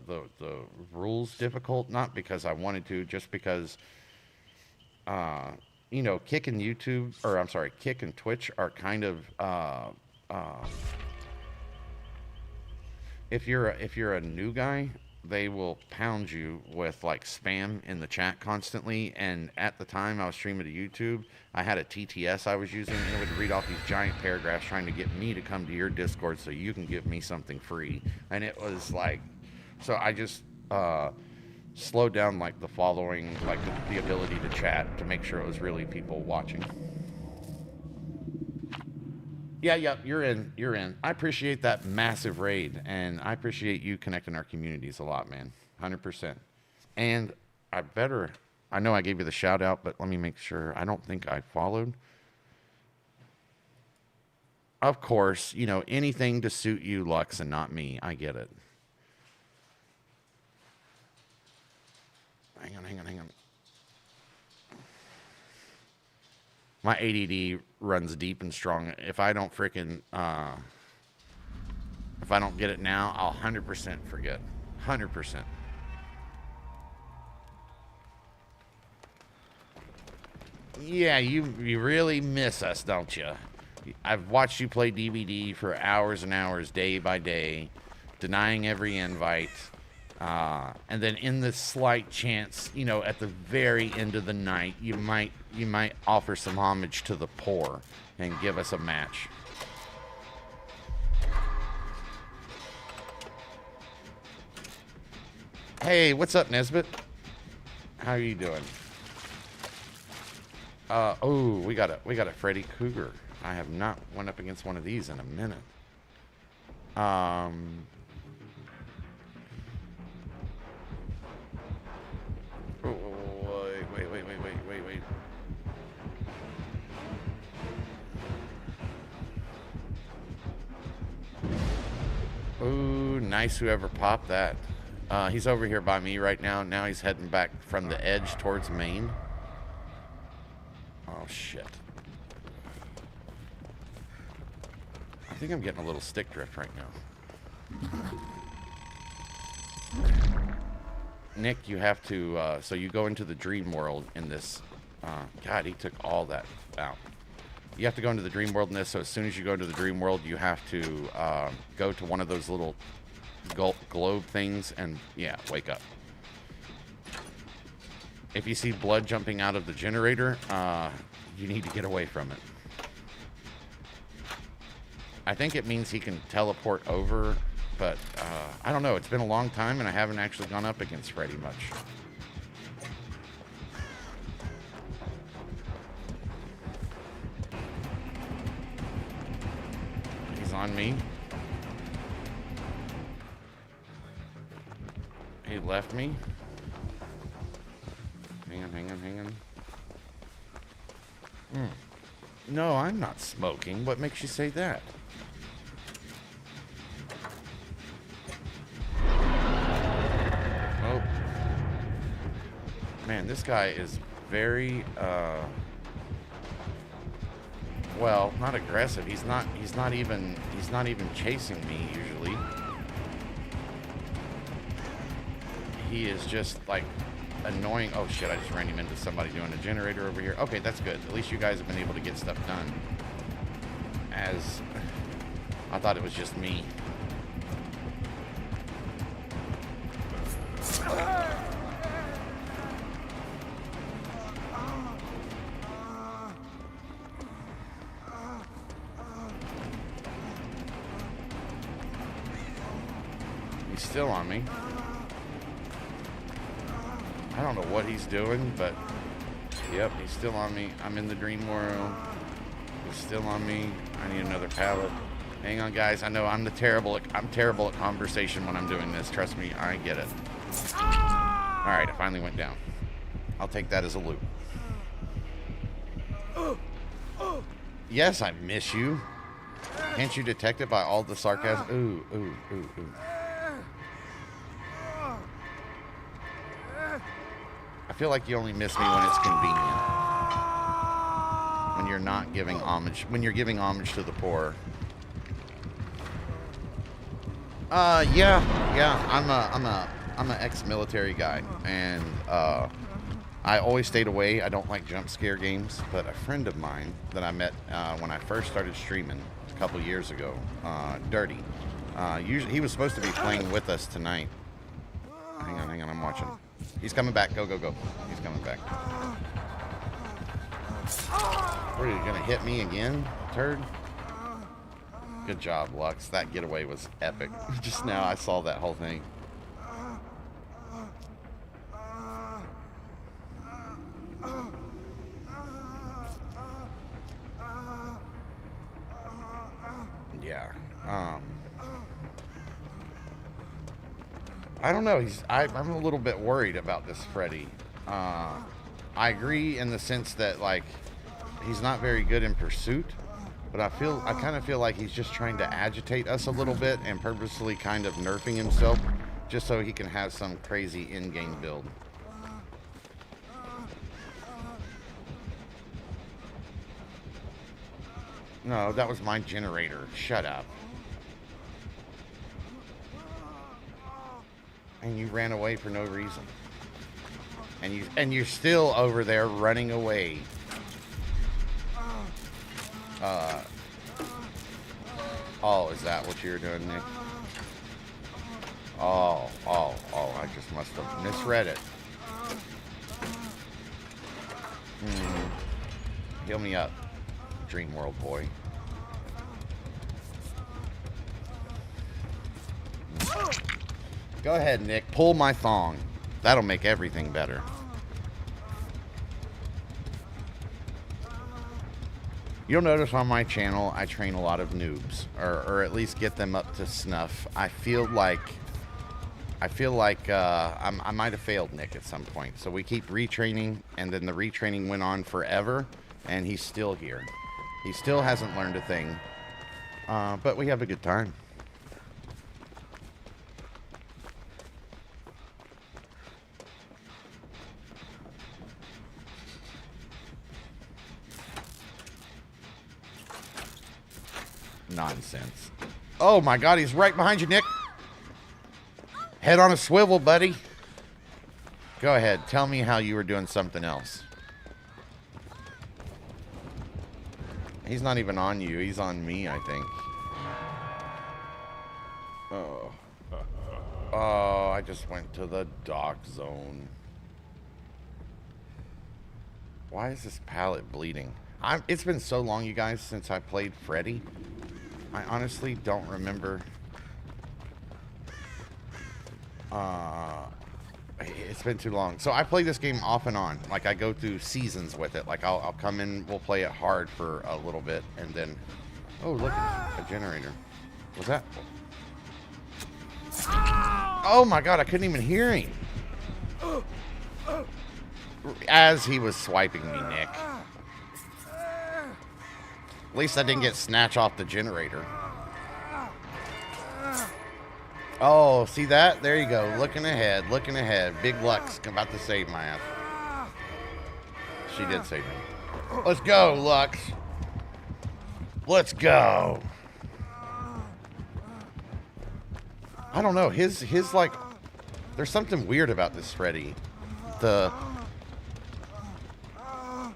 rules difficult, not because I wanted to, just because, Kick and YouTube, or I'm sorry, Kick and Twitch are kind of, if you're a new guy, they will pound you with like spam in the chat constantly. And at the time I was streaming to YouTube, I had a TTS I was using, and it would read off these giant paragraphs trying to get me to come to your Discord so you can give me something free. And it was like, so I just slowed down like the following, like the ability to chat to make sure it was really people watching. Yeah, you're in. I appreciate that massive raid, and I appreciate you connecting our communities a lot, man. 100%. And I better. I know I gave you the shout out, but let me make sure. I don't think I followed. Of course, you know, anything to suit you, Lux, and not me. I get it. Hang on. My ADD runs deep and strong. If I don't freaking, if I don't get it now, I'll 100% forget. 100%. Yeah, you really miss us, don't you? I've watched you play DVD for hours and hours, day by day, denying every invite. And then in the slight chance, you know, at the very end of the night, you might offer some homage to the poor and give us a match. Hey, what's up, Nesbitt? How are you doing? Oh, we got a Freddy Cougar. I have not went up against one of these in a minute. Wait. Ooh, nice whoever popped that. He's over here by me right now. Now he's heading back from the edge towards Maine. Oh, shit. I think I'm getting a little stick drift right now. Nick, you have to, so you go into the dream world in this. God, he took all that out. You have to go into the dream world in this, so as soon as you go into the dream world, you have to go to one of those little globe things and, yeah, wake up. If you see blood jumping out of the generator, you need to get away from it. I think it means he can teleport over, but I don't know. It's been a long time, and I haven't actually gone up against Freddy much. He's on me. He left me. Hang on. No, I'm not smoking. What makes you say that? Oh. Man, this guy is very, well, not aggressive. He's not even chasing me usually. He is just like annoying. Oh shit, I just ran him into somebody doing a generator over here. Okay, that's good. At least you guys have been able to get stuff done. As I thought it was just me. He's still on me. I don't know what he's doing, but yep, he's still on me. I'm in the dream world. He's still on me. I need another pallet. Hang on, guys. I know I'm terrible at conversation when I'm doing this. Trust me, I get it. All right, I finally went down. I'll take that as a loop. Yes, I miss you. Can't you detect it by all the sarcasm? Ooh. I feel like you only miss me when it's convenient. When you're not giving homage. When you're giving homage to the poor. Yeah. I'm an ex-military guy, and I always stayed away. I don't like jump scare games, but a friend of mine that I met when I first started streaming a couple years ago, Dirty. Usually he was supposed to be playing with us tonight. Hang on, I'm watching. He's coming back. Go. He's coming back. What, are you gonna hit me again, turd? Good job, Lux. That getaway was epic. Just now I saw that whole thing. Yeah. I don't know. I'm a little bit worried about this Freddy. I agree in the sense that like he's not very good in pursuit, but I kind of feel like he's just trying to agitate us a little bit and purposely kind of nerfing himself just so he can have some crazy in-game build. No, that was my generator. Shut up. And you ran away for no reason. And you're still over there running away. Oh, is that what you're doing, Nick? Oh, I just must have misread it. Heal me up, Dream World boy. Go ahead, Nick. Pull my thong. That'll make everything better. You'll notice on my channel, I train a lot of noobs, or at least get them up to snuff. I feel like I might have failed Nick at some point. So we keep retraining, and then the retraining went on forever, and he's still here. He still hasn't learned a thing, but we have a good time. Nonsense. Oh my God, he's right behind you, Nick. Head on a swivel, buddy. Go ahead, tell me how you were doing something else. He's not even on you, he's on me, I think. Oh, I just went to the dock zone. Why is this pallet bleeding? It's been so long, you guys, since I played Freddy. I honestly don't remember. It's been too long. So I play this game off and on. Like I go through seasons with it. Like I'll come in, we'll play it hard for a little bit, and then, oh look, it's a generator. What's that? Oh my God, I couldn't even hear him. As he was swiping me, Nick. At least I didn't get snatched off the generator. Oh, see that? There you go. Looking ahead, looking ahead. Big Lux about to save my ass. She did save me. Let's go, Lux. Let's go. I don't know. His like, there's something weird about this Freddy. I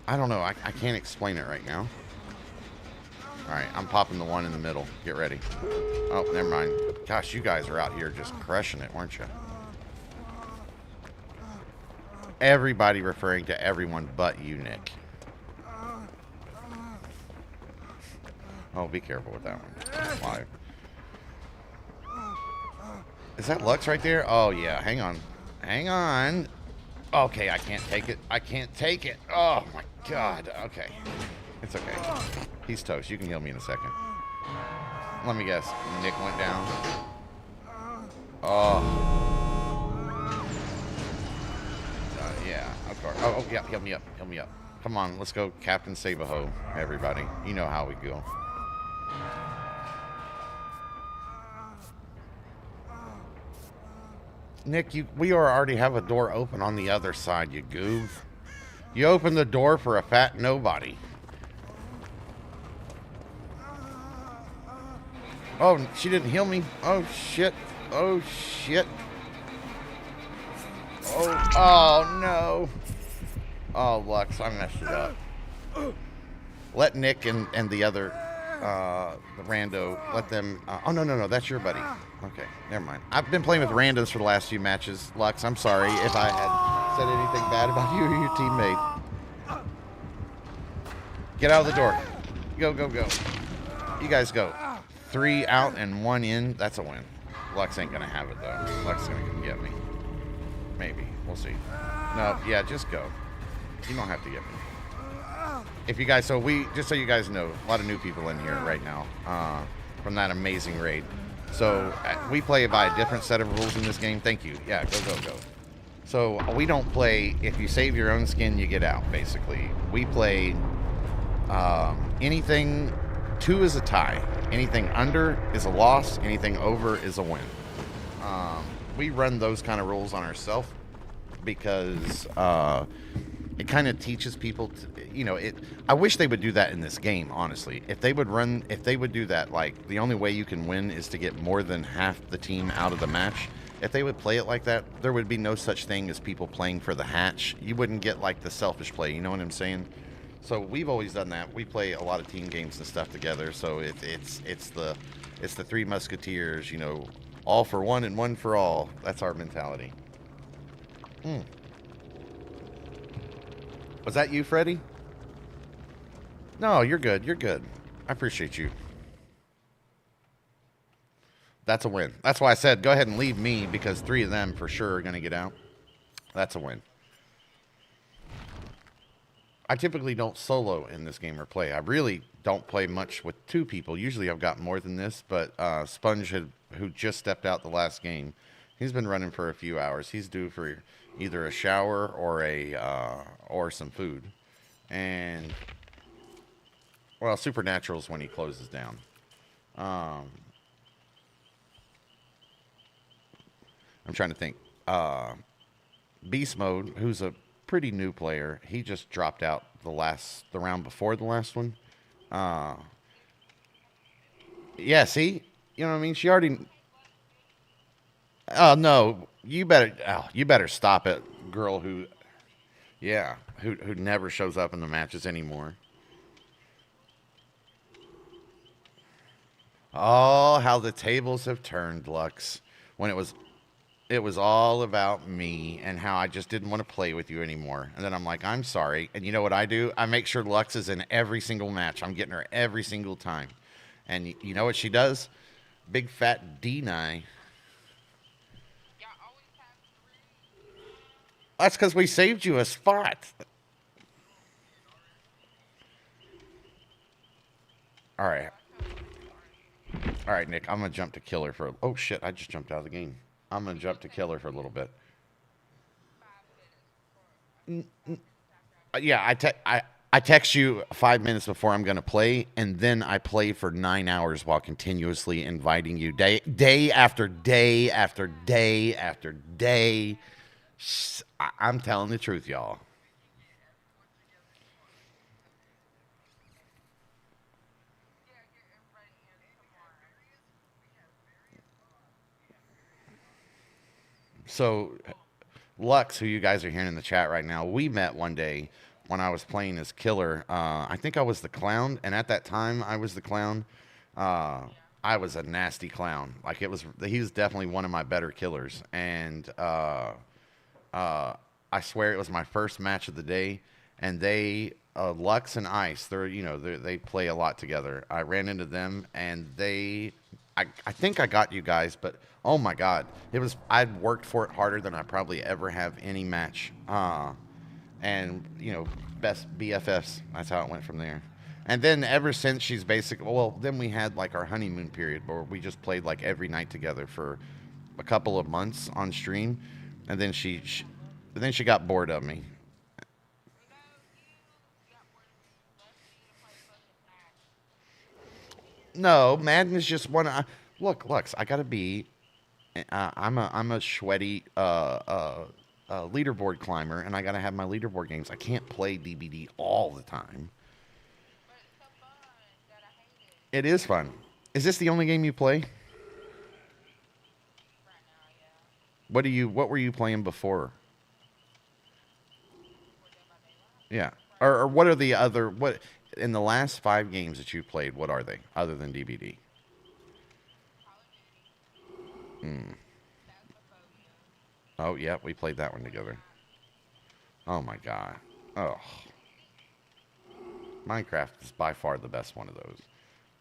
don't know. I can't explain it right now. Alright, I'm popping the one in the middle. Get ready. Oh, never mind. Gosh, you guys are out here just crushing it, weren't you? Everybody referring to everyone but you, Nick. Oh, be careful with that one. Live. Is that Lux right there? Oh, yeah. Hang on. Hang on. Okay, I can't take it. I can't take it. Oh, my God. Okay. It's okay. He's toast. You can heal me in a second. Let me guess. Nick went down. Oh. Yeah. Of course. Oh, yeah. Heal me up. Heal me up. Come on. Let's go Captain Save-A-Ho, everybody. You know how we go. Nick, we already have a door open on the other side, you goof. You opened the door for a fat nobody. Oh, she didn't heal me. Oh, shit. Oh, shit. Oh, no. Oh, Lux, I messed it up. Let Nick and the other, the rando, let them... oh, no, that's your buddy. Okay, never mind. I've been playing with randos for the last few matches. Lux, I'm sorry if I had said anything bad about you or your teammate. Get out of the door. Go, go, go. You guys go. 3 out and 1 in. That's a win. Lux ain't gonna have it though. Lux is gonna come get me. Maybe. We'll see. No, yeah, just go. You don't have to get me. If you guys, just so you guys know, a lot of new people in here right now, from that amazing raid. So we play by a different set of rules in this game. Thank you. Yeah, go, go, go. So we don't play, if you save your own skin, you get out, basically. We play anything, 2 is a tie. Anything under is a loss. Anything over is a win. We run those kind of rules on ourselves because it kind of teaches people to, I wish they would do that in this game, honestly. If they would do that, like, the only way you can win is to get more than half the team out of the match. If they would play it like that, there would be no such thing as people playing for the hatch. You wouldn't get, like, the selfish play, you know what I'm saying? So we've always done that. We play a lot of team games and stuff together, so it's the Three Musketeers, all for one and one for all. That's our mentality. Was that you, Freddie? No, you're good. You're good. I appreciate you. That's a win. That's why I said go ahead and leave me, because 3 of them for sure are going to get out. That's a win. I typically don't solo in this game or play. I really don't play much with 2 people. Usually I've got more than this, but Sponge, who just stepped out the last game, he's been running for a few hours. He's due for either a shower or some food. And, well, Supernatural's when he closes down. I'm trying to think. Beast Mode, who's a pretty new player, he just dropped out the round before the last one. Yeah, see? You know what I mean? She already... Oh, no. You better stop it, girl who never shows up in the matches anymore. Oh, how the tables have turned, Lux. When it was all about me and how I just didn't want to play with you anymore. And then I'm like, I'm sorry. And you know what I do? I make sure Lux is in every single match. I'm getting her every single time. And you know what she does? Big fat deny. That's because we saved you a spot. All right. All right, Nick, I'm going to jump to killer for... Oh, shit, I just jumped out of the game. I'm going to jump to killer for a little bit. Yeah, I text you 5 minutes before I'm going to play, and then I play for 9 hours while continuously inviting you day after day after day after day. I'm telling the truth, y'all. So, Lux, who you guys are hearing in the chat right now, we met one day when I was playing as killer. I think I was the clown, and at that time I was the clown. I was a nasty clown. Like, he was definitely one of my better killers, and I swear it was my first match of the day, and Lux and Ice, they play a lot together. I ran into them, and I think I got you guys, but oh my God, I'd worked for it harder than I probably ever have any match. And best BFFs. That's how it went from there. And then ever since then we had like our honeymoon period where we just played like every night together for a couple of months on stream, and then she got bored of me. No, Madden is just one. Look, Lux, I gotta be. I'm a sweaty leaderboard climber, and I gotta have my leaderboard games. I can't play DBD all the time. It is fun. Is this the only game you play? What were you playing before? Yeah. Or what are the other in the last 5 games that you played, what are they other than DBD? Oh, yeah, we played that one together. Oh my God. Oh. Minecraft is by far the best one of those.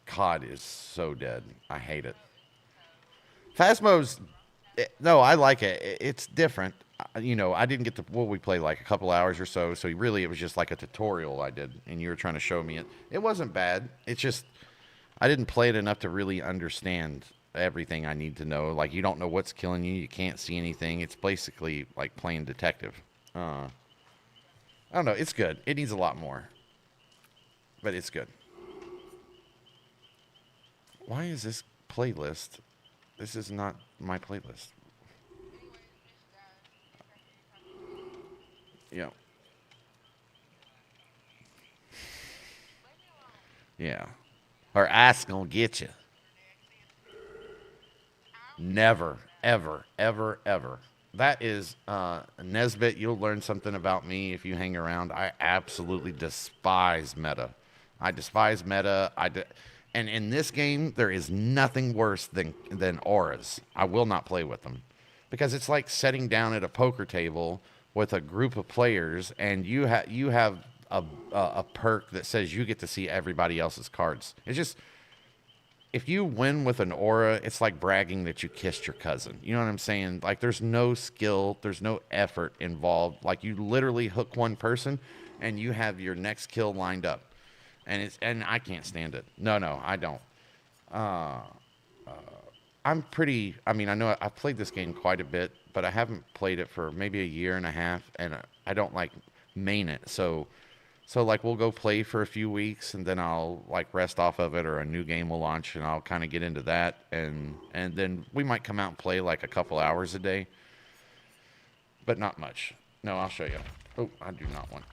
COD is so dead. I hate it. Phasmo's... No, I like it. It's different. I didn't get to... Well, we played like a couple hours or so, so really it was just like a tutorial I did, and you were trying to show me it. It wasn't bad. It's just... I didn't play it enough to really understand everything I need to know. Like, you don't know what's killing you. You can't see anything. It's basically like playing detective. I don't know. It's good. It needs a lot more, but it's good. Why is this playlist? This is not my playlist. Yeah. Yeah. Her ass gonna get you. Never, ever, ever, ever. That is Nesbit. You'll learn something about me if you hang around. I absolutely despise meta. I despise meta. And in this game, there is nothing worse than auras. I will not play with them because it's like sitting down at a poker table with a group of players, and you have a perk that says you get to see everybody else's cards. It's just, if you win with an aura, it's like bragging that you kissed your cousin. You know what I'm saying? Like, there's no skill, there's no effort involved. Like, you literally hook one person and you have your next kill lined up. And I can't stand it. No, I don't. I'm pretty, I mean, I know I've played this game quite a bit, but I haven't played it for maybe a year and a half, and I don't like main it. So like, we'll go play for a few weeks, and then I'll like rest off of it, or a new game will launch, and I'll kind of get into that, and then we might come out and play like a couple hours a day, but not much. No, I'll show you. Oh, I do not want.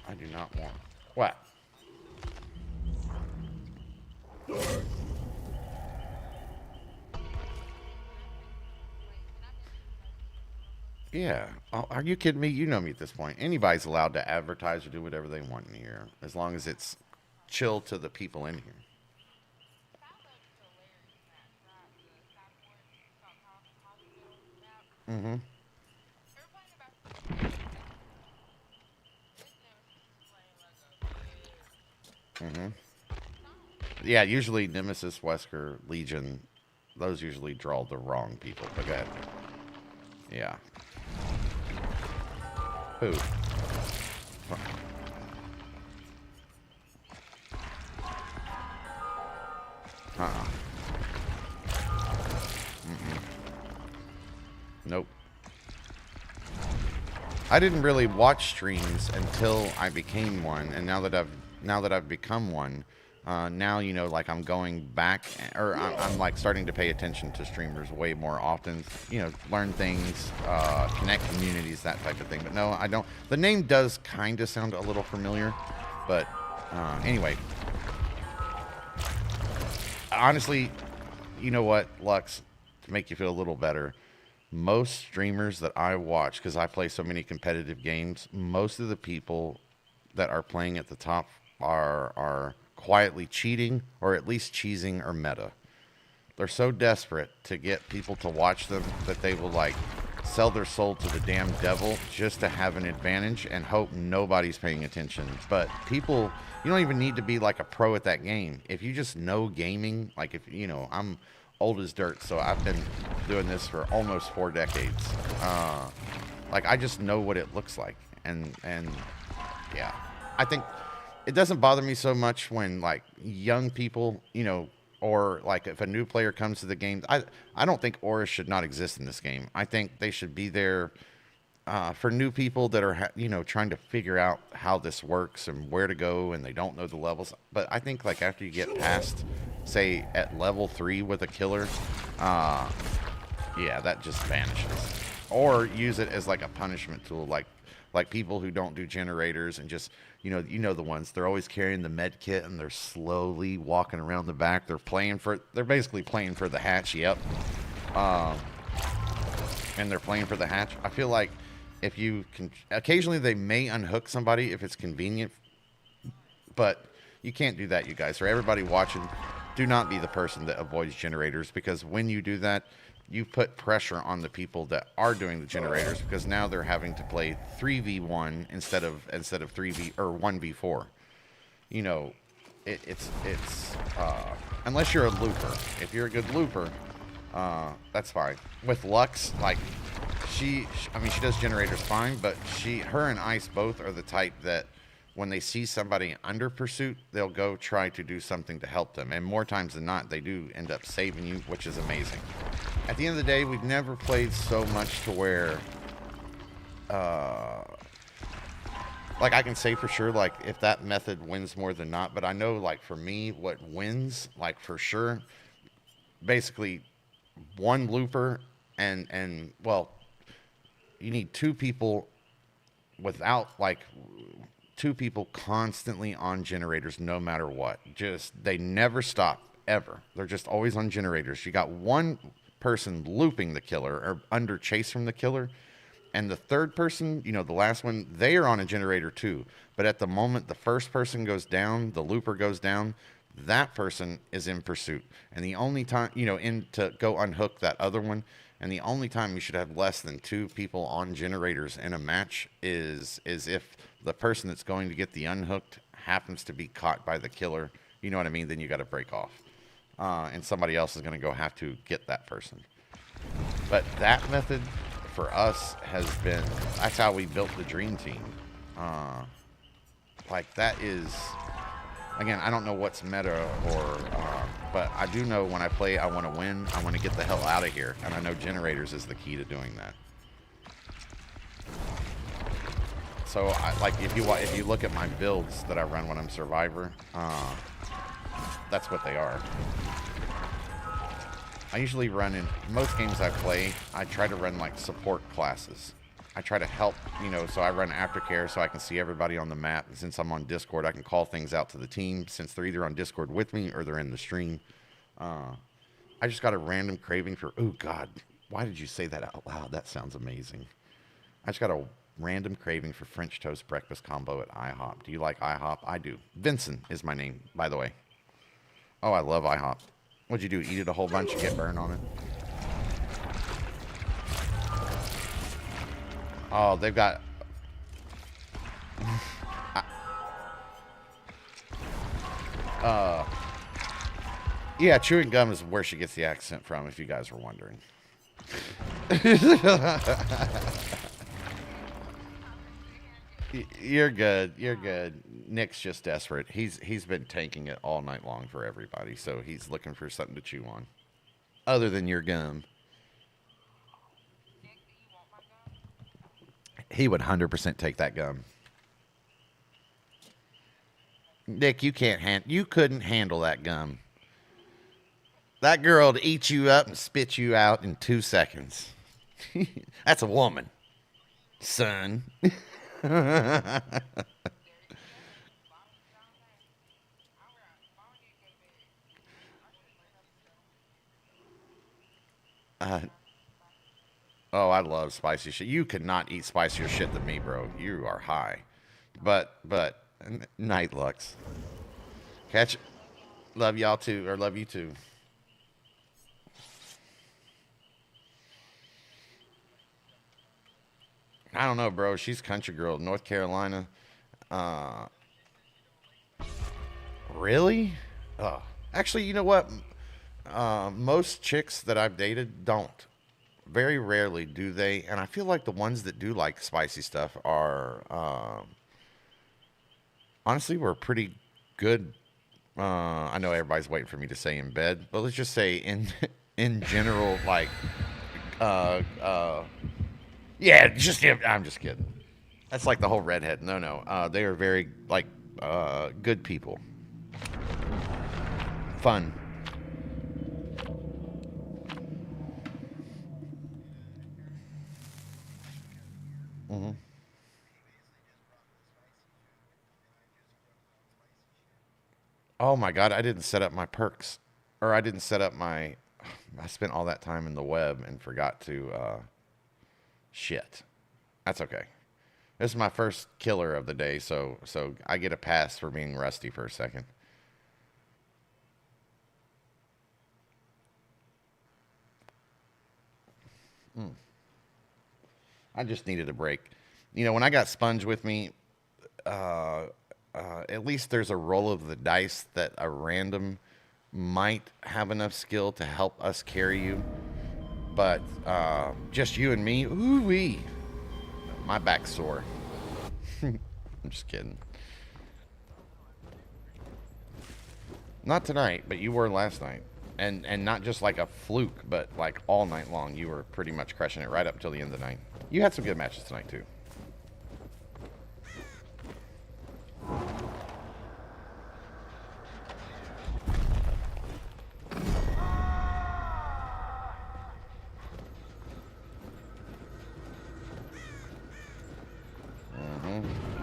I do not want. What? Yeah. Oh, are you kidding me? You know me at this point. Anybody's allowed to advertise or do whatever they want in here, as long as it's chill to the people in here. Mm-hmm. Mm-hmm. Yeah, usually Nemesis, Wesker, Legion, those usually draw the wrong people. But go ahead. Yeah. Who? Uh-uh. Mm-mm. Nope. I didn't really watch streams until I became one, and now that I've become one, now, you know, like, I'm going back, or I'm like starting to pay attention to streamers way more often. You know, learn things, connect communities, that type of thing. But no, I don't. The name does kind of sound a little familiar, but anyway. Honestly, you know what, Lux, to make you feel a little better, most streamers that I watch, because I play so many competitive games, most of the people that are playing at the top are quietly cheating, or at least cheesing or meta. They're so desperate to get people to watch them that they will, like, sell their soul to the damn devil just to have an advantage and hope nobody's paying attention. But people, you don't even need to be like a pro at that game. If you just know gaming, like, if you know, I'm old as dirt, so I've been doing this for almost 4 decades. Like, I just know what it looks like, and yeah, I think it doesn't bother me so much when, like, young people, you know, or like if a new player comes to the game. I don't think auras should not exist in this game. I think they should be there for new people that are, you know, trying to figure out how this works and where to go, and they don't know the levels. But I think, like, after you get past, say, at level 3 with a killer, yeah, that just vanishes. Or use it as like a punishment tool, like people who don't do generators and just, you know the ones, they're always carrying the med kit and they're slowly walking around the back. They're basically playing for the hatch. Yep. And they're playing for the hatch. I feel like if you can, occasionally they may unhook somebody if it's convenient, but you can't do that, you guys. For everybody watching, do not be the person that avoids generators, because when you do that, you put pressure on the people that are doing the generators, because now they're having to play 3v1 instead of 3v or 1v4. You know, it's unless you're a looper. If you're a good looper, that's fine. With Lux, like, I mean, she does generators fine, but her and Ice both are the type that when they see somebody under pursuit, they'll go try to do something to help them. And more times than not, they do end up saving you, which is amazing. At the end of the day, we've never played so much to where, like, I can say for sure, like, if that method wins more than not. But I know, like, for me, what wins, like, for sure, basically one looper and well, you need two people without, like, two people constantly on generators no matter what. Just, they never stop, ever. They're just always on generators. You got one person looping the killer or under chase from the killer, and the third person, you know, the last one, they are on a generator too. But at the moment the first person goes down, the looper goes down, that person is in pursuit. And the only time, you know, in to go unhook that other one, and the only time you should have less than two people on generators in a match is if the person that's going to get the unhooked happens to be caught by the killer. You know what I mean? Then you got to break off. And somebody else is going to go have to get that person. But that method for us has been, that's how we built the dream team. Like, that is, again, I don't know what's meta or, but I do know when I play, I want to win. I want to get the hell out of here. And I know generators is the key to doing that. So, like, if you look at my builds that I run when I'm Survivor, that's what they are. I usually run, in most games I play, I try to run, like, support classes. I try to help, you know, so I run aftercare so I can see everybody on the map. And since I'm on Discord, I can call things out to the team since they're either on Discord with me or they're in the stream. I just got a random craving for, oh, God, why did you say that out loud? That sounds amazing. I just got a random craving for French toast breakfast combo at IHOP. Do you like IHOP? I do. Vincent is my name, by the way. Oh, I love IHOP. What'd you do? Eat it a whole bunch and get burned on it? Oh, they've got... yeah, chewing gum is where she gets the accent from, if you guys were wondering. You're good. You're good. Nick's just desperate. He's been tanking it all night long for everybody, so he's looking for something to chew on, other than your gum. He would 100% take that gum. Nick, you couldn't handle that gum. That girl would eat you up and spit you out in 2 seconds. That's a woman, son. Oh, I love spicy shit. You could not eat spicier shit than me, bro. You are high. But night Lux. Catch. Love y'all too, or love you too. I don't know, bro. She's country girl, North Carolina. Really? Oh, actually, you know what? Most chicks that I've dated don't. Very rarely do they, and I feel like the ones that do like spicy stuff are, honestly, we're pretty good. I know everybody's waiting for me to say in bed, but let's just say in general, like, yeah, I'm just kidding. That's like the whole redhead. No, they are very, like, good people. Fun. Mm-hmm. Oh my God, I didn't set up my perks. Or I didn't set up my... I spent all that time in the web and forgot to... shit. That's okay. This is my first killer of the day, so I get a pass for being rusty for a second. I just needed a break. You know, when I got Sponge with me, at least there's a roll of the dice that a random might have enough skill to help us carry you. But just you and me, ooh-wee. My back's sore. I'm just kidding. Not tonight, but you were last night. And not just like a fluke, but like all night long. You were pretty much crushing it right up until the end of the night. You had some good matches tonight, too.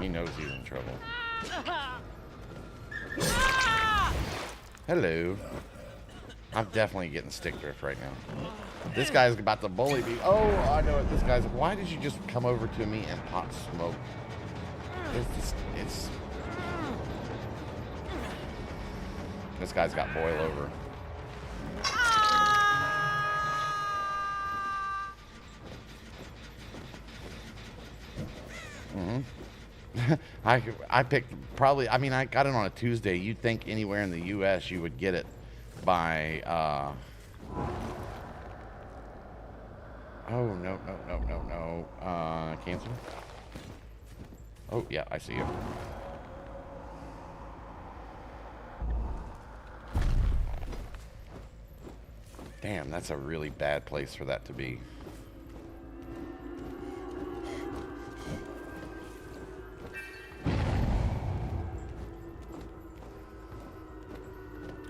He knows he's in trouble. Hello. I'm definitely getting stick drift right now. This guy's about to bully me. Oh, I know it. This guy's. Why did you just come over to me and pot smoke? It's. This guy's got boil over. I picked probably. I mean, I got it on a Tuesday. You'd think anywhere in the U.S. you would get it by. Oh no. Cancel. Oh yeah, I see you. Damn, that's a really bad place for that to be.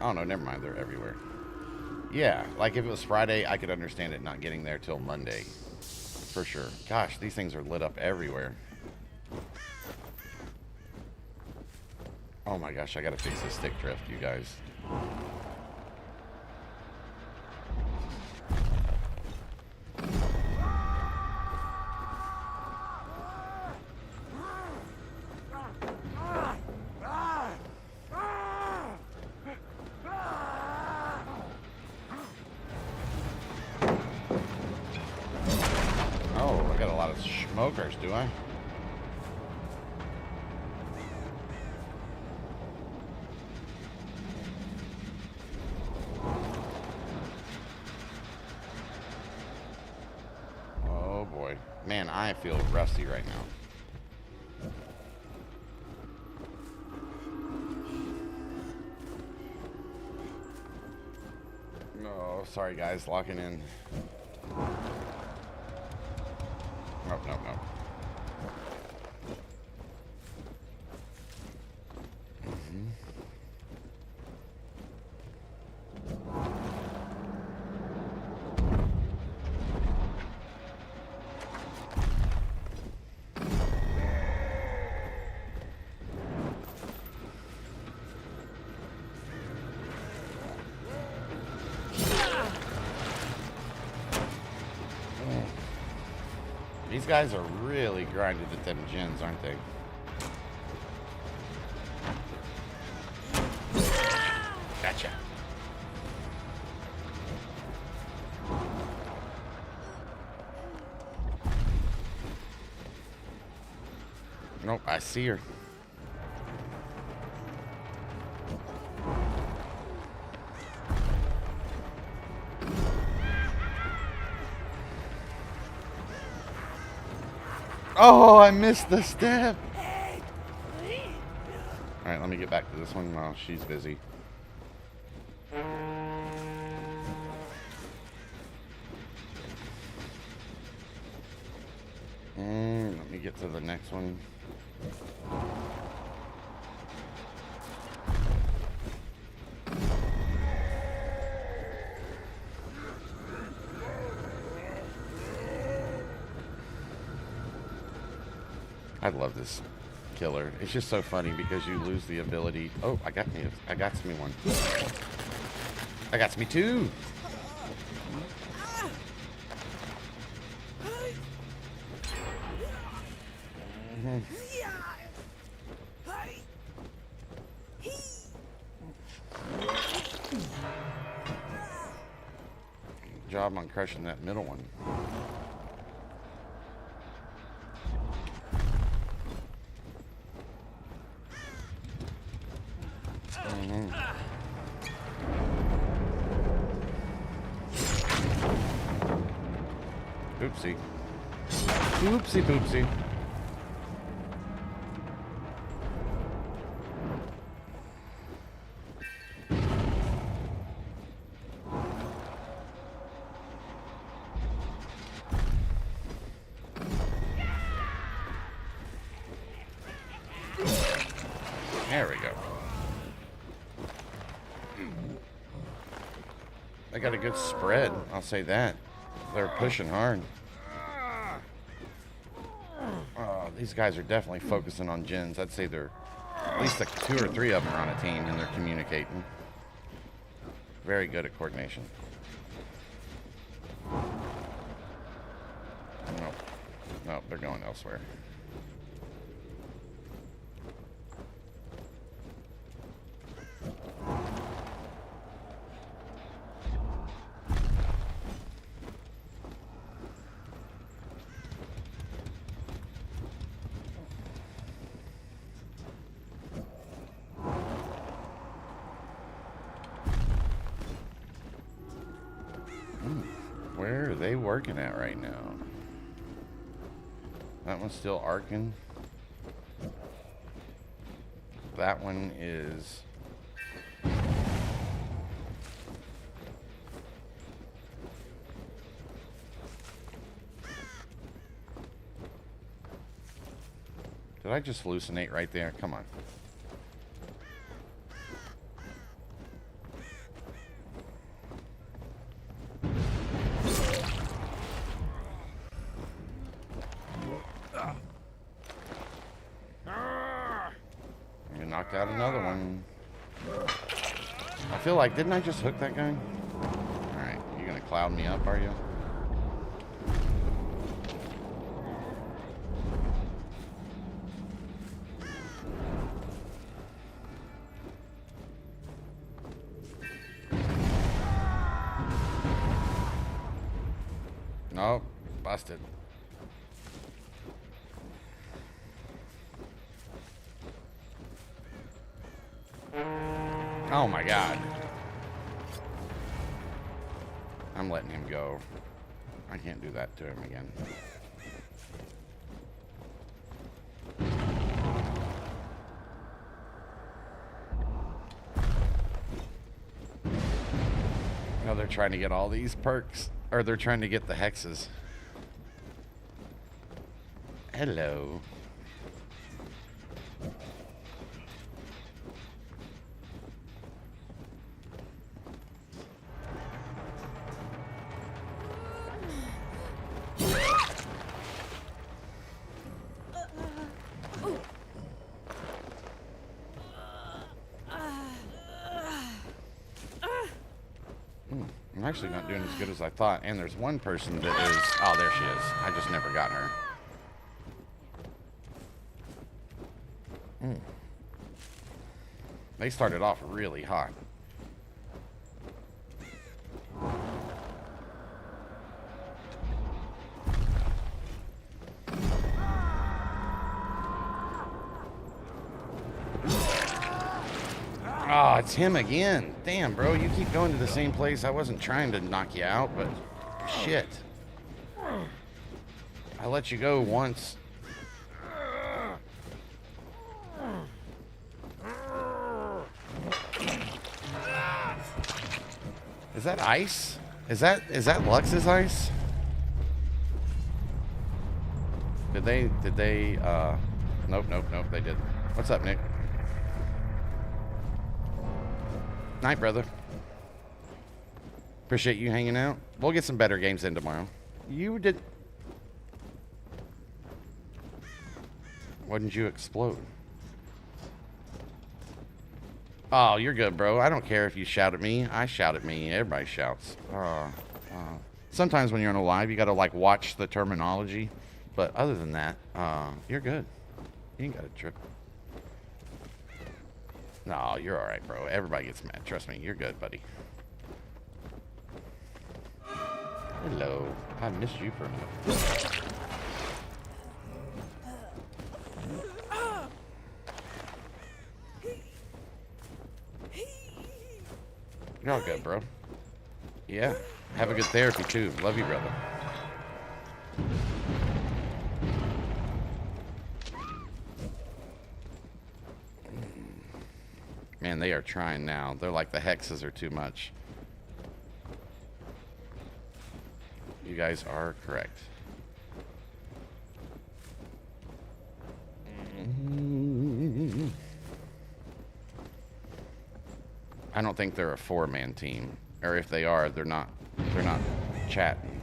Oh no, never mind. They're everywhere. Yeah, like if it was Friday, I could understand it not getting there till Monday. For sure. Gosh, these things are lit up everywhere. Oh my gosh, I gotta fix this stick drift, you guys. Smokers, do I? Oh boy. Man, I feel rusty right now. Oh, sorry guys, locking in. Nope. These guys are really grinded at them gens, aren't they? Gotcha. Nope, I see her. Oh, I missed the step. Alright, let me get back to this one while she's busy. Let me get to the next one. I love this killer. It's just so funny because you lose the ability. Oh, I got me one. I got me two. Good job on crushing that middle one. Oopsie. Oopsie poopsie. There we go. They got a good spread, I'll say that. They're pushing hard. Oh, these guys are definitely focusing on gens. I'd say they're at least like 2 or 3 of them are on a team and they're communicating. Very good at coordination. Nope. Nope, they're going elsewhere. Where are they working at right now? That one's still arcing. That one is... Did I just hallucinate right there? Come on. You knocked out another one. I feel like, didn't I just hook that guy? Alright, you gonna cloud me up, are you? Nope, busted. Oh my god. I'm letting him go. I can't do that to him again. No, they're trying to get all these perks. Or they're trying to get the hexes. Hello. I'm actually not doing as good as I thought. And there's one person that is... Oh, there she is. I just never got her. They started off really hot. Oh, it's him again. Damn, bro, you keep going to the same place. I wasn't trying to knock you out, but shit. I let you go once. Is that ice? Is that Lux's ice? Did they, nope, they did. What's up, Nick? Night, brother. Appreciate you hanging out. We'll get some better games in tomorrow. You did... Why didn't you explode? Oh, you're good, bro. I don't care if you shout at me. I shout at me. Everybody shouts. Sometimes when you're on a live, you gotta, like, watch the terminology. But other than that, you're good. You ain't got a trip. No, you're all right, bro. Everybody gets mad. Trust me, you're good, buddy. Hello. I missed you for a minute. You're all good, bro. Yeah. Have a good therapy, too. Love you, brother. Man, they are trying now. They're like, the hexes are too much. You guys are correct. I don't think they're a 4-man team, or if they are, they're not chatting.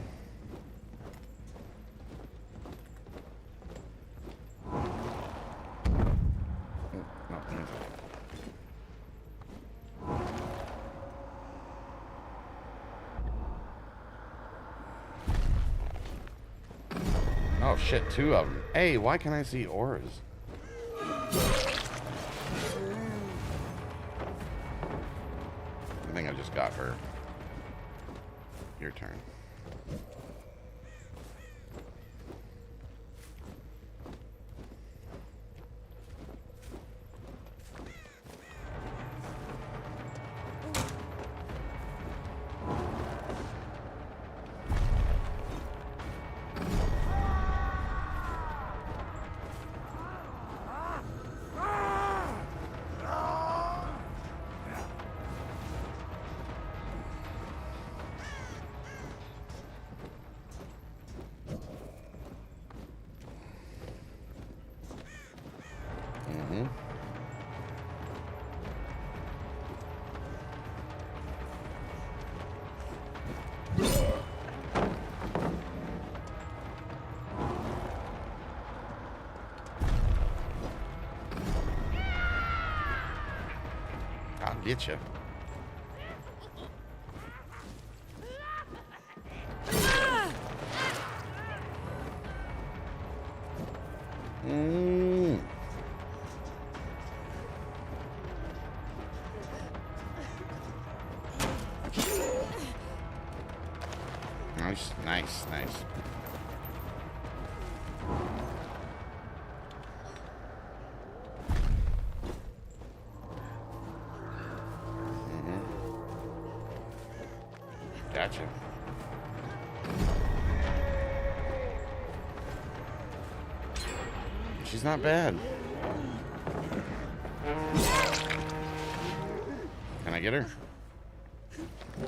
Oh shit, 2 of them. Hey, why can't I see auras? I think I just got her. Your turn. I'll get you. Nice. Gotcha. She's not bad. Can I get her?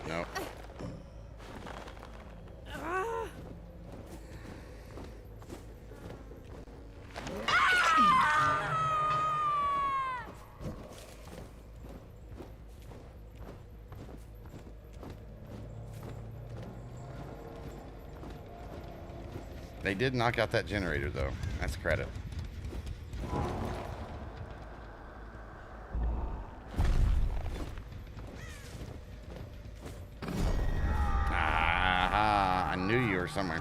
Nope. They did knock out that generator, though. That's credit. Ah, I knew you were somewhere.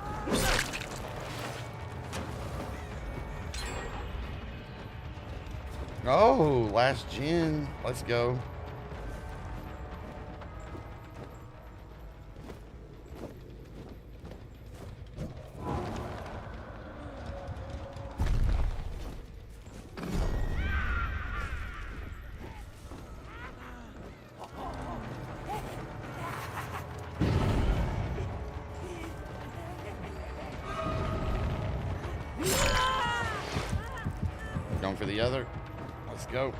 Oh, last gen. Let's go. Going for the other. Let's go.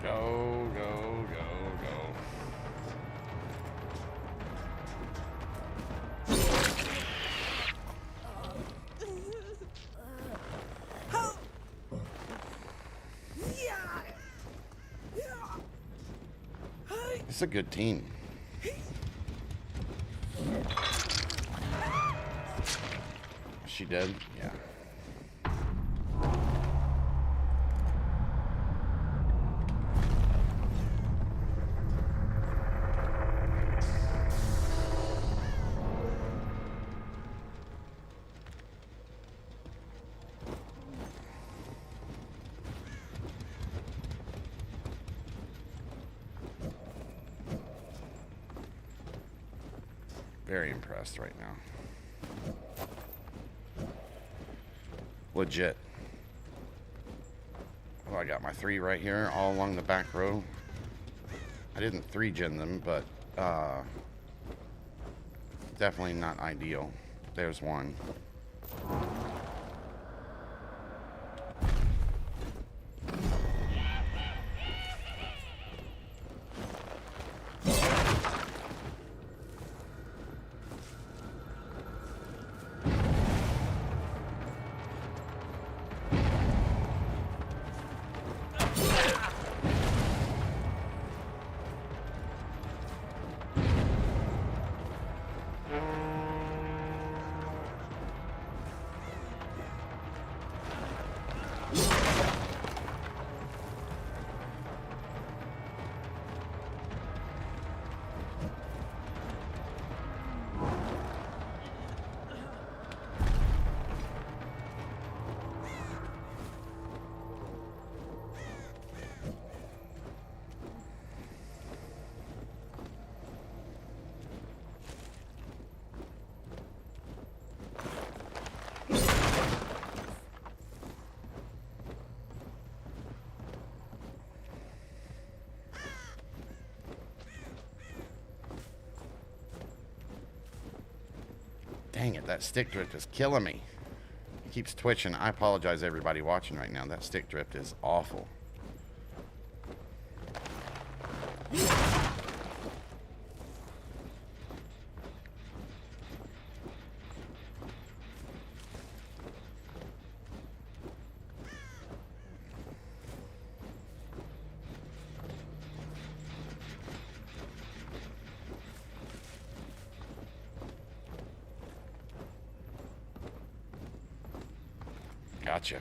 Go. It's a good team. Is she dead? Yeah. Very impressed right now. Legit. Oh, I got my 3 right here, all along the back row. I didn't 3-gen them, but definitely not ideal. There's one. Dang it, that stick drift is killing me. It keeps twitching. I apologize, everybody watching right now. That stick drift is awful. Gotcha.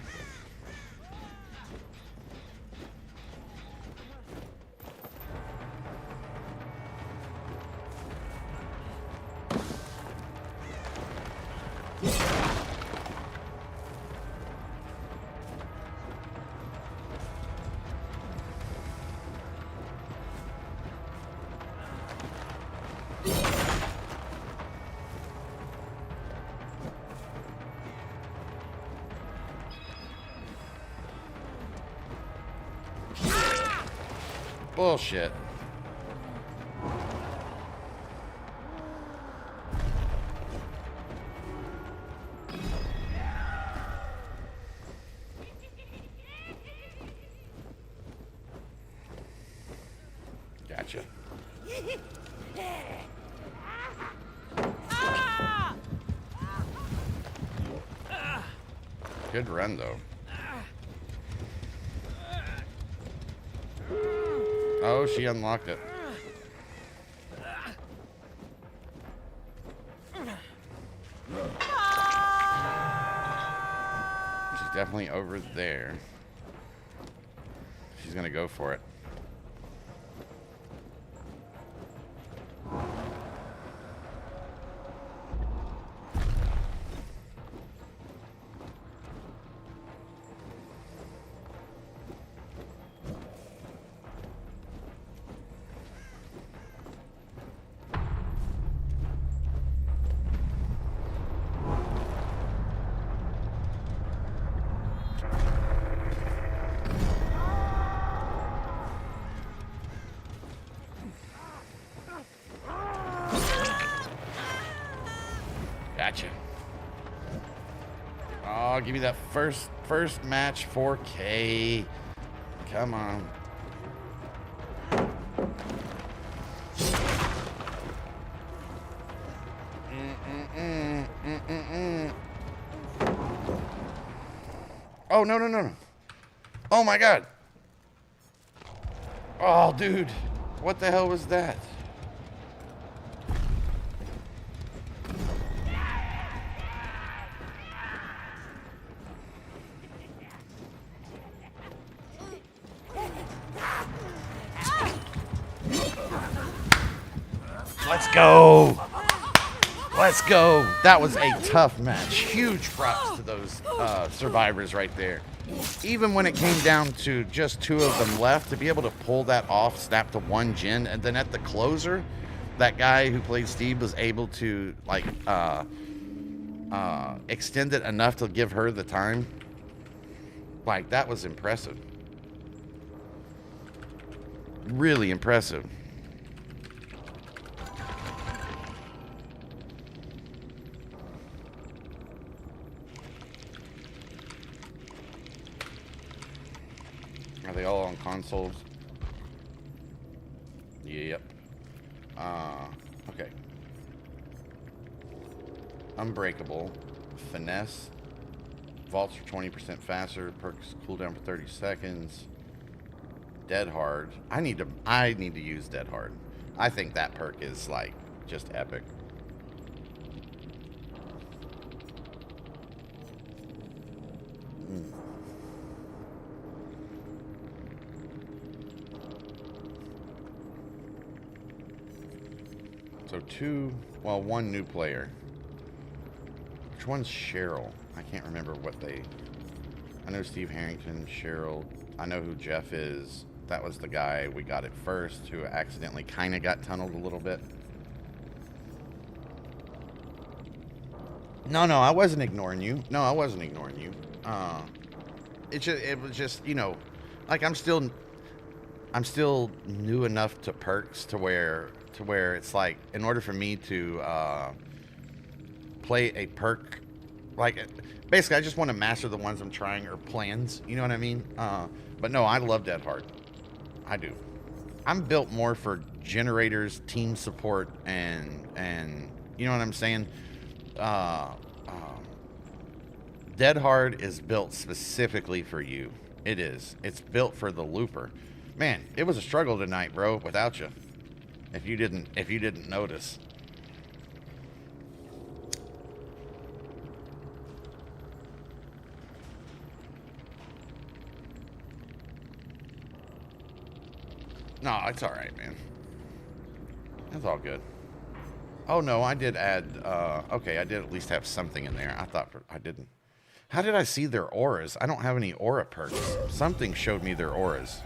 Bullshit. Gotcha. Good run, though. Oh, she unlocked it. She's definitely over there. She's gonna go for it. Gotcha. Oh, give me that first match 4K. Come on. Oh, no, no, no, no. Oh, my God. Oh, dude. What the hell was that? Let's go. Let's go. That was a tough match. Huge props to those survivors right there. Even when it came down to just 2 of them left, to be able to pull that off, snap to 1 gen, and then at the closer, that guy who played Steve was able to like extend it enough to give her the time. Like, that was impressive. Really impressive. Are they all on consoles? Yep. Okay. Unbreakable. Finesse. Vaults are 20% faster. Perks cooldown for 30 seconds. Dead Hard. I need to use Dead Hard. I think that perk is like just epic. So 2, well, 1 new player. Which one's Cheryl? I can't remember what they... I know Steve Harrington, Cheryl. I know who Jeff is. That was the guy we got at first who accidentally kind of got tunneled a little bit. No, I wasn't ignoring you. No, I wasn't ignoring you. It was just, you know, like I'm still new enough to perks to where it's like, in order for me to play a perk. Like, basically, I just want to master the ones I'm trying or plans. You know what I mean? But no, I love Dead Hard. I do. I'm built more for generators, team support, and you know what I'm saying. Uh, um, Dead Hard is built specifically for you. It is. It's built for the looper. Man, it was a struggle tonight, bro, without you. If you didn't notice. No, it's all right, man. That's all good. Oh no, I did add. Okay, I did at least have something in there. I didn't. How did I see their auras? I don't have any aura perks. Something showed me their auras.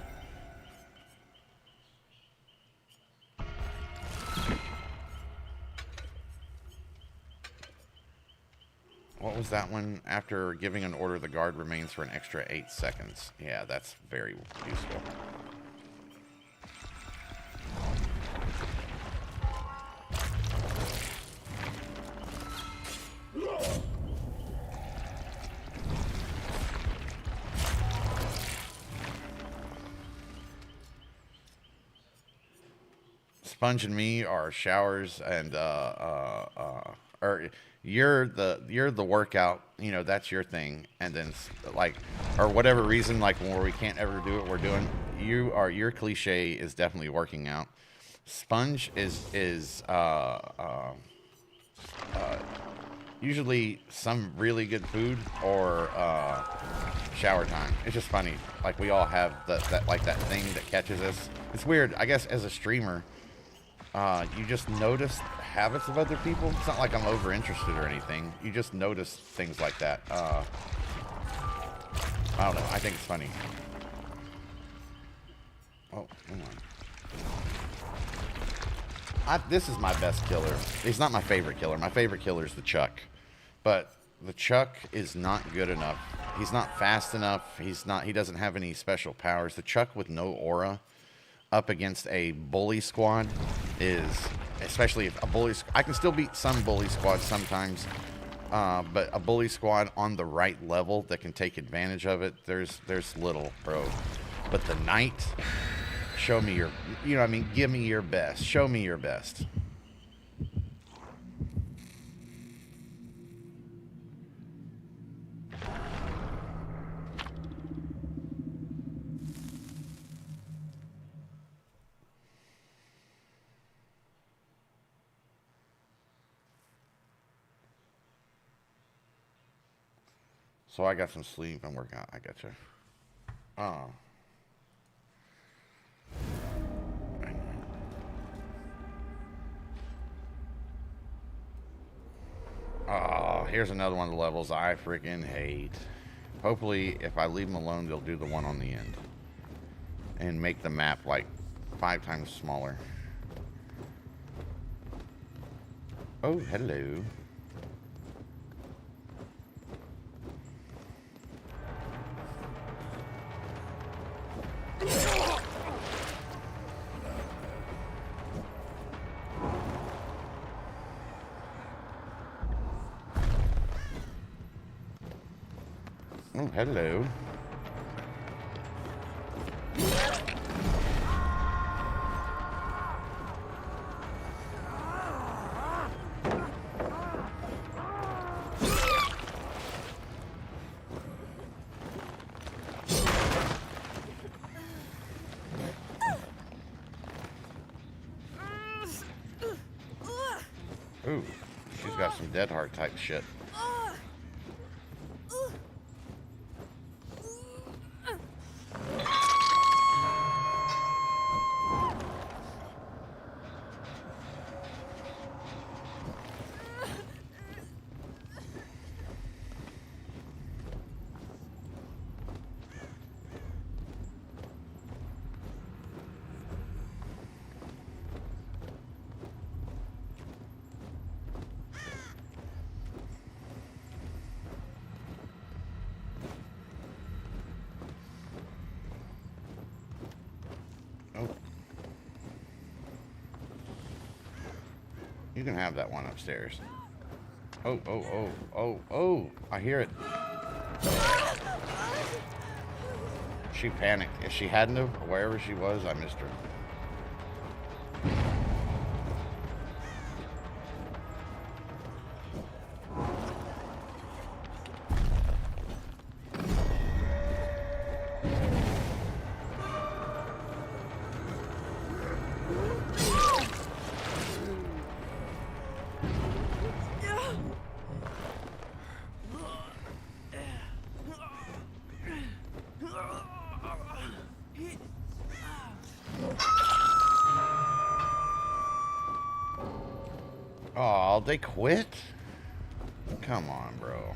What was that one? After giving an order, the guard remains for an extra 8 seconds. Yeah, that's very useful. Sponge and me are showers and or you're the workout, you know, that's your thing, and then like, or whatever reason, like where we can't ever do it, we're doing, your cliche is definitely working out. Sponge is usually some really good food or shower time. It's just funny, like we all have that thing that catches us. It's weird, I guess, as a streamer. You just notice habits of other people. It's not like I'm over interested or anything. You just notice things like that. I don't know. I think it's funny. Oh, come on. This is my best killer. He's not my favorite killer. My favorite killer is the Chuck. But the Chuck is not good enough. He's not fast enough. He doesn't have any special powers. The Chuck with no aura up against a bully squad is, especially if a bully, I can still beat some bully squads sometimes, but a bully squad on the right level that can take advantage of it, there's little, bro. But the knight, show me your, you know what I mean, give me your best, show me your best. So I got some sleep and work out. I got you. Oh, here's another one of the levels I freaking hate. Hopefully, if I leave them alone, they'll do the one on the end. And make the map like 5 times smaller. Oh, hello. Oh, hello. Ooh, she's got some Dead Hard type shit. You can have that one upstairs. Oh, oh, oh, oh, oh. I hear it. She panicked. If she hadn't have, wherever she was, I missed her. Oh, they quit? Come on, bro.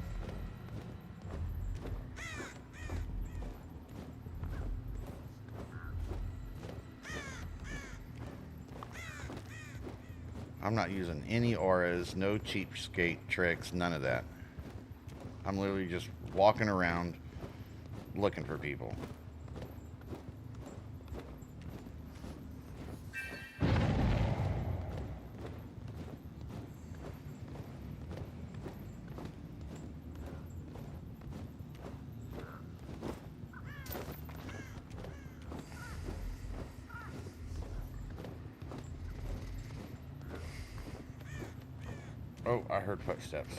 I'm not using any auras, no cheapskate tricks, none of that. I'm literally just walking around looking for people. Oh, I heard footsteps.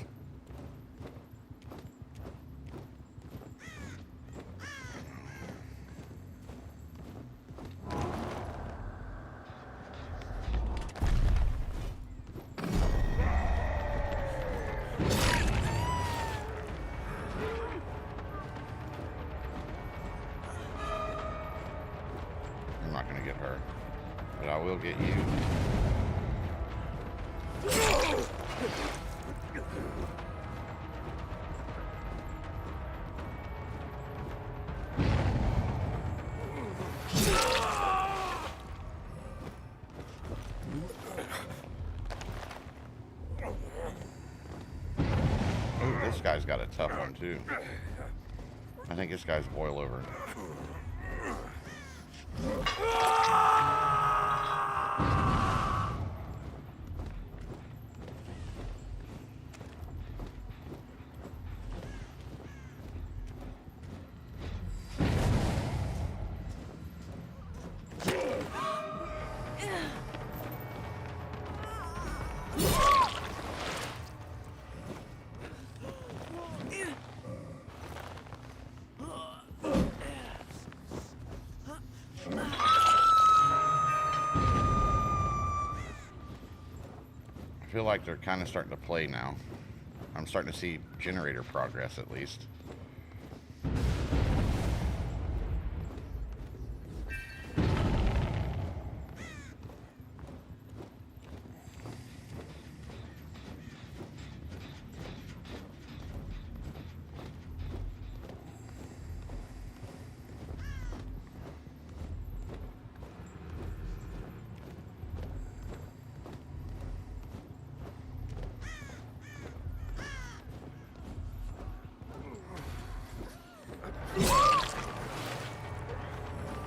I'm not gonna get her, but I will get you. Ooh, this guy's got a tough one too. I think this guy's boil over. I feel like they're kind of starting to play now. I'm starting to see generator progress at least.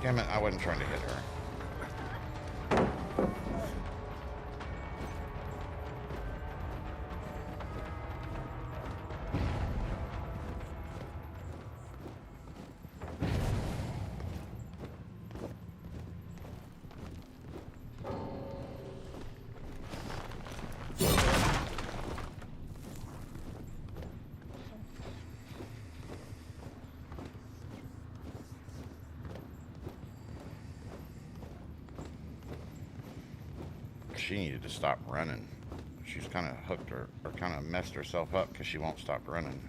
Damn it, I wasn't trying to hit her. She needed to stop running. She's kind of hooked her, or kind of messed herself up because she won't stop running.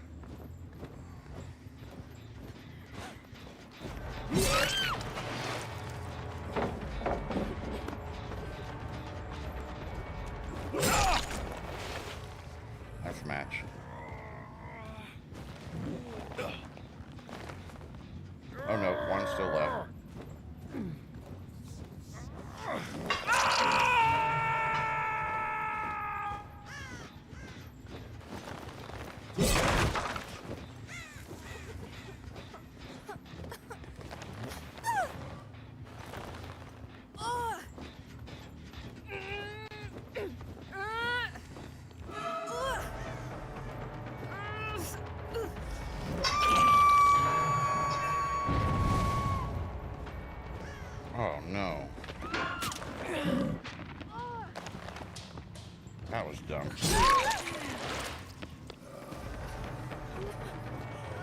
That's match. Oh no, one's still left.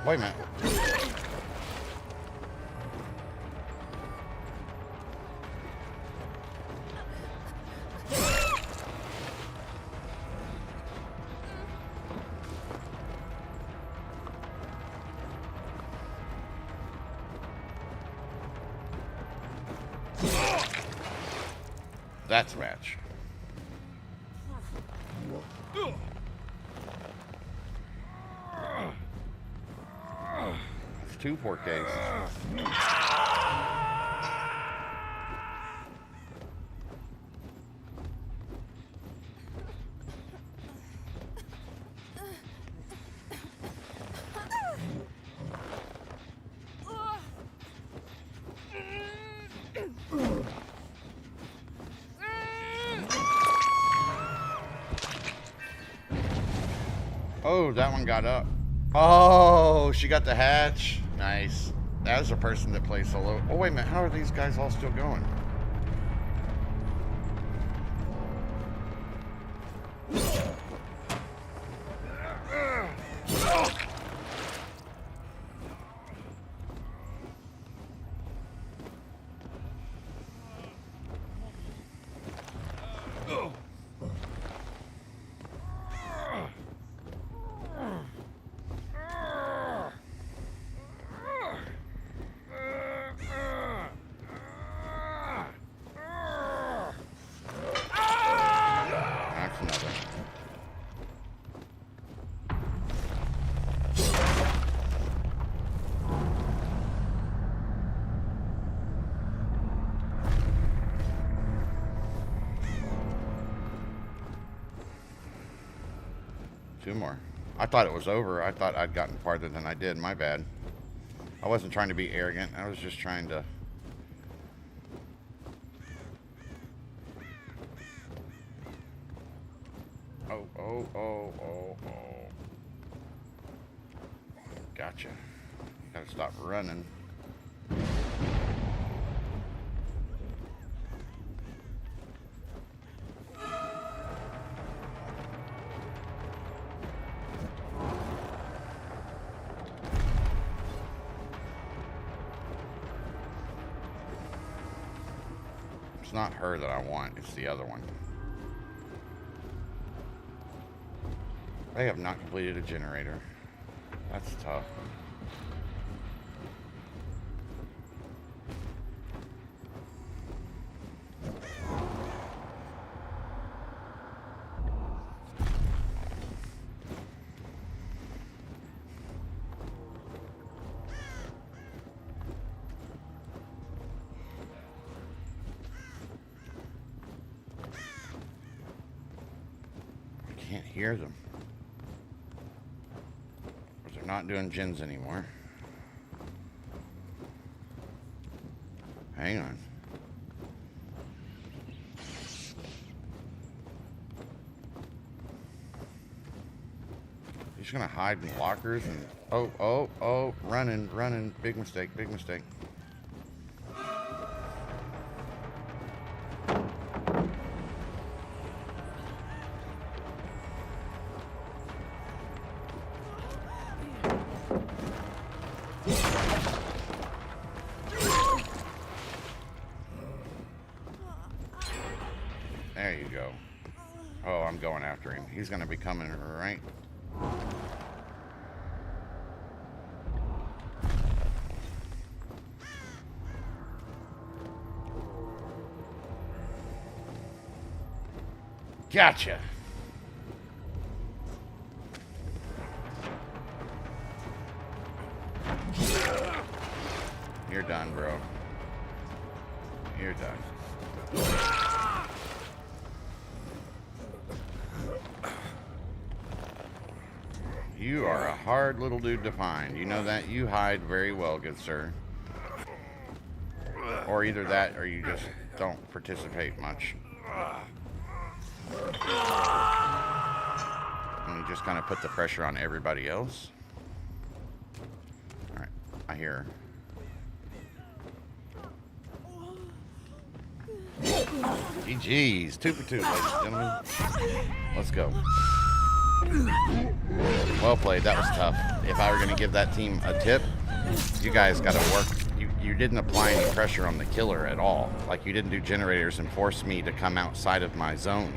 Wait a minute. That's match. That's 2 pork eggs. Oh, that one got up. Oh, she got the hatch. Nice. That was a person that plays solo. Oh, wait a minute. How are these guys all still going? That's another. Two more. I thought it was over. I thought I'd gotten farther than I did. My bad. I wasn't trying to be arrogant. I was just trying to... Oh. Gotcha. Gotta stop running. It's not her that I want, it's the other one. They have not completed a generator. That's tough. I can't hear them. They're not doing gens anymore. Hang on. He's gonna hide in lockers and oh, running. Big mistake. There you go. Oh, I'm going after him. He's gonna be coming right. Gotcha. You're done, bro. You're done. You are a hard little dude to find. You know that? You hide very well, good sir. Or either that or you just don't participate much. And you just kind of put the pressure on everybody else. Alright, I hear her. GG's. 2 for 2, ladies and gentlemen. Let's go. Well played. That was tough. if I were going to give that team a tip, you guys got to work. You didn't apply any pressure on the killer at all. Like, you didn't do generators and force me to come outside of my zone.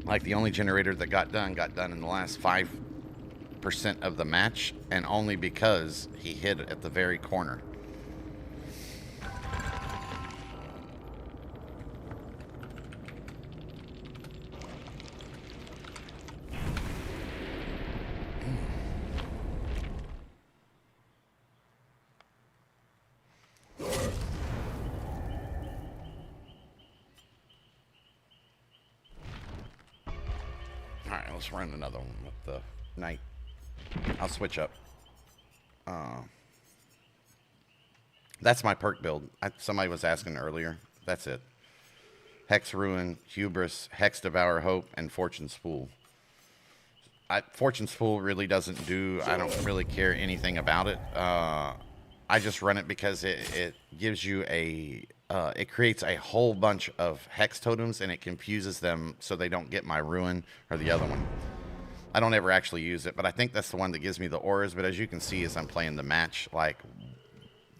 Like, the only generator that got done in the last 5% of the match, and only because he hit at the very corner. Alright, let's run another one with the knight. I'll switch up. That's my perk build. Somebody was asking earlier. That's it. Hex Ruin, Hubris, Hex Devour Hope, and Fortune Spool. Fortune Spool really doesn't do... I don't really care anything about it. I just run it because it gives you a... it creates a whole bunch of Hex Totems, and it confuses them so they don't get my Ruin or the other one. I don't ever actually use it, but I think that's the one that gives me the auras. But as you can see, as I'm playing the match, like,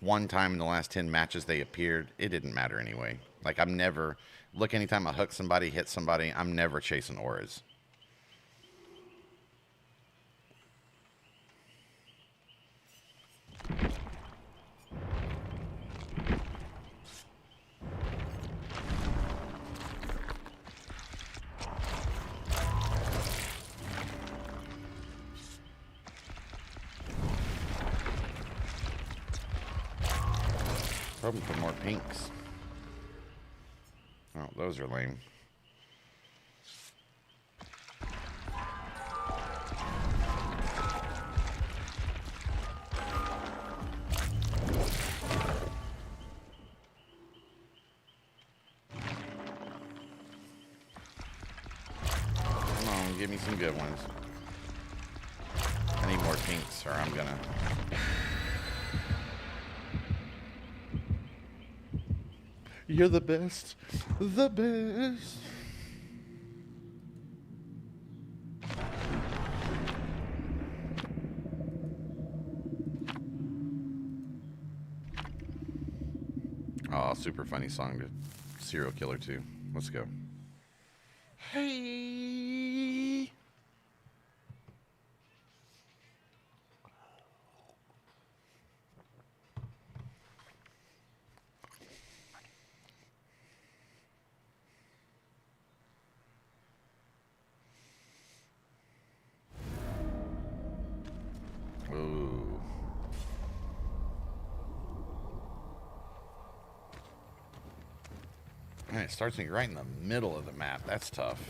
one time in the last 10 matches they appeared, it didn't matter anyway. Like, I'm never... Look, anytime I hook somebody, hit somebody, I'm never chasing auras. Hoping for more pinks. Oh, those are lame. Come on, give me some good ones. I need more pinks or I'm gonna... You're the best. The best. Oh, super funny song to Serial Killer 2. Let's go. Hey. Ooh. Man, it starts me right in the middle of the map. That's tough.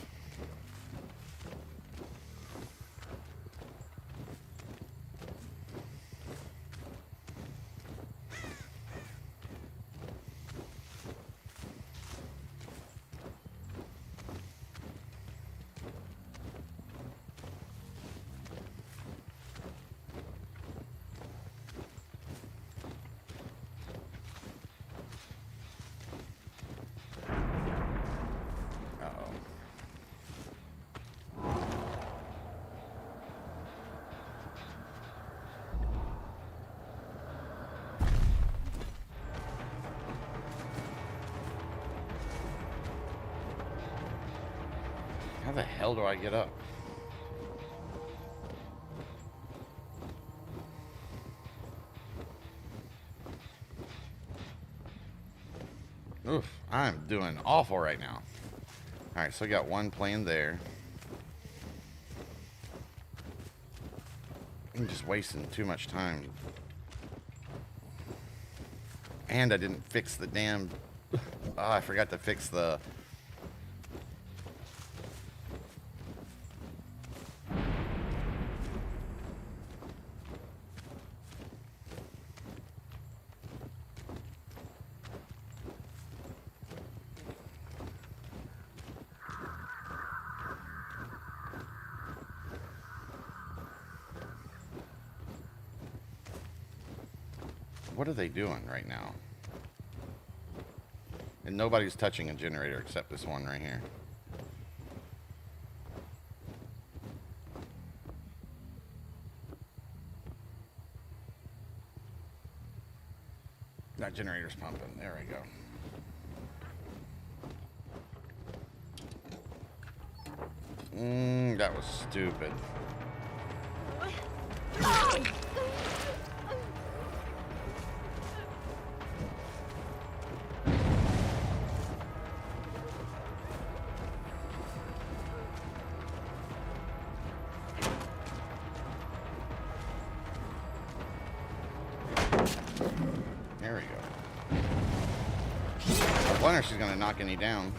How the hell do I get up? Oof, I'm doing awful right now. Alright, so I got one playing there. I'm just wasting too much time. And I didn't fix the damn... Oh, I forgot to fix the... What are they doing right now? And nobody's touching a generator except this one right here. That generator's pumping. There we go. That was stupid. There we go. I wonder if she's gonna knock any down.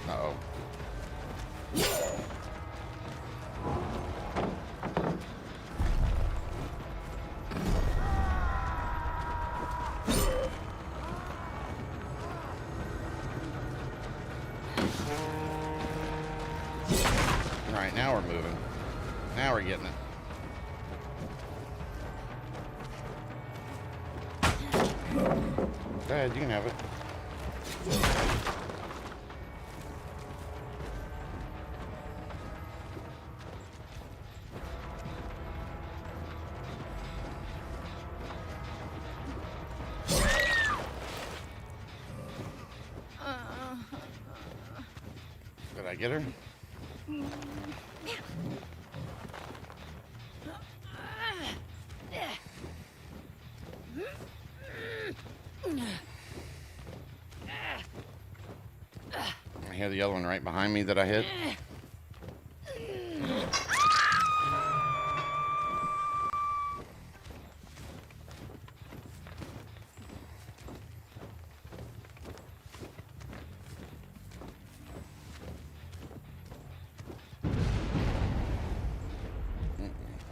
Uh-oh. Alright, now we're moving. Now we're getting it. Go ahead, you can have it. Did I get her? I hear the other one right behind me that I hit.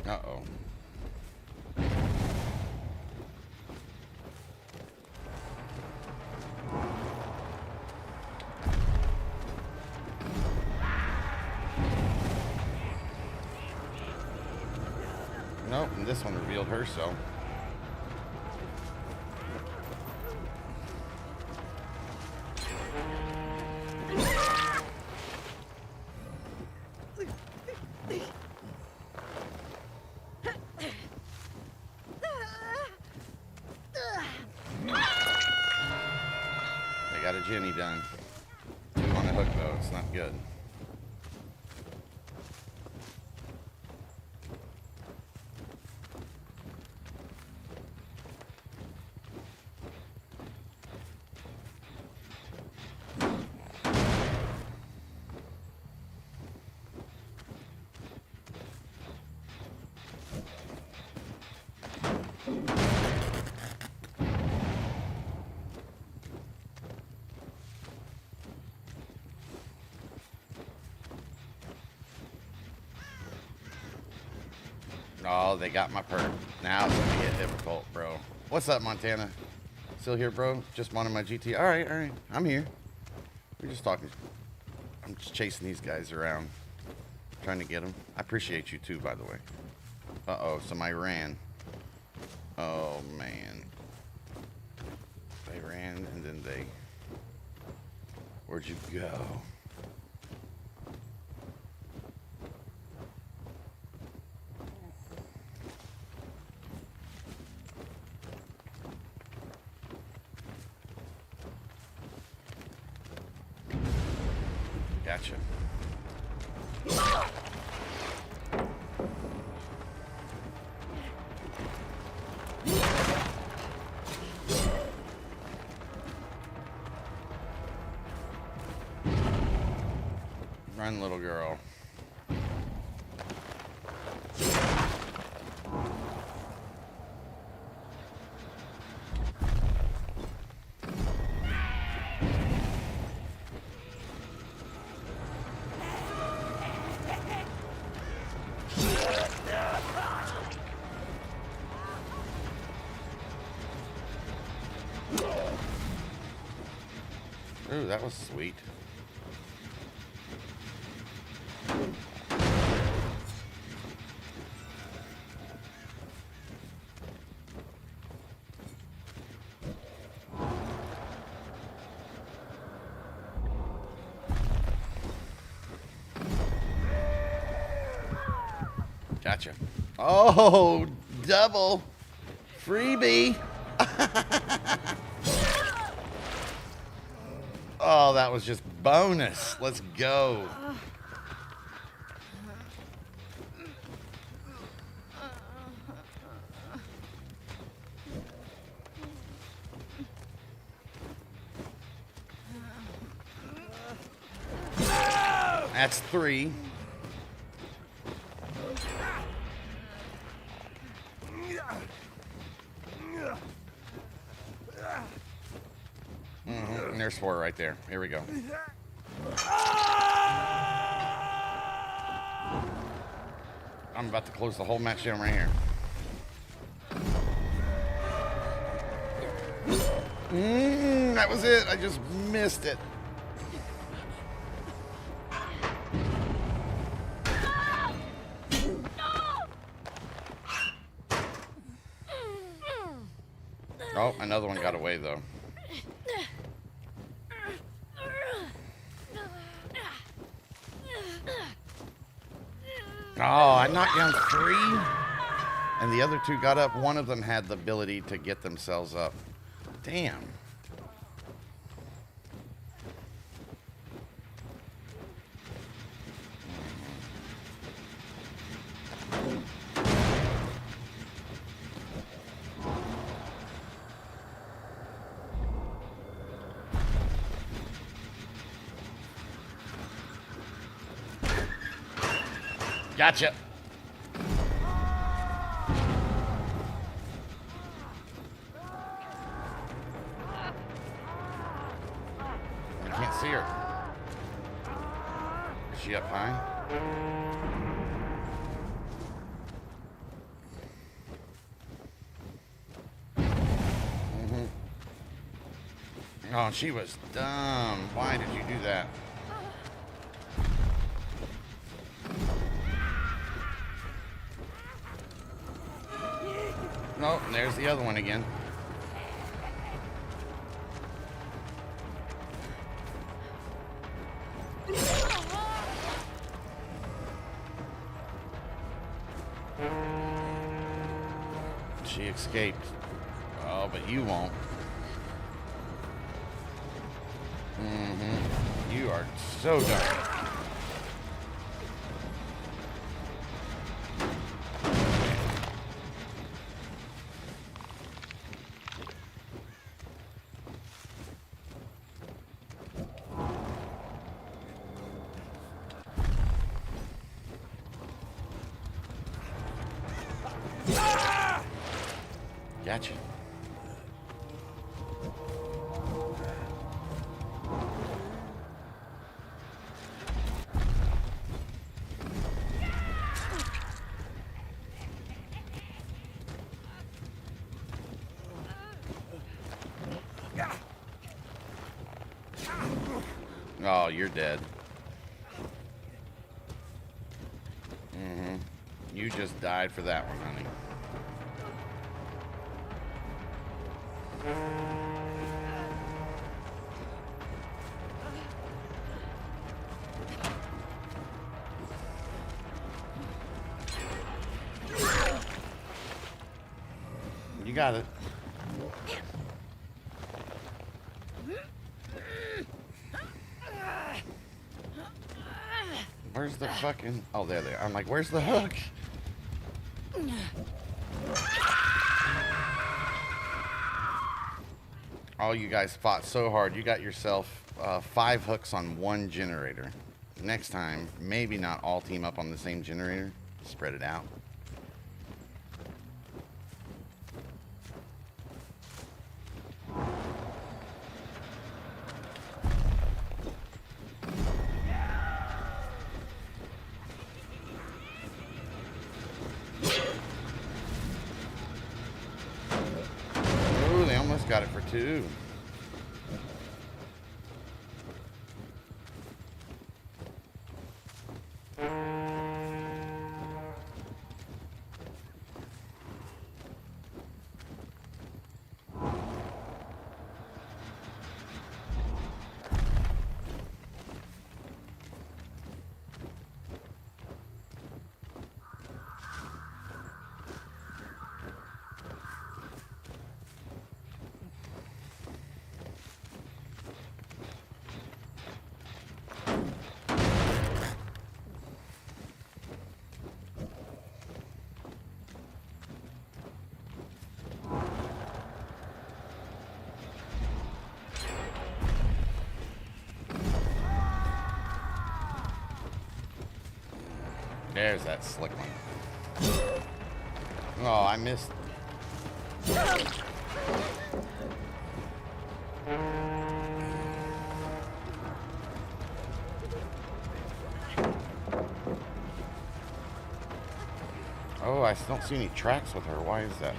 Uh-oh. Nope, and this one revealed herself. They got a Jenny done. Two on a hook though, it's not good. Oh, they got my perk. Now it's gonna get difficult, bro. What's up, Montana? Still here, bro? Just wanted my GT. All right. I'm here. We're just talking. I'm just chasing these guys around, trying to get them. I appreciate you too, by the way. Uh-oh, somebody ran. Oh, man. They ran, and then they... Where'd you go? Gotcha. Run, little girl. Ooh, that was sweet. Gotcha. Oh, double freebie. Oh, that was just bonus. Let's go. That's 3. And there's 4 right there. Here we go. I'm about to close the whole match down right here. That was it. I just missed it. Oh, another one got away though. Oh, I knocked down 3, and the other 2 got up. One of them had the ability to get themselves up. Damn. Gotcha. I can't see her. Is she up high? Oh, she was dumb. Why did you do that? Oh, there's the other one again. She escaped. Oh, but you won't. You are so dumb. Gotcha. Oh, you're dead. You just died for that one, honey. You got it. Where's the fucking... Oh, there they are. I'm like, where's the hook? Oh, you guys fought so hard. You got yourself 5 hooks on 1 generator. Next time, maybe not all team up on the same generator. Spread it out. Ooh, they almost got it for 2. There's that slick one. Oh, I missed. Oh, I don't see any tracks with her. Why is that?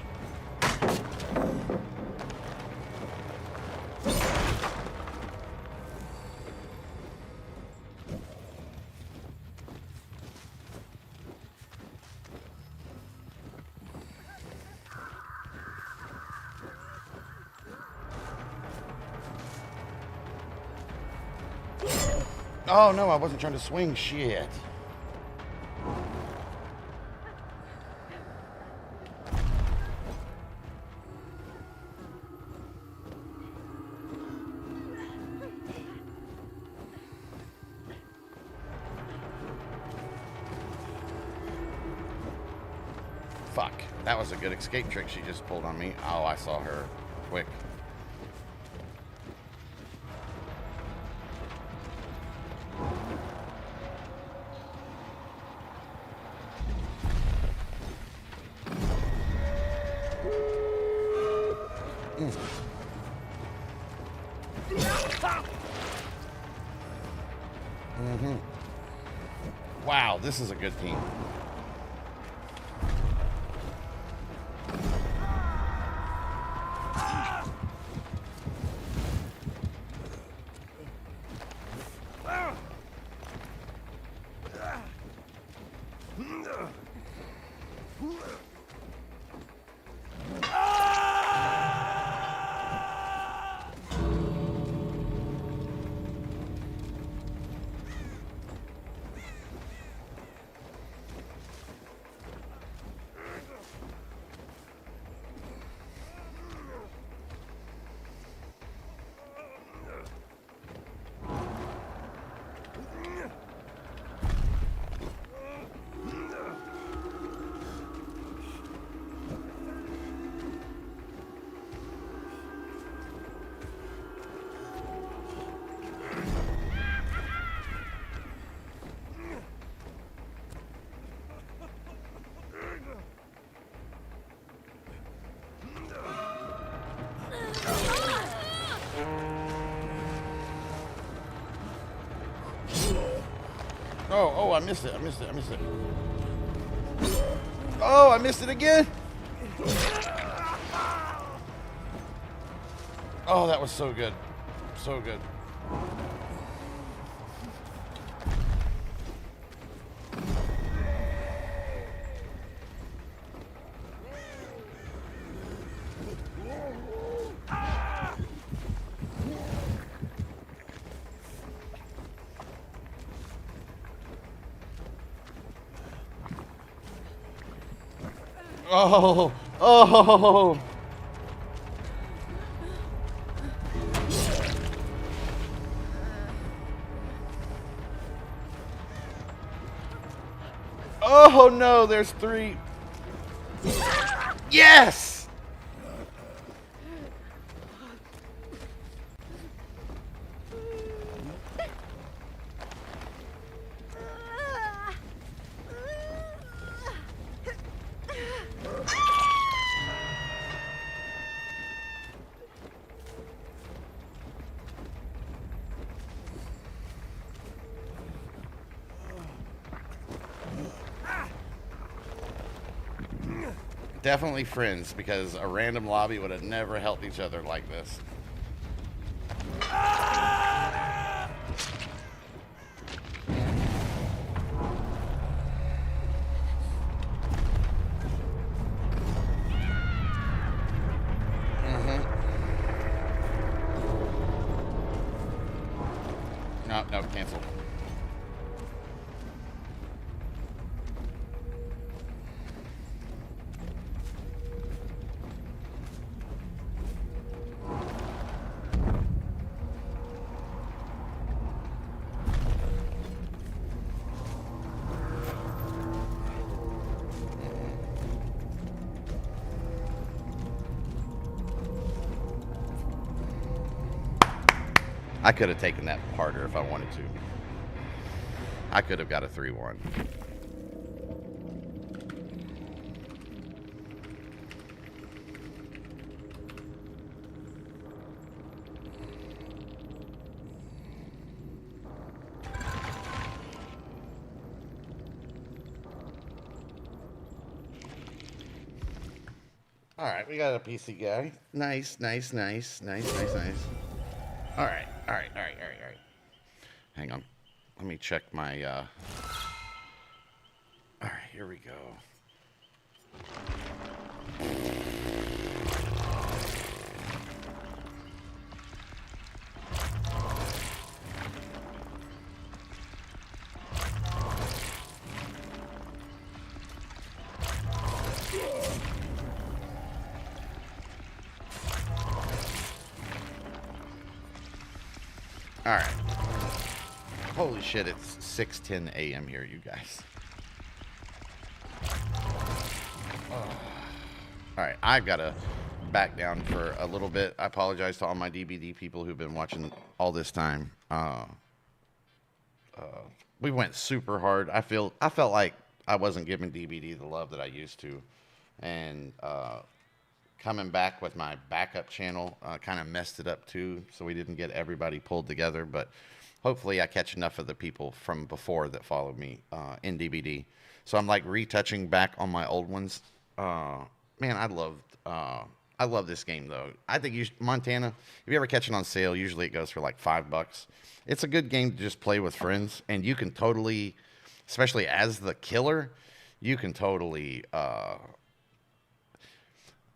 Oh no, I wasn't trying to swing. Shit. Fuck. That was a good escape trick she just pulled on me. Oh, I saw her. Quick. Wow, this is a good team. Oh, I missed it. I missed it. Oh, I missed it again. Oh, that was so good. So good. Oh, oh. Oh no, there's 3. Yes! Definitely friends, because a random lobby would have never helped each other like this. No, cancel. I could have taken that harder if I wanted to. I could have got a 3-1. All right, we got a PC guy. Nice, nice, nice, nice, nice, nice. All right, all right, all right, all right, all right. Hang on. Let me check my. All right, here we go. All right. Holy shit! It's 6:10 a.m. here, you guys. All right, I've got to back down for a little bit. I apologize to all my DBD people who've been watching all this time. We went super hard. I felt like I wasn't giving DBD the love that I used to, and coming back with my backup channel kind of messed it up too. So we didn't get everybody pulled together, but hopefully I catch enough of the people from before that followed me in DBD. So I'm like retouching back on my old ones. Man, I love this game though. I think Montana, if you ever catch it on sale, usually it goes for like $5. It's a good game to just play with friends, and you can totally, especially as the killer, you can totally.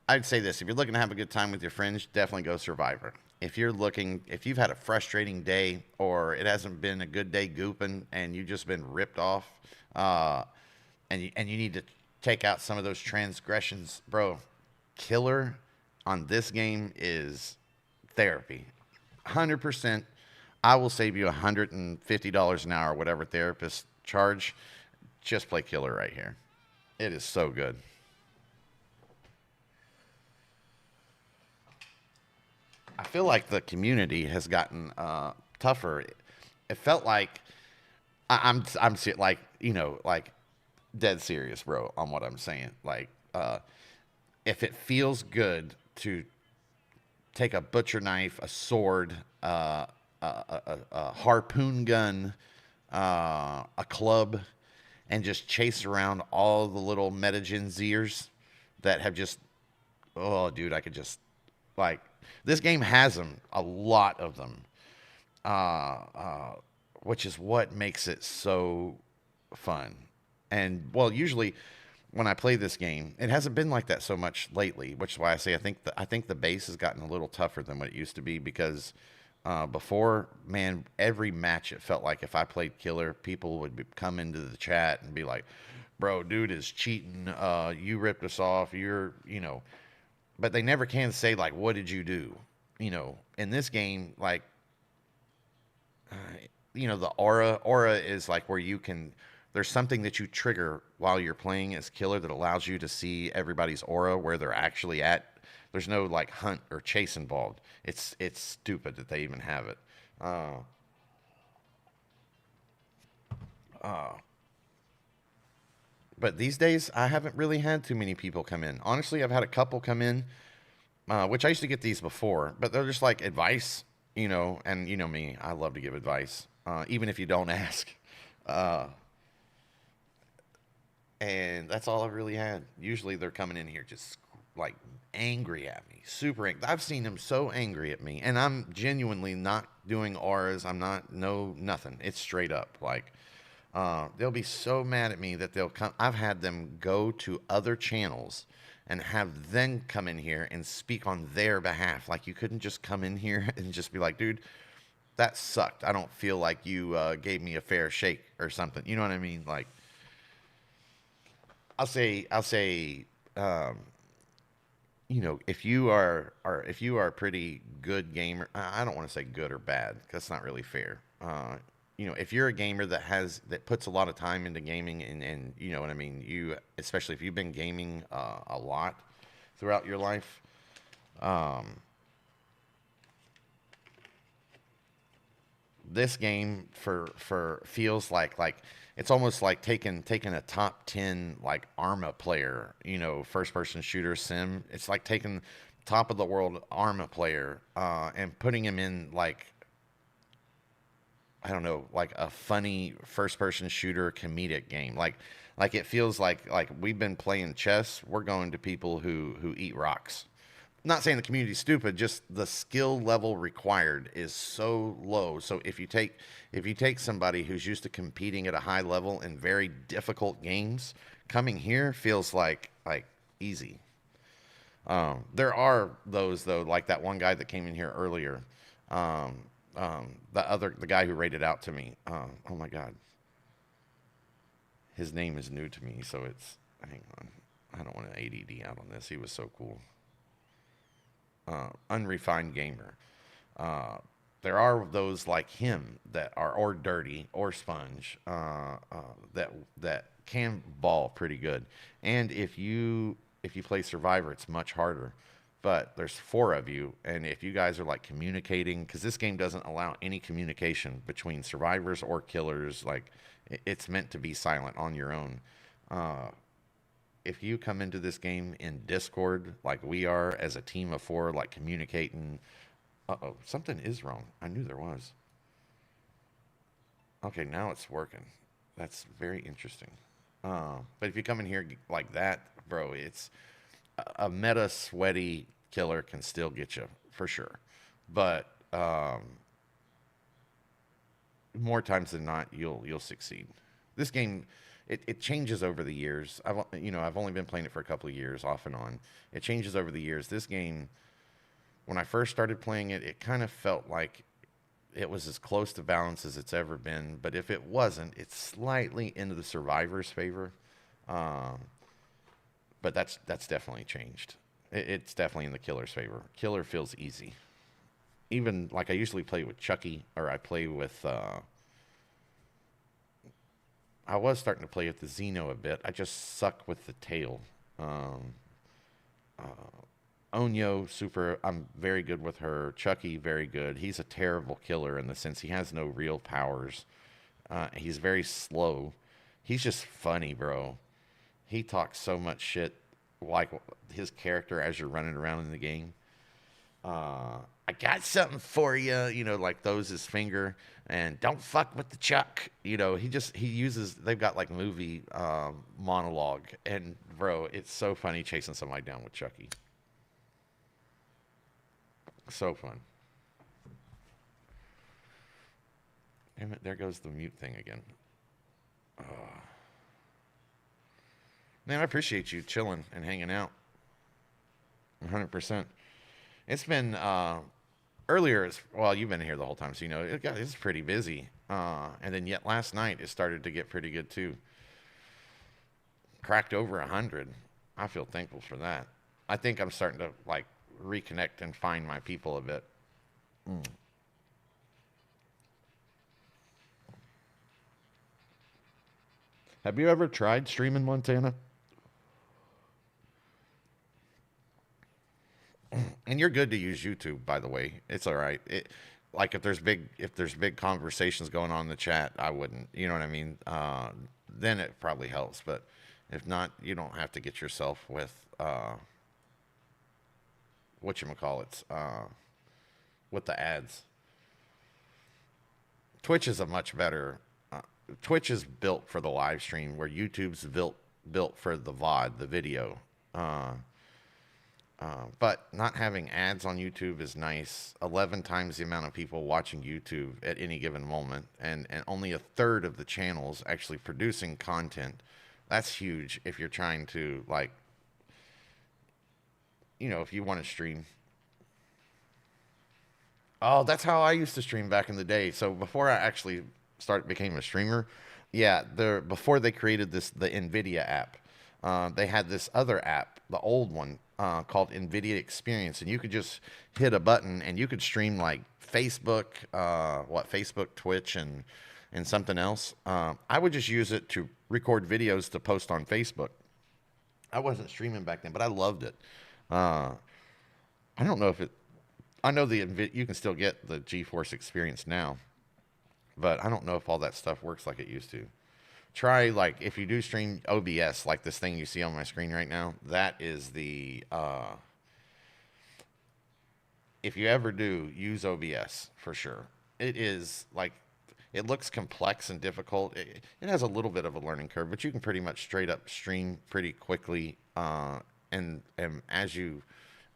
I'd say this: if you're looking to have a good time with your friends, definitely go Survivor. If you've had a frustrating day or it hasn't been a good day gooping and you've just been ripped off, and you need to take out some of those transgressions, bro, killer on this game is therapy. 100%. I will save you $150 an hour, whatever therapists charge. Just play killer right here. It is so good. I feel like the community has gotten tougher. It felt like like like dead serious, bro, on what I'm saying. Like, if it feels good to take a butcher knife, a sword, a harpoon gun, a club, and just chase around all the little Metagen Zers that have just, oh, dude, I could just, like, this game has them, a lot of them, which is what makes it so fun. And, well, usually when I play this game, it hasn't been like that so much lately, which is why I say I think the base has gotten a little tougher than what it used to be because before, man, every match it felt like if I played killer, people would come into the chat and be like, "Bro, dude is cheating. You ripped us off. But they never can say like, "What did you do?" In this game, like, the aura is like where you can. There's something that you trigger while you're playing as killer that allows you to see everybody's aura where they're actually at. There's no like hunt or chase involved. It's stupid that they even have it. But these days, I haven't really had too many people come in. Honestly, I've had a couple come in, which I used to get these before, but they're just like advice, and you know me, I love to give advice, even if you don't ask. And that's all I've really had. Usually they're coming in here just like angry at me, super angry. I've seen them so angry at me, and I'm genuinely not doing auras. I'm not, no, nothing. It's straight up like, they'll be so mad at me that they'll come. I've had them go to other channels and have them come in here and speak on their behalf. Like, you couldn't just come in here and just be like, dude, that sucked. I don't feel like you gave me a fair shake or something. You know what I mean? Like, I'll say, if you are a pretty good gamer, I don't want to say good or bad because that's not really fair. If you're a gamer that puts a lot of time into gaming and you know what I mean, especially if you've been gaming a lot throughout your life, this game for feels like it's almost like taking a top 10 like Arma player, first person shooter sim. It's like taking top of the world Arma player and putting him in like, I don't know, like a funny first person shooter comedic game. Like, Like it feels like we've been playing chess. We're going to people who eat rocks. Not saying the community's stupid, just the skill level required is so low. So if you take somebody who's used to competing at a high level in very difficult games, coming here feels like easy. There are those though, like that one guy that came in here earlier. The guy who rated out to me. Oh my God, his name is new to me, so it's hang on. I don't want to ADD out on this. He was so cool. Unrefined gamer. Uh, there are those like him that are or dirty or sponge that can ball pretty good. And if you play Survivor, it's much harder. But there's four of you, and if you guys are like communicating, because this game doesn't allow any communication between survivors or killers, like it's meant to be silent on your own. Uh, if you come into this game in Discord, like we are as a team of four, like communicating, uh-oh, something is wrong. I knew there was. Okay, now it's working. That's very interesting. But if you come in here like that, bro, it's a meta sweaty killer can still get you for sure. But more times than not, you'll succeed. This game, it changes over the years. I've only been playing it for a couple of years, off and on. It changes over the years. This game, when I first started playing it, it kind of felt like it was as close to balance as it's ever been. But if it wasn't, it's slightly into the survivor's favor. Um, but that's definitely changed. It's definitely in the killer's favor. Killer feels easy. Even like I usually play with Chucky, or I play with. I was starting to play with the Xeno a bit. I just suck with the tail. Um, Onyo, super. I'm very good with her. Chucky, very good. He's a terrible killer in the sense he has no real powers. He's very slow. He's just funny, bro. He talks so much shit, like his character as you're running around in the game. I got something for you, like those his finger, and don't fuck with the Chuck. He uses. They've got like movie monologue, and bro, it's so funny chasing somebody down with Chucky. So fun. Damn it! There goes the mute thing again. Man, I appreciate you chilling and hanging out. 100%. It's been earlier. Well, you've been here the whole time, so it's pretty busy. And then yet last night it started to get pretty good too. Cracked over 100. I feel thankful for that. I think I'm starting to like reconnect and find my people a bit. Have you ever tried streaming Montana? And you're good to use YouTube, by the way. It's all right. Like if there's big conversations going on in the chat, I wouldn't. You know what I mean? Then it probably helps. But if not, you don't have to get yourself with whatchamacallits, with the ads. Twitch is a much better. Twitch is built for the live stream, where YouTube's built for the VOD, the video. But not having ads on YouTube is nice. 11 times the amount of people watching YouTube at any given moment, and only a third of the channels actually producing content. That's huge if you're trying to, like, if you want to stream. Oh, that's how I used to stream back in the day. So before I actually became a streamer, yeah, before they created the Nvidia app, they had this other app, the old one, called Nvidia Experience, and you could just hit a button and you could stream like Facebook, Facebook, Twitch, and something else. I would just use it to record videos to post on Facebook. I wasn't streaming back then, but I loved it. I don't know if it. I know you can still get the GeForce Experience now, but I don't know if all that stuff works like it used to. Try, like, if you do stream OBS, like this thing you see on my screen right now. That is the if you ever do, use OBS for sure. It is like it looks complex and difficult. It has a little bit of a learning curve, but you can pretty much straight up stream pretty quickly. And as you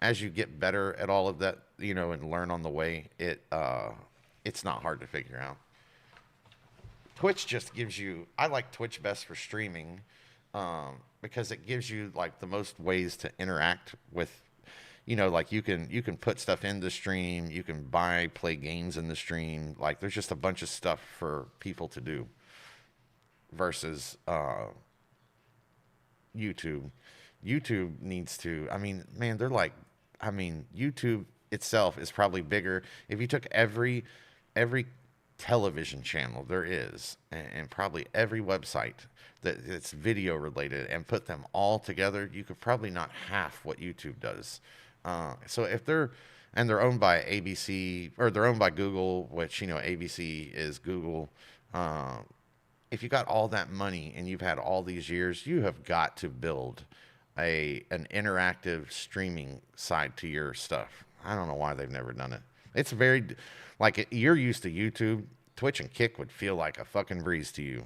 get better at all of that, and learn on the way, it's not hard to figure out. Twitch just gives you. I like Twitch best for streaming, because it gives you like the most ways to interact with. Like you can put stuff in the stream, you can play games in the stream. Like there's just a bunch of stuff for people to do versus YouTube. YouTube needs to. I mean, man, they're like. I mean, YouTube itself is probably bigger. If you took every television channel there is, and probably every website that's video related, and put them all together, you could probably not half what YouTube does. So if they're owned by ABC, or they're owned by Google, which ABC is Google. If you got all that money and you've had all these years, you have got to build an interactive streaming side to your stuff. I don't know why they've never done it. It's very like you're used to YouTube. Twitch and Kick would feel like a fucking breeze to you.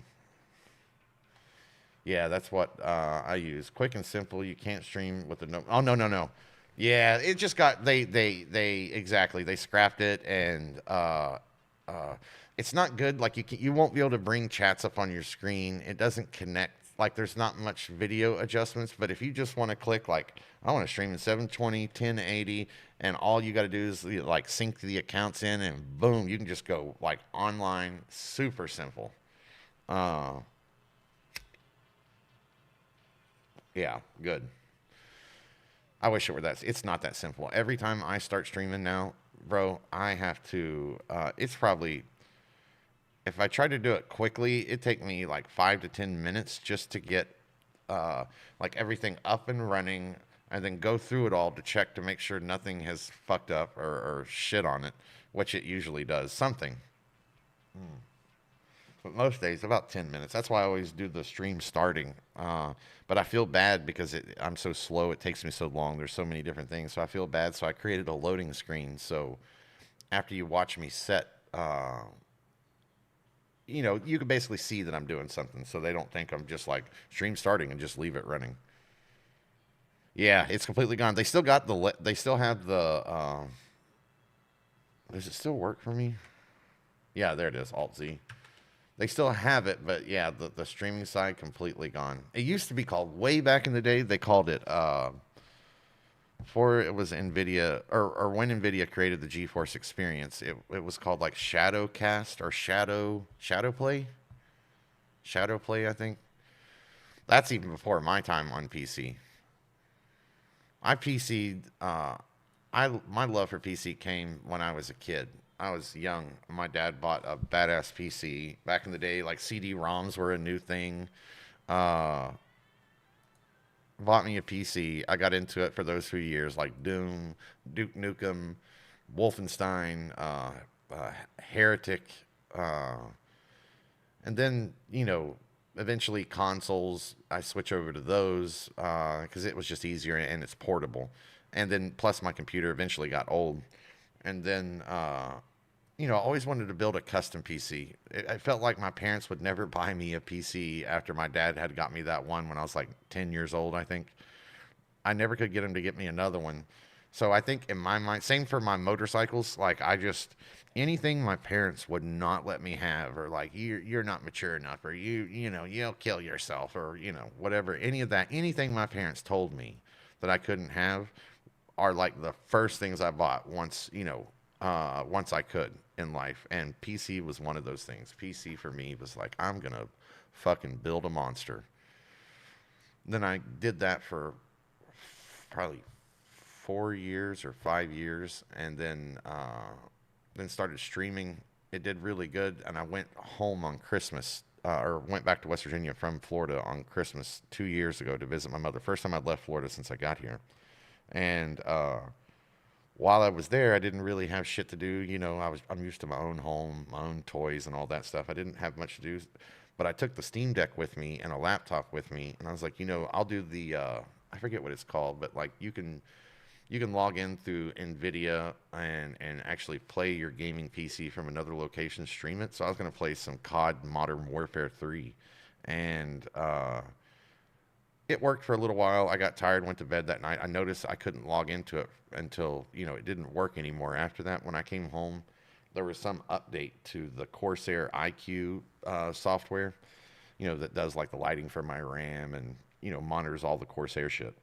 Yeah, that's what I use. Quick and simple. You can't stream with the no. Oh no, no, no. Yeah, it just got they exactly, they scrapped it. And it's not good. Like you won't be able to bring chats up on your screen. It doesn't connect. Like there's not much video adjustments. But if you just want to click like I want to stream in 720, 1080, and all you got to do is like sync the accounts in, and boom, you can just go like online. Super simple. Uh, yeah, good. I wish it were that. It's not that simple. Every time I start streaming now, bro, I have to. It's probably if I try to do it quickly, it take me like 5 to 10 minutes just to get like everything up and running, and then go through it all to check to make sure nothing has fucked up or shit on it, which it usually does something. But most days, about 10 minutes. That's why I always do the stream starting. But I feel bad because I'm so slow. It takes me so long. There's so many different things. So I feel bad. So I created a loading screen. So after you watch me set, you can basically see that I'm doing something. So they don't think I'm just like stream starting and just leave it running. Yeah, it's completely gone. They still got they still have the, does it still work for me? Yeah, there it is. Alt Z. They still have it, but yeah, the streaming side completely gone. It used to be called, way back in the day, they called it, before it was NVIDIA, or when NVIDIA created the GeForce Experience, it was called like Shadowcast or Shadow Play? Shadow Play, I think. That's even before my time on PC. I PC'd, my love for PC came when I was a kid. I was young. My dad bought a badass PC back in the day. Like CD-ROMs were a new thing. Uh, Bought me a PC. I got into it for those few years, like Doom, Duke Nukem, Wolfenstein, Heretic, uh, and then eventually consoles. I switch over to those because it was just easier and it's portable. And then plus my computer eventually got old, and then I always wanted to build a custom PC. I felt like my parents would never buy me a PC after my dad had got me that one when I was like 10 years old, I think. I never could get him to get me another one. So I think in my mind, same for my motorcycles. Like anything my parents would not let me have, or like you're not mature enough, or you'll kill yourself, or whatever. Any of that, anything my parents told me that I couldn't have, are like the first things I bought once I could in life. And PC was one of those things. PC for me was like, I'm gonna fucking build a monster. Then I did that for probably 4 years or 5 years, and then started streaming. It did really good, and I went home on Christmas, or went back to West Virginia from Florida on Christmas 2 years ago to visit my mother. First time I'd left Florida since I got here. And while I was there, I didn't really have shit to do. I'm used to my own home, my own toys, and all that stuff. I didn't have much to do, but I took the Steam Deck with me and a laptop with me, and I was like, I'll do the I forget what it's called, but like you can you can log in through NVIDIA and actually play your gaming PC from another location, stream it. So I was going to play some COD Modern Warfare 3. And it worked for a little while. I got tired, went to bed that night. I noticed I couldn't log into it until, it didn't work anymore. After that, when I came home, there was some update to the Corsair IQ software, that does like the lighting for my RAM and, monitors all the Corsair shit.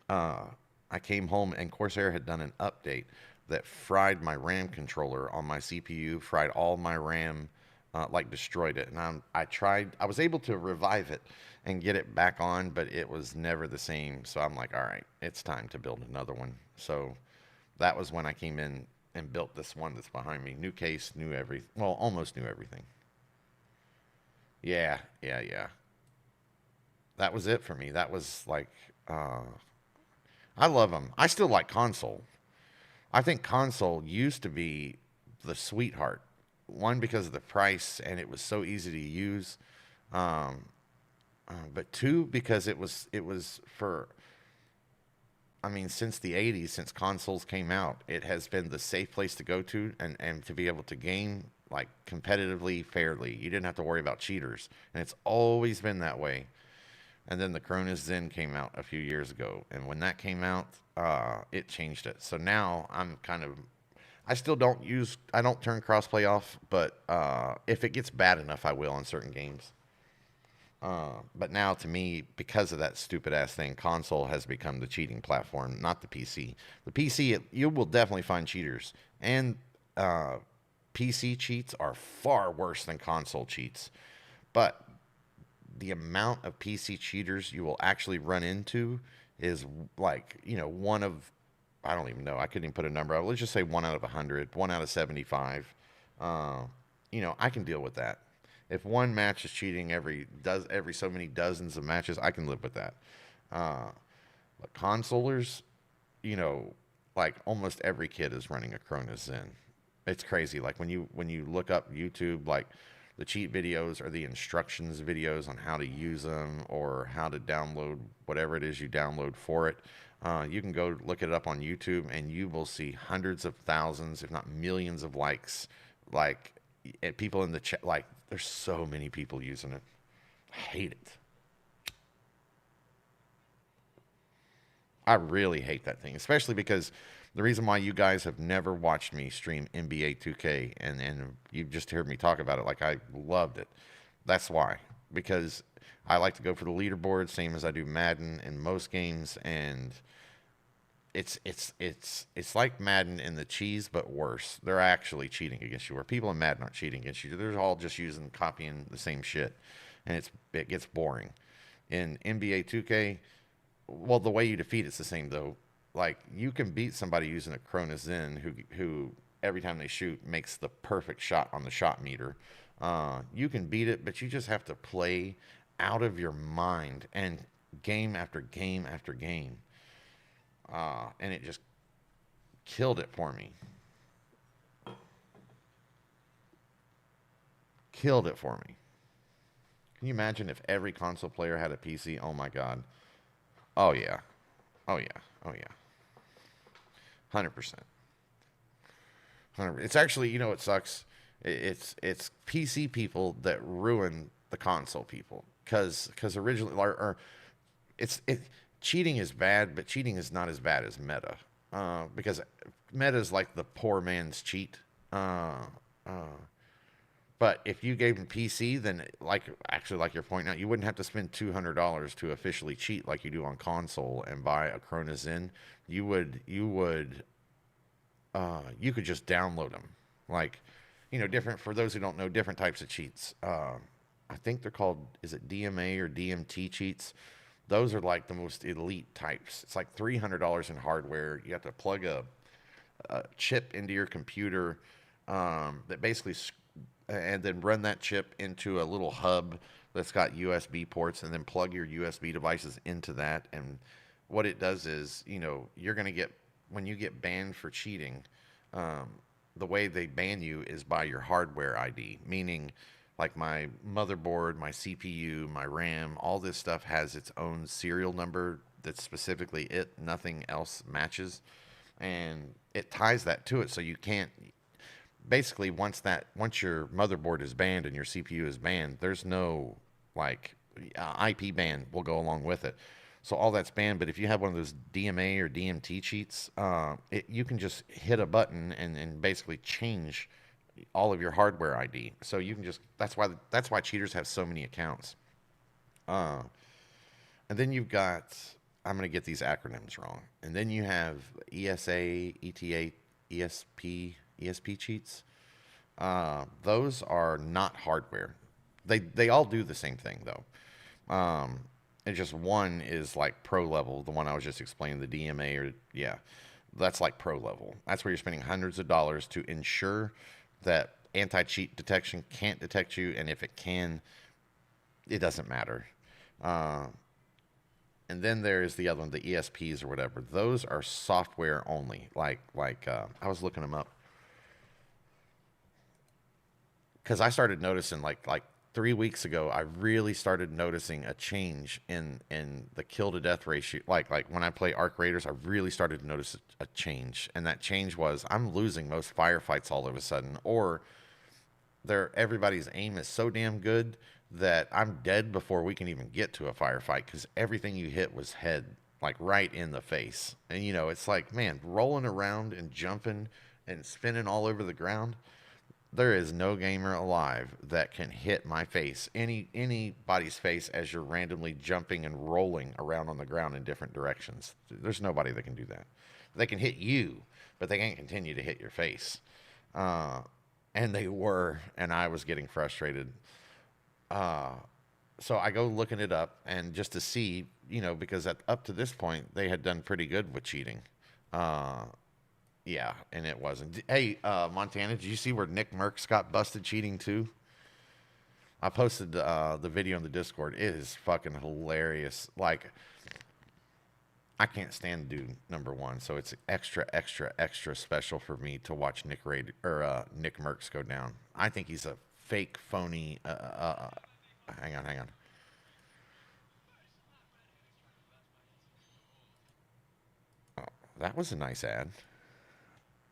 uh, I came home and Corsair had done an update that fried my RAM controller on my CPU, fried all my RAM, like destroyed it. And I was able to revive it and get it back on, but it was never the same. So I'm like, all right, it's time to build another one. So that was when I came in and built this one that's behind me. New case, knew everything. Well, almost knew everything. Yeah, yeah, yeah. That was it for me. That was like, I love them. I still like console. I think console used to be the sweetheart. One, because of the price and it was so easy to use. Um, but two, because it was for, I mean, since the 80s, since consoles came out, it has been the safe place to go to and to be able to game like competitively, fairly. You didn't have to worry about cheaters. And it's always been that way. And then the Corona Zen came out a few years ago, and when that came out, it changed it. So now I'm kind of, I don't turn crossplay off, but if it gets bad enough, I will on certain games. But now, to me, because of that stupid ass thing, console has become the cheating platform, not the PC. The PC, you will definitely find cheaters, and PC cheats are far worse than console cheats. But the amount of PC cheaters you will actually run into is like, one of, I don't even know. I couldn't even put a number out. Let's just say 1 out of 100, 1 out of 75. Uh, I can deal with that. If one match is cheating every so many dozens of matches, I can live with that. Uh, but consolers, you know, like almost every kid is running a Cronus Zen. It's crazy. Like when you look up YouTube, like the cheat videos or the instructions videos on how to use them or how to download whatever it is you download for it. You can go look it up on YouTube and you will see hundreds of thousands, if not millions of likes. Like people in the chat, like there's so many people using it. I hate it. I really hate that thing, especially because the reason why you guys have never watched me stream NBA 2K and you've just heard me talk about it like I loved it. That's why. Because I like to go for the leaderboard, same as I do Madden in most games, and it's like Madden in the cheese, but worse. They're actually cheating against you. Where people in Madden aren't cheating against you. They're all just copying the same shit, and it gets boring. In NBA 2K, well, the way you defeat it's the same though. Like you can beat somebody using a Cronus Zen who every time they shoot makes the perfect shot on the shot meter. You can beat it, but you just have to play out of your mind and game after game after game. And it just killed it for me. Killed it for me. Can you imagine if every console player had a PC? Oh my God. Oh yeah. Oh yeah. Oh yeah. 100%. It's actually, it sucks. It's PC people that ruin the console people because originally or it's it cheating is bad, but cheating is not as bad as meta. Because meta is like the poor man's cheat. Uh, but if you gave him PC, then like you're pointing out, you wouldn't have to spend $200 to officially cheat like you do on console and buy a Cronus Zen. You could just download them. Like, different for those who don't know, different types of cheats. I think they're called, is it DMA or DMT cheats? Those are like the most elite types. It's like $300 in hardware. You have to plug a chip into your computer that basically, and then run that chip into a little hub that's got USB ports, and then plug your USB devices into that. And what it does is, you're going to get, when you get banned for cheating, um, the way they ban you is by your hardware ID, meaning like my motherboard, my CPU, my RAM, all this stuff has its own serial number that's specifically it. Nothing else matches, and it ties that to it, so you can't. Basically, once your motherboard is banned and your CPU is banned, there's no like IP ban will go along with it. So all that's banned. But if you have one of those DMA or DMT cheats, you can just hit a button and basically change all of your hardware ID. So you can just that's why cheaters have so many accounts. Uh, and then you've got, I'm gonna get these acronyms wrong. And then you have ESA, ETA, ESP cheats. Those are not hardware. They all do the same thing though. And just one is like pro level. The one I was just explaining, the DMA, or yeah, that's like pro level. That's where you're spending hundreds of dollars to ensure that anti-cheat detection can't detect you, and if it can, it doesn't matter. Uh, and then there is the other one, the ESPs or whatever. Those are software only. I was looking them up because I started noticing like 3 weeks ago, I really started noticing a change in the kill to death ratio. Like when I play Arc Raiders, I really started to notice a change, and that change was I'm losing most firefights all of a sudden, or everybody's aim is so damn good that I'm dead before we can even get to a firefight because everything you hit was head, like right in the face. And it's like, man, rolling around and jumping and spinning all over the ground. There is no gamer alive that can hit my face, anybody's face, as you're randomly jumping and rolling around on the ground in different directions. There's nobody that can do that. They can hit you, but they can't continue to hit your face. Uh, and they were, and I was getting frustrated. Uh, so I go looking it up, and just to see, because up to this point they had done pretty good with cheating. Uh, yeah, and it wasn't. Hey, Montana, did you see where Nick Merckx got busted cheating too? I posted the video in the Discord. It is fucking hilarious. Like, I can't stand dude number one, so it's extra, extra, extra special for me to watch Nick Merckx go down. I think he's a fake, phony. Hang on. Oh, that was a nice ad.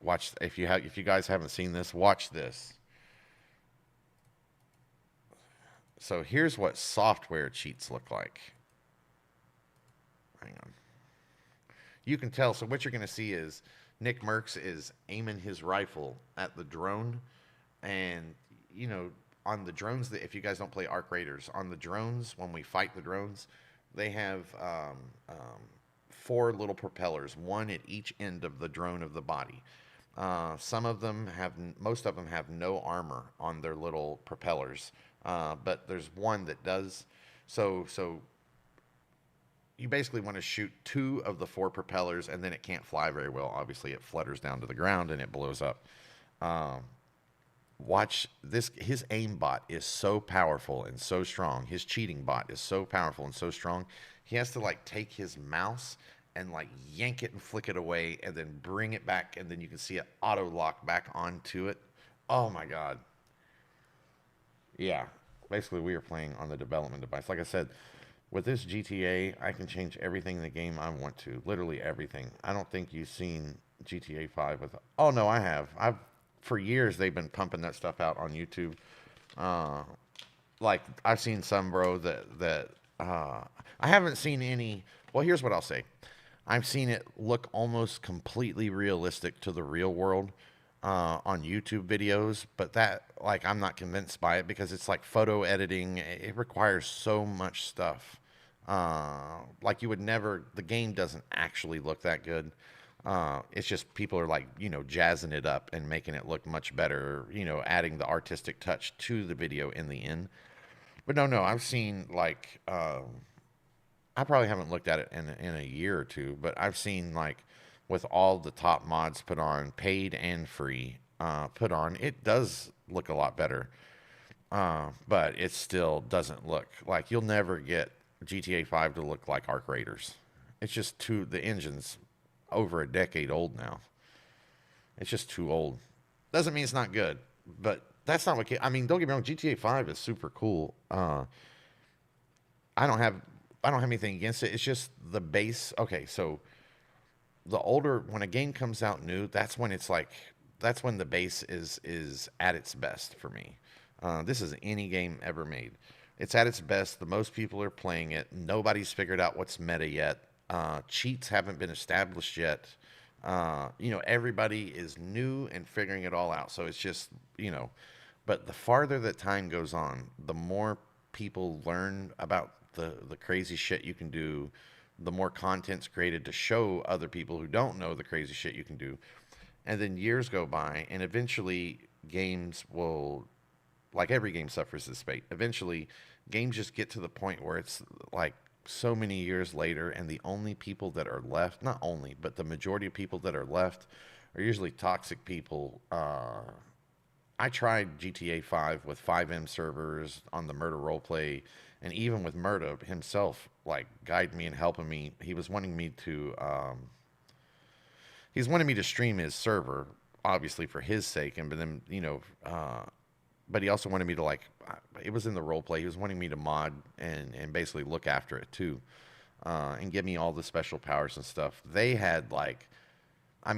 Watch if you guys haven't seen this, watch this. So here's what software cheats look like. Hang on. You can tell. So what you're going to see is Nick Merckx is aiming his rifle at the drone, and on the drones, if you guys don't play Arc Raiders, on the drones, when we fight the drones, they have four little propellers, one at each end of the drone of the body. Most of them have no armor on their little propellers, but there's one that does. So you basically want to shoot two of the four propellers, and then it can't fly very well. Obviously, it flutters down to the ground and it blows up. Watch this. His aimbot is so powerful and so strong. His cheating bot is so powerful and so strong. He has to take his mouse and yank it and flick it away and then bring it back, and then you can see it auto lock back onto it. Oh my God. Yeah. Basically, we are playing on the development device. Like I said, with this GTA, I can change everything in the game I want to. Literally everything. I don't think you've seen GTA 5 with... Oh, no, I have. For years, they've been pumping that stuff out on YouTube. I've seen some, bro, that I haven't seen any... Well, here's what I'll say. I've seen it look almost completely realistic to the real world on YouTube videos, but I'm not convinced by it because it's like photo editing. It requires so much stuff. You would never... The game doesn't actually look that good. It's just people are jazzing it up and making it look much better, adding the artistic touch to the video in the end. But no, I've seen I probably haven't looked at it in a year or two, but I've seen with all the top mods put on, paid and free, put on, it does look a lot better. But it still doesn't look you'll never get GTA 5 to look like Arc Raiders. It's just the engine's over a decade old now. It's just too old. Doesn't mean it's not good, but that's not what... don't get me wrong, GTA 5 is super cool. I don't have I don't have anything against it. It's just the base. Okay, so the older when a game comes out new, that's when it's like that's when the base is at its best for me. This is any game ever made. It's at its best. The most people are playing it. Nobody's figured out what's meta yet. Cheats haven't been established yet. Everybody is new and figuring it all out. So it's just, but the farther that time goes on, the more people learn about the crazy shit you can do, the more content's created to show other people who don't know the crazy shit you can do. And then years go by, and eventually games will, like every game suffers this fate. Eventually, games just get to the point where it's like so many years later, and the only people that are left, not only, but the majority of people that are left are usually toxic people. I tried GTA 5 with 5M servers on the Murder roleplay, and even with Murder himself, like guiding me and helping me. He's wanting me to stream his server, obviously for his sake, and but then but he also wanted me to it was in the role play. He was wanting me to mod and basically look after it too, and give me all the special powers and stuff. They had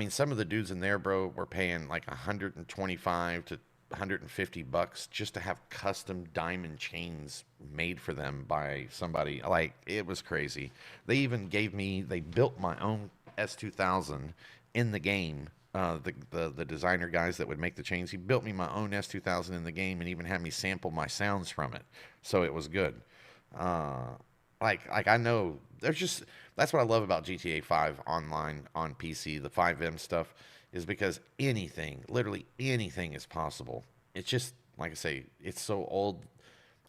some of the dudes in there, bro, were paying like 125 to $150 just to have custom diamond chains made for them by somebody. Like, it was crazy. They built my own S2000 in the game. The designer guys that would make the chains, he built me my own S2000 in the game and even had me sample my sounds from it, so it was good. I know that's what I love about GTA 5 online on PC, the 5M stuff, is because literally anything is possible. It's just, like I say, it's so old.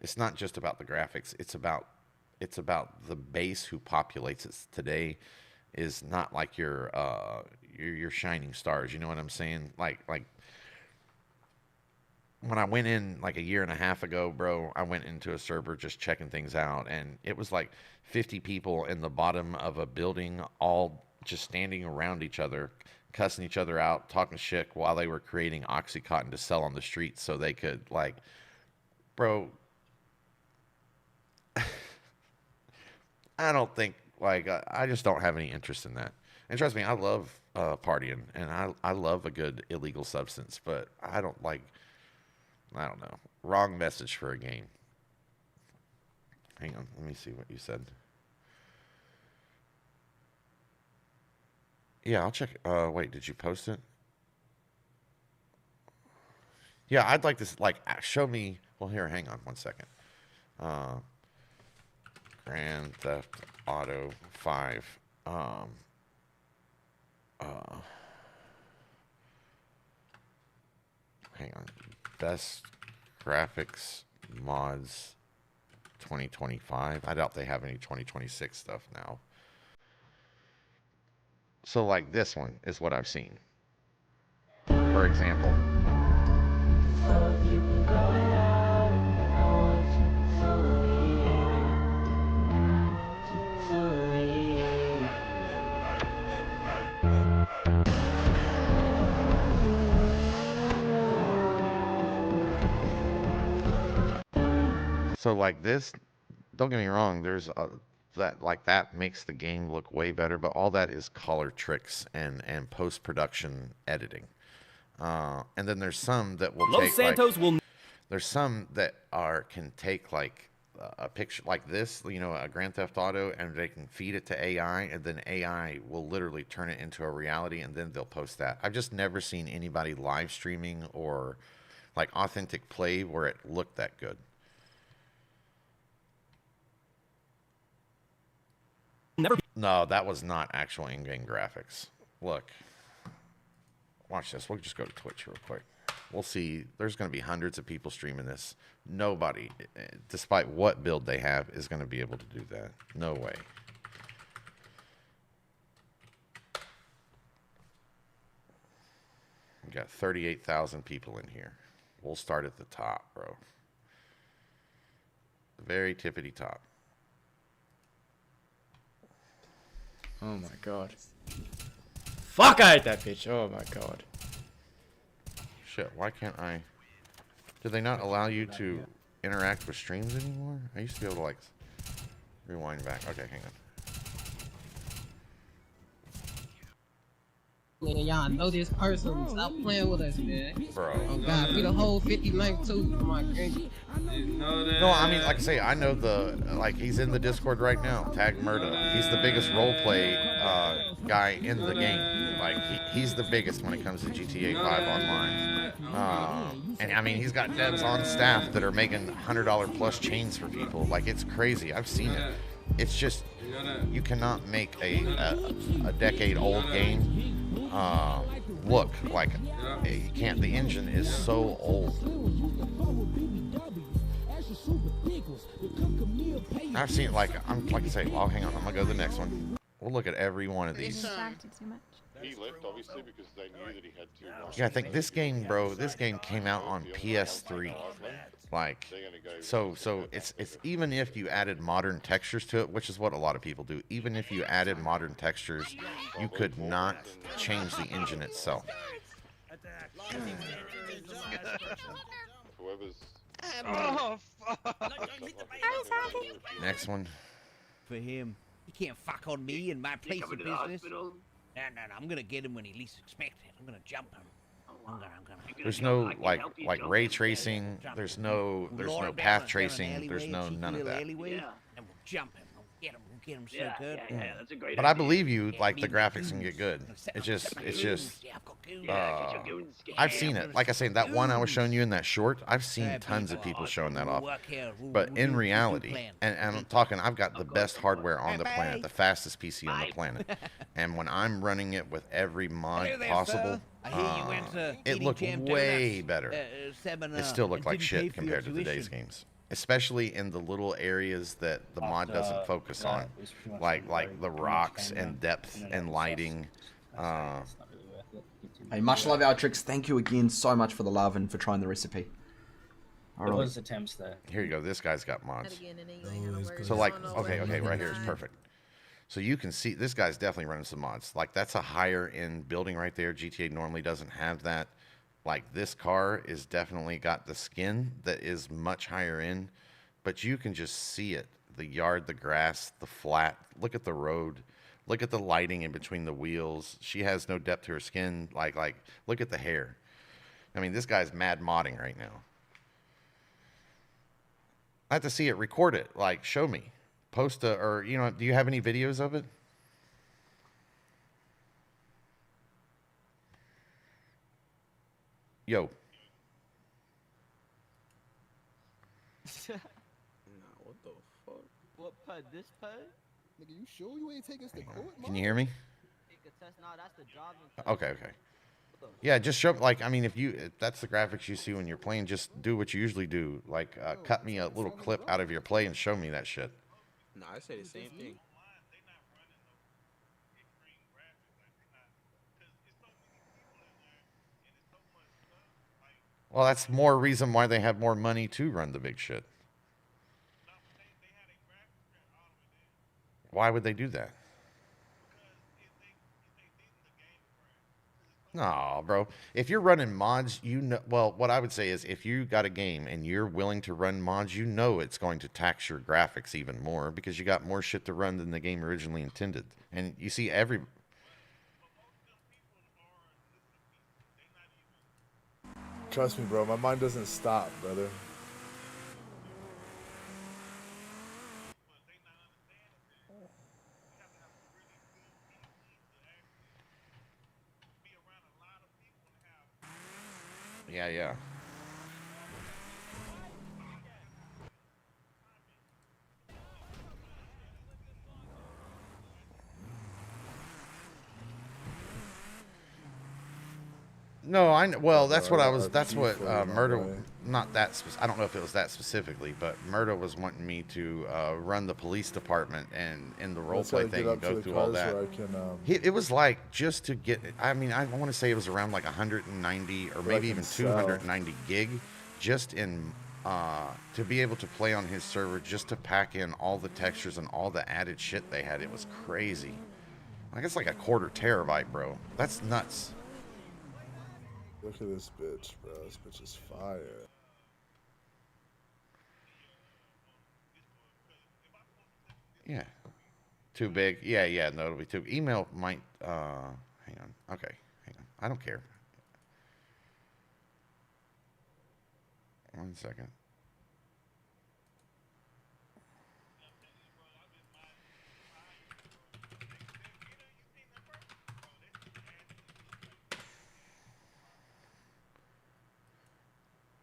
It's not just about the graphics. It's about the base who populates it today is not like your shining stars. You know what I'm saying? Like when I went in like a year and a half ago, bro, I went into a server just checking things out, and it was like 50 people in the bottom of a building, all just standing around each other, cussing each other out, talking shit while they were creating Oxycontin to sell on the streets so they could, bro, I don't think, I just don't have any interest in that. And trust me, I love partying, and I love a good illegal substance, but I don't know. Wrong message for a game. Hang on, let me see what you said. Yeah, I'll check. Wait, did you post it? Yeah, I'd like to, show me. Well, here, hang on one second. Grand Theft Auto 5. Hang on. Best graphics mods 2025. I doubt they have any 2026 stuff now. So, this one is what I've seen. For example. So, this, don't get me wrong, there's that makes the game look way better, but all that is color tricks and post-production editing. And then there's some that will there's some that can take a picture like this, a Grand Theft Auto, and they can feed it to AI, and then AI will literally turn it into a reality, and then they'll post that. I've just never seen anybody live streaming or authentic play where it looked that good. No, that was not actual in-game graphics. Look. Watch this. We'll just go to Twitch real quick. We'll see. There's going to be hundreds of people streaming this. Nobody, despite what build they have, is going to be able to do that. No way. We got 38,000 people in here. We'll start at the top, bro. The very tippity top. Oh my god. Fuck, I hate that bitch. Oh my god. Shit, why can't I? Do they not allow you to interact with streams anymore? I used to be able to Rewind back. Okay, hang on. Y'all know this person. Stop playing with us, man. Bro. Oh God, we the whole 59 too. Come on, Greg. No, I mean, like I say, I know he's in the Discord right now. Tag Murda. He's the biggest roleplay guy in the game. Like, he's the biggest when it comes to GTA 5 online. And I mean, he's got devs on staff that are making $100 plus chains for people. Like, it's crazy. I've seen it. It's just, you cannot make a decade-old game look like you can't. The engine is so old. I've seen like I say. Well, hang on. I'm gonna go to the next one. We'll look at every one of these. Distracted too much. He left obviously because they knew that he had too much. Yeah, I think this game, bro. This game came out on PS3. Like, so it's even if you added modern textures to it, which is what a lot of people do. Even if you added modern textures, you could not change the engine itself. Whoever's Oh, fuck. Next one. For him. He can't fuck on me and my place of business. No, I'm gonna get him when he least expects it. I'm gonna jump him. I'm gonna. There's no like ray tracing. There's no path tracing. There's no none of that. And we'll jump him. We'll get him so good. That's a great But I believe you. Like the graphics can get good. It's just. I've seen it. Like I say, that one I was showing you in that short. I've seen tons of people showing that off. But in reality, and I'm talking, I've got the best hardware on the planet, the fastest PC on the planet, and when I'm running it with every mod possible, it looked way better. It still looked like shit compared to today's games. Especially in the little areas that the mod doesn't focus on, like the rocks and depth and lighting. Hey, much love, Altrix. Thank you again so much for the love and for trying the recipe. All right. Was attempts there. Here you go. This guy's got mods. So like, okay, right here is perfect. So you can see this guy's definitely running some mods. Like that's a higher end building right there. GTA normally doesn't have that. Like this car is definitely got the skin that is much higher end, but you can just see it. The yard, the grass, the flat. Look at the road. Look at the lighting in between the wheels. She has no depth to her skin. Like look at the hair. I mean, this guy's mad modding right now. I have to see it. Record it. Like, show me. Post or do you have any videos of it? Yo. Nah, what the fuck? What pud? This pud? Nigga, you sure you ain't taking us to court, Can you hear me? Nah, that's the driving. Okay. Yeah, just show, like, I mean, if that's the graphics you see when you're playing, just do what you usually do. Like, cut me a little clip out of your play and show me that shit. No, I say the same thing. Well, that's more reason why they have more money to run the big shit. Why would they do that? No, bro. If you're running mods, well, what I would say is if you got a game and you're willing to run mods, it's going to tax your graphics even more because you got more shit to run than the game originally intended. And you see Trust me, bro. My mind doesn't stop, brother. Yeah. No, well, that's what I was. That's what Murda. Not that. I don't know if it was that specifically, but Murda was wanting me to run the police department and in the roleplay thing and go through all that. It was like just to get. I mean, I want to say it was around like 190 or maybe even 290 gig, just in to be able to play on his server, just to pack in all the textures and all the added shit they had. It was crazy. Like it's like a quarter terabyte, bro. That's nuts. Look at this bitch, bro. This bitch is fire. Yeah. Too big. Yeah, yeah. No, it'll be too. Email might. Hang on. Okay. Hang on. I don't care. 1 second.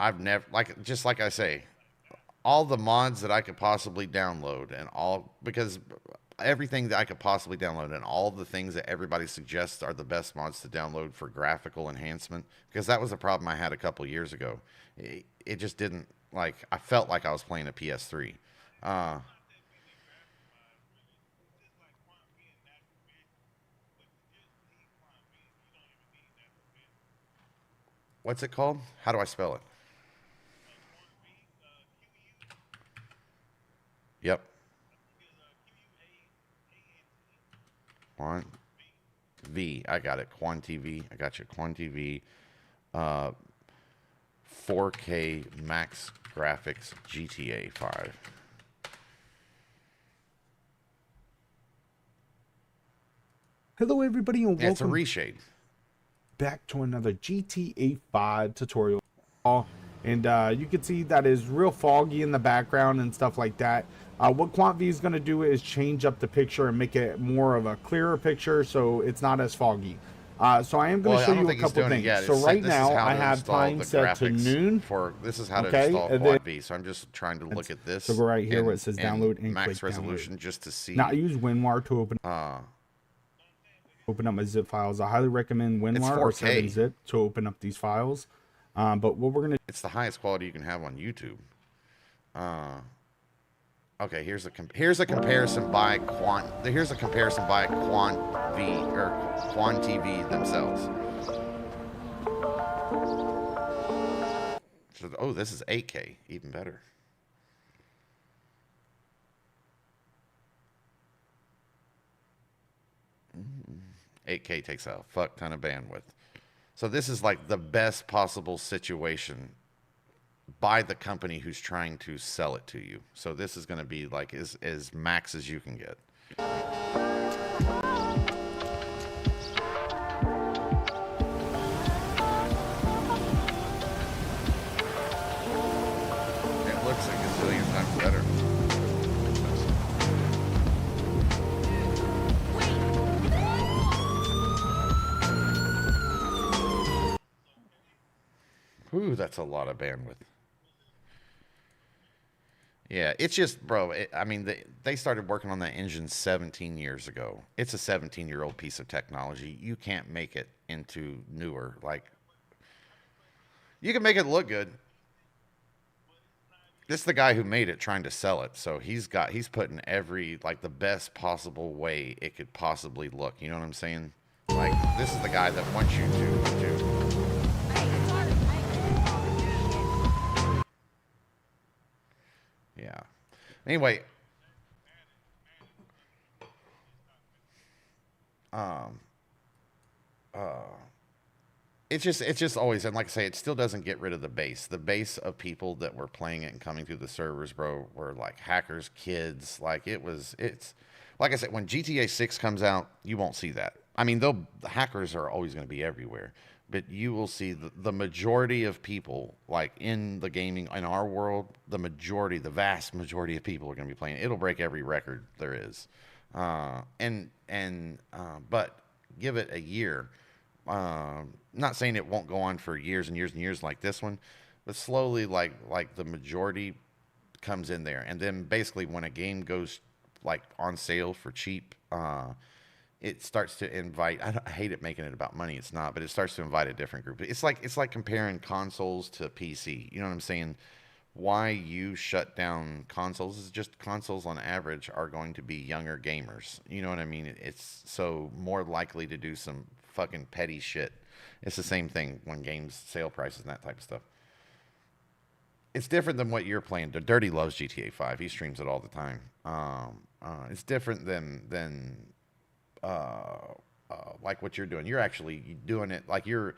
I've never just like I say, all the mods that I could possibly download and all because everything that I could possibly download and all the things that everybody suggests are the best mods to download for graphical enhancement because that was a problem I had a couple years ago. It just didn't like I felt like I was playing a PS3. Uh, what's it called? How do I spell it? Yep. Quant V. I got it. Quant TV. I got you. Quant TV. 4K max graphics GTA 5. Hello, everybody, and Yeah, it's a welcome reshade. back to another GTA 5 tutorial. And you can see that is real foggy in the background and stuff like that. What QuantV is going to do is change up the picture and make it more of a clearer picture so it's not as foggy. So I am going to show you a couple things. So right now I have time set to noon. This is how to install QuantV. So I'm just trying to look at this. So go right here where it says download and max click resolution download. just to see. Now I use WinRAR to open up my zip files. I highly recommend WinRAR or 7-zip to open up these files. But what we're gonna it's the highest quality you can have on YouTube. Okay, here's a comparison by Quant V or Quant TV themselves. So, oh, this is 8K, even better. Mm. 8K takes a fuck ton of bandwidth. So this is like the best possible situation by the company who's trying to sell it to you. So this is going to be like as max as you can get. It looks like a zillion times better. Ooh, that's a lot of bandwidth. Yeah, it's just, bro, I mean, they started working on that engine 17 years ago. It's a 17-year-old piece of technology. You can't make it into newer. Like, you can make it look good. This is the guy who made it trying to sell it. So he's putting every, like, the best possible way it could possibly look. You know what I'm saying? Like, this is the guy that wants you to yeah. Anyway, it's just always, and like I say, it still doesn't get rid of the base. The base of people that were playing it and coming through the servers, bro, were like hackers, kids. Like it's like I said, when GTA 6 comes out, you won't see that. I mean, the hackers are always going to be everywhere. But you will see the majority of people, like in the gaming, in our world, the vast majority of people are going to be playing. It'll break every record there is. But give it a year. Not saying it won't go on for years and years and years like this one, but slowly, like the majority comes in there. And then basically when a game goes like on sale for cheap, it starts to invite. I hate it making it about money. It's not, but it starts to invite a different group. It's like comparing consoles to PC. You know what I'm saying? Why you shut down consoles is just consoles on average are going to be younger gamers. You know what I mean? It's so more likely to do some fucking petty shit. It's the same thing when games sale prices and that type of stuff. It's different than what you're playing. Dirty loves GTA 5. He streams it all the time. It's different than like what you're doing. You're actually doing it like you're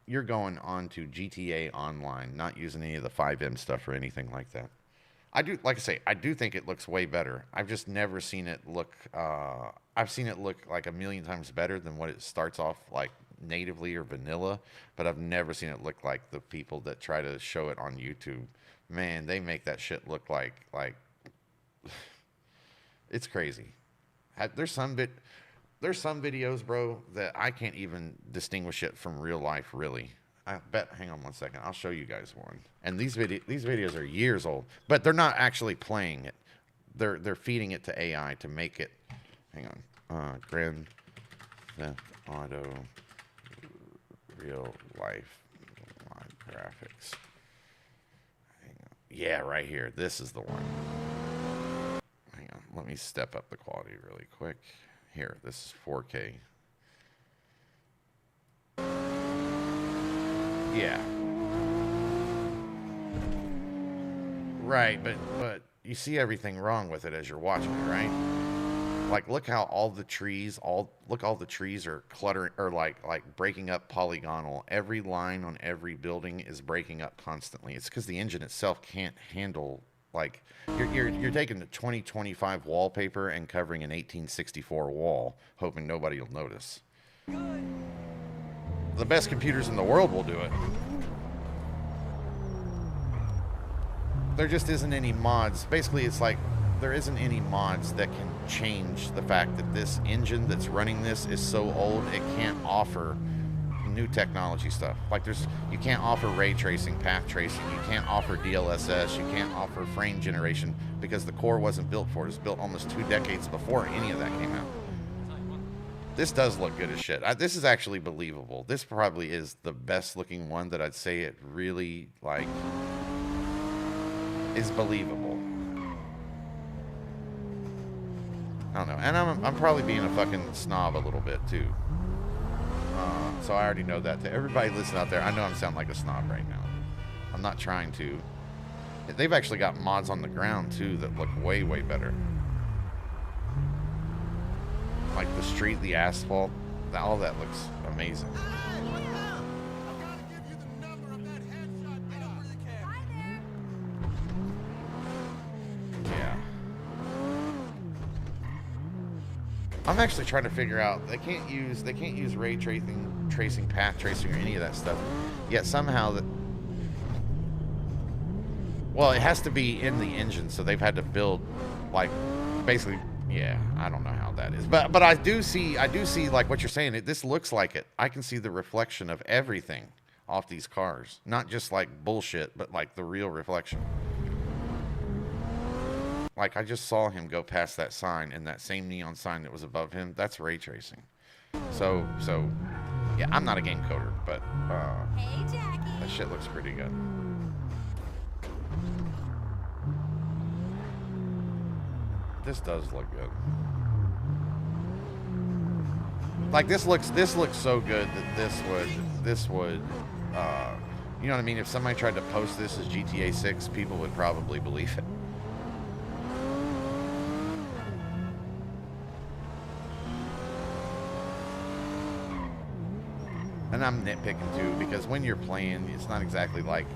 going on to GTA Online, not using any of the 5M stuff or anything like that. I do, like I say, I do think it looks way better. I've just never seen it look. I've seen it look like a million times better than what it starts off like natively or vanilla, but I've never seen it look like the people that try to show it on YouTube. Man, they make that shit look like it's crazy. There's some videos, bro, that I can't even distinguish it from real life, really. I bet. Hang on one second. I'll show you guys one. And these videos are years old, but they're not actually playing it. They're feeding it to AI to make it. Hang on. Grand Theft Auto real life graphics. Hang on. Yeah, right here. This is the one. Hang on. Let me step up the quality really quick. Here, this is 4K. Yeah. Right, but you see everything wrong with it as you're watching it, right? Like, look how all the trees are cluttering or like breaking up polygonal. Every line on every building is breaking up constantly. It's because the engine itself can't handle, like, you're taking the 2025 wallpaper and covering an 1864 wall, hoping nobody will notice. The best computers in the world will do it. There just isn't any mods. Basically, it's like there isn't any mods that can change the fact that this engine that's running this is so old it can't offer new technology stuff. Like you can't offer ray tracing, path tracing, you can't offer DLSS, you can't offer frame generation because the core wasn't built for it. It was built almost 2 decades before any of that came out. This does look good as shit. This is actually believable. This probably is the best looking one that I'd say it really, like, is believable. I don't know. And I'm probably being a fucking snob a little bit, too. So I already know that. To everybody listening out there, I know I sound like a snob right now. I'm not trying to. They've actually got mods on the ground, too, that look way, way better. Like the street, the asphalt, all that looks amazing. Yeah. I'm actually trying to figure out, they can't use ray tracing, path tracing, or any of that stuff. Yet somehow well, it has to be in the engine, so they've had to build, like, basically. Yeah, I don't know how that is, but I do see like what you're saying. This looks like it. I can see the reflection of everything off these cars, not just like bullshit, but like the real reflection. Like I just saw him go past that sign, and that same neon sign that was above him, that's ray tracing. So yeah, I'm not a game coder, but that shit looks pretty good. This does look good. Like this looks so good that this would you know what I mean? If somebody tried to post this as GTA 6, people would probably believe it. And I'm nitpicking too, because when you're playing, it's not exactly like,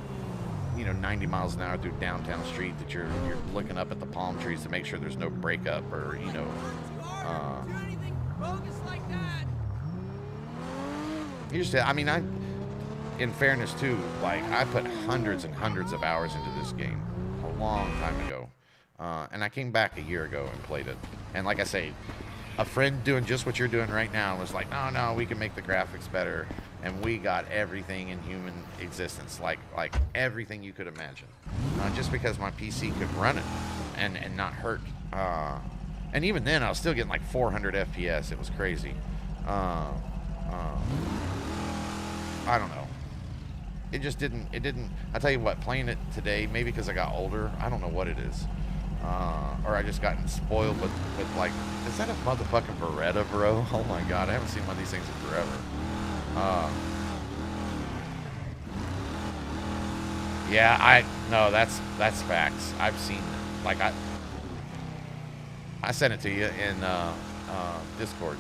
90 miles an hour through downtown street that you're looking up at the palm trees to make sure there's no breakup or, in fairness too, like I put hundreds and hundreds of hours into this game a long time ago. And I came back a year ago and played it. And like I say, a friend doing just what you're doing right now was like, no, we can make the graphics better. And we got everything in human existence, like everything you could imagine. Just because my PC could run it and not hurt. And even then, I was still getting like 400 FPS. It was crazy. I don't know. It just didn't. I tell you what, playing it today, maybe because I got older, I don't know what it is. Or I just gotten spoiled with like, is that a motherfucking Beretta, bro? Oh my god, I haven't seen one of these things in forever. Yeah, no, that's facts. I've seen it. Like I sent it to you in Discord.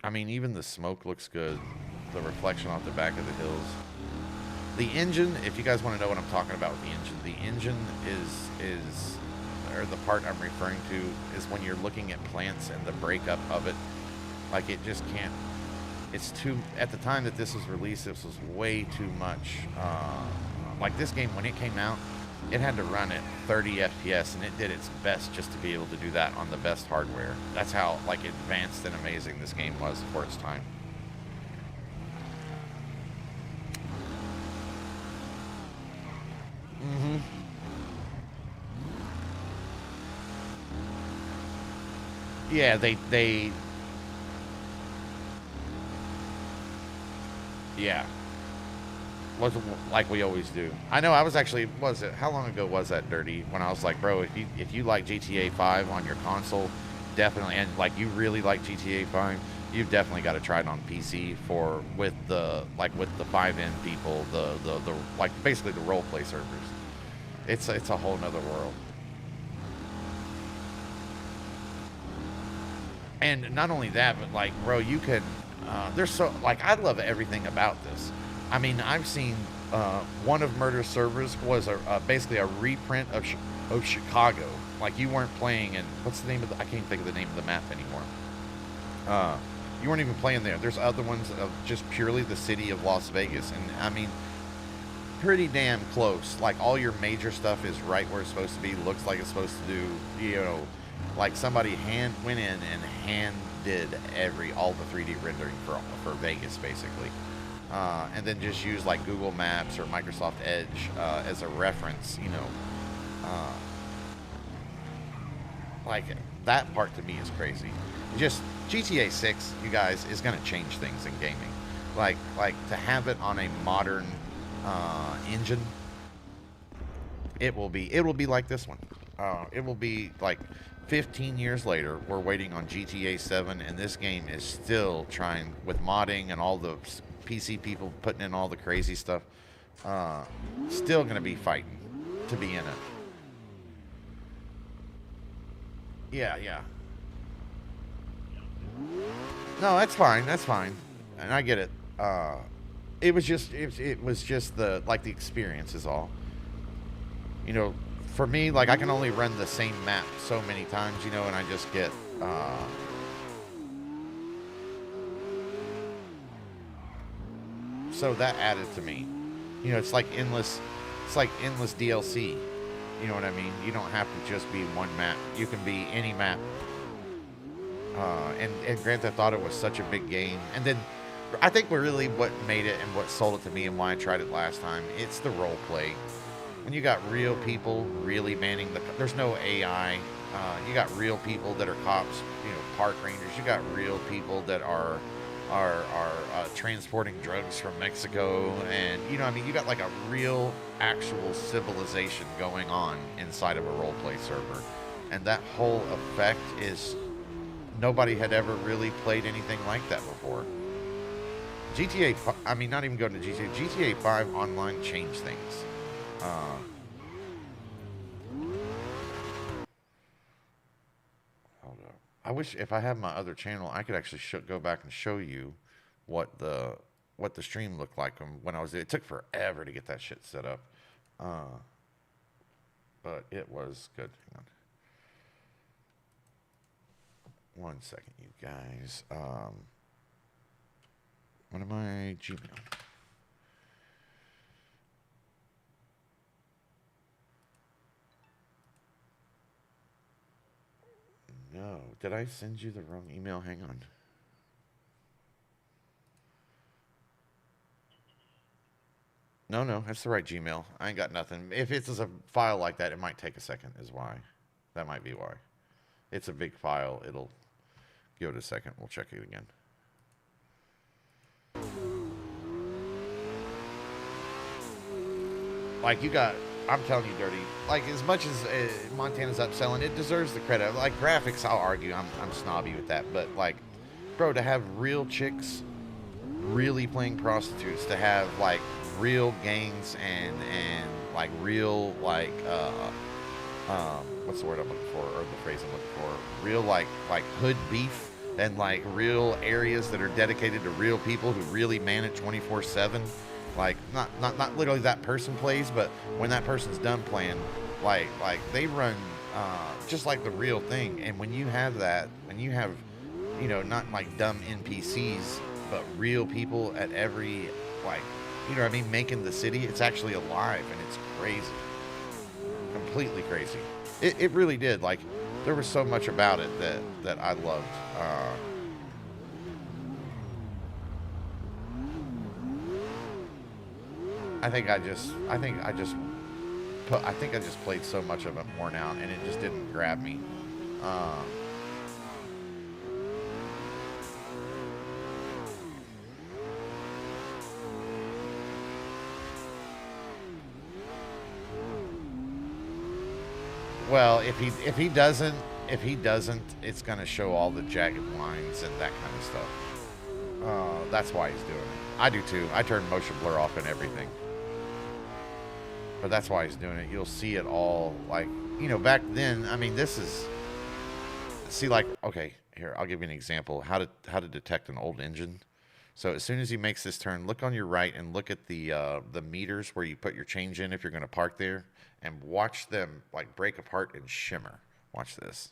I mean, even the smoke looks good. The reflection off the back of the hills. The engine, if you guys want to know what I'm talking about with the engine is, or the part I'm referring to, is when you're looking at plants and the breakup of it. Like, it just can't, it's too, at the time that this was released, this was way too much. Like, this game, when it came out, it had to run at 30 FPS, and it did its best just to be able to do that on the best hardware. That's how, like, advanced and amazing this game was for its time. Mm-hmm. Yeah, they yeah. Like we always do. I know I was actually, how long ago was that, Dirty? When I was like, bro, if you like GTA 5 on your console, definitely, and like you really like GTA 5, you've definitely got to try it on PC with the 5N people, the like basically the role play servers. It's a whole nother world. And not only that, but like, bro, you can, there's so, like, I love everything about this. I mean, I've seen, one of Murder's servers was basically a reprint of Chicago. Like, you weren't playing in, what's the name of I can't think of the name of the map anymore. You weren't even playing there. There's other ones of just purely the city of Las Vegas. And I mean, pretty damn close. Like, all your major stuff is right where it's supposed to be, looks like it's supposed to do, you know, like somebody went in and hand did all the 3D rendering for Vegas, basically. And then just use like Google Maps or Microsoft Edge as a reference, you know. Like, that part to me is crazy. Just GTA 6, you guys, is going to change things in gaming. Like to have it on a modern engine, it will be like this one. It will be like 15 years later, we're waiting on GTA 7, and this game is still trying, with modding and all the PC people putting in all the crazy stuff, still going to be fighting to be in it. Yeah. No, that's fine. That's fine. And I get it. It was just the experience is all. You know, for me, like, I can only run the same map so many times, you know, and I just get, so that added to me. You know, it's like endless DLC. You know what I mean? You don't have to just be one map. You can be any map. And Grand Theft Auto was such a big game. And then I think what made it and what sold it to me and why I tried it last time, it's the role play. When you got real people really manning there's no AI. You got real people that are cops, you know, park rangers. You got real people that are transporting drugs from Mexico, and you know, I mean, you got like a real, actual civilization going on inside of a role play server, and that whole effect is nobody had ever really played anything like that before. I mean, not even going to GTA 5 Online changed things. Hold up. I wish if I had my other channel, I could actually go back and show you what the stream looked like when I was there. It took forever to get that shit set up, but it was good. Hang on. 1 second, you guys. What am I? Gmail. No. Did I send you the wrong email? Hang on. No, that's the right Gmail. I ain't got nothing. If it's a file like that, it might take a second, is why. That might be why. It's a big file. It'll give it a second. We'll check it again. Like, I'm telling you, Dirty, like, as much as Montana's upselling, it deserves the credit. Like, graphics, I'll argue, I'm snobby with that, but, like, bro, to have real chicks really playing prostitutes, to have, like, real gangs and like, real, like, what's the word I'm looking for, or the phrase I'm looking for, real, like hood beef and like real areas that are dedicated to real people who really man it 24/7. Like not literally that person plays, but when that person's done playing, like they run just like the real thing. And when you have that, when you have, you know, not like dumb NPCs, but real people at every, like, you know what I mean, making the city, it's actually alive, and it's crazy, completely crazy. It really did. Like, there was so much about it that I loved. I think I just played so much of it more now, and it just didn't grab me. Well, if he doesn't, it's gonna show all the jagged lines and that kind of stuff. That's why he's doing it. I do too. I turn motion blur off and everything. But that's why he's doing it. You'll see it all, like, you know, back then. I mean, this is, see, like, okay, here, I'll give you an example how to detect an old engine. So as soon as he makes this turn, look on your right and look at the meters where you put your change in if you're going to park there, and watch them like break apart and shimmer. Watch this.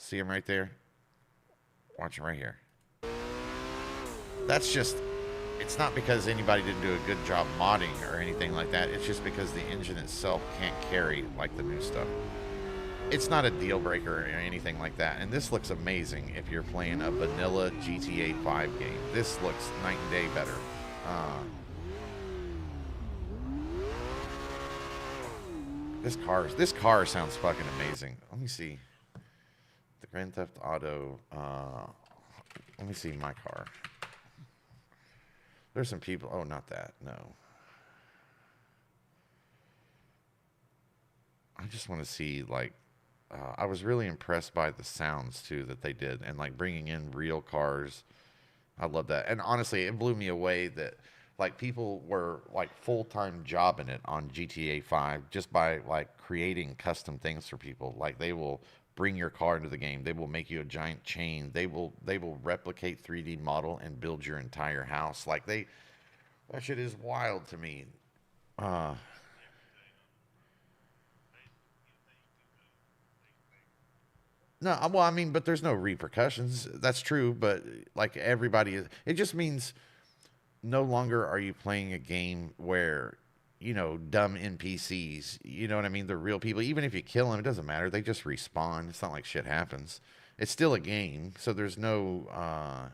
See them right there? Watch them right here. That's just, it's not because anybody didn't do a good job modding or anything like that. It's just because the engine itself can't carry like the new stuff. It's not a deal breaker or anything like that. And this looks amazing if you're playing a vanilla GTA 5 game. This looks night and day better. This car sounds fucking amazing. Let me see. The Grand Theft Auto. Let me see my car. There's some people. Oh, not that. No. I just want to see, like, I was really impressed by the sounds too that they did, and like bringing in real cars. I love that. And honestly, it blew me away that like people were like full-time jobbing it on GTA 5 just by like creating custom things for people. Like they will bring your car into the game. They will make you a giant chain. They will replicate 3D model and build your entire house. Like that shit is wild to me. No, well, I mean, but there's no repercussions. That's true, but like everybody is, it just means no longer are you playing a game where, you know, dumb NPCs, you know what I mean? They're real people. Even if you kill them, it doesn't matter. They just respawn. It's not like shit happens. It's still a game, so there's no, I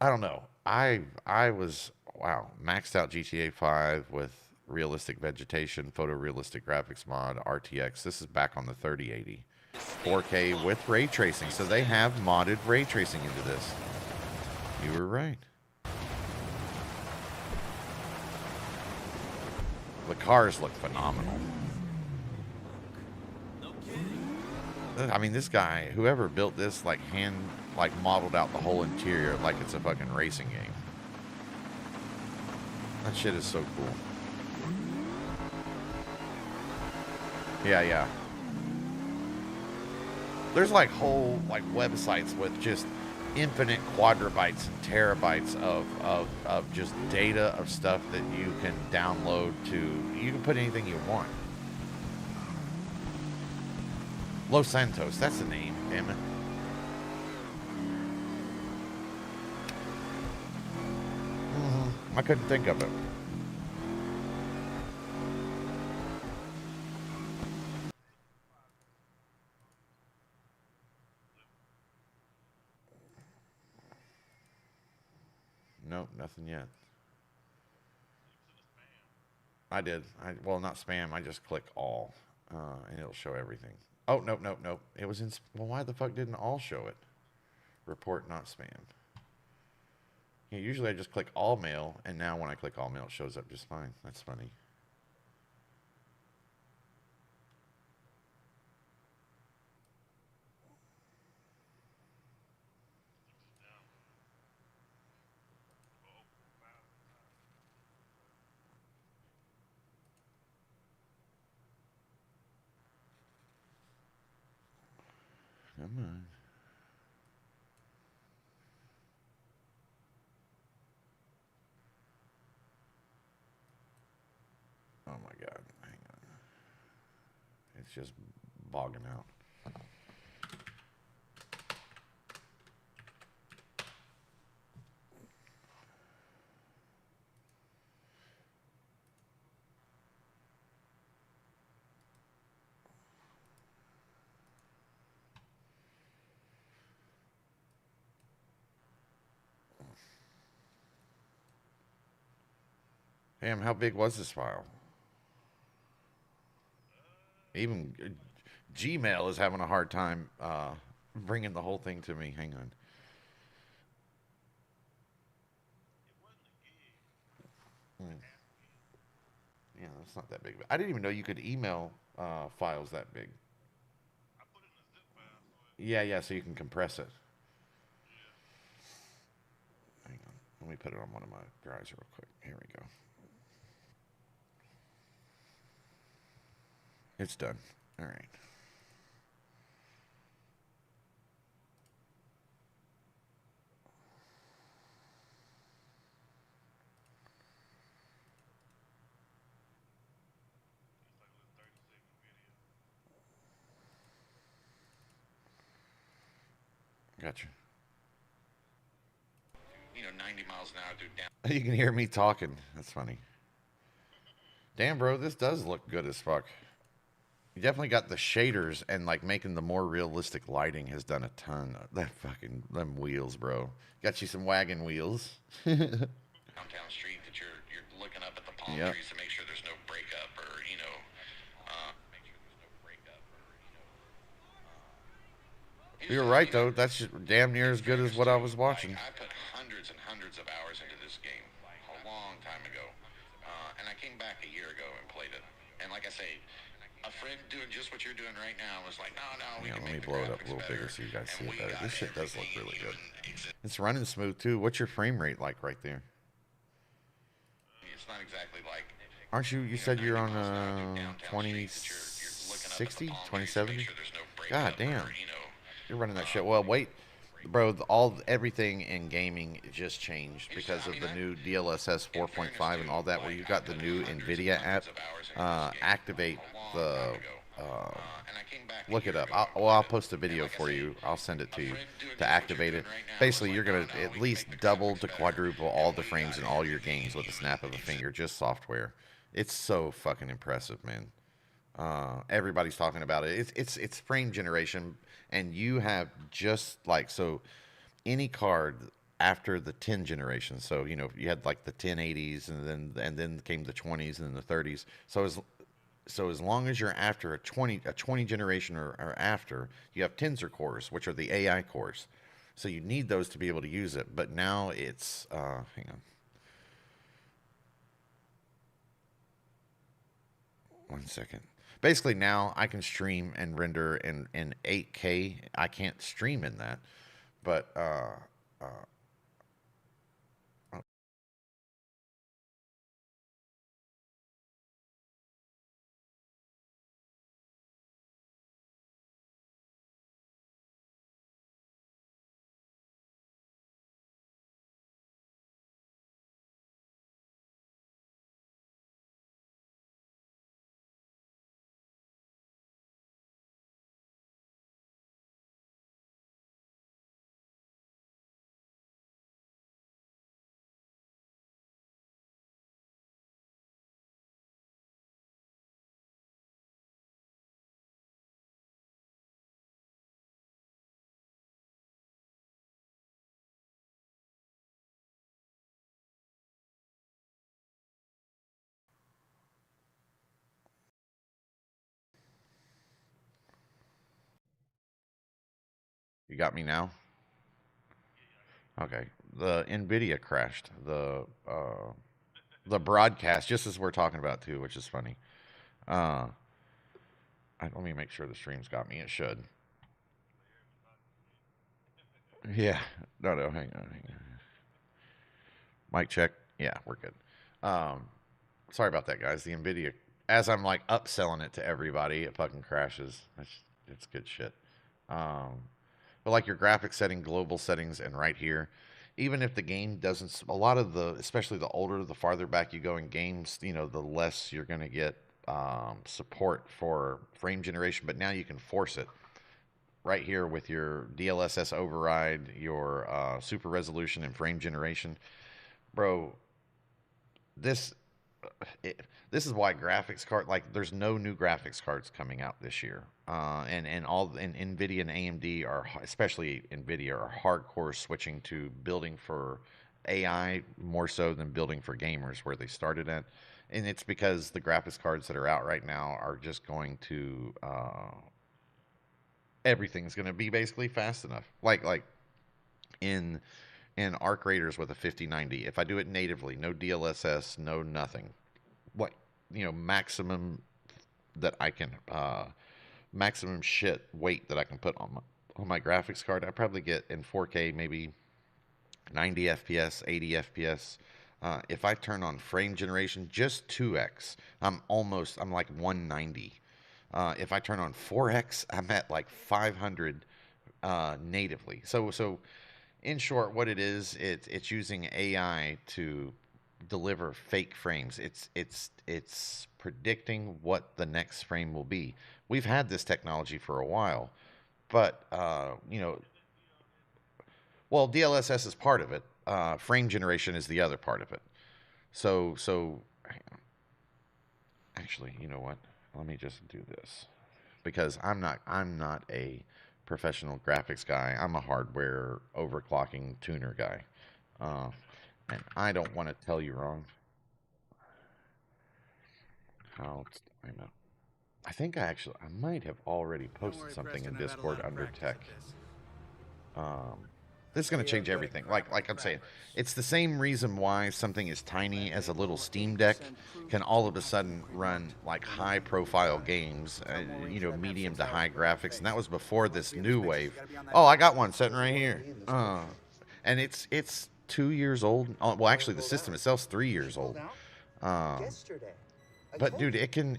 don't know. I was, wow, maxed out GTA 5 with realistic vegetation, photorealistic graphics mod, RTX. This is back on the 3080. 4K with ray tracing. So they have modded ray tracing into this. You were right. The cars look phenomenal. I mean, this guy, whoever built this, like modeled out the whole interior like it's a fucking racing game. That shit is so cool. Yeah. There's like whole like websites with just infinite quadribytes and terabytes of just data of stuff that you can download to. You can put anything you want. Los Santos, that's the name, damn it. I couldn't think of it. Nope, nothing yet. I did. Well, not spam. I just click all, and it'll show everything. Oh, nope. It was in. Well, why the fuck didn't all show it? Report not spam. Yeah, usually I just click all mail, and now when I click all mail, it shows up just fine. That's funny. Come Come on. Oh my god. Hang on. It's just bogging out. Damn, how big was this file? Even Gmail is having a hard time bringing the whole thing to me. Hang on. Yeah, that's not that big. I didn't even know you could email files that big. Yeah, yeah, so you can compress it. Hang on. Let me put it on one of my drives real quick. Here we go. It's done. All right. Gotcha. 90 miles an hour through down. You can hear me talking. That's funny. Damn, bro, this does look good as fuck. You definitely got the shaders and like making the more realistic lighting has done a ton. That fucking them wheels, bro. Got you some wagon wheels. Downtown street that you're looking up at the palm trees to make sure there's no breakup or make sure there's no breakup or You're right though. That's just damn near as good as what I was watching. I put hundreds and hundreds of hours into this game a long time ago, and I came back a year ago and played it. And like I say, a friend doing just what you're doing right now was like, no, let me blow it up a little bigger so you guys see it better. This shit does look really good. It's running smooth too. What's your frame rate like right there? It's not exactly like. Aren't you? You said you're on 2060, 2070. God damn. You're running that shit. Well, wait, bro. Everything in gaming just changed because of the new DLSS 4.5 and all that. Where you got the new NVIDIA app. Activate the. Look it up. I'll post a video for you. I'll send it to you to activate it. Basically, you're gonna at least double to quadruple all the frames in all your games with a snap of a finger, just software. It's so fucking impressive, man. Everybody's talking about it. It's frame generation, and you have just like so any card after the 10 generation. So you had like the 1080s, and then came the 20s and then the 30s. So as long as you're after a 20 generation or after, you have tensor cores, which are the AI cores. So you need those to be able to use it. But now it's hang on. 1 second. Basically, now I can stream and render in 8K. I can't stream in that, but you got me now. Okay, the Nvidia crashed. The broadcast, just as we're talking about too, which is funny. Uh, let me make sure the stream's got me. It should. Yeah. No, hang on. Mic check. Yeah, we're good. Um, sorry about that, guys. The Nvidia, as I'm like upselling it to everybody, it fucking crashes. It's good shit. Um, But like your graphics setting, global settings, and right here, even if the game doesn't, a lot of the, especially the older, the farther back you go in games, you know, the less you're going to get support for frame generation. But now you can force it right here with your DLSS override, your super resolution, and frame generation. Bro, this this is why graphics card, like, there's no new graphics cards coming out this year, and Nvidia and AMD are, especially Nvidia, are hardcore switching to building for AI more so than building for gamers where they started at, and it's because the graphics cards that are out right now are just going to everything's going to be basically fast enough, like in Arc Raiders with a 5090. If I do it natively, no DLSS, no nothing, what, you know, maximum that I can maximum shit weight that I can put on my graphics card, I probably get in 4K maybe 90 FPS, 80 FPS. If I turn on frame generation just 2x, I'm like 190. If I turn on 4x, I'm at like 500 natively. So in short, what it is, it's using AI to deliver fake frames. It's predicting what the next frame will be. We've had this technology for a while, but you know, well, DLSS is part of it. Frame generation is the other part of it. So actually, you know what? Let me just do this because I'm not a professional graphics guy. I'm a hardware overclocking tuner guy. And I don't want to tell you wrong. I know. I think I might have already posted something in Discord under tech. This is going to change everything. Like I'm saying, it's the same reason why something as tiny as a little Steam Deck can all of a sudden run like high profile games, you know, medium to high graphics, and that was before this new wave. Oh, I got one sitting right here. And it's 2 years old. Oh, well, actually, the system itself's 3 years old. But dude, it can.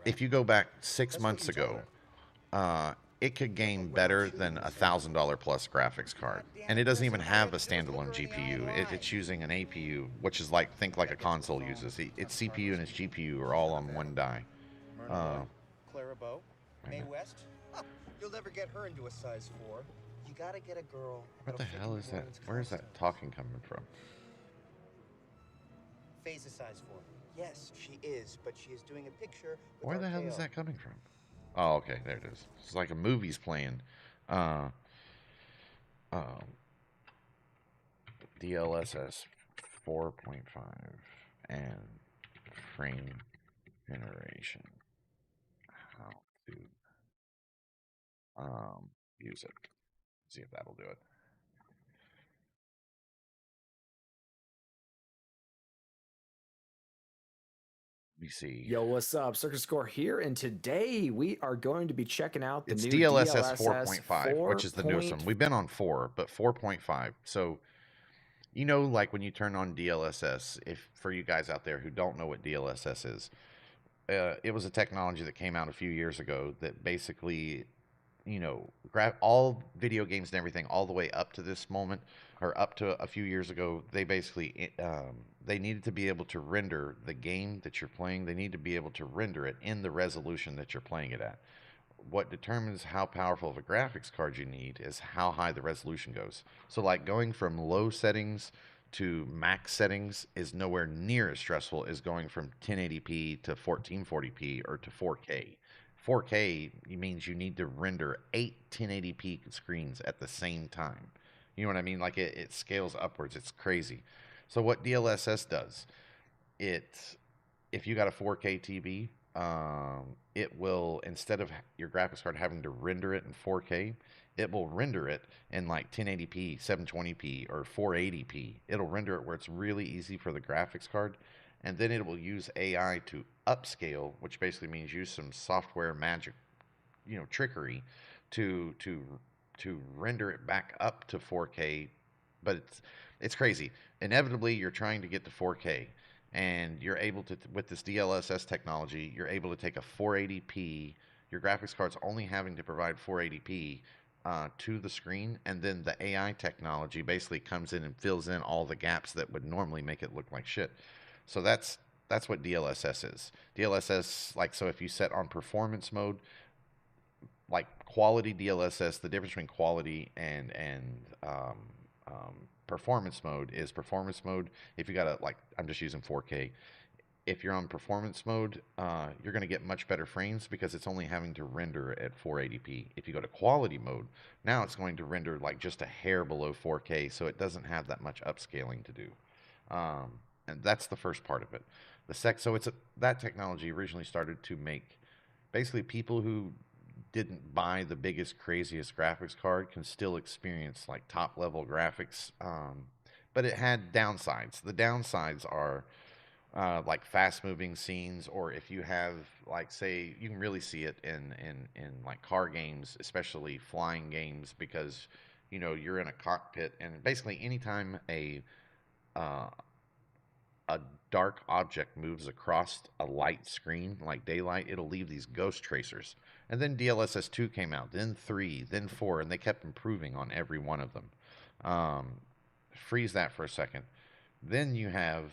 If you go back 6 months ago, it could game better than $1,000 plus graphics card, and it doesn't even have a standalone GPU. It's using an APU, which is like, think like a console uses. Its CPU and its GPU are all on one die. Clara Bow, Mae West. You'll never get her into a size 4. You gotta get a girl. What the hell is that? Where is that talking coming from? Faye's a size 4. Yes, she is, but she is doing a picture. Where the hell is that coming from? Oh, okay, there it is. It's like a movie's playing. DLSS 4.5 and frame generation. How to use it. See if that'll do it. Let me see. Yo, what's up? Circuit Score here, and today we are going to be checking out the new DLSS 4.5, which is the newest one. We've been on 4, but 4.5. So, you know, like when you turn on DLSS, if for you guys out there who don't know what DLSS is, it was a technology that came out a few years ago that basically, you know, all video games and everything all the way up to this moment, or up to a few years ago, they basically they needed to be able to render the game that you're playing. They need to be able to render it in the resolution that you're playing it at. What determines how powerful of a graphics card you need is how high the resolution goes. So like going from low settings to max settings is nowhere near as stressful as going from 1080p to 1440p or to 4K. 4K means you need to render 8 1080p screens at the same time. You know what I mean? Like it scales upwards. It's crazy. So what DLSS does, if you got a 4K TV, it will, instead of your graphics card having to render it in 4K, it will render it in like 1080p, 720p, or 480p. It'll render it where it's really easy for the graphics card, and then it will use AI to upscale, which basically means use some software magic, you know, trickery to render it back up to 4K. But it's crazy. Inevitably, you're trying to get to 4K, and you're able to, with this DLSS technology, you're able to take a 480p, your graphics card's only having to provide 480p, to the screen, and then the AI technology basically comes in and fills in all the gaps that would normally make it look like shit. So that's what DLSS is. DLSS, like, so if you set on performance mode, like quality DLSS, the difference between quality and performance mode is performance mode. If you got a, like, I'm just using 4K. If you're on performance mode, you're going to get much better frames because it's only having to render at 480p. If you go to quality mode, now it's going to render like just a hair below 4K, so it doesn't have that much upscaling to do. And that's the first part of it. So that technology originally started to make basically people who didn't buy the biggest, craziest graphics card can still experience like top level graphics. But it had downsides. The downsides are like fast moving scenes, or if you have, like, say, you can really see it in like car games, especially flying games, because you're in a cockpit, and basically anytime uh, a dark object moves across a light screen like daylight, it'll leave these ghost tracers. And then DLSS 2 came out, then 3, then 4, and they kept improving on every one of them. Freeze that for a second. Then you have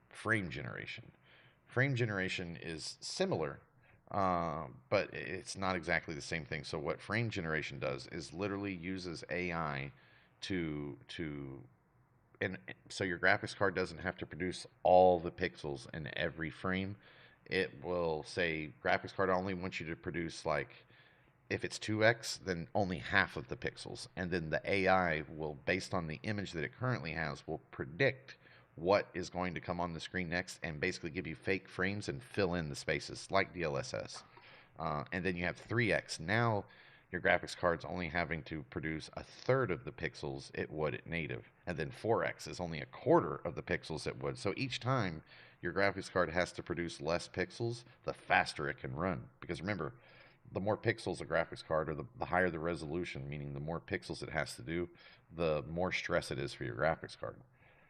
frame generation. Frame generation is similar, but it's not exactly the same thing. So what frame generation does is literally uses AI and so your graphics card doesn't have to produce all the pixels in every frame. It will say graphics card only wants you to produce, like, if it's 2x, then only half of the pixels. And then the AI will, based on the image that it currently has, will predict what is going to come on the screen next and basically give you fake frames and fill in the spaces like DLSS. And then you have 3x. Now your graphics card's only having to produce a third of the pixels it would at native. And then 4x is only a quarter of the pixels it would. So each time your graphics card has to produce less pixels, the faster it can run. Because remember, the more pixels a graphics card, or the higher the resolution, meaning the more pixels it has to do, the more stress it is for your graphics card.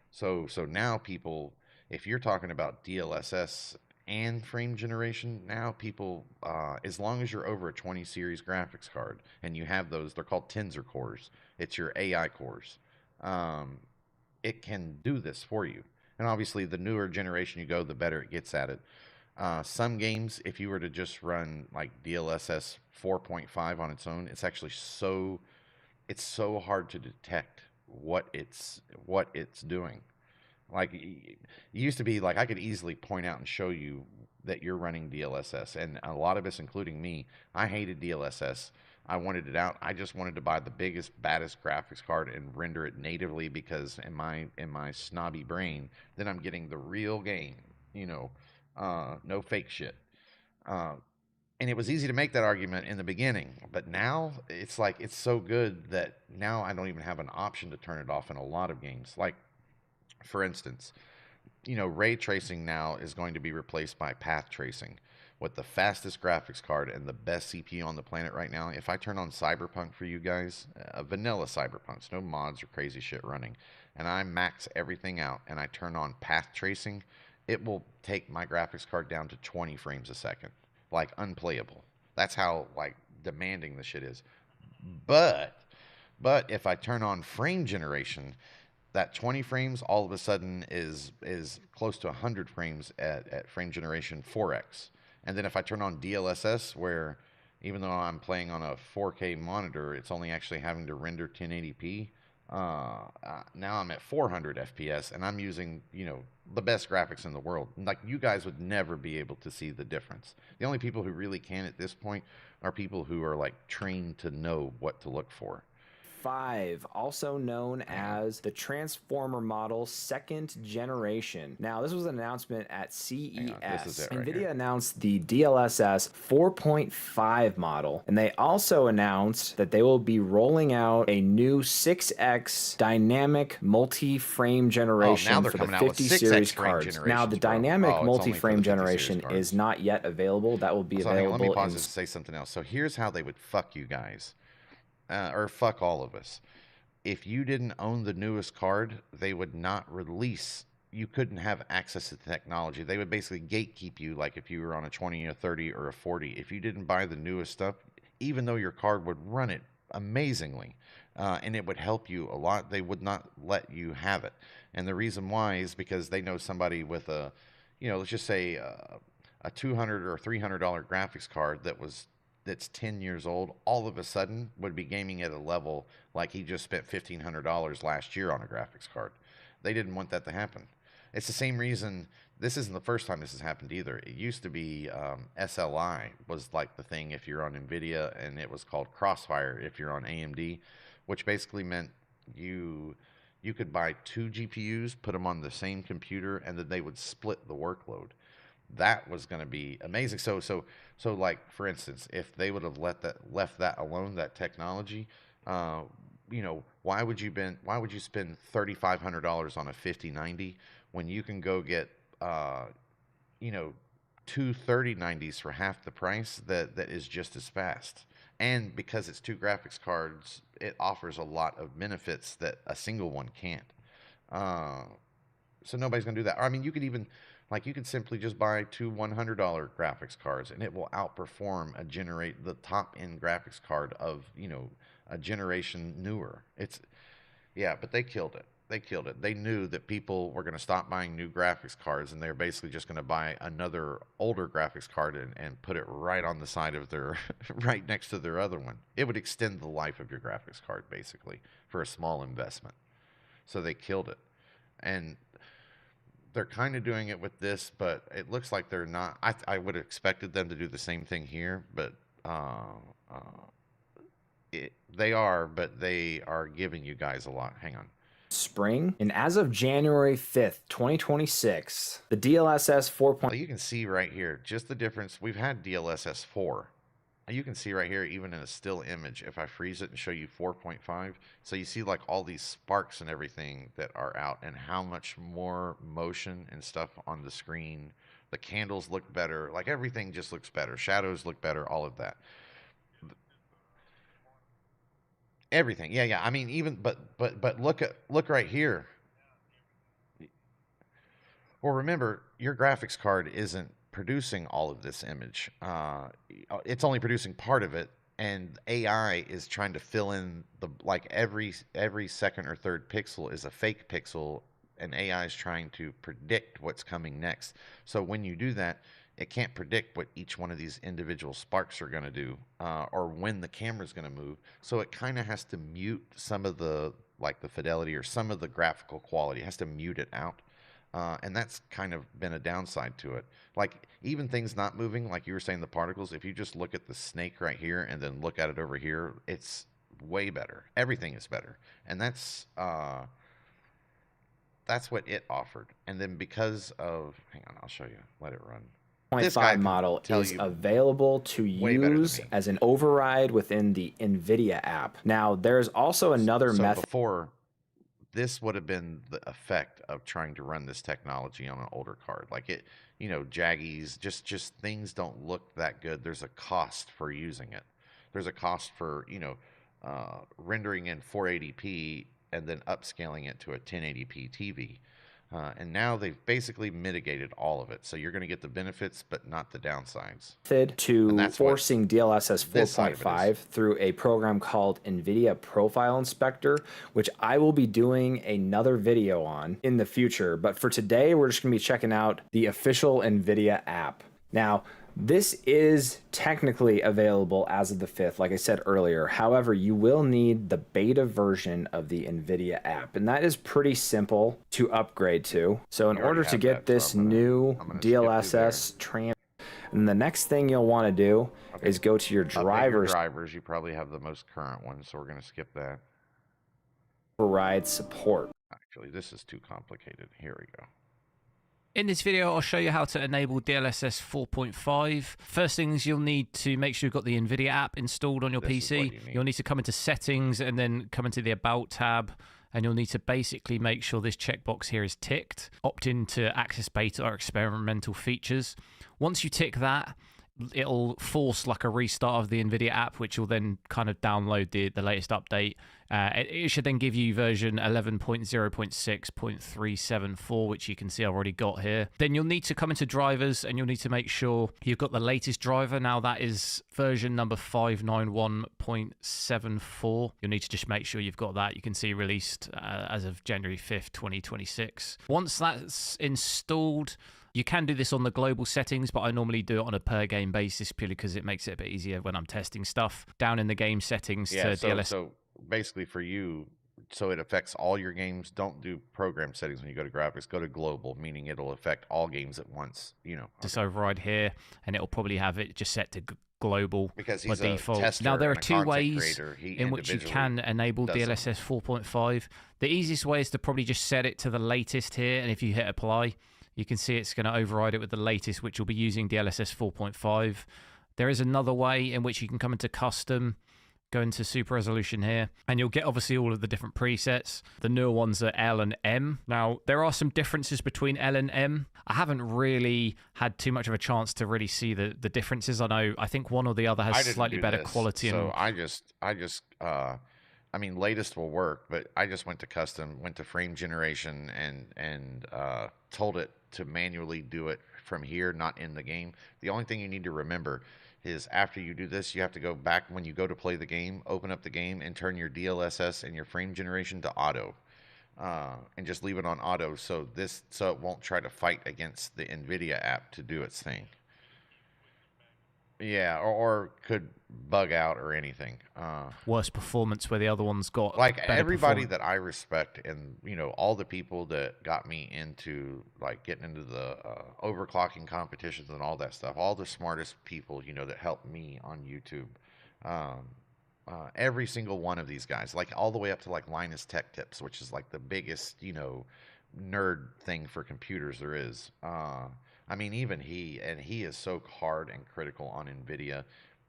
So now people, if you're talking about DLSS and frame generation, now people, as long as you're over a 20 series graphics card and you have those, they're called Tensor cores. It's your AI cores. It can do this for you. And obviously, the newer generation you go, the better it gets at it. Some games, if you were to just run like DLSS 4.5 on its own, it's actually so hard to detect what it's doing. Like, it used to be like I could easily point out and show you that you're running DLSS, and a lot of us, including me, I hated DLSS. I wanted it out. I just wanted to buy the biggest, baddest graphics card and render it natively, because in my snobby brain, then I'm getting the real game, no fake shit. And it was easy to make that argument in the beginning, but now it's like it's so good that now I don't even have an option to turn it off in a lot of games. Like, for instance, ray tracing now is going to be replaced by path tracing. With the fastest graphics card and the best CPU on the planet right now, if I turn on Cyberpunk for you guys, vanilla Cyberpunks, no mods or crazy shit running, and I max everything out and I turn on path tracing, it will take my graphics card down to 20 frames a second. Like, unplayable. That's how, like, demanding the shit is. But if I turn on frame generation, that 20 frames all of a sudden is close to 100 frames at frame generation 4x. And then if I turn on DLSS, where even though I'm playing on a 4K monitor, it's only actually having to render 1080p. Now I'm at 400 FPS, and I'm using, the best graphics in the world. Like, you guys would never be able to see the difference. The only people who really can at this point are people who are, like, trained to know what to look for. 5, also known as the Transformer model 2nd generation. Now, this was an announcement at CES. This is it right NVIDIA here. announced the DLSS 4.5 model, and they also announced that they will be rolling out a new 6x dynamic multi-frame generation they're for the coming out with 50 6X series frame cards. Now, the generations, bro. dynamic It's only for the multi-frame 50 series generation cards. is not yet available. That will be So hang on, available let me pause in this to say something else. So here's how they would fuck you guys. Or fuck all of us. If you didn't own the newest card, they would not release. You couldn't have access to the technology. They would basically gatekeep you, like if you were on a 20, a 30, or a 40. If you didn't buy the newest stuff, even though your card would run it amazingly, and it would help you a lot. They would not let you have it, and the reason why is because they know somebody with a, let's just say a $200 or $300 graphics card that's 10 years old, all of a sudden would be gaming at a level like he just spent $1,500 last year on a graphics card. They didn't want that to happen. It's the same reason. This isn't the first time this has happened either. It used to be SLI was like the thing if you're on NVIDIA, and it was called Crossfire if you're on AMD, which basically meant you could buy 2 GPUs, put them on the same computer, and then they would split the workload. That was going to be amazing. So like, for instance, if they would have left that alone, that technology, why would you spend $3,500 on a 5090 when you can go get two 3090s for half the price that is just as fast? And because it's 2 graphics cards, it offers a lot of benefits that a single one can't. So nobody's going to do that. I mean, you could simply just buy 2 $100 graphics cards, and it will outperform the top end graphics card of, a generation newer. But they killed it. They knew that people were going to stop buying new graphics cards, and they're basically just going to buy another older graphics card and put it right on the side of their, right next to their other one. It would extend the life of your graphics card, basically, for a small investment. So they killed it. And they're kind of doing it with this, but it looks like they're not. I would have expected them to do the same thing here, but they are giving you guys a lot. Hang on. Spring, and as of January 5th, 2026, the DLSS 4. Well, you can see right here just the difference. We've had DLSS 4. You can see right here, even in a still image, if I freeze it and show you 4.5, so you see like all these sparks and everything that are out, and how much more motion and stuff on the screen. The candles look better, like everything just looks better. Shadows look better, all of that. Everything, yeah. I mean, even but look right here. Well, remember, your graphics card isn't producing all of this image. It's only producing part of it, and AI is trying to fill in every second or third pixel is a fake pixel, and AI is trying to predict what's coming next. So when you do that, it can't predict what each one of these individual sparks are going to do, or when the camera's going to move. So it kind of has to mute some of the fidelity or some of the graphical quality. It has to mute it out. And that's kind of been a downside to it. Like, even things not moving, like you were saying, the particles, if you just look at the snake right here and then look at it over here, it's way better. Everything is better. And that's what it offered. And then because of, hang on, I'll show you. Let it run. 0.5 model is available to use as an override within the NVIDIA app. Now, there's also another method. Before, this would have been the effect of trying to run this technology on an older card. Like it, jaggies, just things don't look that good. There's a cost for using it. There's a cost for, rendering in 480p and then upscaling it to a 1080p TV. And now they've basically mitigated all of it. So you're going to get the benefits, but not the downsides. To forcing DLSS 4.5 through a program called NVIDIA Profile Inspector, which I will be doing another video on in the future. But for today, we're just going to be checking out the official NVIDIA app. Now, this is technically available as of the 5th, like I said earlier. However, you will need the beta version of the NVIDIA app, and that is pretty simple to upgrade to. So in order to get this new DLSS and the next thing you'll want to do is go to your drivers. You probably have the most current one, so we're going to skip that. Override support. Actually, this is too complicated. Here we go. In this video, I'll show you how to enable DLSS 4.5. First things, you'll need to make sure you've got the NVIDIA app installed on your PC. You'll need to come into settings and then come into the About tab. And you'll need to basically make sure this checkbox here is ticked. Opt in to access beta or experimental features. Once you tick that, it'll force like a restart of the NVIDIA app, which will then kind of download the latest update. It should then give you version 11.0.6.374, which you can see I've already got here. Then you'll need to come into drivers and you'll need to make sure you've got the latest driver. Now that is version number 591.74. You'll need to just make sure you've got that. You can see released as of January 5th, 2026. Once that's installed, you can do this on the global settings, but I normally do it on a per game basis purely because it makes it a bit easier when I'm testing stuff. Down in the game settings to DLSS. So basically for you, so it affects all your games. Don't do program settings when you go to graphics. Go to global, meaning it'll affect all games at once. You know, just override here, and it'll probably have it just set to global because by he's default. a tester Now there are and a two content ways creator. in which you can enable DLSS 4.5. The easiest way is to probably just set it to the latest here, and if you hit apply, you can see it's going to override it with the latest, which will be using DLSS 4.5. There is another way in which you can come into custom, go into super resolution here, and you'll get obviously all of the different presets. The newer ones are L and M. Now, there are some differences between L and M. I haven't really had too much of a chance to really see the differences. I think one or the other has slightly better quality. So I mean, latest will work, but I just went to custom, went to frame generation, and told it to manually do it from here, not in the game. The only thing you need to remember is after you do this, you have to go back when you go to play the game, open up the game, and turn your DLSS and your frame generation to auto, and just leave it on auto so it won't try to fight against the NVIDIA app to do its thing. Yeah, or could bug out or anything. Worse performance where the other one's got like everybody that I respect, and you know, all the people that got me into like getting into the overclocking competitions and all that stuff, all the smartest people, you know, that helped me on YouTube. Every single one of these guys, like all the way up to like Linus Tech Tips, which is like the biggest, you know, nerd thing for computers there is. I mean, even he is so hard and critical on NVIDIA.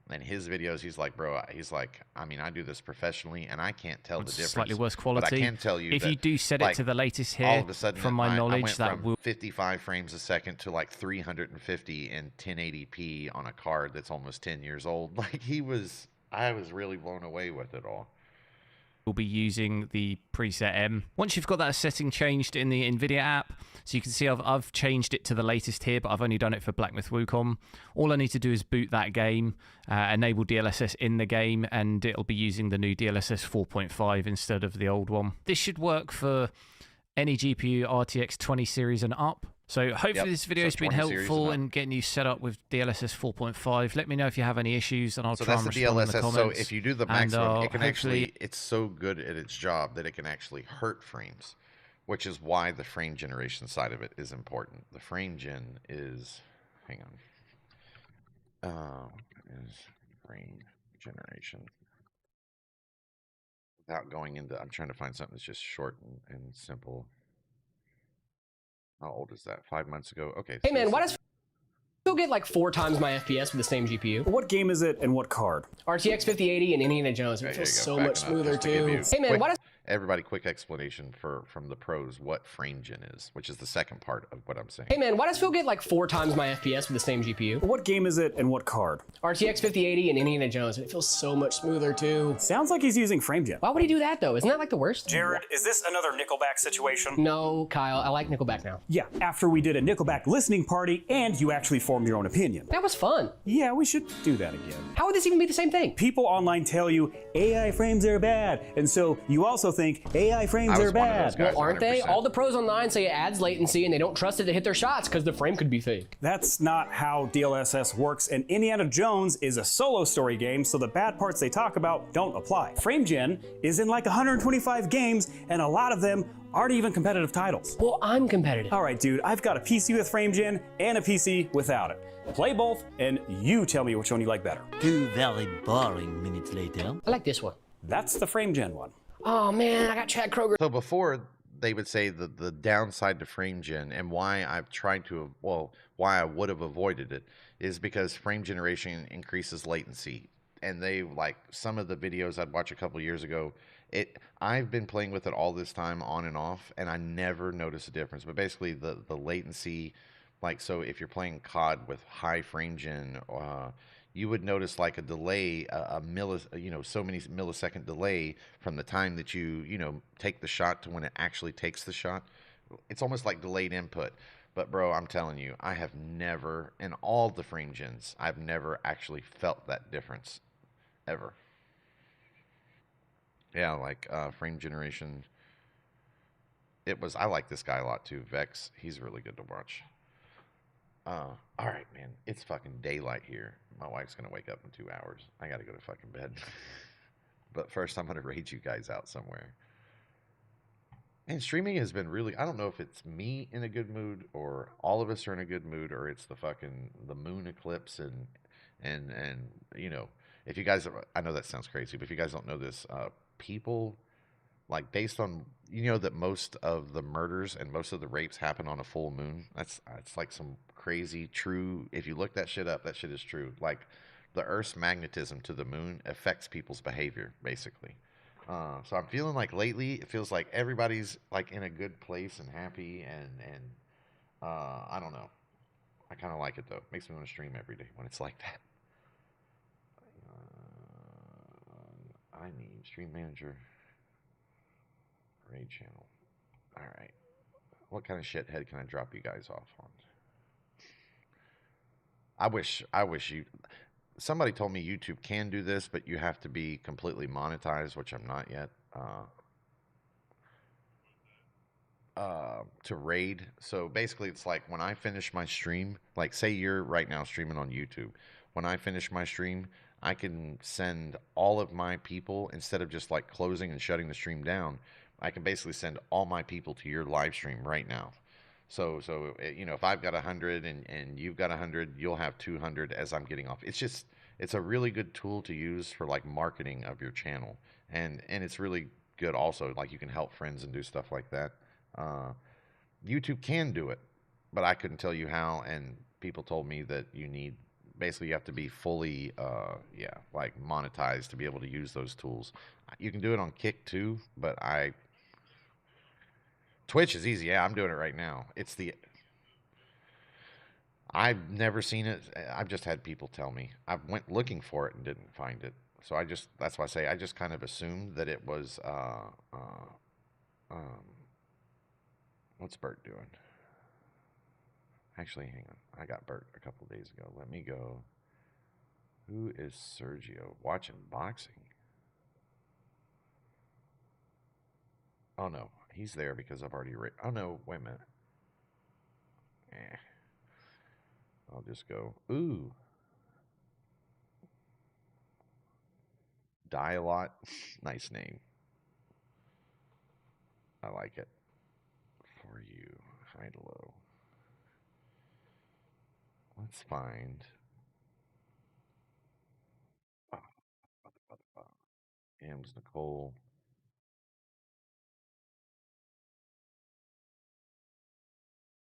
And his videos, he's like, bro, he's like, I mean, I do this professionally, and I can't tell the difference. Slightly worse quality. But I can tell you if that, you do set it to the latest here, all of a sudden, from my knowledge, I went that from will 55 frames a second to like 350 in 1080p on a card that's almost 10 years old. Like I was really blown away with it all. We'll be using the preset M. Once you've got that setting changed in the NVIDIA app, so you can see I've changed it to the latest here, but I've only done it for Black Myth Wukong. All I need to do is boot that game, enable DLSS in the game, and it'll be using the new DLSS 4.5 instead of the old one. This should work for any GPU RTX 20 series and up. So hopefully this video has been helpful in getting you set up with DLSS 4.5. Let me know if you have any issues, and I'll try and respond in the comments. So if you do the maximum, it can actually, it's so good at its job that it can actually hurt frames, which is why the frame generation side of it is important. The frame gen is, hang on, is frame generation. Without going into, I'm trying to find something that's just short and simple. How old is that? 5 months ago? Okay. Hey man, why does Phil get like 4 times my FPS with the same GPU? What game is it and what card? RTX 5080 and Indiana Jones. It feels so much smoother too. Hey man, why does everybody, quick explanation from the pros what frame gen is, which is the second part of what I'm saying. Hey man, why does Phil get like 4 times my FPS with the same GPU? What game is it and what card? RTX 5080 and Indiana Jones. It feels so much smoother too. Sounds like he's using frame gen. Why would he do that though? Isn't that like the worst? Jared, is this another Nickelback situation? No, Kyle, I like Nickelback now. Yeah, after we did a Nickelback listening party and you actually formed your own opinion. That was fun. Yeah, we should do that again. How would this even be the same thing? People online tell you AI frames are bad, and so you also think AI frames are bad. Well, aren't they? All the pros online say it adds latency and they don't trust it to hit their shots because the frame could be fake. That's not how DLSS works, and Indiana Jones is a solo story game, so the bad parts they talk about don't apply. Frame gen is in like 125 games, and a lot of them aren't even competitive titles. Well, I'm competitive. All right, dude, I've got a PC with frame gen and a PC without it. Play both, and you tell me which one you like better. 2 very boring minutes later. I like this one. That's the frame gen one. Oh man, I got Chad Kroger. So before they would say the downside to frame gen and why I've tried to, well, why I would have avoided it is because frame generation increases latency. And they, like some of the videos I'd watch a couple years ago, I've been playing with it all this time on and off, and I never noticed a difference. But basically the latency Like, so if you're playing COD with high frame gen, you would notice like a delay, so many millisecond delay from the time that you take the shot to when it actually takes the shot. It's almost like delayed input. But bro, I'm telling you, I have never, in all the frame gens, I've never actually felt that difference ever. Yeah, like frame generation. I like this guy a lot too, Vex. He's really good to watch. All right, man. It's fucking daylight here. My wife's gonna wake up in 2 hours. I gotta go to fucking bed. But first, I'm gonna raid you guys out somewhere. And streaming has been really. I don't know if it's me in a good mood or all of us are in a good mood or it's the moon eclipse and if you guys, I know that sounds crazy, but if you guys don't know this, people like based on that most of the murders and most of the rapes happen on a full moon. That's like some crazy true. If you look that shit up, that shit is true. Like the Earth's magnetism to the moon affects people's behavior, basically. So I'm feeling like lately it feels like everybody's like in a good place and happy and I don't know. I kind of like it though. It makes me want to stream every day when it's like that. I need stream manager. Raid channel. All right. What kind of shithead can I drop you guys off on? I wish somebody told me YouTube can do this, but you have to be completely monetized, which I'm not yet. To raid. So basically it's like when I finish my stream, like say you're right now streaming on YouTube. When I finish my stream, I can send all of my people instead of just like closing and shutting the stream down. I can basically send all my people to your live stream right now. So if I've got 100 and you've got 100, you'll have 200 as I'm getting off. It's a really good tool to use for like marketing of your channel, and it's really good also. Like you can help friends and do stuff like that. YouTube can do it, but I couldn't tell you how. And people told me that basically you have to be fully, like monetized to be able to use those tools. You can do it on Kick too, but Twitch is easy. Yeah, I'm doing it right now. I've never seen it. I've just had people tell me. I went looking for it and didn't find it. So that's why I say I just kind of assumed that it was, what's Bert doing? Actually, hang on. I got Bert a couple days ago. Let me go. Who is Sergio? Watching boxing. Oh no, he's there because I've already oh no, wait a minute. I'll just go. Ooh. Die a lot. Nice name. I like it. For you. Hide low. Let's find. M's Nicole.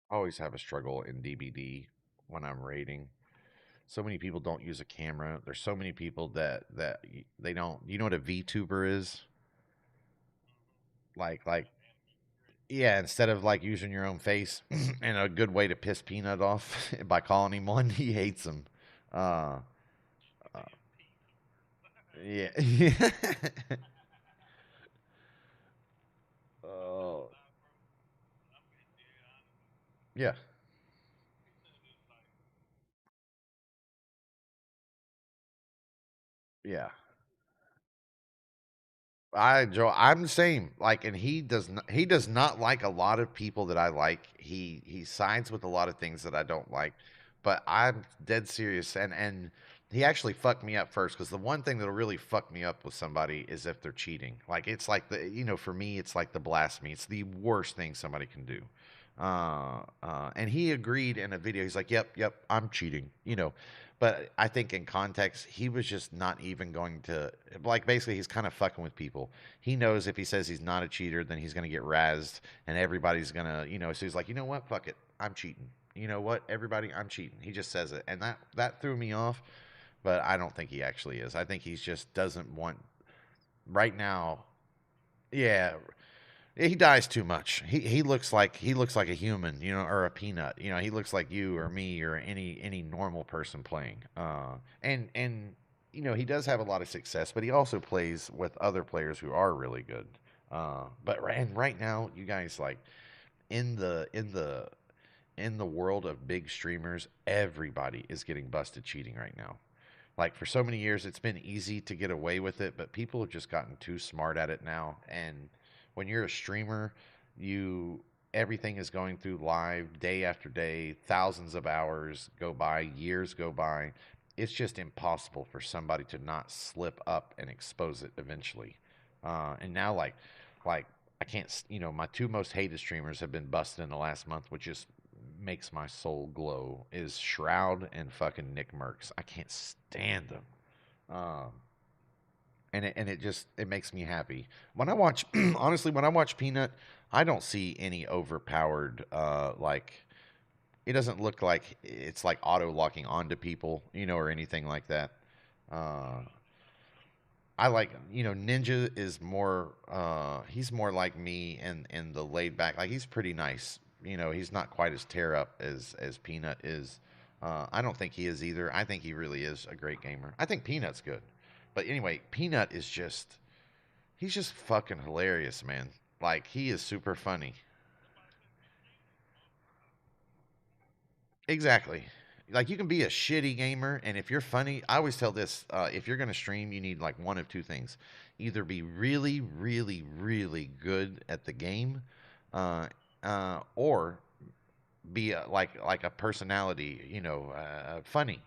I always have a struggle in DBD when I'm raiding. So many people don't use a camera. There's so many people that they don't. You know what a VTuber is? Like yeah, instead of like using your own face, and a good way to piss Peanut off by calling him one, he hates him. Yeah. Oh. Yeah. Yeah. I'm the same. Like, and he does not like a lot of people that I like. He sides with a lot of things that I don't like. But I'm dead serious, and he actually fucked me up first because the one thing that'll really fuck me up with somebody is if they're cheating. Like it's like for me it's like the blasphemy. It's the worst thing somebody can do. And he agreed in a video. He's like, "Yep, I'm cheating." But I think in context, he was just not even going to, like, basically, he's kind of fucking with people. He knows if he says he's not a cheater, then he's going to get razzed and everybody's going to, so he's like, you know what? Fuck it. I'm cheating. You know what? Everybody, I'm cheating. He just says it. And that threw me off, but I don't think he actually is. I think he just doesn't want, right now, yeah. He dies too much. He looks like a human, you know, or a peanut. You know, he looks like you or me or any normal person playing. And you know, he does have a lot of success, but he also plays with other players who are really good. And right now, you guys, like in the world of big streamers, everybody is getting busted cheating right now. Like for so many years, it's been easy to get away with it, but people have just gotten too smart at it now. And when you're a streamer, you everything is going through live day after day, thousands of hours go by, years go by. It's just impossible for somebody to not slip up and expose it eventually. And now, like I can't, you know, my two most hated streamers have been busted in the last month, which just makes my soul glow. Is Shroud and fucking Nick Merckx. I can't stand them. Um, and it just it makes me happy when I watch. Honestly, when I watch Peanut, I don't see any overpowered like. It doesn't look like it's like auto locking onto people, you know, or anything like that. Uh, I like, you know, Ninja is more he's more like me and the laid back, like he's pretty nice. You know, he's not quite as tear up as Peanut is. I don't think he is either. I think he really is a great gamer. I think Peanut's good. But anyway, Peanut is just he's just fucking hilarious, man. Like he is super funny. Exactly. Like you can be a shitty gamer, and if you're funny, I always tell this: if you're gonna stream, you need like one of two things: either be really, really, really good at the game, or be like a personality, you know, funny.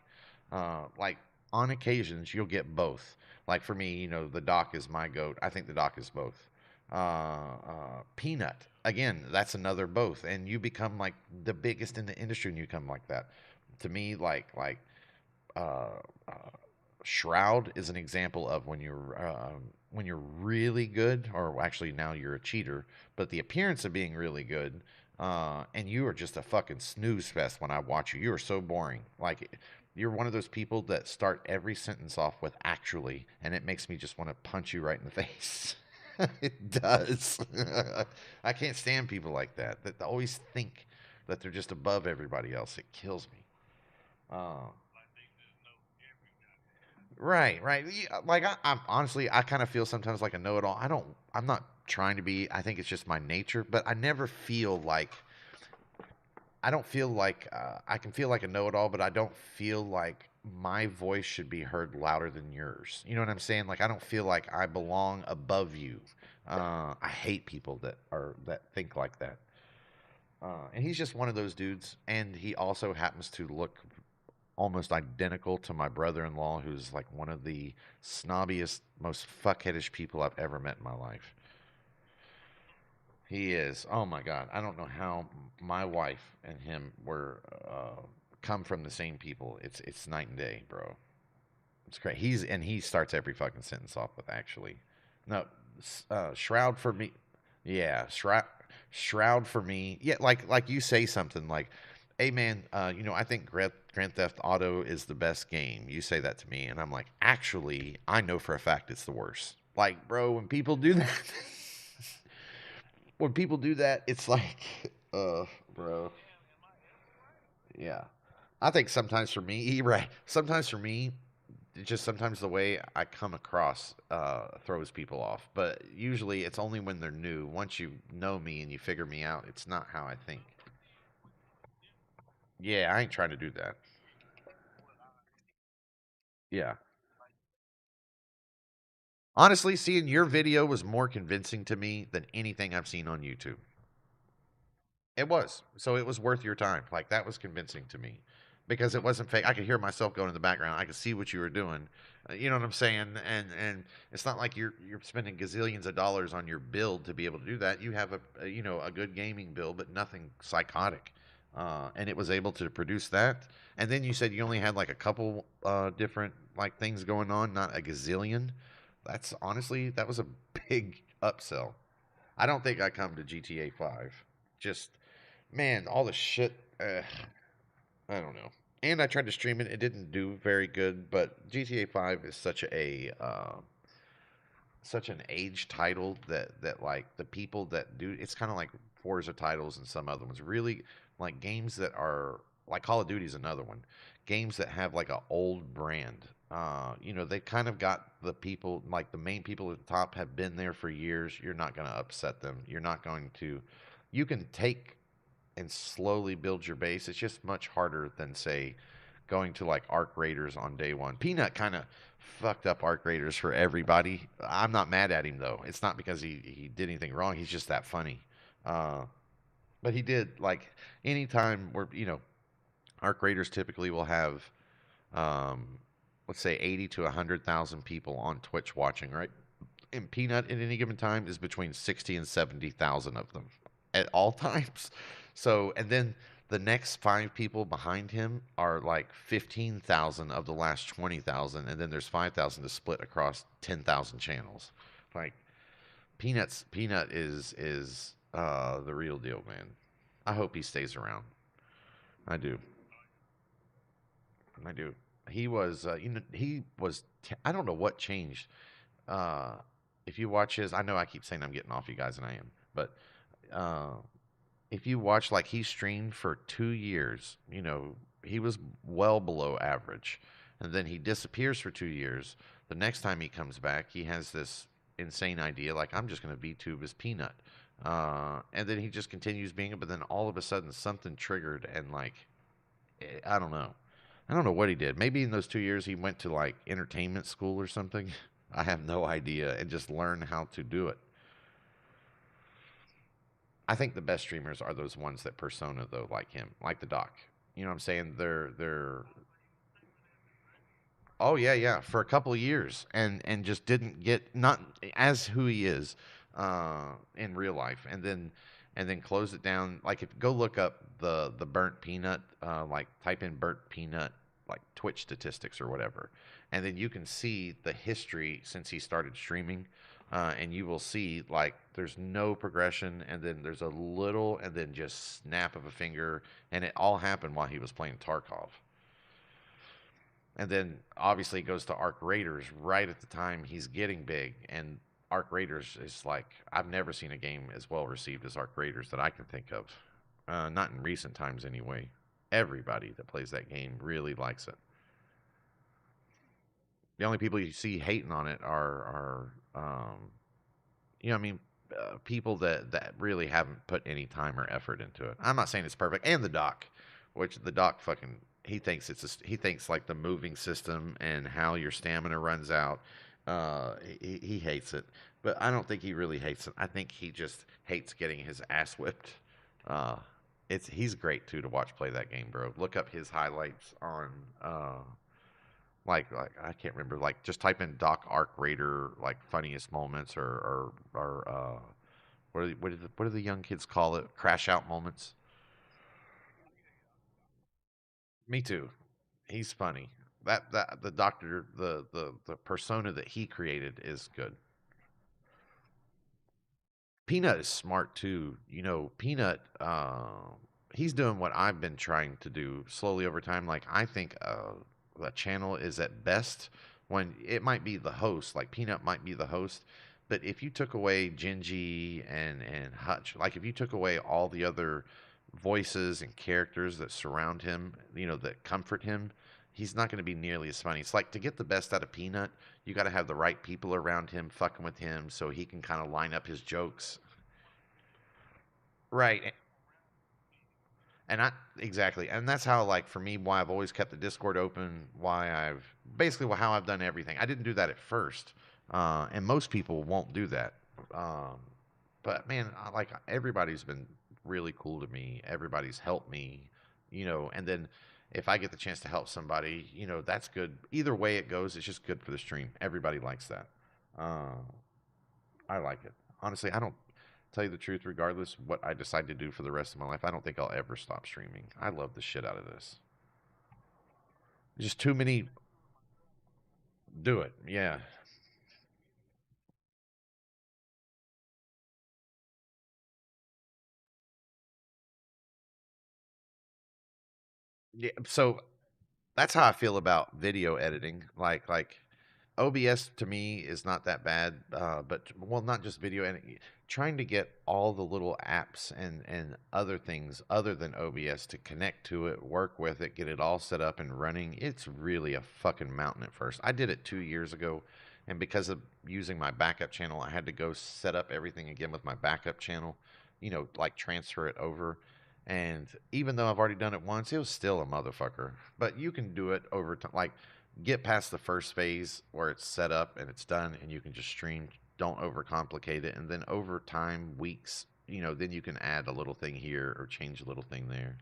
Like on occasions, you'll get both. Like for me, you know, the Doc is my goat. I think the Doc is both. Peanut again, that's another both, and you become like the biggest in the industry, and you come like that. To me, uh, uh, Shroud is an example of when you're really good, or actually now you're a cheater, but the appearance of being really good, and you are just a fucking snooze fest when I watch you. You are so boring. Like you're one of those people that start every sentence off with actually, and it makes me just want to punch you right in the face. It does. I can't stand people like that always think that they're just above everybody else. It kills me. Uh, right, right. Yeah, like I'm honestly, I kind of feel sometimes like a know-it-all. I'm not trying to be. I think it's just my nature, but I never feel like. I don't feel like I can feel like a know-it-all, but I don't feel like my voice should be heard louder than yours. You know what I'm saying? Like I don't feel like I belong above you. I hate people that think like that. And he's just one of those dudes, and he also happens to look almost identical to my brother-in-law, who's like one of the snobbiest, most fuckheadish people I've ever met in my life. He is. Oh my God. I don't know how my wife and him were come from the same people. It's night and day, bro. It's great. He starts every fucking sentence off with actually. No, Shroud for me. Yeah, Shroud for me. Yeah, like you say something like, "Hey man, you know, I think Grand Theft Auto is the best game." You say that to me, and I'm like, "Actually, I know for a fact it's the worst." Like, bro, when people do that, when people do that, it's like, bro. Yeah. I think sometimes for me, right. Sometimes for me, it's just sometimes the way I come across throws people off. But usually it's only when they're new. Once you know me and you figure me out, it's not how I think. Yeah, I ain't trying to do that. Yeah. Honestly, seeing your video was more convincing to me than anything I've seen on YouTube. It was. So it was worth your time. Like that was convincing to me because it wasn't fake. I could hear myself going in the background. I could see what you were doing. You know what I'm saying? And it's not like you're spending gazillions of dollars on your build to be able to do that. You have a you know a good gaming build, but nothing psychotic. And it was able to produce that. And then you said you only had like a couple different like things going on, not a gazillion. That's honestly that was a big upsell. I don't think I come to GTA 5. Just man, all the shit. I don't know. And I tried to stream it. It didn't do very good. But GTA 5 is such a such an age title that like the people that do it's kind of like Forza titles and some other ones. Really like games that are like Call of Duty is another one. Games that have like a old brand. They kind of got the people like the main people at the top have been there for years. You're not going to upset them. You're not going to. You can take and slowly build your base. It's just much harder than say going to like Arc Raiders on day one. Peanut kind of fucked up Arc Raiders for everybody. I'm not mad at him though. It's not because he did anything wrong. He's just that funny. But he did like anytime where Arc Raiders typically will have let's say 80 to 100,000 people on Twitch watching, right? And Peanut at any given time is between 60 and 70,000 of them at all times. So, and then the next 5 people behind him are like 15,000 of the last 20,000, and then there's 5,000 to split across 10,000 channels. Like Peanut is the real deal, man. I hope he stays around. I do. I do. He was, I don't know what changed. If you watch his, I know I keep saying I'm getting off you guys, and I am, but if you watch, like, he streamed for 2 years, he was well below average, and then he disappears for 2 years. The next time he comes back, he has this insane idea, like, I'm just going to VTube as Peanut. And then he just continues being it, but then all of a sudden something triggered, and, like, I don't know. I don't know what he did. Maybe in those 2 years he went to, like, entertainment school or something. I have no idea, and just learned how to do it. I think the best streamers are those ones that persona though, like him, like the Doc. You know what I'm saying? They're oh yeah, yeah, for a couple of years, and just didn't get not as who he is in real life, and then close it down. Like if go look up the burnt peanut, like type in burnt peanut like Twitch statistics or whatever, and then you can see the history since he started streaming. And you will see like there's no progression, and then there's a little, and then just snap of a finger, and it all happened while he was playing Tarkov. And then obviously it goes to Arc Raiders right at the time he's getting big, and Arc Raiders is like I've never seen a game as well received as Arc Raiders that I can think of, not in recent times anyway. Everybody that plays that game really likes it. The only people you see hating on it are I mean, people that really haven't put any time or effort into it. I'm not saying it's perfect, and the Doc, which the Doc fucking he thinks he thinks like the moving system and how your stamina runs out. He hates it, but I don't think he really hates it. I think he just hates getting his ass whipped. He's great too to watch play that game, bro. Look up his highlights on like I can't remember. Like just type in Doc Arc Raider like funniest moments or what do the young kids call it? Crash out moments. Me too. He's funny. That the doctor the persona that he created is good. Peanut is smart too. Peanut he's doing what I've been trying to do slowly over time. Like I think a channel is at best when it might be the host, like Peanut might be the host, but if you took away Gingy and Hutch, like if you took away all the other voices and characters that surround him, that comfort him, he's not going to be nearly as funny. It's like to get the best out of Peanut, you got to have the right people around him fucking with him so he can kind of line up his jokes. Right. And exactly, and that's how like for me why I've always kept the Discord open. Why I've basically how I've done everything. I didn't do that at first, and most people won't do that. But man, like everybody's been really cool to me. Everybody's helped me, and then if I get the chance to help somebody, that's good. Either way it goes, it's just good for the stream. Everybody likes that. I like it. Honestly, I don't tell you the truth, regardless what I decide to do for the rest of my life, I don't think I'll ever stop streaming. I love the shit out of this. Just too many. Do it. Yeah. Yeah. So that's how I feel about video editing. Like OBS to me is not that bad, but well, not just video, and trying to get all the little apps and other things other than OBS to connect to it, work with it, get it all set up and running. It's really a fucking mountain at first. I did it 2 years ago, and because of using my backup channel, I had to go set up everything again with my backup channel, you know, like transfer it over. And even though I've already done it once, it was still a motherfucker. But you can do it over time. Like, get past the first phase where it's set up and it's done, and you can just stream. Don't overcomplicate it. And then over time, weeks, you know, then you can add a little thing here or change a little thing there.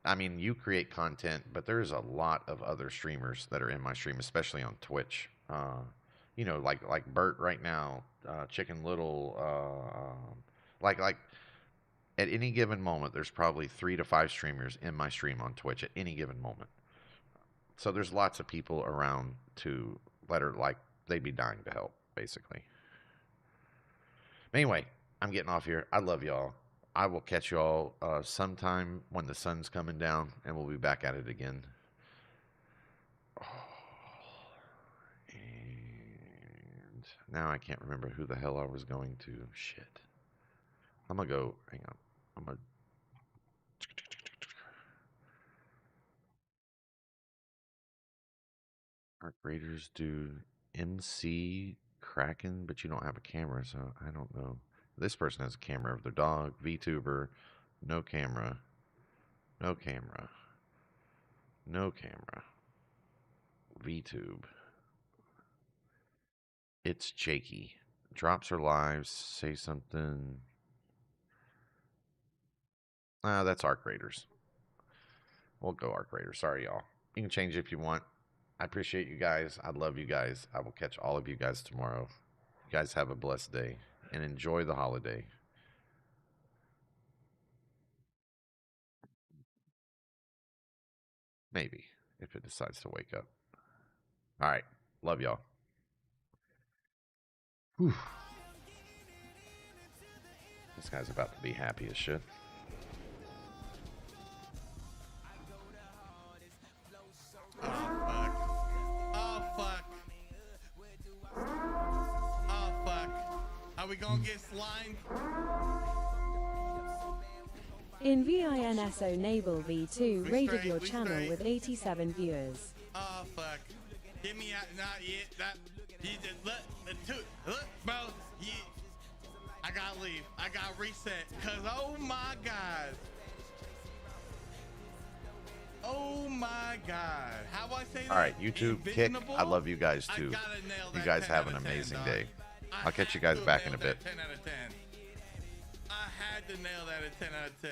I mean, you create content, but there's a lot of other streamers that are in my stream, especially on Twitch. You know, like Bert right now, Chicken Little, like at any given moment, there's probably 3 to 5 streamers in my stream on Twitch at any given moment. So there's lots of people around to let her, like, they'd be dying to help, basically. Anyway, I'm getting off here. I love y'all. I will catch y'all sometime when the sun's coming down, and we'll be back at it again. And now I can't remember who the hell I was going to. Shit. I'm going to go. Hang on. I'm going to. Arc Raiders do MC Kraken, but you don't have a camera, so I don't know. This person has a camera of their dog. VTuber, no camera. No camera. No camera. VTube. It's Jakey. Drops her lives. Say something. That's Arc Raiders. We'll go Arc Raiders. Sorry, y'all. You can change it if you want. I appreciate you guys. I love you guys. I will catch all of you guys tomorrow. You guys have a blessed day and enjoy the holiday. Maybe, if it decides to wake up. All right. Love y'all. Whew. This guy's about to be happy as shit. Oh, fuck. Oh, fuck. Oh, fuck. Are we gonna get slimed? In VINSO Naval V2 raided your channel with 87 viewers. Oh, fuck. Get me out. Not yet. You just look, bro. I gotta leave. I gotta reset. Cause oh my god. Oh my god. How do I say that? All right, YouTube, Kick, I love you guys too. You guys have an amazing day. I'll catch you guys back in a bit. 10 out of 10. I had to nail that at 10 out of 10.